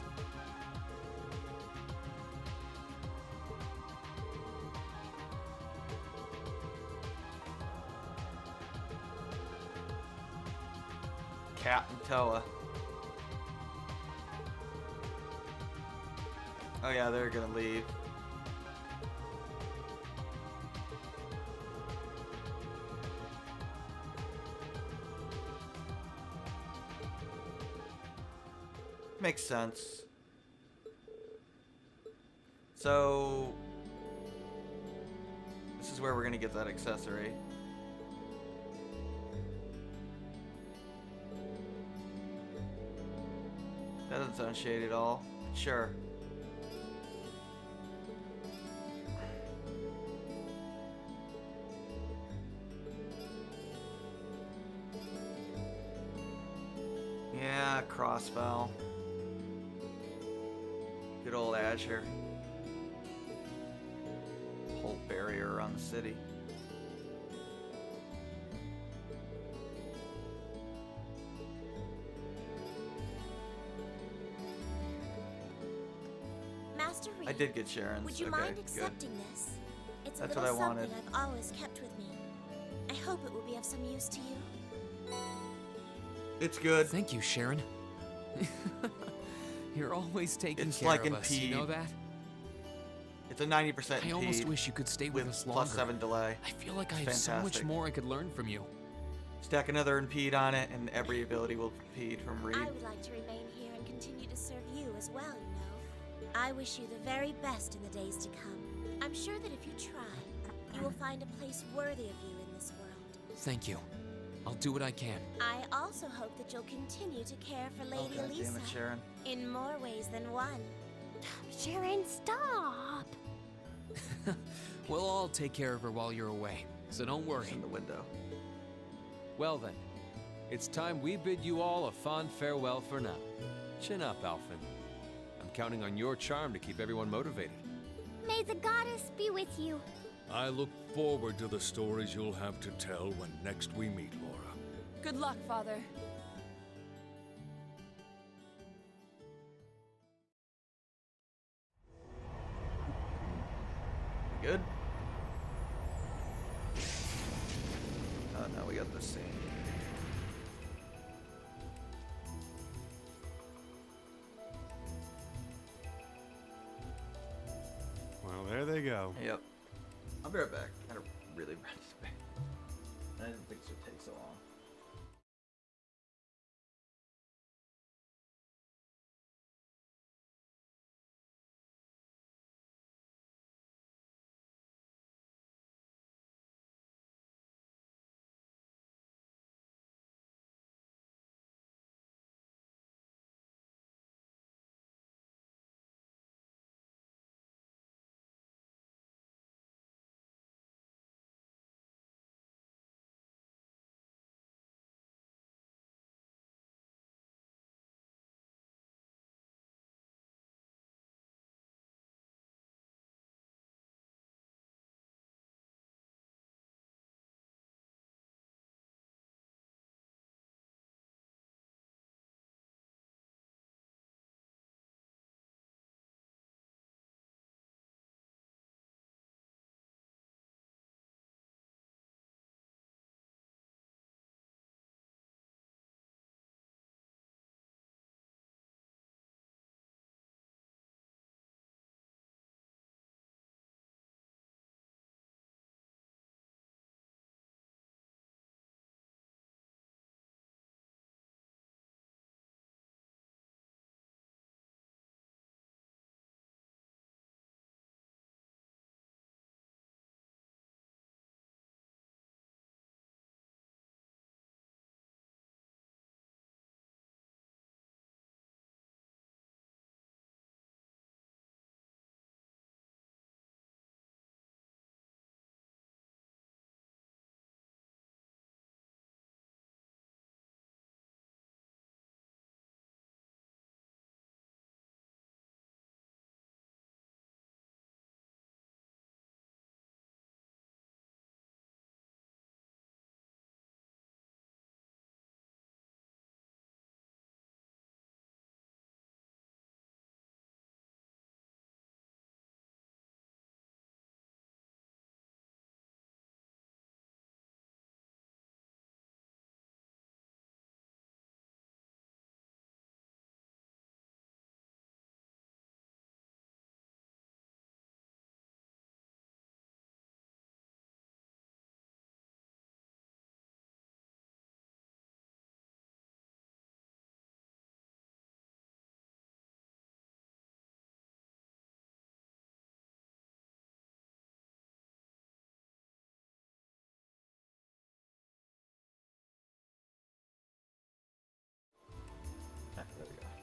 Captain Toa. Oh yeah, they're gonna leave. Makes sense. So this is where we're gonna get that accessory. That doesn't sound shady at all. Sure. Yeah, Crossfell. Good old Azure. Whole barrier around the city. Master Reed, I did get Sharon's. would you Okay, mind good. accepting this? It's That's a what little I wanted. something I've always kept with me. I hope it will be of some use to you. It's good. Thank you, Sharon. You're always taking It's care like of us, you know impede. that? It's a 90% I almost impede wish you could stay with us longer. plus 7 delay. I feel like I It's have so much fantastic. more I could learn from you. Stack another impede on it, and every ability will impede from Reed. I would like to remain here and continue to serve you as well, you know. I wish you the very best in the days to come. I'm sure that if you try, you will find a place worthy of you in this world. Thank you. I'll do what I can. I also hope that you'll continue to care for Lady God Elisa damn it, Sharon. in more ways than one. Sharon, stop! We'll all take care of her while you're away, so don't worry. In the window. Well then, it's time we bid you all a fond farewell for now. Chin up, Alphen. I'm counting on your charm to keep everyone motivated. May the goddess be with you. I look forward to the stories you'll have to tell when next we meet, Laura. Good luck, Father. Good? Oh, now we got this scene. Well, there they go. Yep. I'll be right back. Gotta really run this back. I didn't think this would take so long.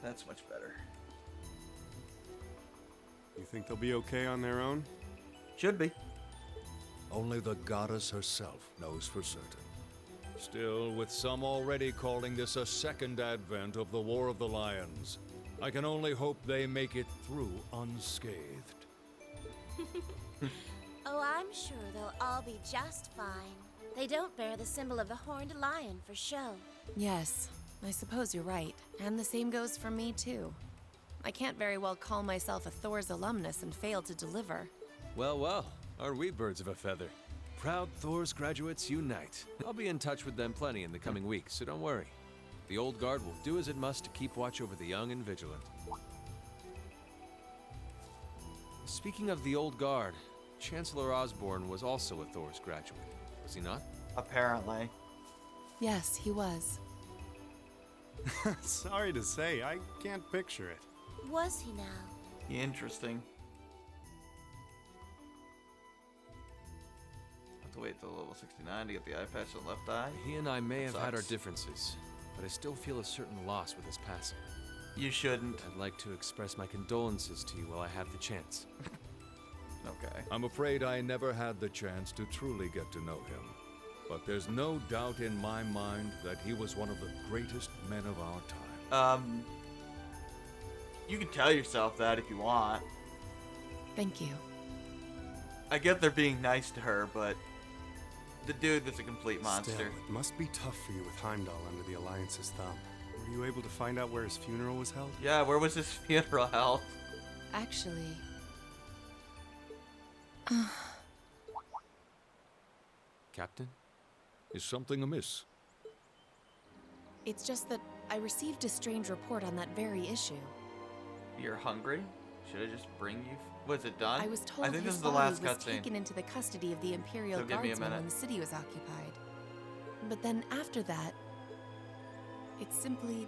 That's much better. You think they'll be okay on their own? Should be. Only the goddess herself knows for certain. Still, with some already calling this a second advent of the War of the Lions, I can only hope they make it through unscathed. Oh, I'm sure they'll all be just fine. They don't bear the symbol of the horned lion for show. Yes, I suppose you're right. And the same goes for me, too. I can't very well call myself a Thor's alumnus and fail to deliver. Well, well, aren't we birds of a feather? Proud Thor's graduates unite. I'll be in touch with them plenty in the coming weeks, so don't worry. The Old Guard will do as it must to keep watch over the young and vigilant. Speaking of the Old Guard, Chancellor Osborne was also a Thor's graduate, was he not? Apparently. Yes, he was. Sorry to say, I can't picture it. Was he now? Interesting. Have to wait till level 69 to get the eye patch on the left eye. He and I may have had our Sucks. differences, but I still feel a certain loss with his passing. You shouldn't. I'd like to express my condolences to you while I have the chance. Okay. I'm afraid I never had the chance to truly get to know him. But there's no doubt in my mind that he was one of the greatest men of our time. You can tell yourself that if you want. Thank you. I get they're being nice to her, but the dude was a complete monster. Still, it must be tough for you with Heimdall under the Alliance's thumb. Were you able to find out where his funeral was held? Yeah, where was his funeral held? Actually... Captain? Is something amiss? It's just that I received a strange report on that very issue. You're hungry? Should I just bring you? Was it done? I was told I think his this is the body last was cutscene. taken into the custody of the Imperial So give me a Guardsmen minute. when the city was occupied. But then after that, it simply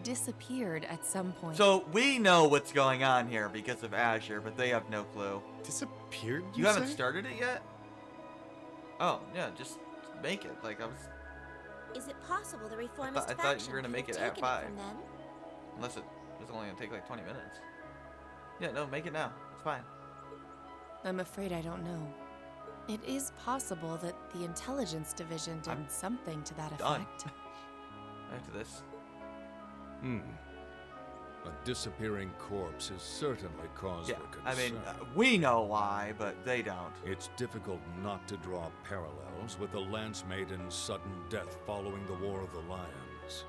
disappeared at some point. So we know what's going on here because of Azure, but they have no clue. Disappeared? You haven't started it yet? Oh yeah, just make it. Like I was. Is it possible the reformist I thought faction you were gonna could make have it at taken 5. from them? Unless it was only gonna take like 20 minutes. Yeah, no, make it now. It's fine. I'm afraid I don't know. It is possible that the intelligence division did something to that done. effect. After this. A disappearing corpse is certainly cause Yeah, for concern. I mean, we know why, but they don't. It's difficult not to draw parallels with the Lance Maiden's sudden death following the War of the Lions.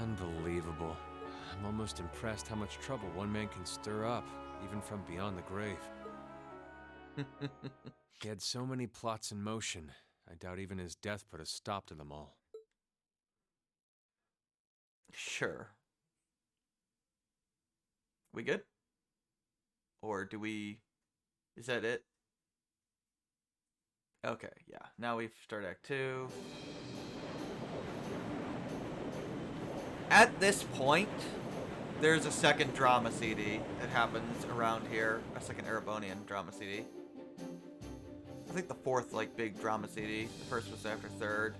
Unbelievable. I'm almost impressed how much trouble one man can stir up, even from beyond the grave. He had so many plots in motion, I doubt even his death put a stop to them all. Sure. We good? Or do we... Is that it? Okay, yeah. Now we start Act 2. At this point, there's a second drama CD that happens around here. A second Erebonian drama CD. I think the fourth, like, big drama CD. The first was after third.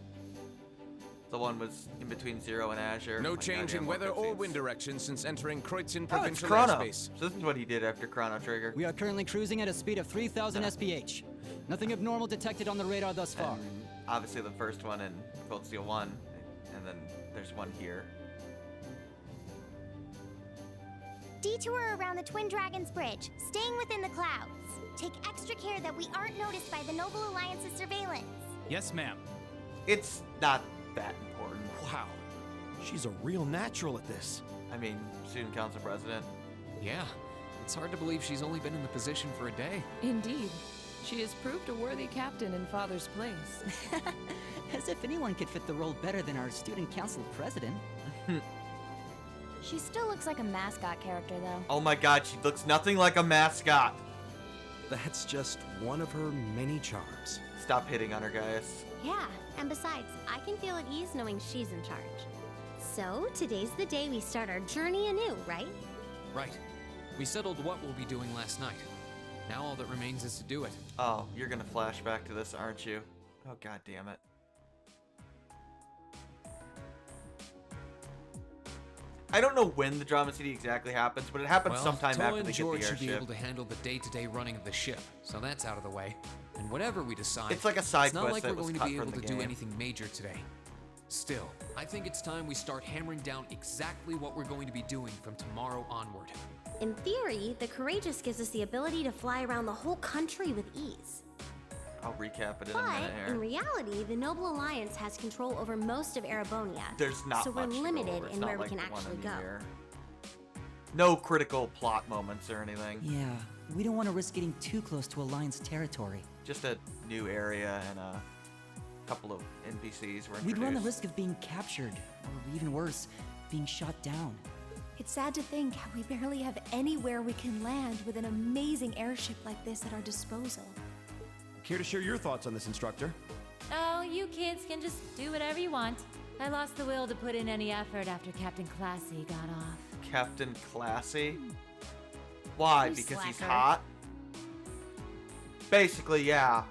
The one was in between Zero and Azure. No Oh my change God, in yeah, weather more or cutscenes. wind direction since entering Kreutzen Oh, it's Provincial Chrono. Airspace. So this is what he did after Chrono Trigger. We are currently cruising at a speed of 3,000 SPH. Nothing abnormal detected on the radar thus far. And obviously the first one in Cold Steel 1, and then there's one here. Detour around the Twin Dragons Bridge, staying within the clouds. Take extra care that we aren't noticed by the Noble Alliance's surveillance. Yes, ma'am. It's not that important. Wow. She's a real natural at this. I mean, student council president. Yeah, it's hard to believe she's only been in the position for a day. Indeed. She has proved a worthy captain in Father's place. As if anyone could fit the role better than our student council president. She still looks like a mascot character, though. Oh my god, she looks nothing like a mascot. That's just one of her many charms. Stop hitting on her, guys. Yeah, and besides, I can feel at ease knowing she's in charge. So, today's the day we start our journey anew, right? Right. We settled what we'll be doing last night. Now all that remains is to do it. Oh, you're gonna flash back to this, aren't you? Oh god damn it. I don't know when the Drama City exactly happens, but it happens Well, sometime Toa after and they George get the should be airship. able to handle the day-to-day running of the ship, so that's out of the way. And whatever we decide, It's like a side it's not quest like that we're was going to cut be from able the to do game. anything major today. Still, I think it's time we start hammering down exactly what we're going to be doing from tomorrow onward. In theory, the Courageous gives us the ability to fly around the whole country with ease. I'll recap it in a But minute in here. reality, the Noble Alliance has control over most of Erebonia. There's not so we're much to go limited over. It's in not where we like can the one actually in go. here. No critical plot moments or anything. Yeah, we don't want to risk getting too close to Alliance territory. Just a new area and a couple of NPCs were introduced. We'd run the risk of being captured, or even worse, being shot down. It's sad to think how we barely have anywhere we can land with an amazing airship like this at our disposal. Care to share your thoughts on this, instructor? Oh, you kids can just do whatever you want. I lost the will to put in any effort after Captain Classy got off. Captain Classy? Why? You Because he's slacker. hot? Basically, yeah.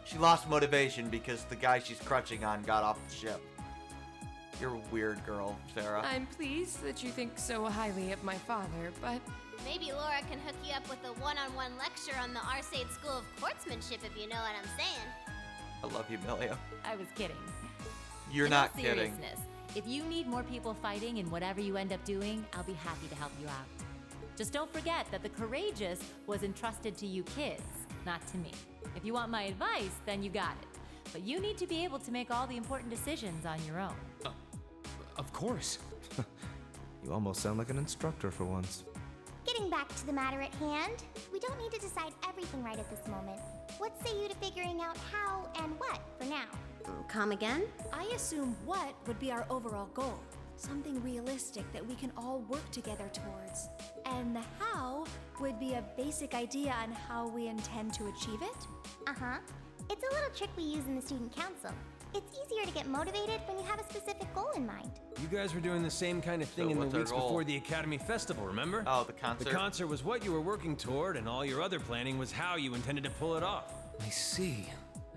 She lost motivation because the guy she's crutching on got off the ship. You're a weird girl, Sarah. I'm pleased that you think so highly of my father, but Maybe Laura can hook you up with a one-on-one lecture on the Arcade School of Quartzmanship, if you know what I'm saying. I love you, Melia. I was kidding. You're In not all kidding. seriousness, if you need more people fighting in whatever you end up doing, I'll be happy to help you out. Just don't forget that the Courageous was entrusted to you kids, not to me. If you want my advice, then you got it. But you need to be able to make all the important decisions on your own. Of course. You almost sound like an instructor for once. Getting back to the matter at hand, we don't need to decide everything right at this moment. What say you to figuring out how and what for now? Come again? I assume what would be our overall goal. Something realistic that we can all work together towards. And the how would be a basic idea on how we intend to achieve it. Uh-huh. It's a little trick we use in the student council. It's easier to get motivated when you have a specific goal in mind. You guys were doing the same kind of thing So in the what's our weeks goal? before the Academy Festival, remember? Oh, the concert? The concert was what you were working toward, and all your other planning was how you intended to pull it off. I see.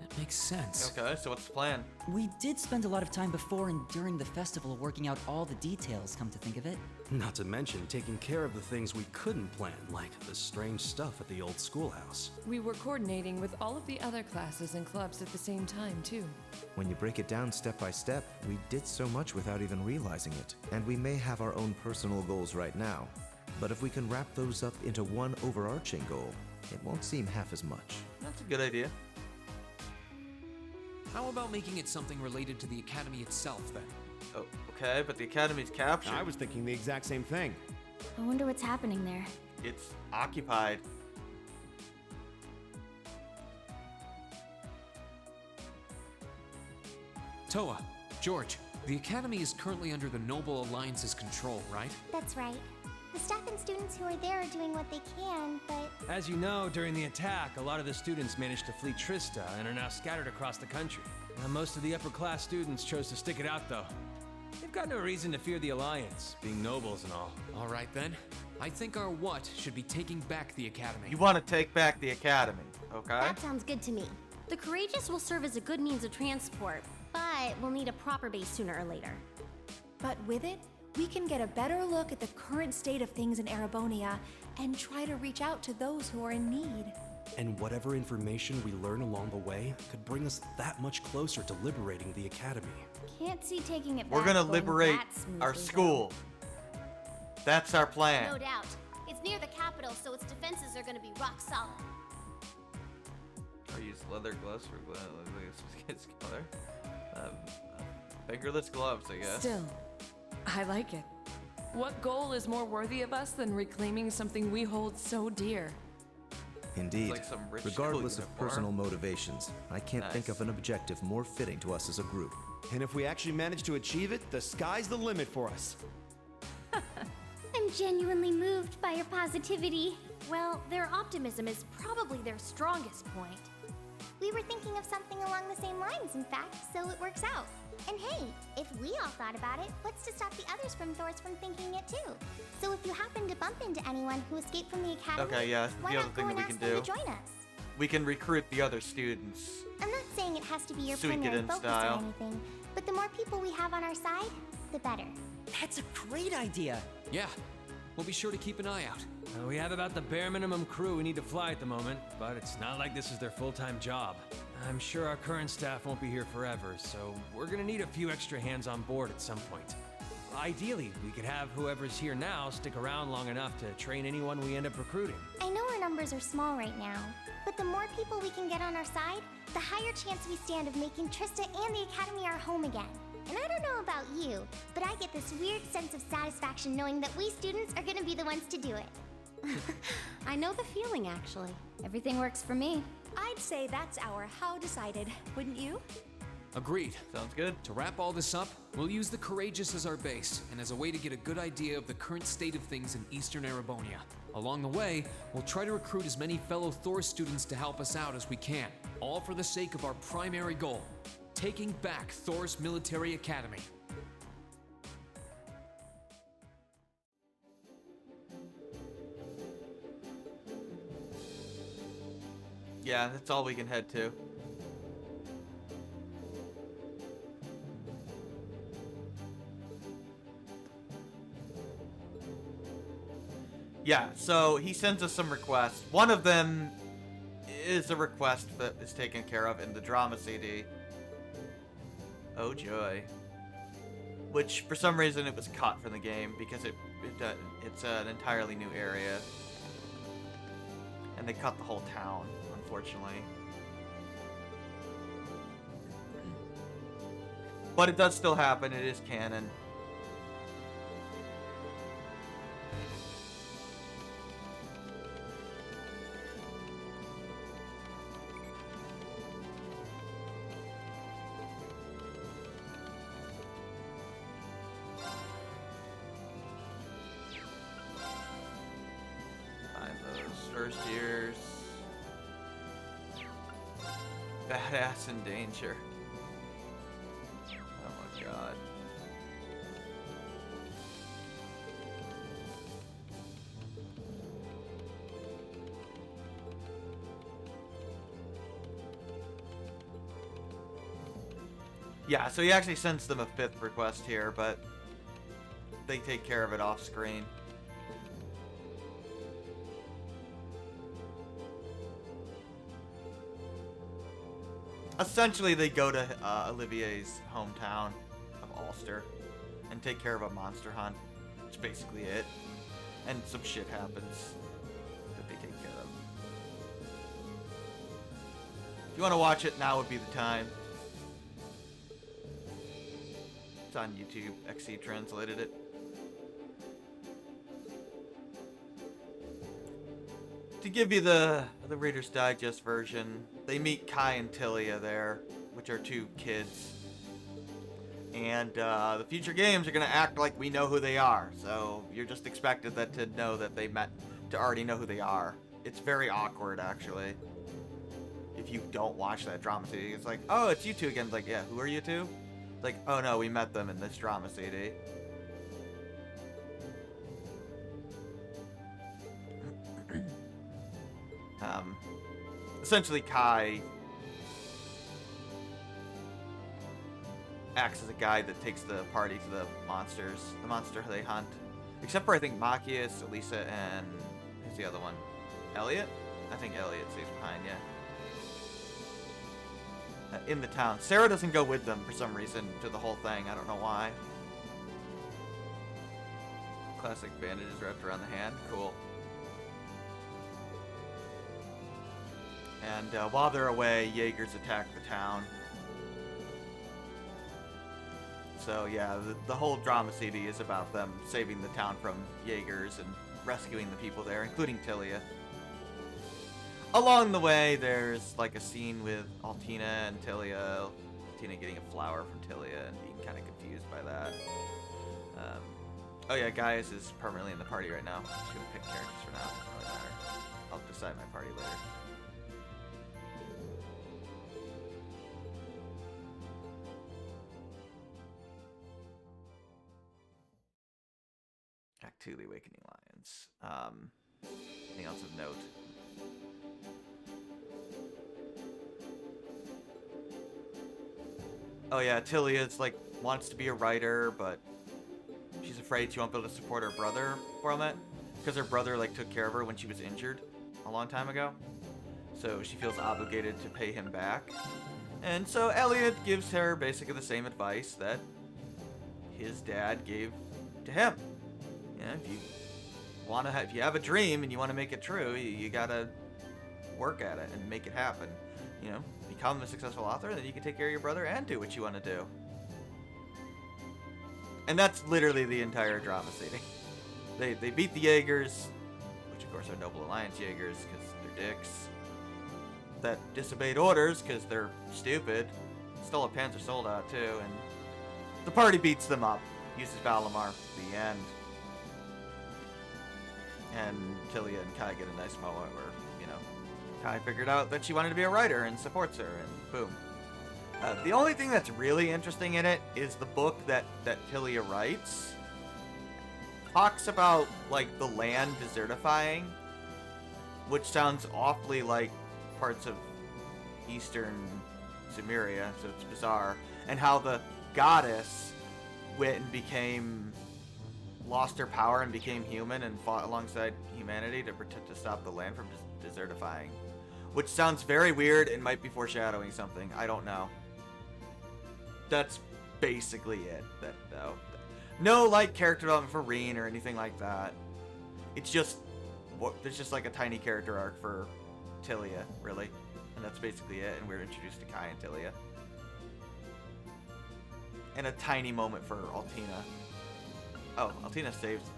That makes sense. Okay, so what's the plan? We did spend a lot of time before and during the festival working out all the details, come to think of it. Not to mention taking care of the things we couldn't plan, like the strange stuff at the old schoolhouse. we were coordinating with all of the other classes and clubs at the same time, too. When you break it down step by step, we did so much without even realizing it. And we may have our own personal goals right now. But if we can wrap those up into one overarching goal, it won't seem half as much. That's a good idea. How about making it something related to the Academy itself, then? Oh, okay, but the Academy's captured. I was thinking the exact same thing. I wonder what's happening there. It's occupied. Toa, George, the Academy is currently under the Noble Alliance's control, right? That's right. The staff and students who are there are doing what they can, but As you know, during the attack, a lot of the students managed to flee Trista and are now scattered across the country. Now, most of the upper class students chose to stick it out, though. They've got no reason to fear the Alliance, being nobles and all. All right, then. I think our what should be taking back the Academy. You want to take back the Academy, okay? That sounds good to me. The Courageous will serve as a good means of transport, but we'll need a proper base sooner or later. But with it, we can get a better look at the current state of things in Erebonia and try to reach out to those who are in need. And whatever information we learn along the way could bring us that much closer to liberating the Academy. Can't see taking it We're back gonna going liberate that smoothly, our though. school. That's our plan. no doubt. It's near the capital, so its defenses are going to be rock solid. Or use leather gloves for skin color. Fingerless gloves, I guess. Still, I like it. What goal is more worthy of us than reclaiming something we hold so dear? Indeed. like some rich Regardless school of uniform. personal motivations, I can't think Nice. of an objective more fitting to us as a group. And if we actually manage to achieve it, the sky's the limit for us. I'm genuinely moved by your positivity. Well, their optimism is probably their strongest point. We were thinking of something along the same lines, in fact, so it works out. And hey, if we all thought about it, what's to stop the others from Thors from thinking it too? So if you happen to bump into anyone who escaped from the academy, Okay, yeah, why the other not thing go that and we ask can them do. to join us? We can recruit the other students. I'm not saying it has to be your Suikoden primary focus style. or anything, but the more people we have on our side, the better. That's a great idea. Yeah, we'll be sure to keep an eye out. We have about the bare minimum crew we need to fly at the moment, but it's not like this is their full-time job. I'm sure our current staff won't be here forever, so we're gonna need a few extra hands on board at some point. Ideally, we could have whoever's here now stick around long enough to train anyone we end up recruiting. I know our numbers are small right now, but the more people we can get on our side, the higher chance we stand of making Trista and the Academy our home again. And I don't know about you, but I get this weird sense of satisfaction knowing that we students are gonna be the ones to do it. I know the feeling, actually. Everything works for me. I'd say that's our how decided, wouldn't you? Agreed. Sounds good. To wrap all this up, we'll use the Courageous as our base, and as a way to get a good idea of the current state of things in Eastern Erebonia. Along the way, we'll try to recruit as many fellow Thor students to help us out as we can, all for the sake of our primary goal, taking back Thor's military academy. Yeah, that's all we can head to. Yeah, so he sends us some requests. One of them is a request that is taken care of in the drama CD. Oh joy. Which, for some reason, it was cut from the game because it's an entirely new area. And they cut the whole town, unfortunately. But it does still happen, it is canon. First years. Badass in danger. Oh my god. Yeah, so he actually sends them a 5th request here, but they take care of it off screen. Essentially, they go to Olivier's hometown of Ulster and take care of a monster hunt. That's basically it. And some shit happens that they take care of. If you want to watch it, now would be the time. It's on YouTube. XC translated it. To give you the Reader's Digest version, they meet Kai and Tilia there, which are 2 kids. And the future games are going to act like we know who they are. So you're just expected to know that they met, to already know who they are. It's very awkward, actually. If you don't watch that drama CD, it's like, oh, it's you 2 again. It's like, yeah, who are you 2? Like, oh no, we met them in this drama CD. Essentially, Kai acts as a guide that takes the party to the monsters, the monster they hunt. Except for, I think, Machias, Elisa, and who's the other one? Elliot? I think Elliot stays behind, yeah. In the town. Sarah doesn't go with them for some reason to the whole thing. I don't know why. Classic bandages wrapped around the hand. Cool. And while they're away, Jaegers attack the town. So yeah, the whole drama CD is about them saving the town from Jaegers and rescuing the people there, including Tilia. Along the way, there's like a scene with Altina and Tilia. Altina getting a flower from Tilia and being kind of confused by that. Oh yeah, Gaius is permanently in the party right now. I'm just gonna pick characters for now. Doesn't really matter. I'll decide my party later. Act 2, The Awakening Lions. Anything else of note? Oh yeah, Tilia's like wants to be a writer, but afraid she won't be able to support her brother from it, because her brother like took care of her when she was injured a long time ago. So she feels obligated to pay him back. And so Elliot gives her basically the same advice that his dad gave to him. You know, if you have a dream and you want to make it true, you gotta work at it and make it happen. You know, become a successful author, and then you can take care of your brother and do what you want to do. And that's literally the entire drama seating. They beat the Jaegers, which of course are Noble Alliance Jaegers because they're dicks. That disobeyed orders because they're stupid. Stole a Panzer Soldat too, and the party beats them up. Uses Valimar. The end. And Tilia and Kai get a nice moment where, you know, Kai figured out that she wanted to be a writer and supports her, and boom. The only thing that's really interesting in it is the book that Tilia writes. Talks about, like, the land desertifying, which sounds awfully like parts of eastern Sumeria, so it's bizarre. And how the goddess went and lost her power and became human and fought alongside humanity to stop the land from desertifying. Which sounds very weird and might be foreshadowing something. I don't know. That's basically it. No, like, character development for Reen or anything like that. It's just, there's just like a tiny character arc for Tilia, really. And that's basically it, and we're introduced to Kai and Tilia. And a tiny moment for Altina. Oh, Altina saves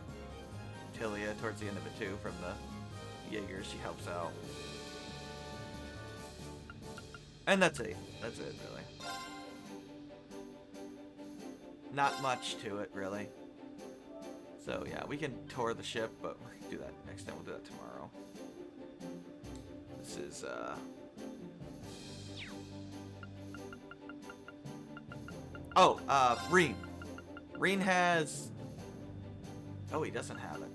Tilia towards the end of it too from the Jaegers. She helps out. And that's it. That's it, really. Not much to it, really. So yeah, we can tour the ship, but we can do that next time. We'll do that tomorrow. This is Reen. Reen has... Oh, he doesn't have it.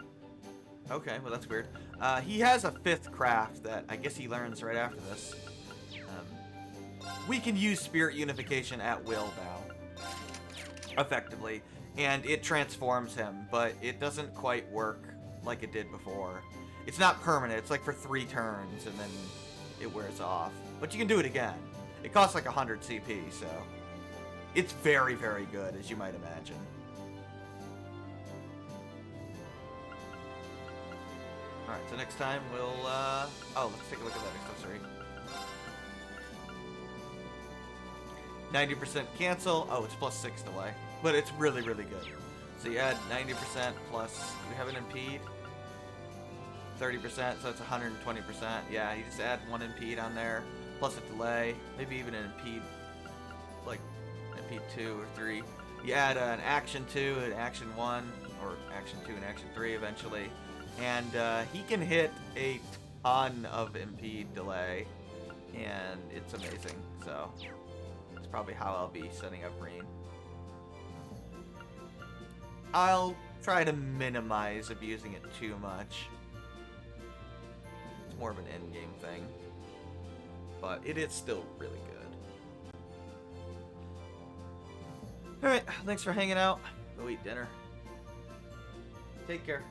Okay, well that's weird. He has a 5th craft that I guess he learns right after this. We can use Spirit Unification at will now, effectively, and it transforms him, but it doesn't quite work like it did before. It's not permanent. It's like for 3 turns, and then it wears off. But you can do it again. It costs like 100 CP, so it's very, very good, as you might imagine. Alright, so next time we'll, let's take a look at that accessory. 90% cancel. Oh, it's plus 6 delay. But it's really, really good. So you add 90% plus, do we have an impede? 30%, so that's 120%. Yeah, you just add 1 impede on there, plus a delay, maybe even an impede, like impede 2 or 3. You add an action 2, an action 1, or action 2 and action 3 eventually. And he can hit a ton of impede delay, and it's amazing. So it's probably how I'll be setting up Reen. I'll try to minimize abusing it too much. It's more of an endgame thing, but it is still really good. Alright, thanks for hanging out. Go eat dinner. Take care.